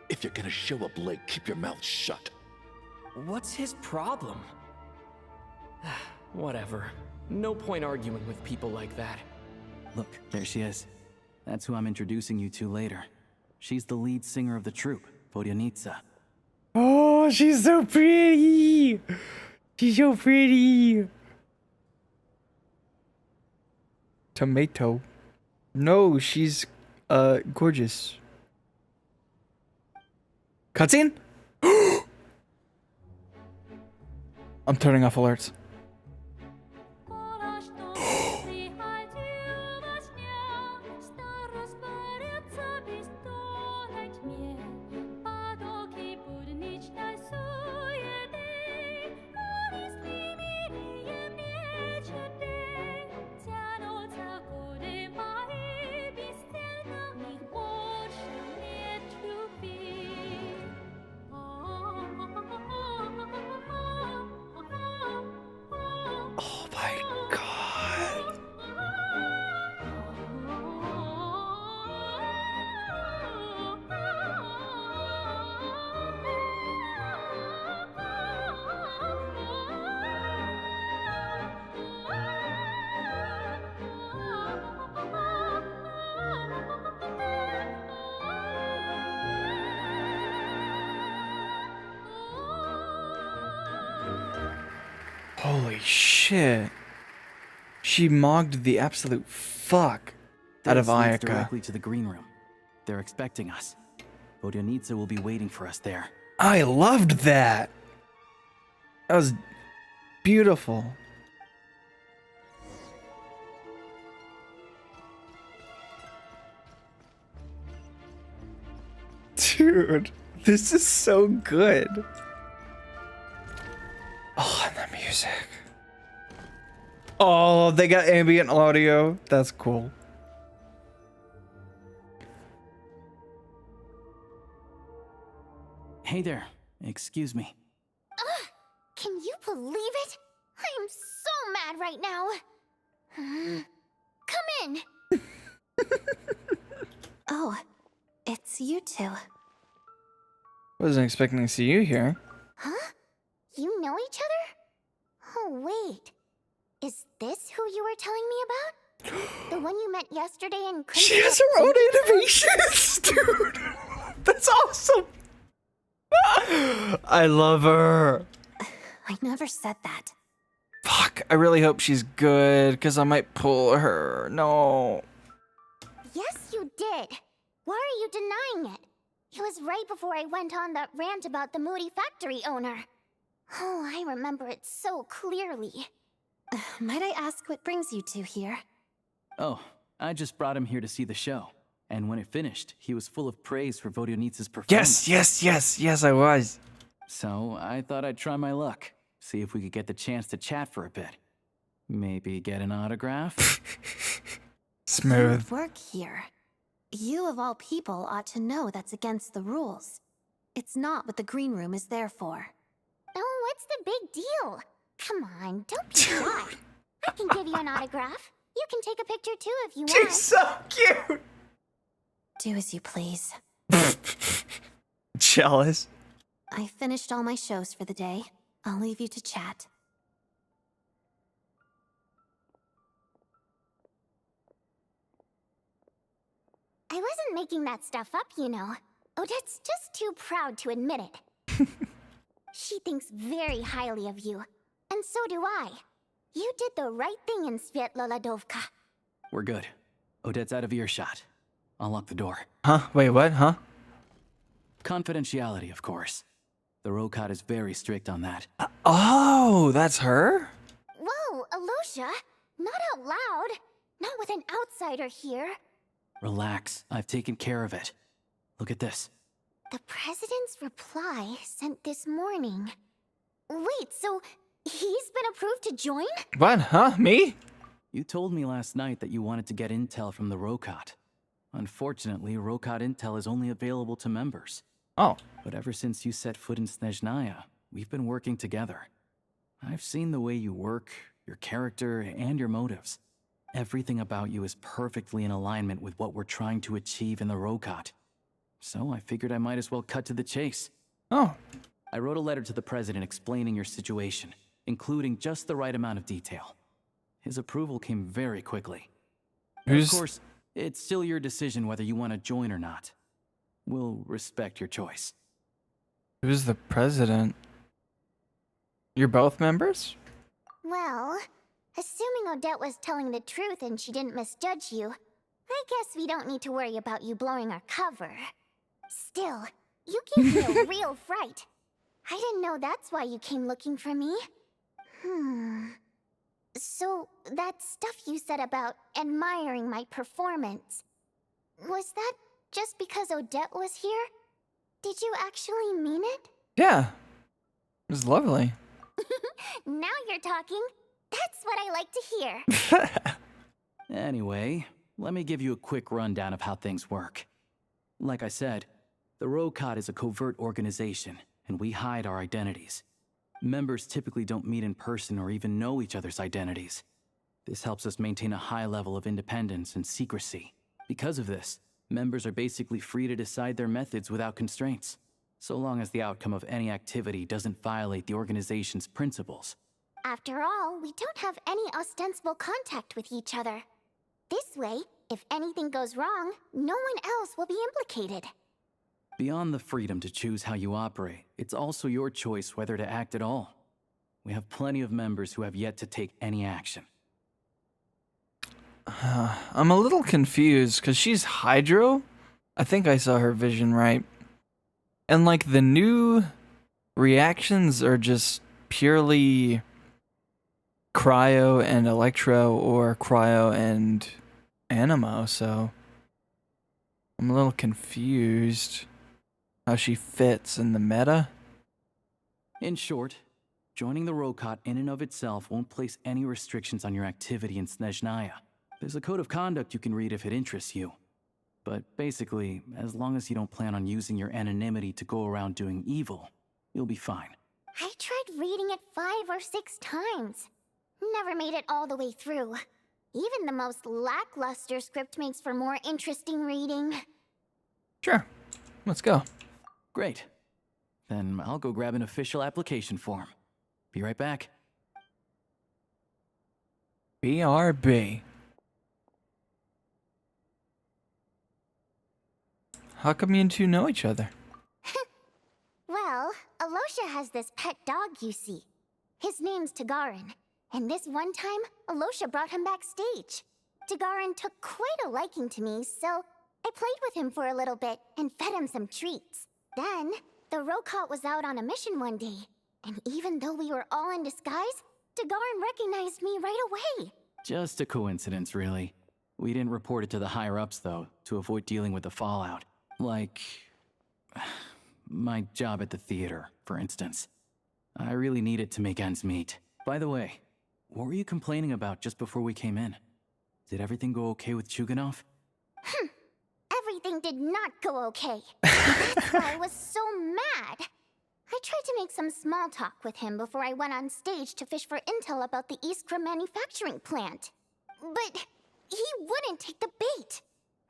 If you're gonna show up late, keep your mouth shut. What's his problem? Whatever. No point arguing with people like that. Look, there she is. That's who I'm introducing you to later. She's the lead singer of the troupe, Vodyanitsa. Oh, she's so pretty. She's so pretty. Tomato. No, she's gorgeous. Cutscene? I'm turning off alerts. Oh my god. Holy shit. She mogged the absolute fuck out of This leads Ayaka. directly to the green room. They're expecting us. Vodyanitsa will be waiting for us there. I loved that. That was beautiful. Dude, this is so good. Oh, and the music. Oh, they got ambient audio. That's cool. Hey there. Excuse me. Can you believe it? I am so mad right now. Come in. Oh, it's you two. Wasn't expecting to see you here. Huh? You know each other? Oh, wait. Is this who you were telling me about? The one you met yesterday in Crimson? She has her own animations, dude. That's awesome. I love her. I never said that. Fuck, I really hope she's good, because I might pull her. No. Yes, you did. Why are you denying it? It was right before I went on that rant about the moody factory owner. Oh, I remember it so clearly. Might I ask what brings you two here? Oh, I just brought him here to see the show. And when it finished, he was full of praise for Vodyanitsa's performance. Yes, I was. So I thought I'd try my luck. See if we could get the chance to chat for a bit. Maybe get an autograph? Smooth. You work here. You of all people ought to know that's against the rules. It's not what the green room is there for. Oh, what's the big deal? Come on, don't be shy. I can give you an autograph. You can take a picture too if you want. She's so cute. Do as you please. Jealous. I finished all my shows for the day. I'll leave you to chat. I wasn't making that stuff up, you know. Odette's just too proud to admit it. She thinks very highly of you. And so do I. You did the right thing in Svietloladovka. We're good. Odette's out of earshot. I'll lock the door. Huh? Wait, what? Huh? Confidentiality, of course. The Rokot is very strict on that. Oh, that's her? Whoa, Alosha! Not out loud! Not with an outsider here! Relax, I've taken care of it. Look at this. The president's reply sent this morning. Wait, so he's been approved to join? What, huh? Me? You told me last night that you wanted to get intel from the Rokot. Unfortunately, Rokot intel is only available to members. Oh. But ever since you set foot in Snezhnaya, we've been working together. I've seen the way you work, your character, and your motives. Everything about you is perfectly in alignment with what we're trying to achieve in the Rokot. So I figured I might as well cut to the chase. Oh. I wrote a letter to the president explaining your situation, including just the right amount of detail. His approval came very quickly. Of course, it's still your decision whether you want to join or not. We'll respect your choice. Who's the president? You're both members? Well, assuming Odette was telling the truth and she didn't misjudge you, I guess we don't need to worry about you blowing our cover. Still, you gave me a real fright. I didn't know that's why you came looking for me. So, that stuff you said about admiring my performance, was that just because Odette was here? Did you actually mean it? Yeah. It was lovely. Now you're talking. That's what I like to hear. Anyway, let me give you a quick rundown of how things work. Like I said, the Rokot is a covert organization, and we hide our identities. Members typically don't meet in person or even know each other's identities. This helps us maintain a high level of independence and secrecy. Because of this, members are basically free to decide their methods without constraints, so long as the outcome of any activity doesn't violate the organization's principles. After all, we don't have any ostensible contact with each other. This way, if anything goes wrong, no one else will be implicated. Beyond the freedom to choose how you operate, it's also your choice whether to act at all. We have plenty of members who have yet to take any action. I'm a little confused, because she's Hydro? I think I saw her vision right. And like the new reactions are just purely Cryo and Electro or Cryo and Animo, so I'm a little confused how she fits in the meta. In short, joining the Rokot in and of itself won't place any restrictions on your activity in Snezhnaya. There's a code of conduct you can read if it interests you. But basically, as long as you don't plan on using your anonymity to go around doing evil, you'll be fine. I tried reading it 5 or 6 times. Never made it all the way through. Even the most lackluster script makes for more interesting reading. Sure. Let's go. Great. Then I'll go grab an official application form. Be right back. BRB. How come you two know each other? Well, Alosha has this pet dog, you see. His name's Tagarin, and this one time, Alosha brought him backstage. Tagarin took quite a liking to me, so I played with him for a little bit and fed him some treats. Then, the Rokot was out on a mission one day, and even though we were all in disguise, Tagarin recognized me right away. Just a coincidence, really. We didn't report it to the higher-ups, though, to avoid dealing with the fallout. Like my job at the theater, for instance. I really needed to make ends meet. By the way, what were you complaining about just before we came in? Did everything go okay with Chuganov? Everything did not go okay. That's why I was so mad. I tried to make some small talk with him before I went on stage to fish for intel about the Iskra manufacturing plant. But he wouldn't take the bait.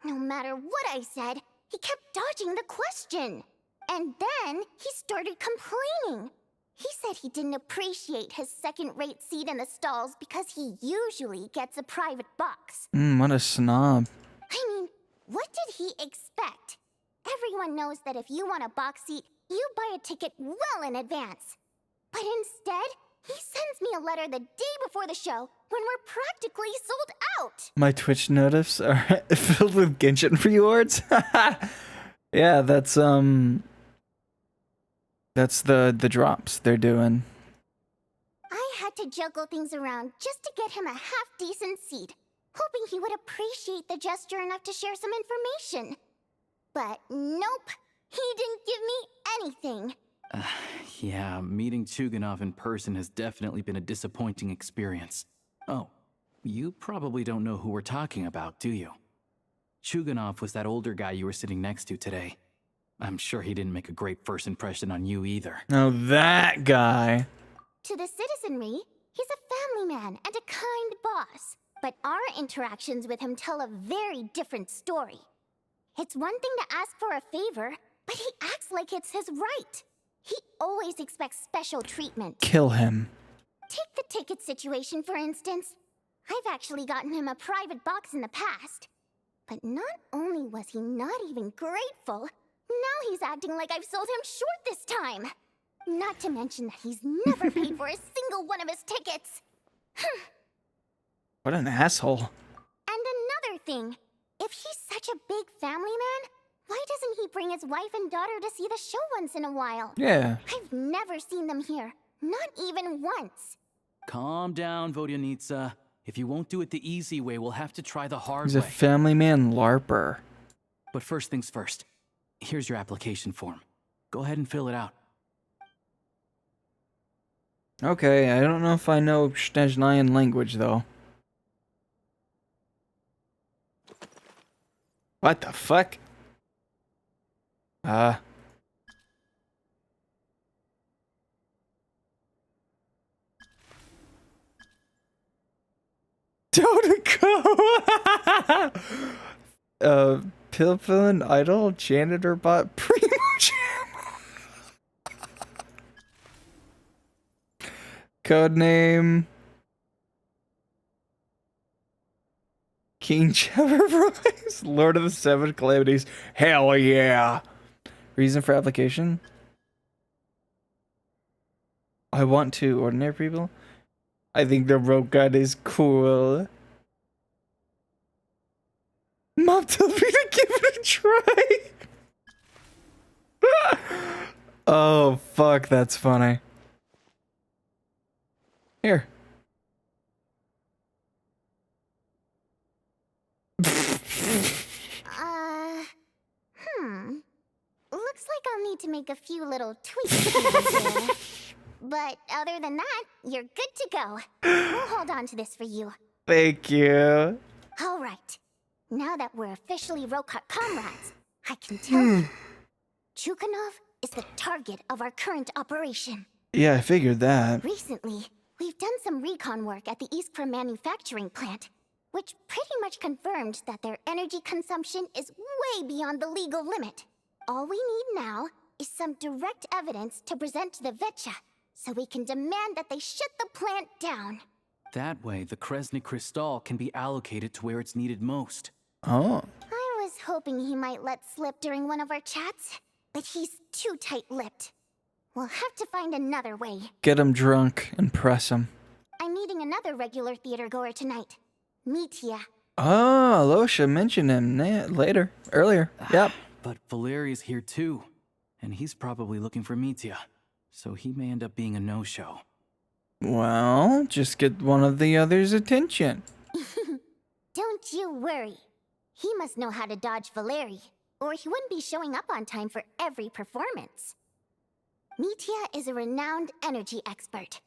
No matter what I said, he kept dodging the question. And then he started complaining. He said he didn't appreciate his second-rate seat in the stalls because he usually gets a private box. What a snob. I mean, what did he expect? Everyone knows that if you want a box seat, you buy a ticket well in advance. But instead, he sends me a letter the day before the show when we're practically sold out. My Twitch notifs are filled with Genshin rewards. Yeah, that's That's the drops they're doing. I had to juggle things around just to get him a half-decent seat, hoping he would appreciate the gesture enough to share some information. But nope, he didn't give me anything. Yeah, meeting Chuganov in person has definitely been a disappointing experience. Oh, you probably don't know who we're talking about, do you? Chuganov was that older guy you were sitting next to today. I'm sure he didn't make a great first impression on you either. Oh, that guy. To the citizenry, he's a family man and a kind boss. But our interactions with him tell a very different story. It's one thing to ask for a favor, but he acts like it's his right. He always expects special treatment. Kill him. Take the ticket situation, for instance. I've actually gotten him a private box in the past. But not only was he not even grateful, now he's acting like I've sold him short this time. Not to mention that he's never paid for a single one of his tickets. What an asshole. And another thing, if he's such a big family man, why doesn't he bring his wife and daughter to see the show once in a while? Yeah. I've never seen them here, not even once. Calm down, Vodyanitsa. If you won't do it the easy way, we'll have to try the hard He's way. a family man LARPer. But first things first. Here's your application form. Go ahead and fill it out. Okay, I don't know if I know Snezhnayan language, though. What the fuck? Dodeco! Pilpin, Idol, Janitor Bot, Primo Jam. Codename King Cheverbrice, Lord of the Seven Calamities. Hell yeah. Reason for application? I want to ordinary people. I think the rope gun is cool. Mom told me to give it a try. Oh, fuck, that's funny. Here. Looks like I'll need to make a few little tweaks here and there. But other than that, you're good to go. We'll hold on to this for you. Thank you. All right. Now that we're officially Rokart comrades, I can tell you, Chuganov is the target of our current operation. Yeah, I figured that. Recently, we've done some recon work at the Iskra manufacturing plant, which pretty much confirmed that their energy consumption is way beyond the legal limit. All we need now is some direct evidence to present to the Vetcha, so we can demand that they shut the plant down. That way, the Kresnik Crystal can be allocated to where it's needed most. Oh. I was hoping he might let slip during one of our chats, but he's too tight-lipped. We'll have to find another way. Get him drunk and press him. I'm meeting another regular theater goer tonight. Mitya. Oh, Losha mentioned him earlier. Yep. But Valeria's here too, and he's probably looking for Mitya, so he may end up being a no-show. Well, just get one of the others' attention. Don't you worry. He must know how to dodge Valeri, or he wouldn't be showing up on time for every performance. Mitya is a renowned energy expert.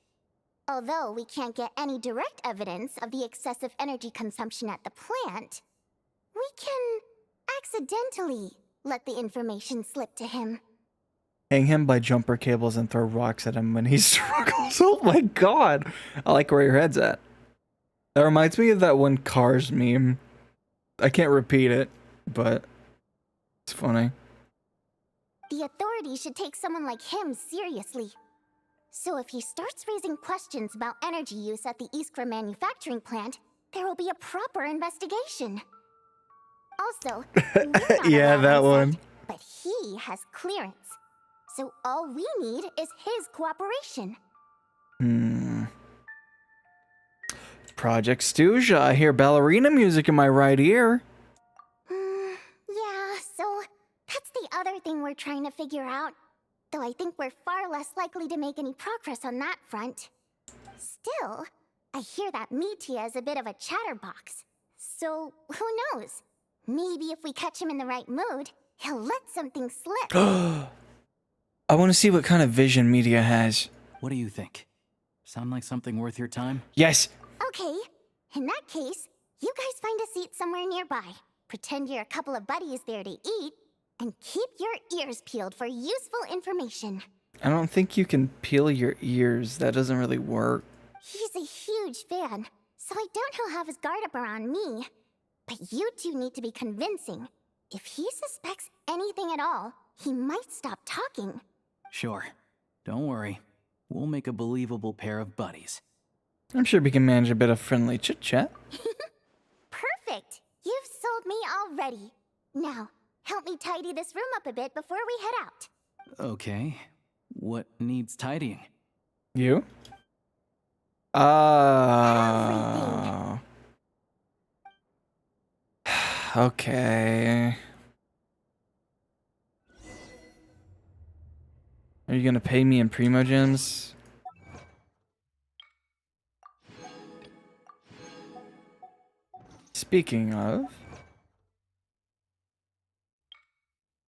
Although we can't get any direct evidence of the excessive energy consumption at the plant, we can accidentally let the information slip to him. Hang him by jumper cables and throw rocks at him when he struggles. Oh my god. I like where your head's at. That reminds me of that one Cars meme. I can't repeat it, but it's funny. The authorities should take someone like him seriously. So if he starts raising questions about energy use at the Iskra manufacturing plant, there will be a proper investigation. Also, we're not yeah, allowed that on one. site, but he has clearance. So all we need is his cooperation. Project Stuja. I hear ballerina music in my right ear. Yeah, so that's the other thing we're trying to figure out. though I think we're far less likely to make any progress on that front. Still, I hear that Metia is a bit of a chatterbox. So, who knows? Maybe if we catch him in the right mood, he'll let something slip. I want to see what kind of vision Media has. What do you think? Sound like something worth your time? Yes. Okay, in that case, you guys find a seat somewhere nearby. Pretend you're a couple of buddies there to eat, and keep your ears peeled for useful information. I don't think you can peel your ears. That doesn't really work. He's a huge fan, so I doubt he'll have his guard up around me. But you two need to be convincing. If he suspects anything at all, he might stop talking. Sure. Don't worry. We'll make a believable pair of buddies. I'm sure we can manage a bit of friendly chit-chat. Perfect! You've sold me already. Now, help me tidy this room up a bit before we head out. Okay. What needs tidying? You? Okay. Are you gonna pay me in Primo Gems? Speaking of...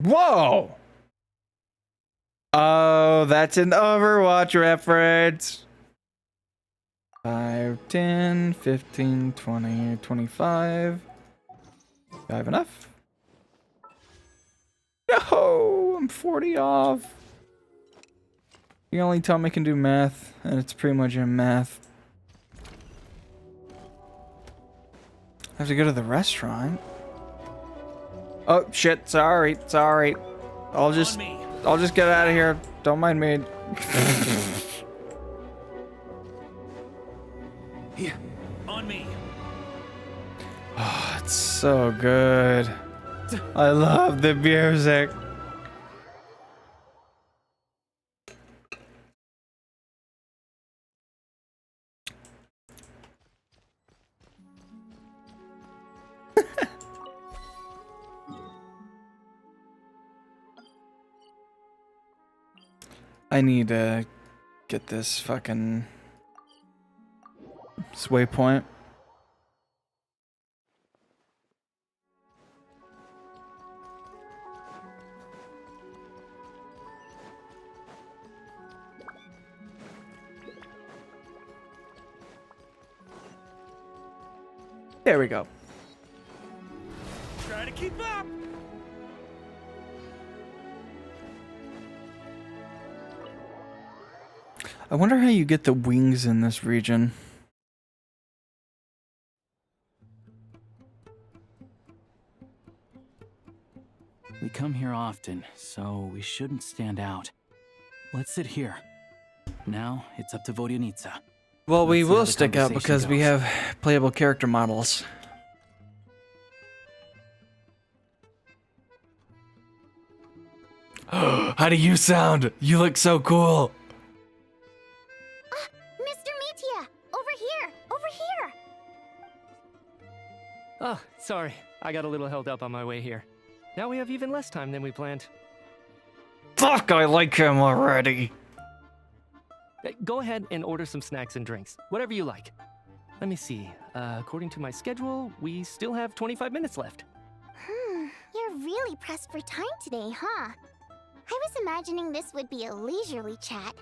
Whoa! Oh, that's an Overwatch reference! 5, 10, 15, 20, 25... Do I have enough? No! I'm 40 off! The only time I can do math, and it's pretty much in math. I have to go to the restaurant. Oh shit! Sorry. I'll just get out of here. Don't mind me. Here, on me. Oh, it's so good. I love the music. I need to get this fucking waypoint. There we go. Try to keep up. I wonder how you get the wings in this region. We come here often, so we shouldn't stand out. Let's sit here. Now, it's up to Vodyanica. Well, we Let's see how will the stick out because conversation we goes. have playable character models. How do you sound? You look so cool. Mr. Metia! Over here! Over here! Oh, sorry. I got a little held up on my way here. Now we have even less time than we planned. Fuck, I like him already. Go ahead and order some snacks and drinks. Whatever you like. Let me see. According to my schedule, we still have 25 minutes left. You're really pressed for time today, huh? I was imagining this would be a leisurely chat.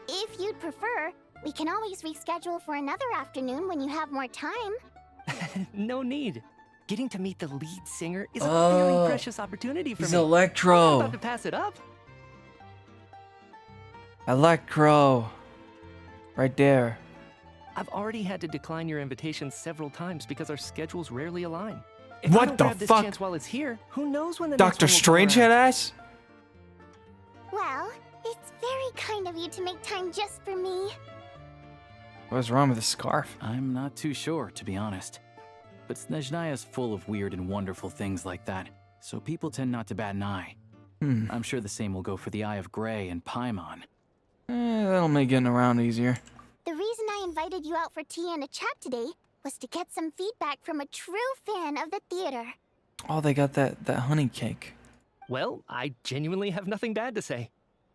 If you'd prefer, we can always reschedule for another afternoon when you have more time. No need. Getting to meet the lead singer is a very precious opportunity for he's me. Electro. I'm not about to pass it up. Electro. Right there. I've already had to decline your invitation several times because our schedules rarely align. If What I don't the grab this fuck? chance while it's here, who knows when the Doctor next one will come Strange around. head ass? Well, it's very kind of you to make time just for me. What's wrong with the scarf? I'm not too sure, to be honest. But Snezhnaya's full of weird and wonderful things like that, so people tend not to bat an eye. I'm sure the same will go for the Eye of Grey and Paimon. That'll make getting around easier. The reason I invited you out for tea and a chat today was to get some feedback from a true fan of the theater. Oh, they got that honey cake. Well, I genuinely have nothing bad to say.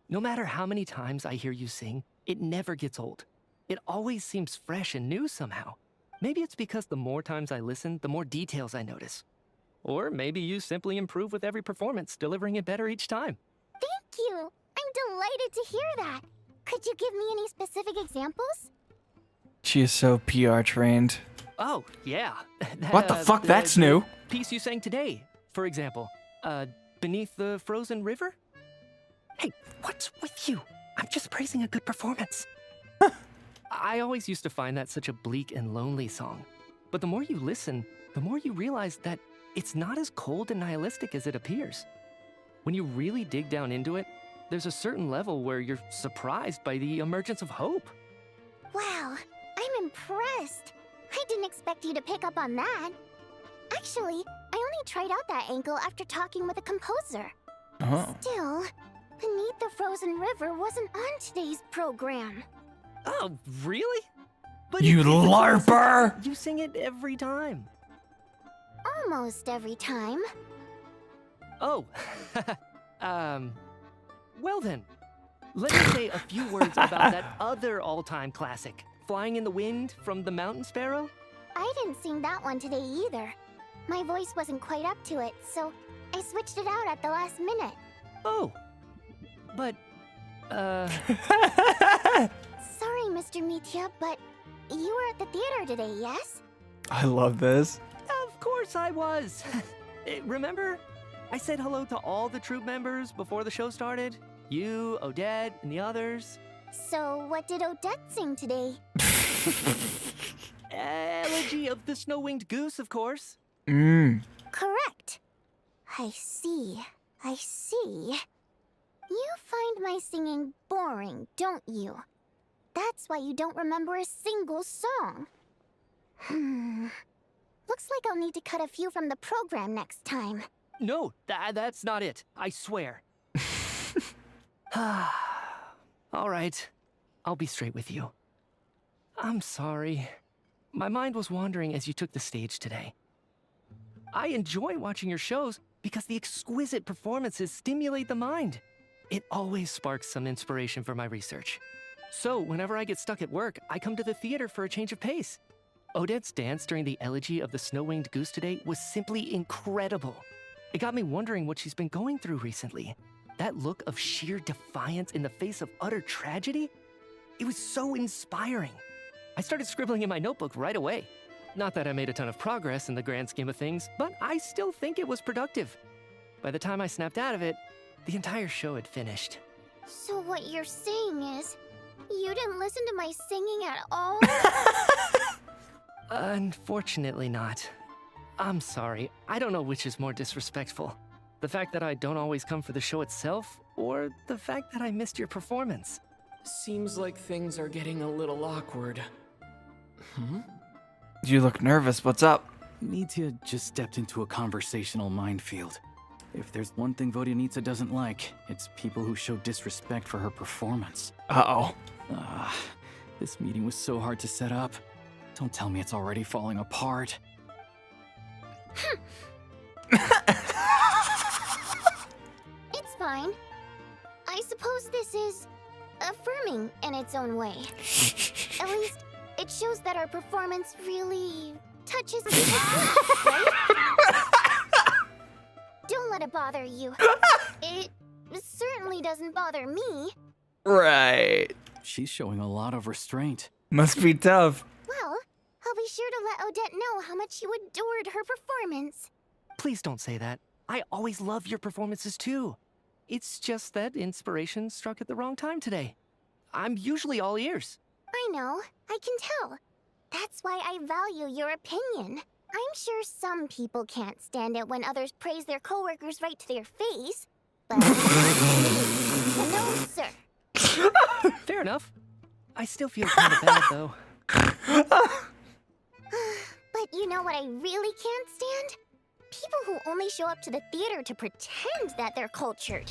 No matter how many times I hear you sing, it never gets old. It always seems fresh and new somehow. Maybe it's because the more times I listen, the more details I notice. Or maybe you simply improve with every performance, delivering it better each time. Thank you! I'm delighted to hear that! Could you give me any specific examples? She is so PR trained. Oh, yeah. What the fuck? That's new. Piece you sang today, for example. Beneath the Frozen River? Hey, what's with you? I'm just praising a good performance. I always used to find that such a bleak and lonely song. But the more you listen, the more you realize that it's not as cold and nihilistic as it appears. When you really dig down into it, there's a certain level where you're surprised by the emergence of hope. Wow, I'm impressed. I didn't expect you to pick up on that. Actually, I only tried out that angle after talking with a composer. Oh. Still, Beneath the Frozen River wasn't on today's program. Oh, really? But You it's a classic. larper! You sing it every time. Almost every time. Oh, well then. Let me say a few words about that other all-time classic, Flying in the Wind from the Mountain Sparrow. I didn't sing that one today either. My voice wasn't quite up to it, so I switched it out at the last minute. Oh, but, Sorry, Mr. Mitya, but you were at the theater today, yes? I love this. Of course I was. Remember? I said hello to all the troupe members before the show started. You, Odette, and the others. So what did Odette sing today? Elegy of the Snow-Winged Goose, of course. Correct. I see. I see. You find my singing boring, don't you? That's why you don't remember a single song. Looks like I'll need to cut a few from the program next time. No, that's not it. I swear. All right. I'll be straight with you. I'm sorry. My mind was wandering as you took the stage today. I enjoy watching your shows because the exquisite performances stimulate the mind. It always sparks some inspiration for my research. So whenever I get stuck at work, I come to the theater for a change of pace. Odette's dance during the Elegy of the Snow-Winged Goose today was simply incredible. It got me wondering what she's been going through recently. That look of sheer defiance in the face of utter tragedy? It was so inspiring. I started scribbling in my notebook right away. Not that I made a ton of progress in the grand scheme of things, but I still think it was productive. By the time I snapped out of it, the entire show had finished. So what you're saying is, you didn't listen to my singing at all? Unfortunately not. I'm sorry. I don't know which is more disrespectful. The fact that I don't always come for the show itself, or the fact that I missed your performance. Seems like things are getting a little awkward. You look nervous. What's up? Mitya just stepped into a conversational minefield. If there's one thing Vodyanitsa doesn't like, it's people who show disrespect for her performance. Uh-oh. This meeting was so hard to set up. Don't tell me it's already falling apart. It's fine. I suppose this is affirming in its own way. At least, it shows that our performance really touches people's right? Don't let it bother you. It certainly doesn't bother me. Right. She's showing a lot of restraint. Must be tough. Well, I'll be sure to let Odette know how much you adored her performance. Please don't say that. I always love your performances too. It's just that inspiration struck at the wrong time today. I'm usually all ears. I know, I can tell. That's why I value your opinion. I'm sure some people can't stand it when others praise their coworkers right to their face, but no, sir. Fair enough. I still feel kind of bad, though. But you know what I really can't stand? People who only show up to the theater to pretend that they're cultured.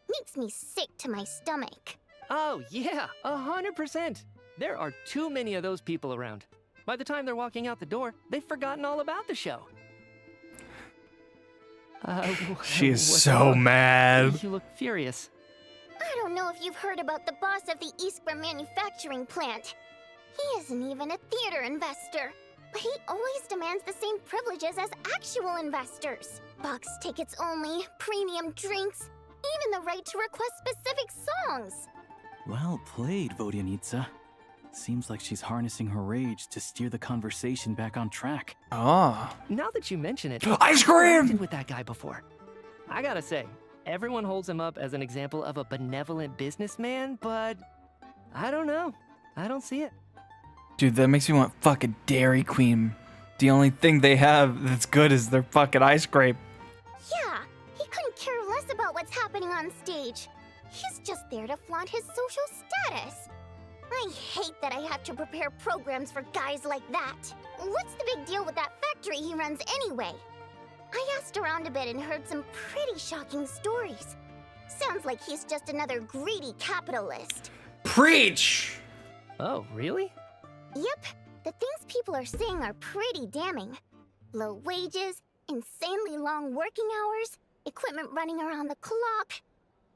Makes me sick to my stomach. Oh, yeah, 100%. There are too many of those people around. By the time they're walking out the door, they've forgotten all about the show. She is what's so up? mad. You look furious. I don't know if you've heard about the boss of the Iskra manufacturing plant. He isn't even a theater investor, but he always demands the same privileges as actual investors. Box tickets only, premium drinks, even the right to request specific songs. Well played, Vodyanitsa. Seems like she's harnessing her rage to steer the conversation back on track. Ah. Now that you mention it, Ice cream! I've interacted with that guy before. I gotta say, everyone holds him up as an example of a benevolent businessman, but I don't know. I don't see it. Dude, that makes me want fucking Dairy Queen. The only thing they have that's good is their fucking ice cream. Yeah, he couldn't care less about what's happening on stage. He's just there to flaunt his social status. I hate that I have to prepare programs for guys like that. What's the big deal with that factory he runs anyway? I asked around a bit and heard some pretty shocking stories. Sounds like he's just another greedy capitalist. Preach! Oh, really? Yep, the things people are saying are pretty damning. Low wages, insanely long working hours, equipment running around the clock.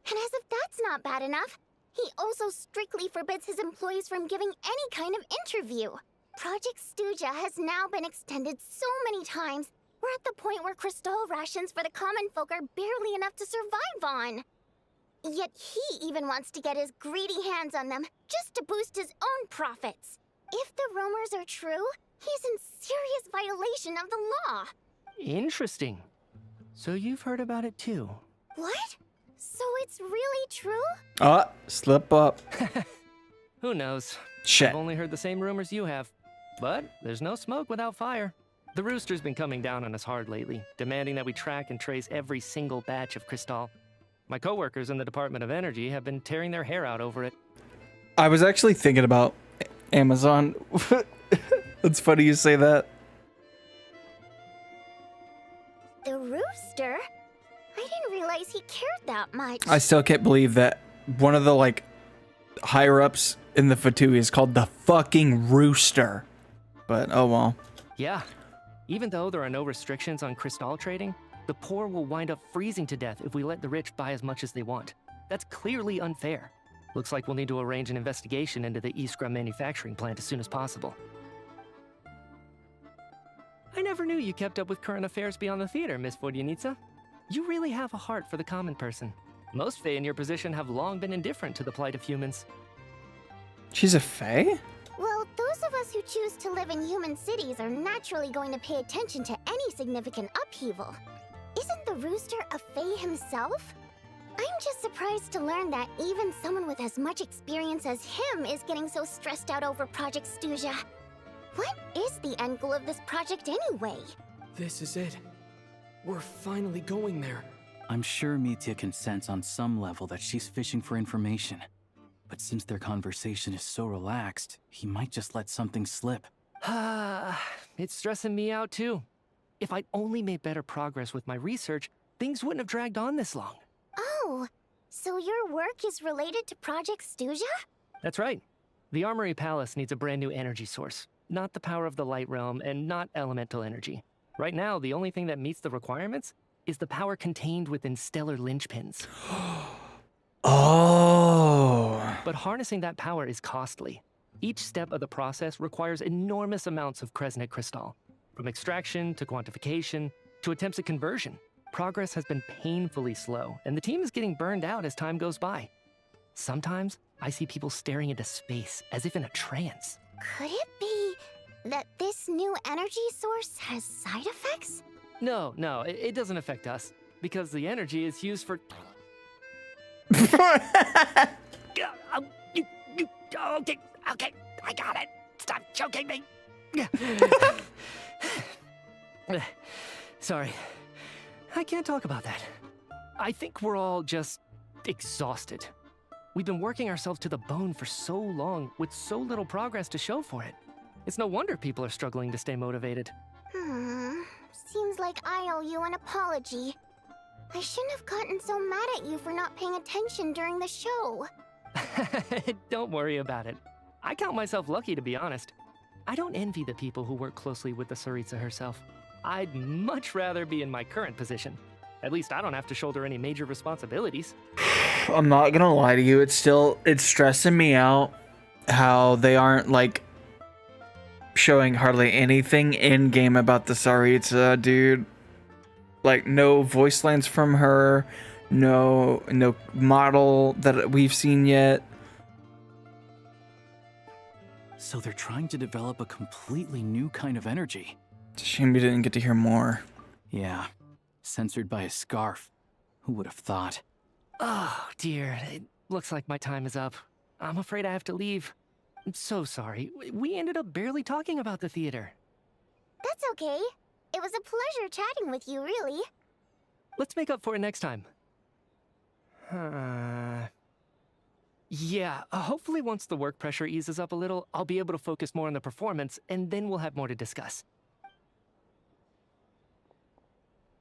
And as if that's not bad enough, he also strictly forbids his employees from giving any kind of interview. Project Stuja has now been extended so many times, we're at the point where crystal rations for the common folk are barely enough to survive on. Yet he even wants to get his greedy hands on them just to boost his own profits. If the rumors are true, he's in serious violation of the law. Interesting. So you've heard about it too? What? So it's really true? Slip up. Who knows? Shit. I've only heard the same rumors you have. But there's no smoke without fire. The Rooster's been coming down on us hard lately, demanding that we track and trace every single batch of Crystal. My coworkers in the Department of Energy have been tearing their hair out over it. I was actually thinking about Amazon. It's funny you say that. The Rooster? I didn't realize he cared that much. I still can't believe that one of the, like, higher-ups in the Fatui is called the fucking Rooster. But, oh well. Yeah. Even though there are no restrictions on Crystal trading, the poor will wind up freezing to death if we let the rich buy as much as they want. That's clearly unfair. Looks like we'll need to arrange an investigation into the Iskra manufacturing plant as soon as possible. I never knew you kept up with current affairs beyond the theater, Miss Vodyanitsa. You really have a heart for the common person. Most Fae in your position have long been indifferent to the plight of humans. She's a Fae? Well, those of us who choose to live in human cities are naturally going to pay attention to any significant upheaval. Isn't the Rooster a Fae himself? I'm just surprised to learn that even someone with as much experience as him is getting so stressed out over Project Stuja. What is the end goal of this project anyway? This is it. We're finally going there. I'm sure Mitya can sense on some level that she's fishing for information. But since their conversation is so relaxed, he might just let something slip. It's stressing me out too. If I'd only made better progress with my research, things wouldn't have dragged on this long. Oh, so your work is related to Project Stuja? That's right. The Armory Palace needs a brand new energy source. Not the power of the Light Realm and not elemental energy. Right now, the only thing that meets the requirements is the power contained within stellar linchpins. Oh. But harnessing that power is costly. Each step of the process requires enormous amounts of Kresnik crystal. From extraction to quantification to attempts at conversion, progress has been painfully slow, and the team is getting burned out as time goes by. Sometimes, I see people staring into space as if in a trance. Could it be that this new energy source has side effects? No, it doesn't affect us, because the energy is used for... Okay, I got it. Stop choking me. Sorry, I can't talk about that. I think we're all just exhausted. We've been working ourselves to the bone for so long with so little progress to show for it. It's no wonder people are struggling to stay motivated. Seems like I owe you an apology. I shouldn't have gotten so mad at you for not paying attention during the show. Don't worry about it. I count myself lucky, to be honest. I don't envy the people who work closely with the Tsaritsa herself. I'd much rather be in my current position. At least I don't have to shoulder any major responsibilities. I'm not gonna lie to you, it's stressing me out how they aren't like showing hardly anything in game about the Tsaritsa, dude. Like no voice lines from her, no model that we've seen yet. So they're trying to develop a completely new kind of energy. It's a shame we didn't get to hear more. Yeah, censored by a scarf. Who would have thought? Oh, dear. It looks like my time is up. I'm afraid I have to leave. I'm so sorry. We ended up barely talking about the theater. That's okay. It was a pleasure chatting with you, really. Let's make up for it next time. Yeah, hopefully once the work pressure eases up a little, I'll be able to focus more on the performance, and then we'll have more to discuss.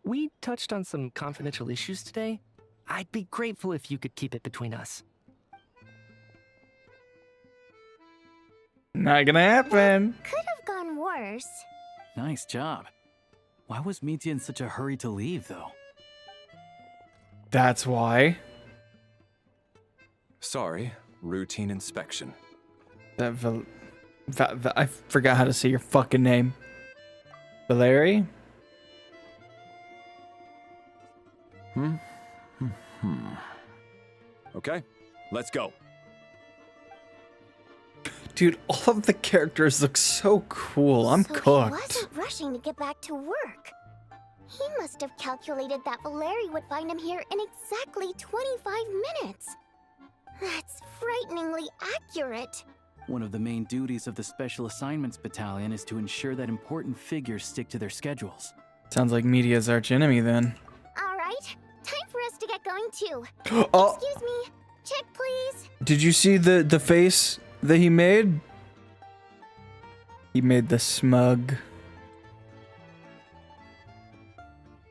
We touched on some confidential issues today. I'd be grateful if you could keep it between us. Not gonna happen. Could have gone worse. Nice job. Why was Mitya in such a hurry to leave, though? That's why. Sorry, routine inspection. I forgot how to say your fucking name. Valeri? Okay, let's go. Dude, all of the characters look so cool. I'm So cooked. he wasn't rushing to get back to work. He must have calculated that Valeri would find him here in exactly 25 minutes. That's frighteningly accurate. One of the main duties of the Special Assignments Battalion is to ensure that important figures stick to their schedules. Sounds like Media's archenemy then. All right, time for us to get going too. Oh. Excuse me, check please. Did you see the face that he made? He made the smug.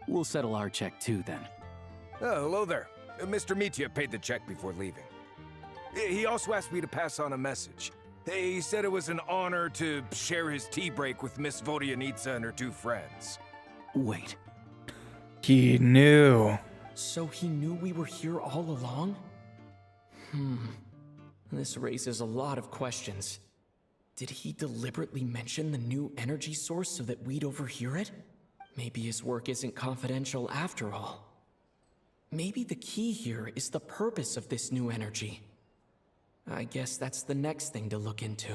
We'll settle our check too, then. Oh, hello there. Mr. Mitya paid the check before leaving. He also asked me to pass on a message. He said it was an honor to share his tea break with Miss Vodyanitsa and her two friends. Wait. He knew. So he knew we were here all along? This raises a lot of questions. Did he deliberately mention the new energy source so that we'd overhear it? Maybe his work isn't confidential after all. Maybe the key here is the purpose of this new energy. I guess that's the next thing to look into.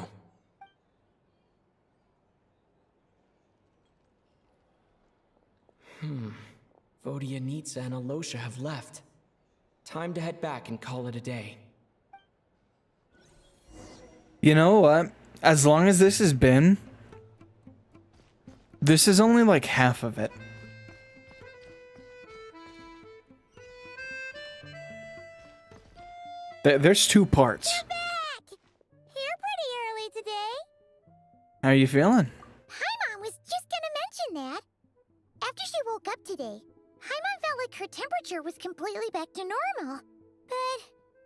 Vodyanitsa and Alosha have left. Time to head back and call it a day. You know what? As long as this has been... This is only like half of it. There's 2 parts. You're back! Here pretty early today. How are you feeling? Paimon was just gonna mention that. After she woke up today, Paimon felt like her temperature was completely back to normal. But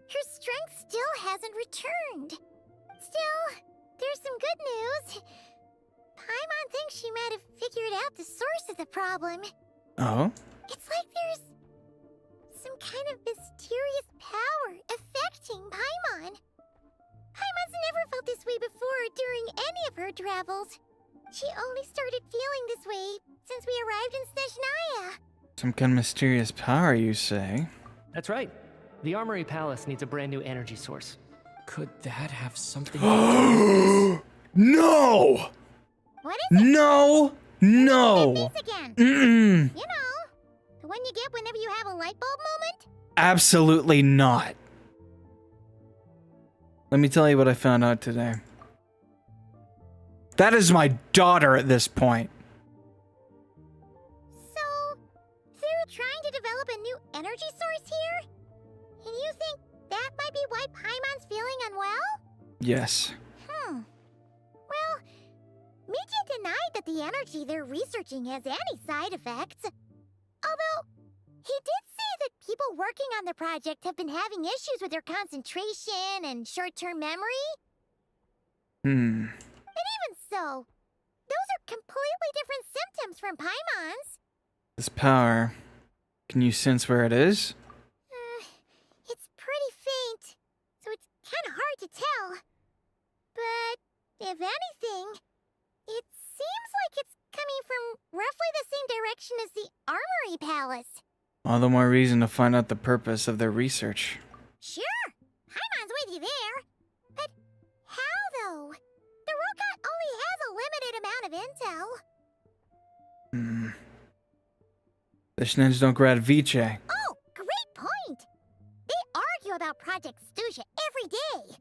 her strength still hasn't returned. Still, there's some good news. Paimon thinks she might have figured out the source of the problem. Oh? It's like there's some kind of mysterious power affecting Paimon. Paimon's never felt this way before during any of her travels. She only started feeling this way since we arrived in Snezhnaya. Some kind of mysterious power, you say? That's right. The Armory Palace needs a brand new energy source. Could that have something to do with No! What is it? No! No! This again. Mm-mm. You know, the one you get whenever you have a light bulb moment? Absolutely not. Let me tell you what I found out today. That is my daughter at this point. So, they're trying to develop a new energy source here? And you think that might be why Paimon's feeling unwell? Yes. Well, Mitya denied that the energy they're researching has any side effects. Although, he did say that people working on the project have been having issues with their concentration and short-term memory. And even so, those are completely different symptoms from Paimon's. This power. Can you sense where it is? It's pretty All the more reason to find out the purpose of their research. Sure, Paimon's with you there. But how, though? The Rokat only has a limited amount of intel. The Schneds don't grad Vice. Oh, great point! They argue about Project Stuja every day.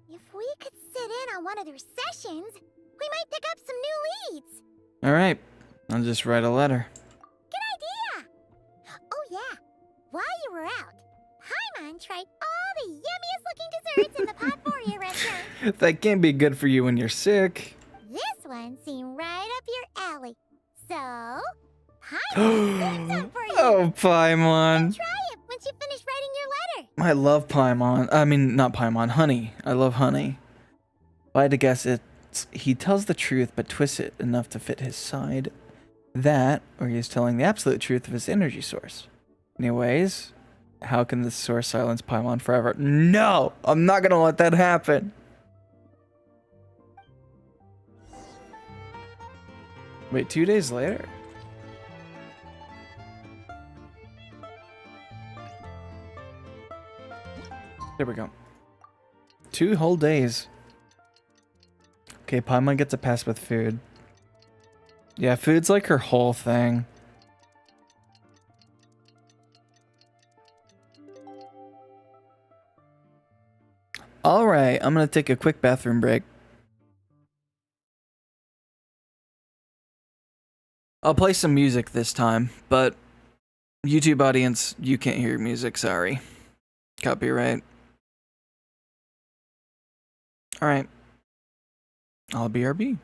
If we could sit in on one of their sessions, we might pick up some new leads. Alright, I'll just write a letter. Good idea! Oh yeah, while you were out, Paimon tried all the yummiest looking desserts in the Potpourri restaurant. That can't be good for you when you're sick. This one seemed right up your alley. So, Paimon served some for you. Oh, Paimon. Try it once you finish writing your letter. I love Paimon. I mean, not Paimon, Honey. I love Honey. If I had to guess, he tells the truth but twists it enough to fit his side. That, or he is telling the absolute truth of his energy source. Anyways, how can this source silence Paimon forever? No! I'm not gonna let that happen! Wait, 2 days later? There we go. 2 whole days. Okay, Paimon gets a pass with food. Yeah, food's like her whole thing. Alright, I'm gonna take a quick bathroom break. I'll play some music this time, but YouTube audience, you can't hear music, sorry. Copyright. Alright. I'll BRB.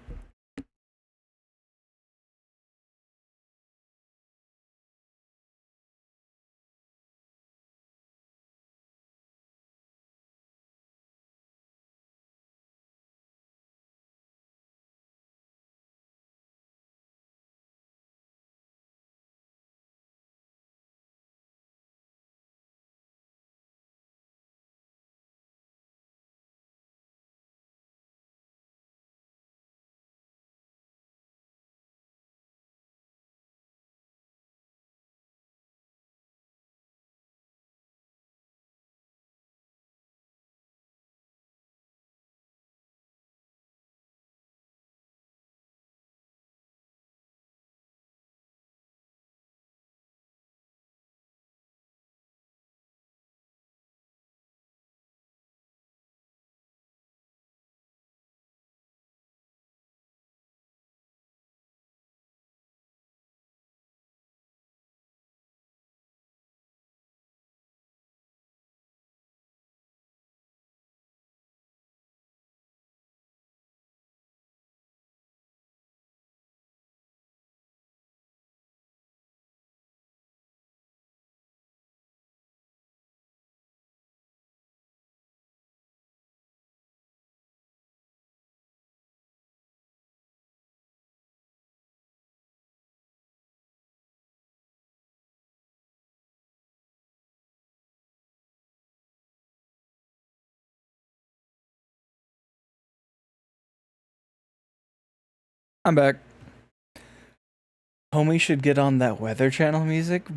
I'm back. Homie should get on that Weather Channel music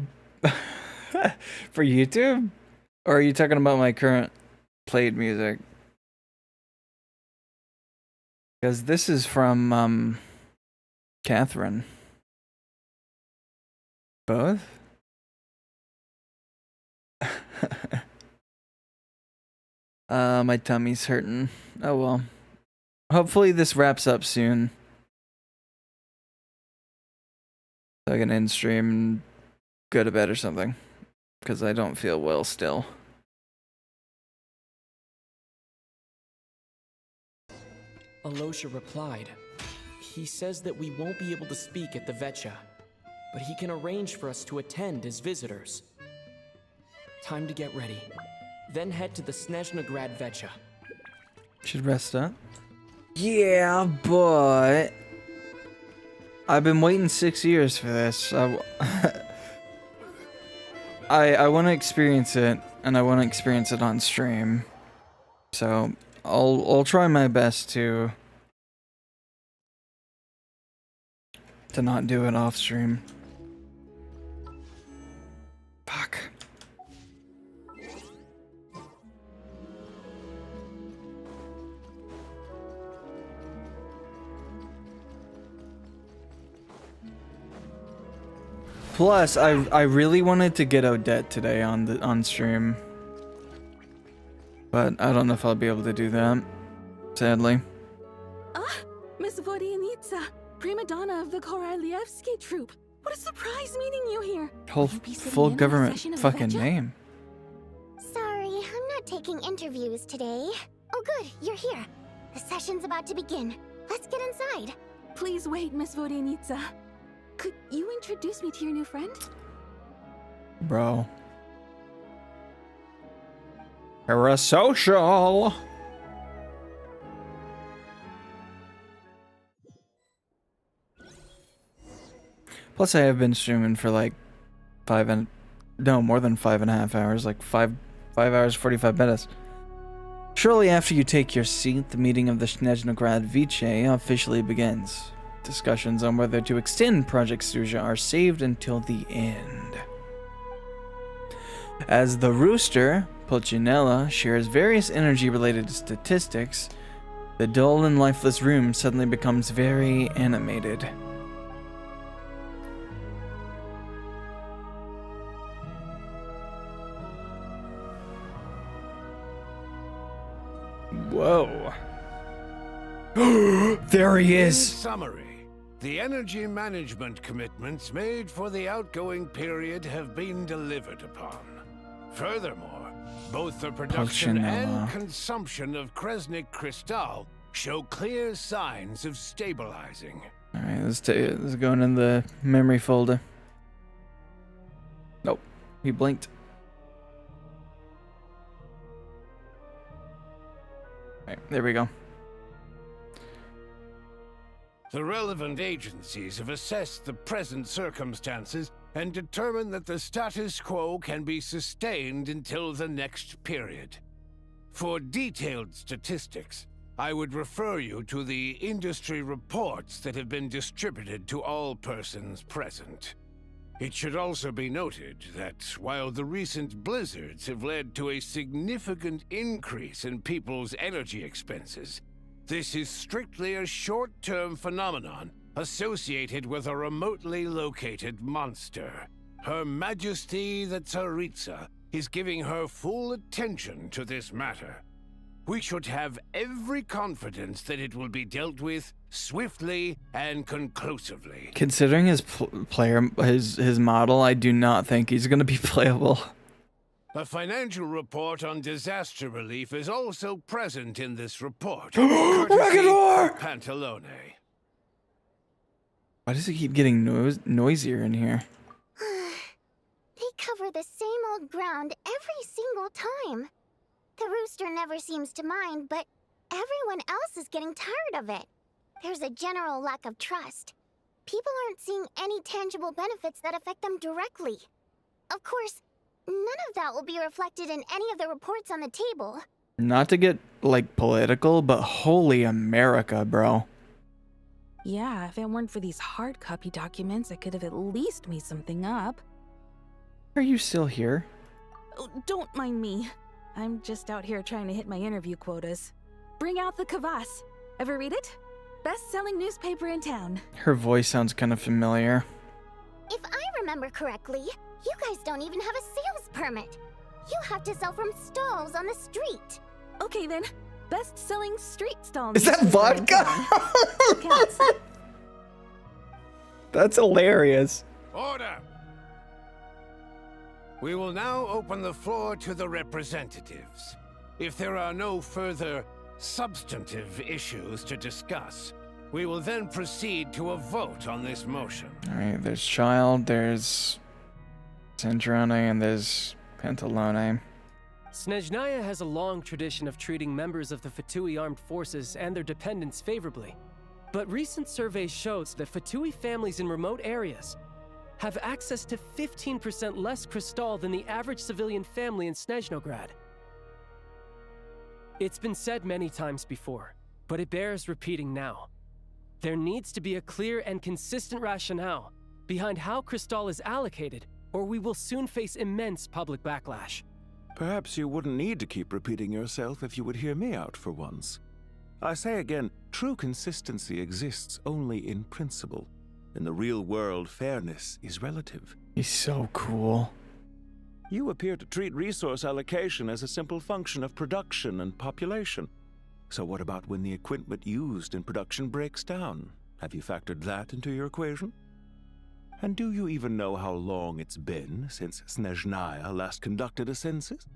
for YouTube? Or are you talking about my current played music? Because this is from, Catherine. Both? My tummy's hurting. Oh well. Hopefully this wraps up soon. So I can end stream and go to bed or something. Because I don't feel well still. Alosha replied. He says that we won't be able to speak at the Vetcha, but he can arrange for us to attend as visitors. Time to get ready. Then head to the Snezhnegrad Vetcha. Should rest up. Yeah, but I've been waiting 6 years for this. I want to experience it, and I want to experience it on stream. So I'll try my best to not do it off stream. Fuck. Plus, I really wanted to get Odette today on stream, but I don't know if I'll be able to do that, sadly. Miss Vodyanitsa, prima donna of the Korolievsky troupe. What a surprise meeting you here. Whole full government fucking name. Sorry, I'm not taking interviews today. Oh good, you're here. The session's about to begin. Let's get inside. Please wait, Miss Vodyanitsa. Could you introduce me to your new friend? Bro. Parasocial. Plus, I have been streaming for like more than 5.5 hours, like 5 hours, 45 minutes. Shortly after you take your seat, the meeting of the Snezhnograd Viche officially begins. Discussions on whether to extend Project Suja are saved until the end. As the rooster, Pulcinella, shares various energy-related statistics, the dull and lifeless room suddenly becomes very animated. Whoa. There he is! In summary, the energy management commitments made for the outgoing period have been delivered upon. Furthermore, both the production and consumption of Kresnik Crystal show clear signs of stabilizing. Alright, let's go in the memory folder. Nope, he blinked. Alright, there we go. The relevant agencies have assessed the present circumstances and determined that the status quo can be sustained until the next period. For detailed statistics, I would refer you to the industry reports that have been distributed to all persons present. It should also be noted that while the recent blizzards have led to a significant increase in people's energy expenses, this is strictly a short-term phenomenon associated with a remotely located monster. Her Majesty the Tsaritsa is giving her full attention to this matter. We should have every confidence that it will be dealt with swiftly and conclusively. Considering his his model, I do not think he's going to be playable. A financial report on disaster relief is also present in this report. Pantalone. Why does it keep getting noisier in here? They cover the same old ground every single time. The rooster never seems to mind, but everyone else is getting tired of it. There's a general lack of trust. People aren't seeing any tangible benefits that affect them directly. Of course, none of that will be reflected in any of the reports on the table. Not to get, like, political, but holy America, bro. Yeah, if it weren't for these hard copy documents, I could have at least made something up. Are you still here? Oh, don't mind me. I'm just out here trying to hit my interview quotas. Bring out the Kvass. Ever read it? Best-selling newspaper in town. Her voice sounds kind of familiar. If I remember correctly, you guys don't even have a sales permit. You have to sell from stalls on the street. Okay then, best-selling street stall. Is that vodka? That's hilarious. Order! We will now open the floor to the representatives. If there are no further substantive issues to discuss, we will then proceed to a vote on this motion. Alright, there's Child, there's Centrone, and there's Pantalone. Snezhnaya has a long tradition of treating members of the Fatui armed forces and their dependents favorably. But recent surveys shows that Fatui families in remote areas have access to 15% less crystal than the average civilian family in Snezhnograd. It's been said many times before, but it bears repeating now. There needs to be a clear and consistent rationale behind how crystal is allocated, or we will soon face immense public backlash. Perhaps you wouldn't need to keep repeating yourself if you would hear me out for once. I say again, true consistency exists only in principle. In the real world, fairness is relative. He's so cool. You appear to treat resource allocation as a simple function of production and population. So what about when the equipment used in production breaks down? Have you factored that into your equation? And do you even know how long it's been since Snezhnaya last conducted a census?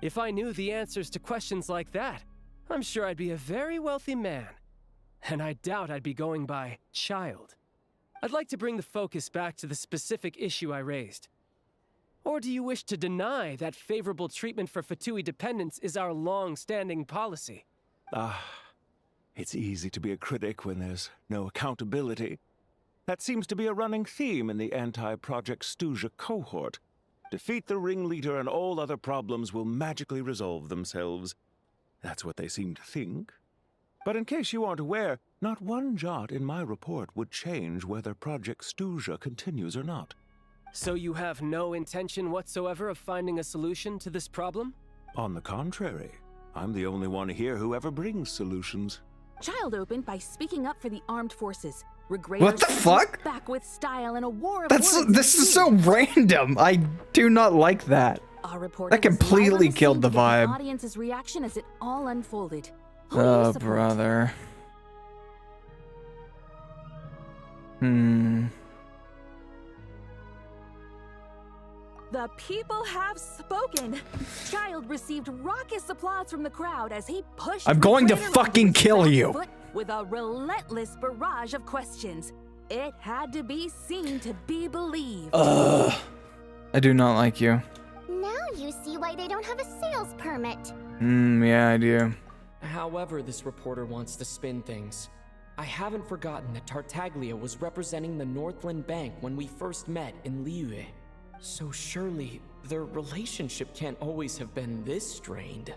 If I knew the answers to questions like that, I'm sure I'd be a very wealthy man. And I doubt I'd be going by child. I'd like to bring the focus back to the specific issue I raised. Or do you wish to deny that favorable treatment for Fatui dependents is our long-standing policy? It's easy to be a critic when there's no accountability. That seems to be a running theme in the anti-Project Stuja cohort. Defeat the ringleader and all other problems will magically resolve themselves. That's what they seem to think. But in case you aren't aware, not one jot in my report would change whether Project Stuja continues or not. So you have no intention whatsoever of finding a solution to this problem? On the contrary, I'm the only one here who ever brings solutions. Child opened by speaking up for the armed forces. What the fuck? Back with style and a war of This words is so random. I do not like that. Our reporter That completely killed the The vibe. audience's reaction as it all unfolded. Oh, brother. The people have spoken. Child received raucous applause from the crowd as he pushed. I'm going to Refrigerator fucking Lover's kill back you. foot with a relentless barrage of questions. It had to be seen to be believed. I do not like you. Now you see why they don't have a sales permit. Yeah, I do. However this reporter wants to spin things, I haven't forgotten that Tartaglia was representing the Northland Bank when we first met in Liyue. So surely, their relationship can't always have been this strained.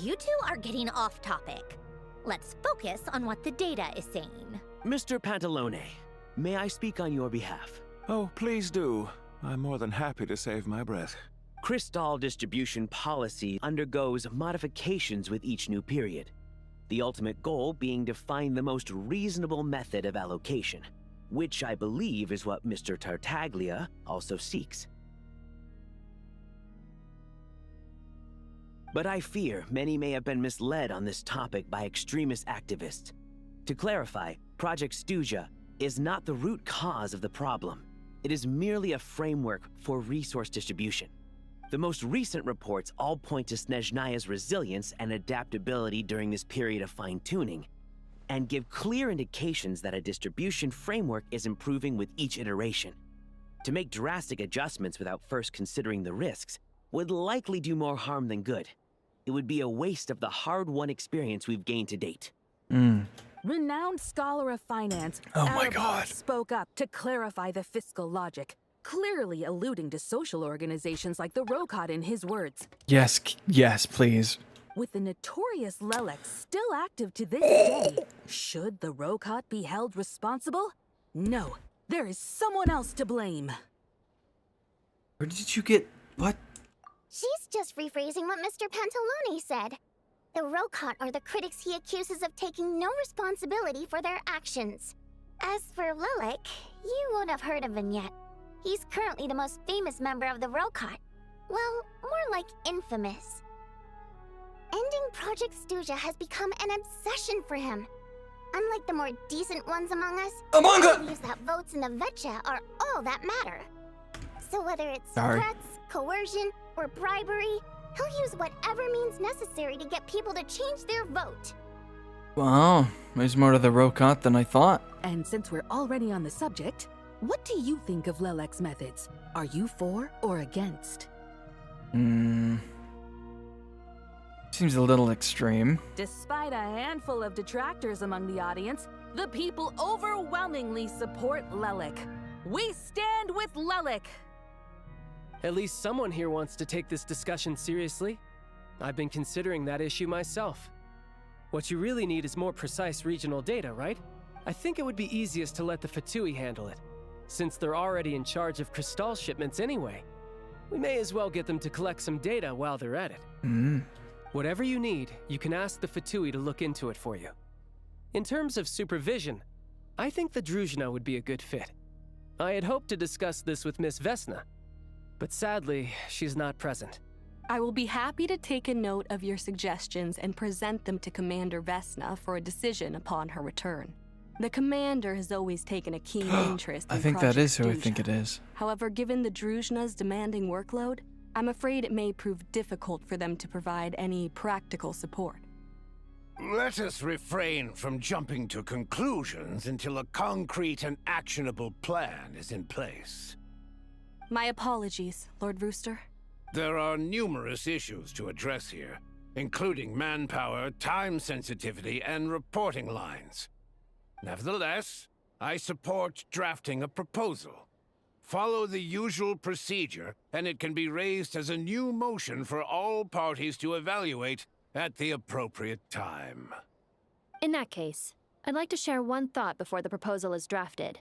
You two are getting off topic. Let's focus on what the data is saying. Mr. Pantalone, may I speak on your behalf? Oh, please do. I'm more than happy to save my breath. Crystal distribution policy undergoes modifications with each new period. The ultimate goal being to find the most reasonable method of allocation, which I believe is what Mr. Tartaglia also seeks. But I fear many may have been misled on this topic by extremist activists. To clarify, Project Stuja is not the root cause of the problem. It is merely a framework for resource distribution. The most recent reports all point to Snezhnaya's resilience and adaptability during this period of fine-tuning, and give clear indications that a distribution framework is improving with each iteration. To make drastic adjustments without first considering the risks would likely do more harm than good. It would be a waste of the hard-won experience we've gained to date. Renowned scholar of finance, Oh my Arabov God. spoke up to clarify the fiscal logic, clearly alluding to social organizations like the Rokot in his words. Yes, yes, please. With the notorious Lelex still active to this day, should the Rokot be held responsible? No, there is someone else to blame. Where did you get what? She's just rephrasing what Mr. Pantalone said. The Rokot are the critics he accuses of taking no responsibility for their actions. As for Lilac, you won't have heard of him yet. He's currently the most famous member of the Rokot. Well, more like infamous. Ending Project Stuja has become an obsession for him. Unlike the more decent ones among us, Among he us! believes that votes in the Vetcha are all that matter. So whether it's Sorry. threats, coercion, or bribery, he'll use whatever means necessary to get people to change their vote. Wow, there's more to the Rokot than I thought. And since we're already on the subject, what do you think of Lelec's methods? Are you for or against? Seems a little extreme. Despite a handful of detractors among the audience, the people overwhelmingly support Lelec. We stand with Lelec! At least someone here wants to take this discussion seriously. I've been considering that issue myself. What you really need is more precise regional data, right? I think it would be easiest to let the Fatui handle it. Since they're already in charge of Crystal shipments anyway, we may as well get them to collect some data while they're at it. Whatever you need, you can ask the Fatui to look into it for you. In terms of supervision, I think the Druzhna would be a good fit. I had hoped to discuss this with Miss Vesna, but sadly, she's not present. I will be happy to take a note of your suggestions and present them to Commander Vesna for a decision upon her return. The Commander has always taken a keen interest in I think that Project is who I Stuzha. think it is. However, given the Druzhna's demanding workload, I'm afraid it may prove difficult for them to provide any practical support. Let us refrain from jumping to conclusions until a concrete and actionable plan is in place. My apologies, Lord Rooster. There are numerous issues to address here, including manpower, time sensitivity, and reporting lines. Nevertheless, I support drafting a proposal. Follow the usual procedure, and it can be raised as a new motion for all parties to evaluate at the appropriate time. In that case, I'd like to share one thought before the proposal is drafted.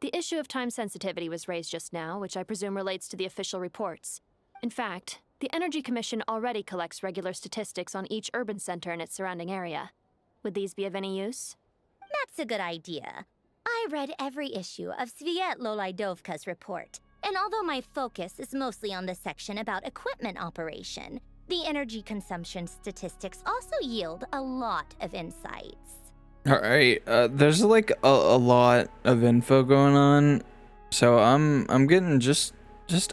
The issue of time sensitivity was raised just now, which I presume relates to the official reports. In fact, the Energy Commission already collects regular statistics on each urban center and its surrounding area. Would these be of any use? That's a good idea. I read every issue of Sviet Lolaidovka's report, and although my focus is mostly on the section about equipment operation, the energy consumption statistics also yield a lot of insights. All right, there's like a lot of info going on, so I'm getting just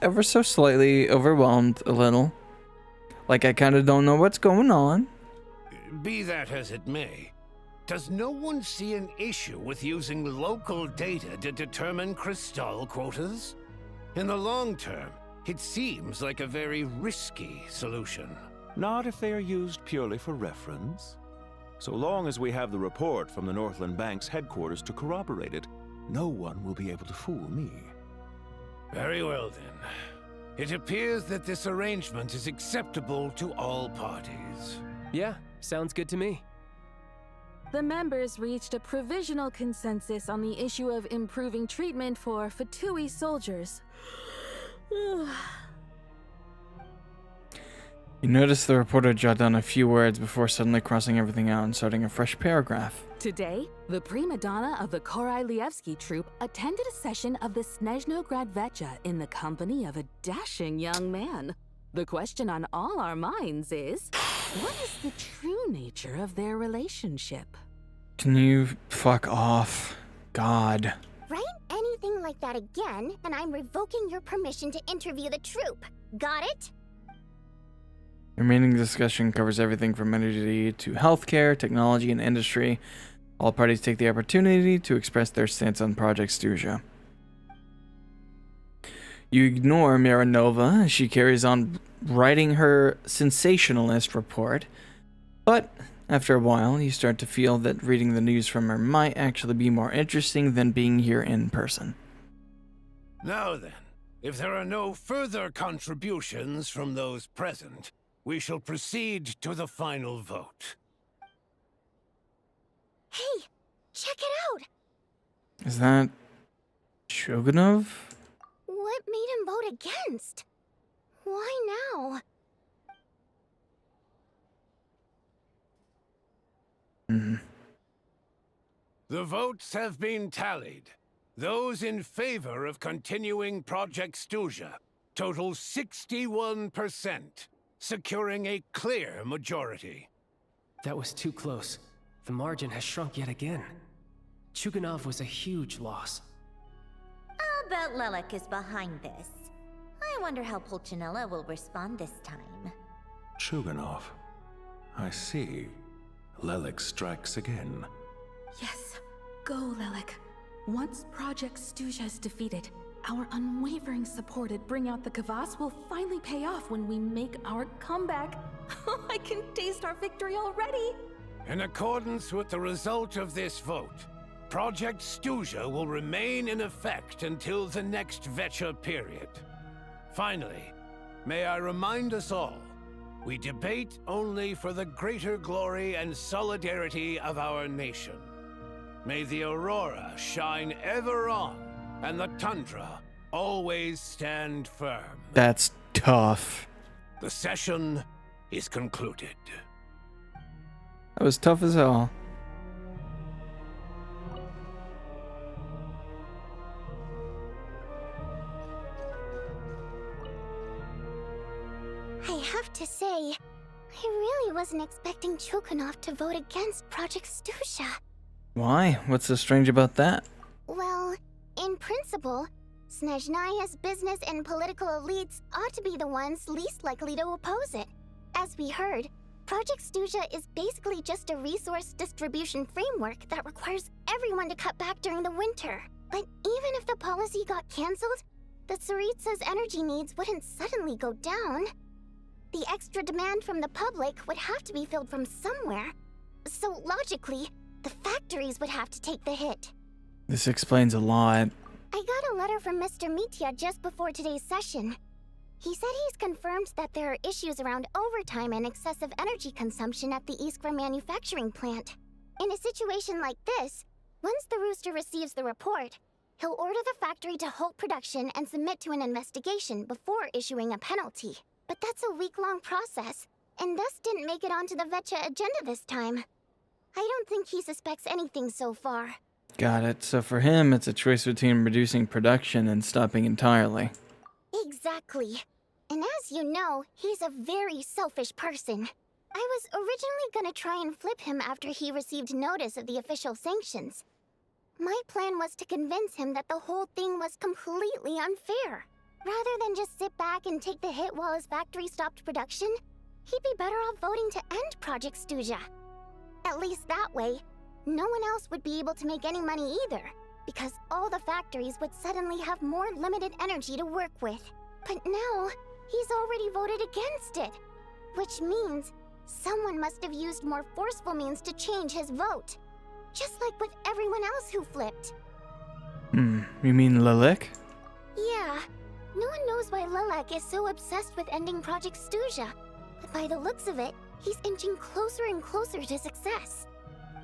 ever so slightly overwhelmed a little. Like I kind of don't know what's going on. Be that as it may, does no one see an issue with using local data to determine Crystal quotas? In the long term, it seems like a very risky solution. Not if they are used purely for reference. So long as we have the report from the Northland Bank's headquarters to corroborate it, no one will be able to fool me. Very well then. It appears that this arrangement is acceptable to all parties. Yeah, sounds good to me. The members reached a provisional consensus on the issue of improving treatment for Fatui soldiers. You notice the reporter jotted down a few words before suddenly crossing everything out and starting a fresh paragraph. Today, the prima donna of the Korai-Lievsky troupe attended a session of the Snezhnograd Vecha in the company of a dashing young man. The question on all our minds is, what is the true nature of their relationship? Can you fuck off? God. Write anything like that again, and I'm revoking your permission to interview the troupe. Got it? The remaining discussion covers everything from energy to healthcare, technology, and industry. All parties take the opportunity to express their stance on Project Stuzha. You ignore Miranova as she carries on writing her sensationalist report, but after a while, you start to feel that reading the news from her might actually be more interesting than being here in person. Now then, if there are no further contributions from those present, we shall proceed to the final vote. Hey, check it out! Is that Shogunov? What made him vote against? Why now? The votes have been tallied. Those in favor of continuing Project Stuzha total 61%, securing a clear majority. That was too close. The margin has shrunk yet again. Chuganov was a huge loss. I'll bet Lelek is behind this. I wonder how Pulcinella will respond this time. Chuganov. I see. Lelek strikes again. Yes, go, Lelek. Once Project Stuzha is defeated, our unwavering support at Bring Out the Kvass will finally pay off when we make our comeback. I can taste our victory already! In accordance with the result of this vote, Project Stuzha will remain in effect until the next Vecha period. Finally, may I remind us all, we debate only for the greater glory and solidarity of our nation. May the Aurora shine ever on and the tundra always stand firm. That's tough. The session is concluded. That was tough as hell. I have to say, I really wasn't expecting Chulkanov to vote against Project Stusha. Why? What's so strange about that? Well, in principle, Snezhnaya's business and political elites ought to be the ones least likely to oppose it. As we heard, Project Stusha is basically just a resource distribution framework that requires everyone to cut back during the winter. But even if the policy got cancelled, the Tsaritsa's energy needs wouldn't suddenly go down. The extra demand from the public would have to be filled from somewhere. So logically, the factories would have to take the hit. This explains a lot. I got a letter from Mr. Mitya just before today's session. He said he's confirmed that there are issues around overtime and excessive energy consumption at the Iskra manufacturing plant. In a situation like this, once the Rooster receives the report, he'll order the factory to halt production and submit to an investigation before issuing a penalty. But that's a week-long process, and thus didn't make it onto the Vetcha agenda this time. I don't think he suspects anything so far. Got it. So for him, it's a choice between reducing production and stopping entirely. Exactly. And as you know, he's a very selfish person. I was originally gonna try and flip him after he received notice of the official sanctions. My plan was to convince him that the whole thing was completely unfair. Rather than just sit back and take the hit while his factory stopped production, he'd be better off voting to end Project Stusha. At least that way, no one else would be able to make any money either, because all the factories would suddenly have more limited energy to work with. But now, he's already voted against it, which means someone must have used more forceful means to change his vote, just like with everyone else who flipped. You mean Lilik? Yeah, no one knows why Lilac is so obsessed with ending Project Stusha, but by the looks of it, he's inching closer and closer to success.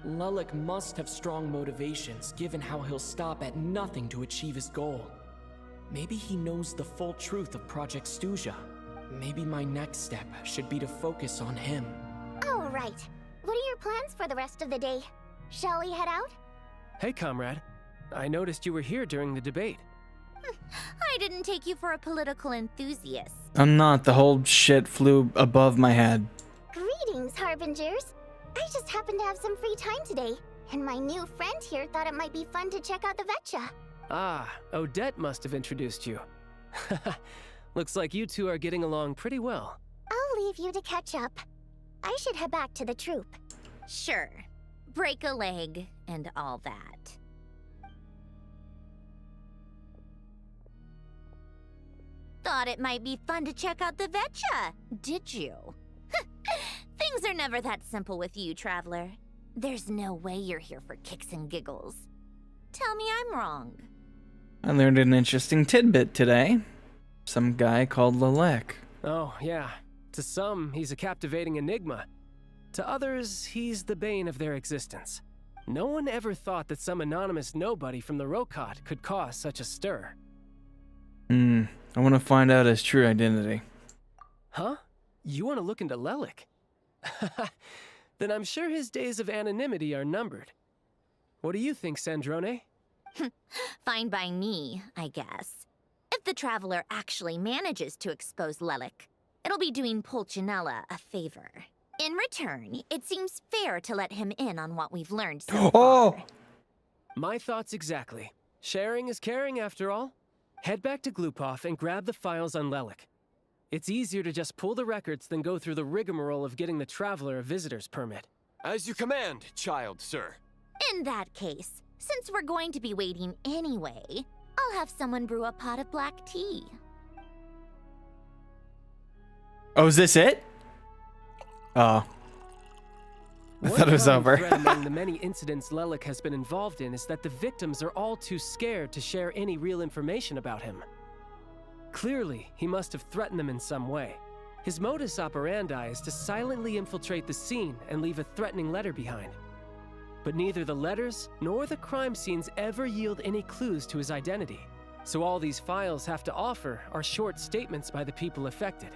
Lilac must have strong motivations, given how he'll stop at nothing to achieve his goal. Maybe he knows the full truth of Project Stusha. Maybe my next step should be to focus on him. All right. What are your plans for the rest of the day? Shall we head out? Hey, comrade. I noticed you were here during the debate. I didn't take you for a political enthusiast. I'm not. The whole shit flew above my head. Greetings, Harbingers. I just happened to have some free time today, and my new friend here thought it might be fun to check out the Vetcha. Ah, Odette must have introduced you. Looks like you two are getting along pretty well. I'll leave you to catch up. I should head back to the troop. Sure. Break a leg and all that. Thought it might be fun to check out the Vetcha, did you? Things are never that simple with you, Traveler. There's no way you're here for kicks and giggles. Tell me I'm wrong. I learned an interesting tidbit today. Some guy called Lilik. Oh, yeah. To some, he's a captivating enigma. To others, he's the bane of their existence. No one ever thought that some anonymous nobody from the Rokot could cause such a stir. I want to find out his true identity. Huh? You want to look into Lilik? Then I'm sure his days of anonymity are numbered. What do you think, Sandrone? Fine by me, I guess. If the Traveler actually manages to expose Lilik, it'll be doing Pulcinella a favor. In return, it seems fair to let him in on what we've learned so far. My thoughts exactly. Sharing is caring, after all. Head back to Glupov and grab the files on Lilik. It's easier to just pull the records than go through the rigmarole of getting the Traveler a visitor's permit. As you command, child, sir. In that case, since we're going to be waiting anyway, I'll have someone brew a pot of black tea. Oh, is this it? Oh. I thought it was over. One common thread among the many incidents Lilik has been involved in is that the victims are all too scared to share any real information about him. Clearly, he must have threatened them in some way. His modus operandi is to silently infiltrate the scene and leave a threatening letter behind. But neither the letters nor the crime scenes ever yield any clues to his identity. So all these files have to offer are short statements by the people affected.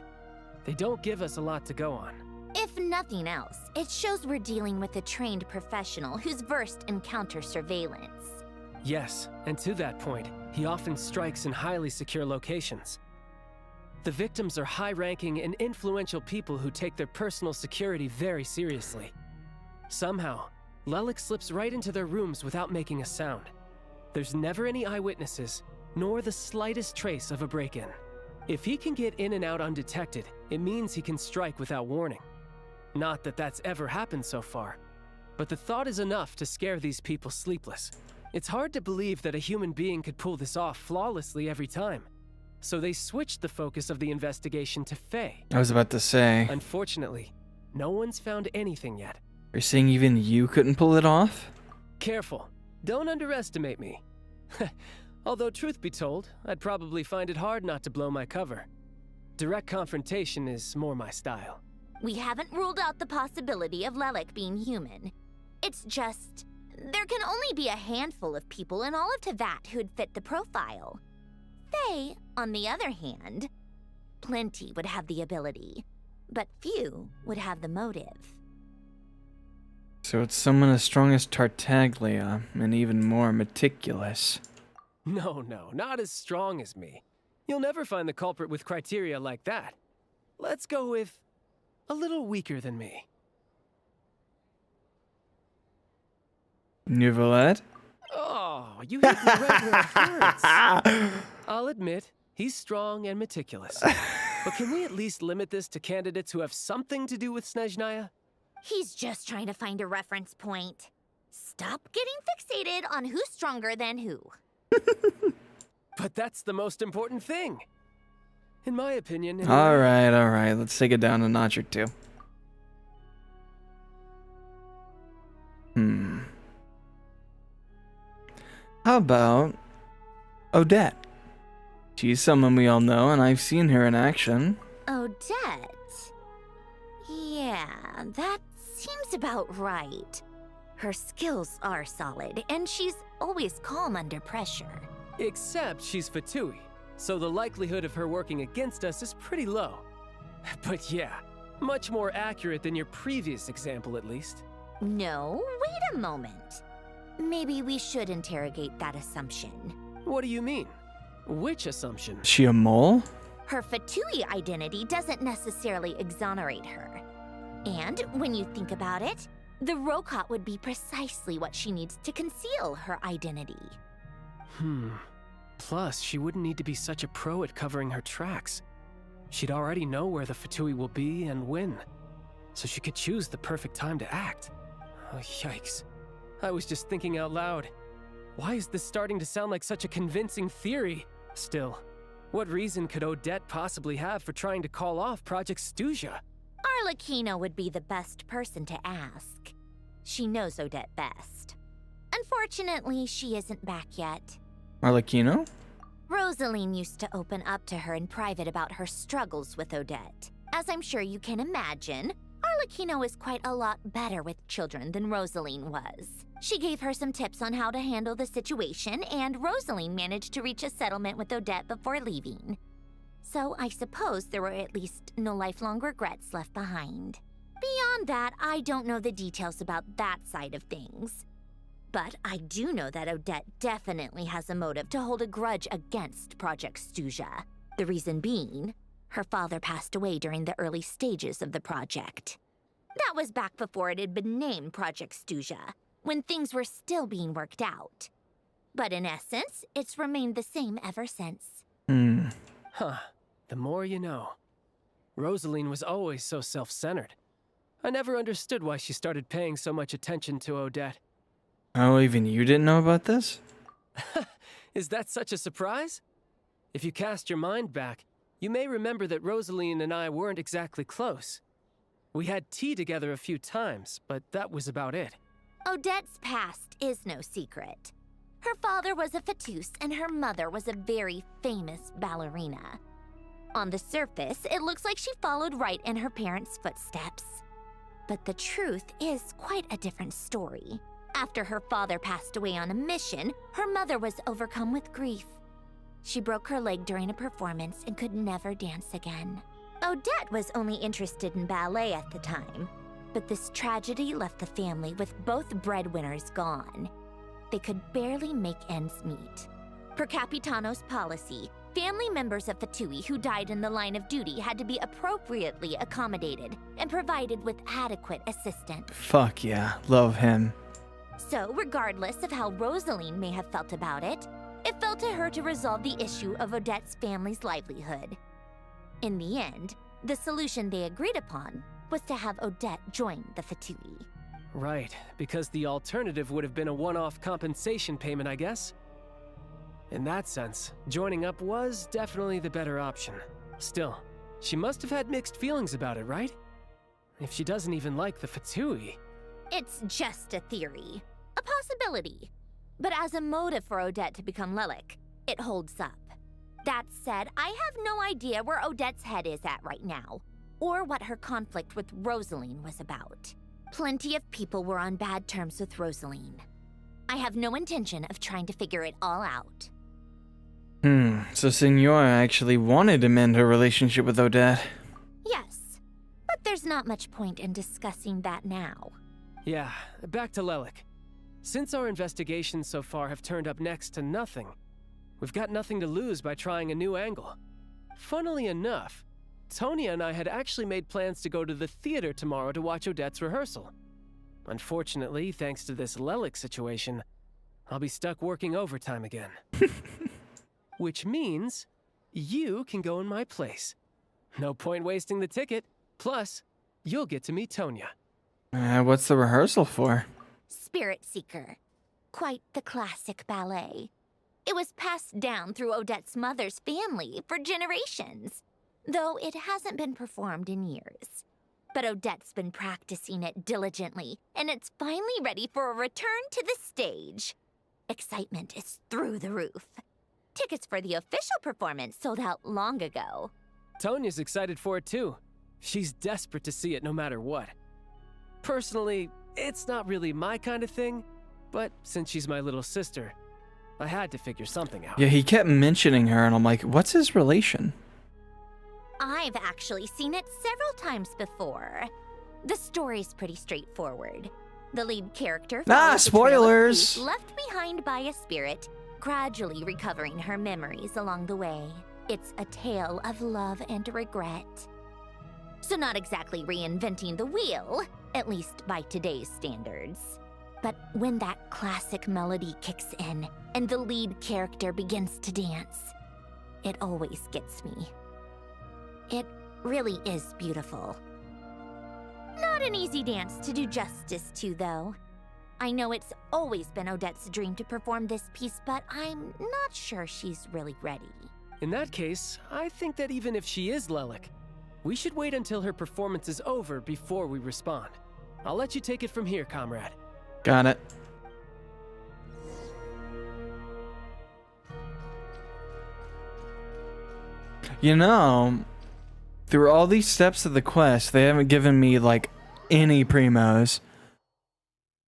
They don't give us a lot to go on. If nothing else, it shows we're dealing with a trained professional who's versed in counter surveillance. Yes, and to that point, he often strikes in highly secure locations. The victims are high-ranking and influential people who take their personal security very seriously. Somehow, Lelik slips right into their rooms without making a sound. There's never any eyewitnesses, nor the slightest trace of a break-in. If he can get in and out undetected, it means he can strike without warning. Not that that's ever happened so far, but the thought is enough to scare these people sleepless. It's hard to believe that a human being could pull this off flawlessly every time. So they switched the focus of the investigation to Faye. I was about to say. Unfortunately, no one's found anything yet. You're saying even you couldn't pull it off? Careful. Don't underestimate me. Although truth be told, I'd probably find it hard not to blow my cover. Direct confrontation is more my style. We haven't ruled out the possibility of Lelik being human. It's just, there can only be a handful of people in all of Teyvat who'd fit the profile. Faye, on the other hand, plenty would have the ability, but few would have the motive. So it's someone as strong as Tartaglia, and even more meticulous. No, not as strong as me. You'll never find the culprit with criteria like that. Let's go with a little weaker than me. Nouvelette? Oh, you hit me right where it hurts. I'll admit, he's strong and meticulous. But can we at least limit this to candidates who have something to do with Snezhnaya? He's just trying to find a reference point. Stop getting fixated on who's stronger than who. But that's the most important thing. In my opinion. Anyway. All right. Let's take it down a notch or two. How about Odette? She's someone we all know, and I've seen her in action. Odette? Yeah, that seems about right. Her skills are solid, and she's always calm under pressure. Except she's Fatui, so the likelihood of her working against us is pretty low. But yeah, much more accurate than your previous example at least. No, wait a moment. Maybe we should interrogate that assumption. What do you mean? Which assumption? Is she a mole? Her Fatui identity doesn't necessarily exonerate her. And when you think about it, the Rokot would be precisely what she needs to conceal her identity. Plus, she wouldn't need to be such a pro at covering her tracks. She'd already know where the Fatui will be and when, so she could choose the perfect time to act. Oh, yikes. I was just thinking out loud. Why is this starting to sound like such a convincing theory? Still, what reason could Odette possibly have for trying to call off Project Stuja? Arlecchino would be the best person to ask. She knows Odette best. Unfortunately, she isn't back yet. Arlecchino? Rosaline used to open up to her in private about her struggles with Odette. As I'm sure you can imagine, Arlecchino is quite a lot better with children than Rosaline was. She gave her some tips on how to handle the situation, and Rosaline managed to reach a settlement with Odette before leaving. So I suppose there were at least no lifelong regrets left behind. Beyond that, I don't know the details about that side of things. But I do know that Odette definitely has a motive to hold a grudge against Project Stuja. The reason being, her father passed away during the early stages of the project. That was back before it had been named Project Stuja, when things were still being worked out. But in essence, it's remained the same ever since. Huh. The more you know. Rosaline was always so self-centered. I never understood why she started paying so much attention to Odette. Oh, even you didn't know about this? Is that such a surprise? If you cast your mind back, you may remember that Rosaline and I weren't exactly close. We had tea together a few times, but that was about it. Odette's past is no secret. Her father was a fatus and her mother was a very famous ballerina. On the surface, it looks like she followed right in her parents' footsteps. But the truth is quite a different story. After her father passed away on a mission, her mother was overcome with grief. She broke her leg during a performance and could never dance again. Odette was only interested in ballet at the time, but this tragedy left the family with both breadwinners gone. They could barely make ends meet. Per Capitano's policy, family members of Fatui who died in the line of duty had to be appropriately accommodated and provided with adequate assistance. Fuck yeah, love him. So, regardless of how Rosaline may have felt about it, it fell to her to resolve the issue of Odette's family's livelihood. In the end, the solution they agreed upon was to have Odette join the Fatui. Right, because the alternative would have been a one-off compensation payment, I guess. In that sense, joining up was definitely the better option. Still, she must have had mixed feelings about it, right? If she doesn't even like the Fatui. It's just a theory, a possibility. But as a motive for Odette to become Lelik, it holds up. That said, I have no idea where Odette's head is at right now, or what her conflict with Rosaline was about. Plenty of people were on bad terms with Rosaline. I have no intention of trying to figure it all out. So Senora actually wanted to mend her relationship with Odette. Yes, but there's not much point in discussing that now. Yeah, back to Lelik. Since our investigations so far have turned up next to nothing, we've got nothing to lose by trying a new angle. Funnily enough, Tonya and I had actually made plans to go to the theater tomorrow to watch Odette's rehearsal. Unfortunately, thanks to this Lelik situation, I'll be stuck working overtime again. Which means you can go in my place. No point wasting the ticket. Plus, you'll get to meet Tonya. What's the rehearsal for? Spirit Seeker. Quite the classic ballet. It was passed down through Odette's mother's family for generations, though it hasn't been performed in years. But Odette's been practicing it diligently, and it's finally ready for a return to the stage. Excitement is through the roof. Tickets for the official performance sold out long ago. Tonya's excited for it too. She's desperate to see it no matter what. Personally, it's not really my kind of thing, but since she's my little sister, I had to figure something out. Yeah, he kept mentioning her, and I'm like, what's his relation? I've actually seen it several times before. The story's pretty straightforward. The lead character follows the trail of spoilers! Ruth left behind by a spirit, gradually recovering her memories along the way. It's a tale of love and regret. So not exactly reinventing the wheel, at least by today's standards. But when that classic melody kicks in and the lead character begins to dance, it always gets me. It really is beautiful. Not an easy dance to do justice to, though. I know it's always been Odette's dream to perform this piece, but I'm not sure she's really ready. In that case, I think that even if she is Lelik, we should wait until her performance is over before we respond. I'll let you take it from here, comrade. Got it. You know, through all these steps of the quest, they haven't given me, like, any primos.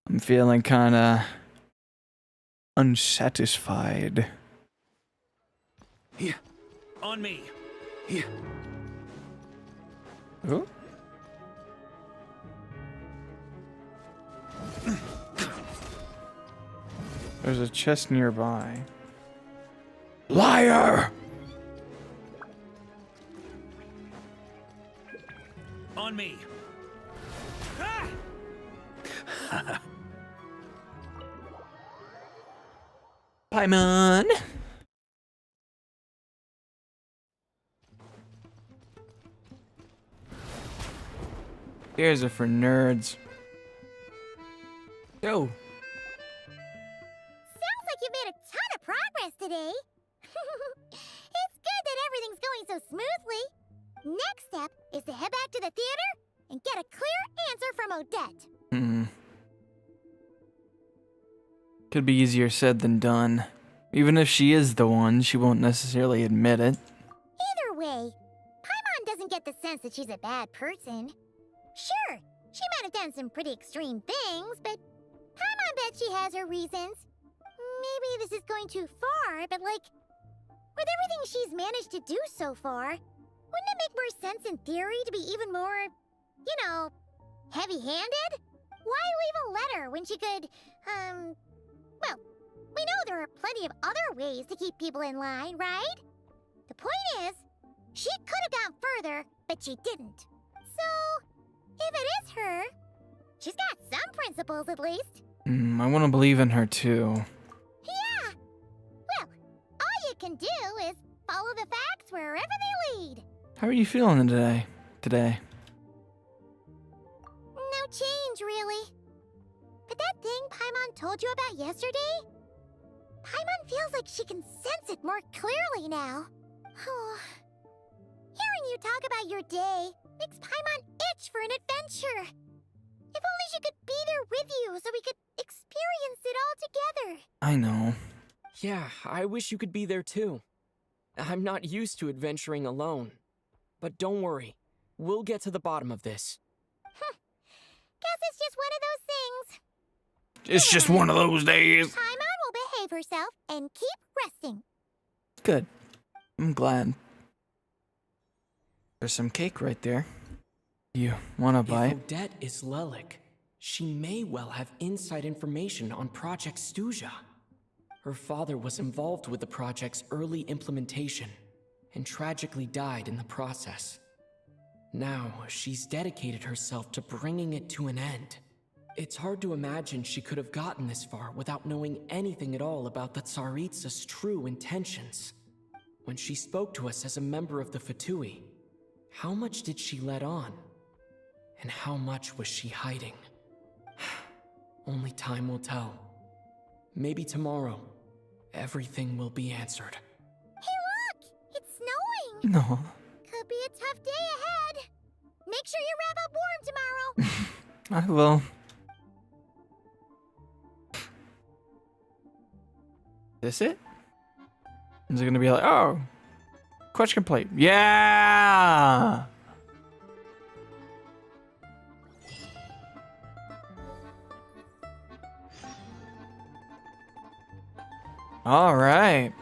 I'm feeling kinda unsatisfied. Here, on me. Here. Ooh. There's a chest nearby. Liar! On me. Paimon! Beers are for nerds. Yo. Sounds like you made a ton of progress today. It's good that everything's going so smoothly. Next step is to head back to the theater and get a clear answer from Odette. Could be easier said than done. Even if she is the one, she won't necessarily admit it. Either way, Paimon doesn't get the sense that she's a bad person. Sure, she might have done some pretty extreme things, but Paimon bet she has her reasons. Maybe this is going too far, but like, with everything she's managed to do so far, wouldn't it make more sense in theory to be even more, you know, heavy-handed? Why leave a letter when she could, well, we know there are plenty of other ways to keep people in line, right? The point is, she could have gone further, but she didn't. So, if it is her, she's got some principles at least. I want to believe in her too. Yeah! Well, all you can do is follow the facts wherever they lead. How are you feeling today? No change, really. But that thing Paimon told you about yesterday? Paimon feels like she can sense it more clearly now. Hearing you talk about your day makes Paimon itch for an adventure. If only she could be there with you so we could experience it all together. I know. Yeah, I wish you could be there too. I'm not used to adventuring alone. But don't worry, we'll get to the bottom of this. Guess it's just one of those things. It's just one of those days. Paimon will behave herself and keep resting. Good. I'm glad. There's some cake right there. You want a bite? If Odette is Lelik, she may well have inside information on Project Stuja. Her father was involved with the project's early implementation and tragically died in the process. Now, she's dedicated herself to bringing it to an end. It's hard to imagine she could have gotten this far without knowing anything at all about the Tsaritsa's true intentions. When she spoke to us as a member of the Fatui, how much did she let on? And how much was she hiding? Only time will tell. Maybe tomorrow, everything will be answered. Hey look! It's snowing! No. Could be a tough day ahead. Make sure you wrap up warm tomorrow. I will. This it? Is it gonna be like, oh, quest complete? Yeah! All right.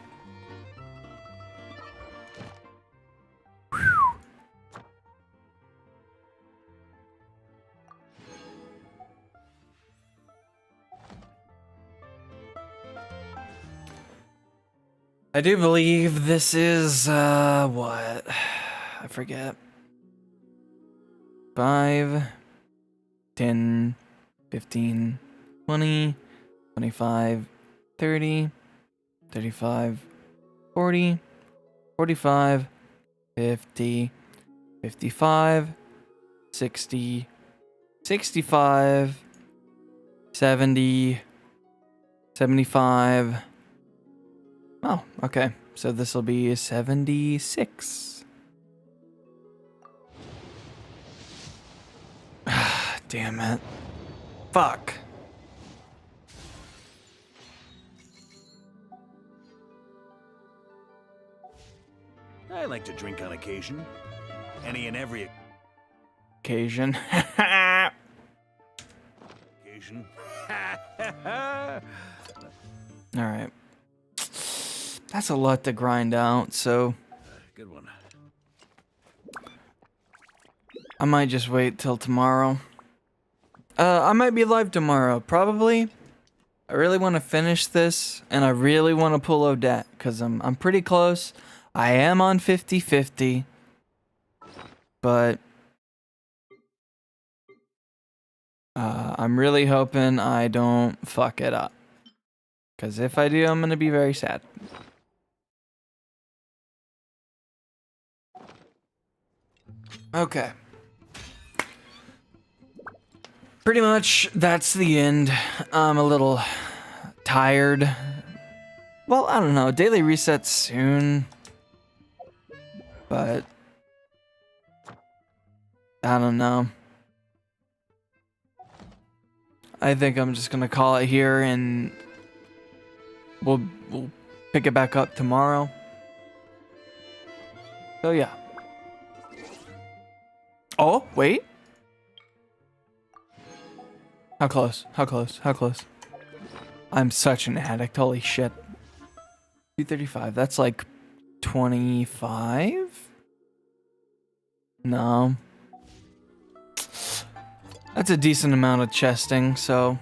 I do believe this is, what? I forget. 5, 10, 15, 20, 25, 30, 35, 40, 45, 50, 55, 60, 65, 70, 75. Oh, okay. So this will be 76. Damn it. Fuck. I like to drink on occasion. Any and every Occasion. occasion. Alright. That's a lot to grind out, so Good one. I might just wait till tomorrow. I might be live tomorrow, probably. I really want to finish this, and I really want to pull Odette, because I'm pretty close. I am on 50-50, but I'm really hoping I don't fuck it up. Because if I do, I'm going to be very sad. Okay. Pretty much, that's the end. I'm a little tired. Well, I don't know. Daily resets soon. But I don't know. I think I'm just gonna call it here, and we'll pick it back up tomorrow. So yeah. Oh, wait. How close? How close? How close? I'm such an addict. Holy shit. 235. That's like 25? No. That's a decent amount of chesting, so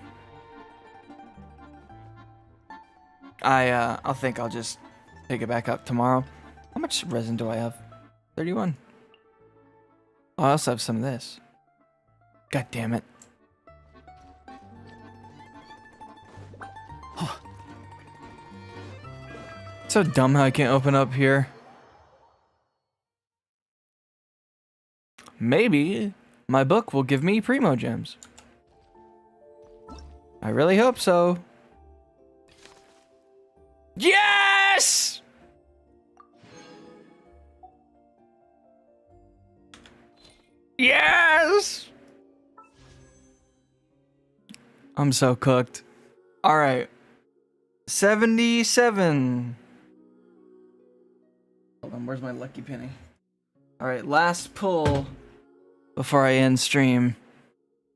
I think I'll just pick it back up tomorrow. How much resin do I have? 31. Oh, I also have some of this. God damn it. So dumb how I can't open up here. Maybe my book will give me primo gems. I really hope so. Yes! Yes! I'm so cooked. All right. 77. Hold on, where's my lucky penny? All right, last pull before I end stream.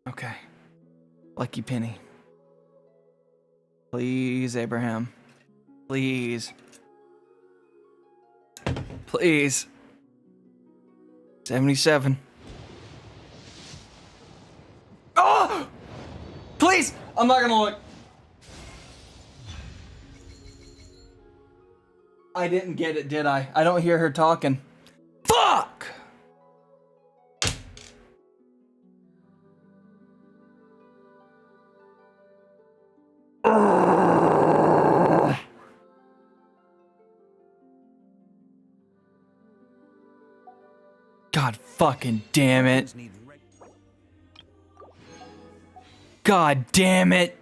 Okay. Lucky penny. Please, Abraham. Please. Please. 77. Oh! Please! I'm not gonna look. I didn't get it, did I? I don't hear her talking. Fuck! God fucking damn it. God damn it.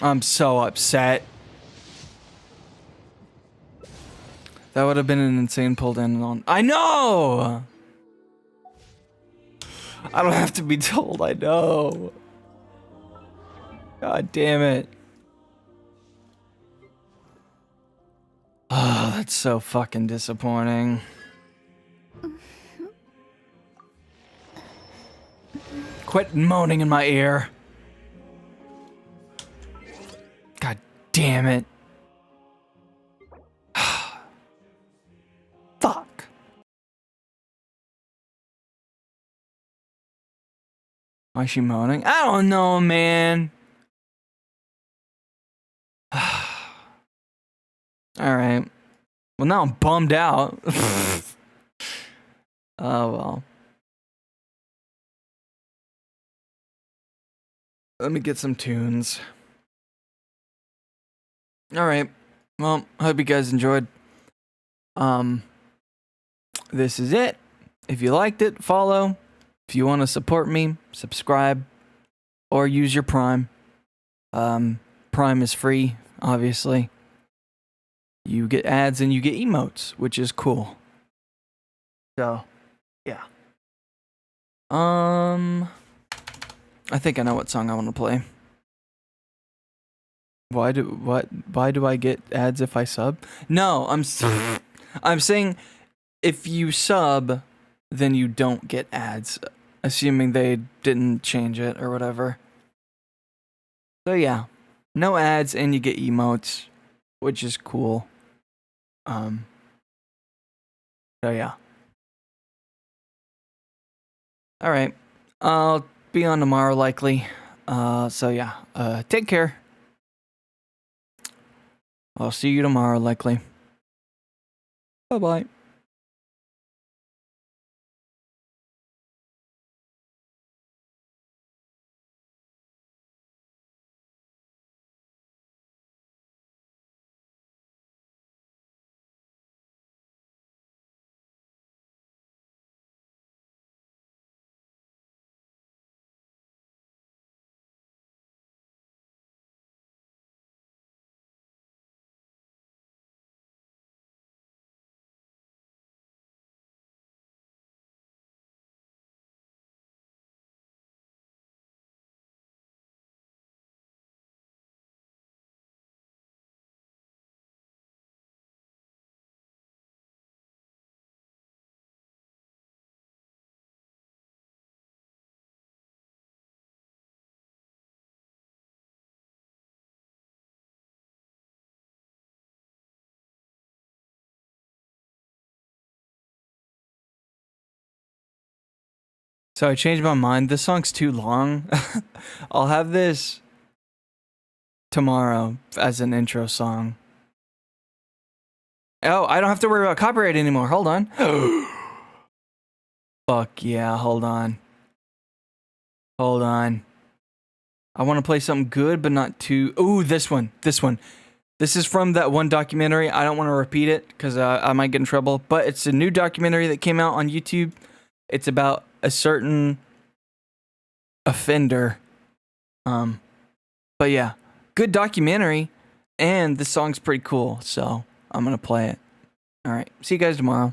I'm so upset. That would have been an insane pulled in on. I know! I don't have to be told, I know. God damn it. Oh, that's so fucking disappointing. Quit moaning in my ear. God damn it. Fuck. Why is she moaning? I don't know, man. Alright. Well, now I'm bummed out. Oh, well. Let me get some tunes. Alright. Well, I hope you guys enjoyed. This is it. If you liked it, follow. If you want to support me, subscribe. Or use your Prime. Prime is free, obviously. You get ads and you get emotes, which is cool. So, yeah. I think I know what song I want to play. Why do I get ads if I sub? No, I'm saying if you sub, then you don't get ads, assuming they didn't change it or whatever. So yeah, no ads and you get emotes, which is cool. So yeah. All right. I'll be on tomorrow likely. So yeah. Take care. I'll see you tomorrow likely. Bye-bye. So I changed my mind. This song's too long. I'll have this tomorrow as an intro song. Oh, I don't have to worry about copyright anymore. Hold on. Fuck yeah, hold on. Hold on. I want to play something good, but not too... Ooh, this one. This one. This is from that one documentary. I don't want to repeat it because I might get in trouble. But it's a new documentary that came out on YouTube. It's about a certain offender. But yeah, good documentary. And the song's pretty cool. So I'm going to play it. All right. See you guys tomorrow.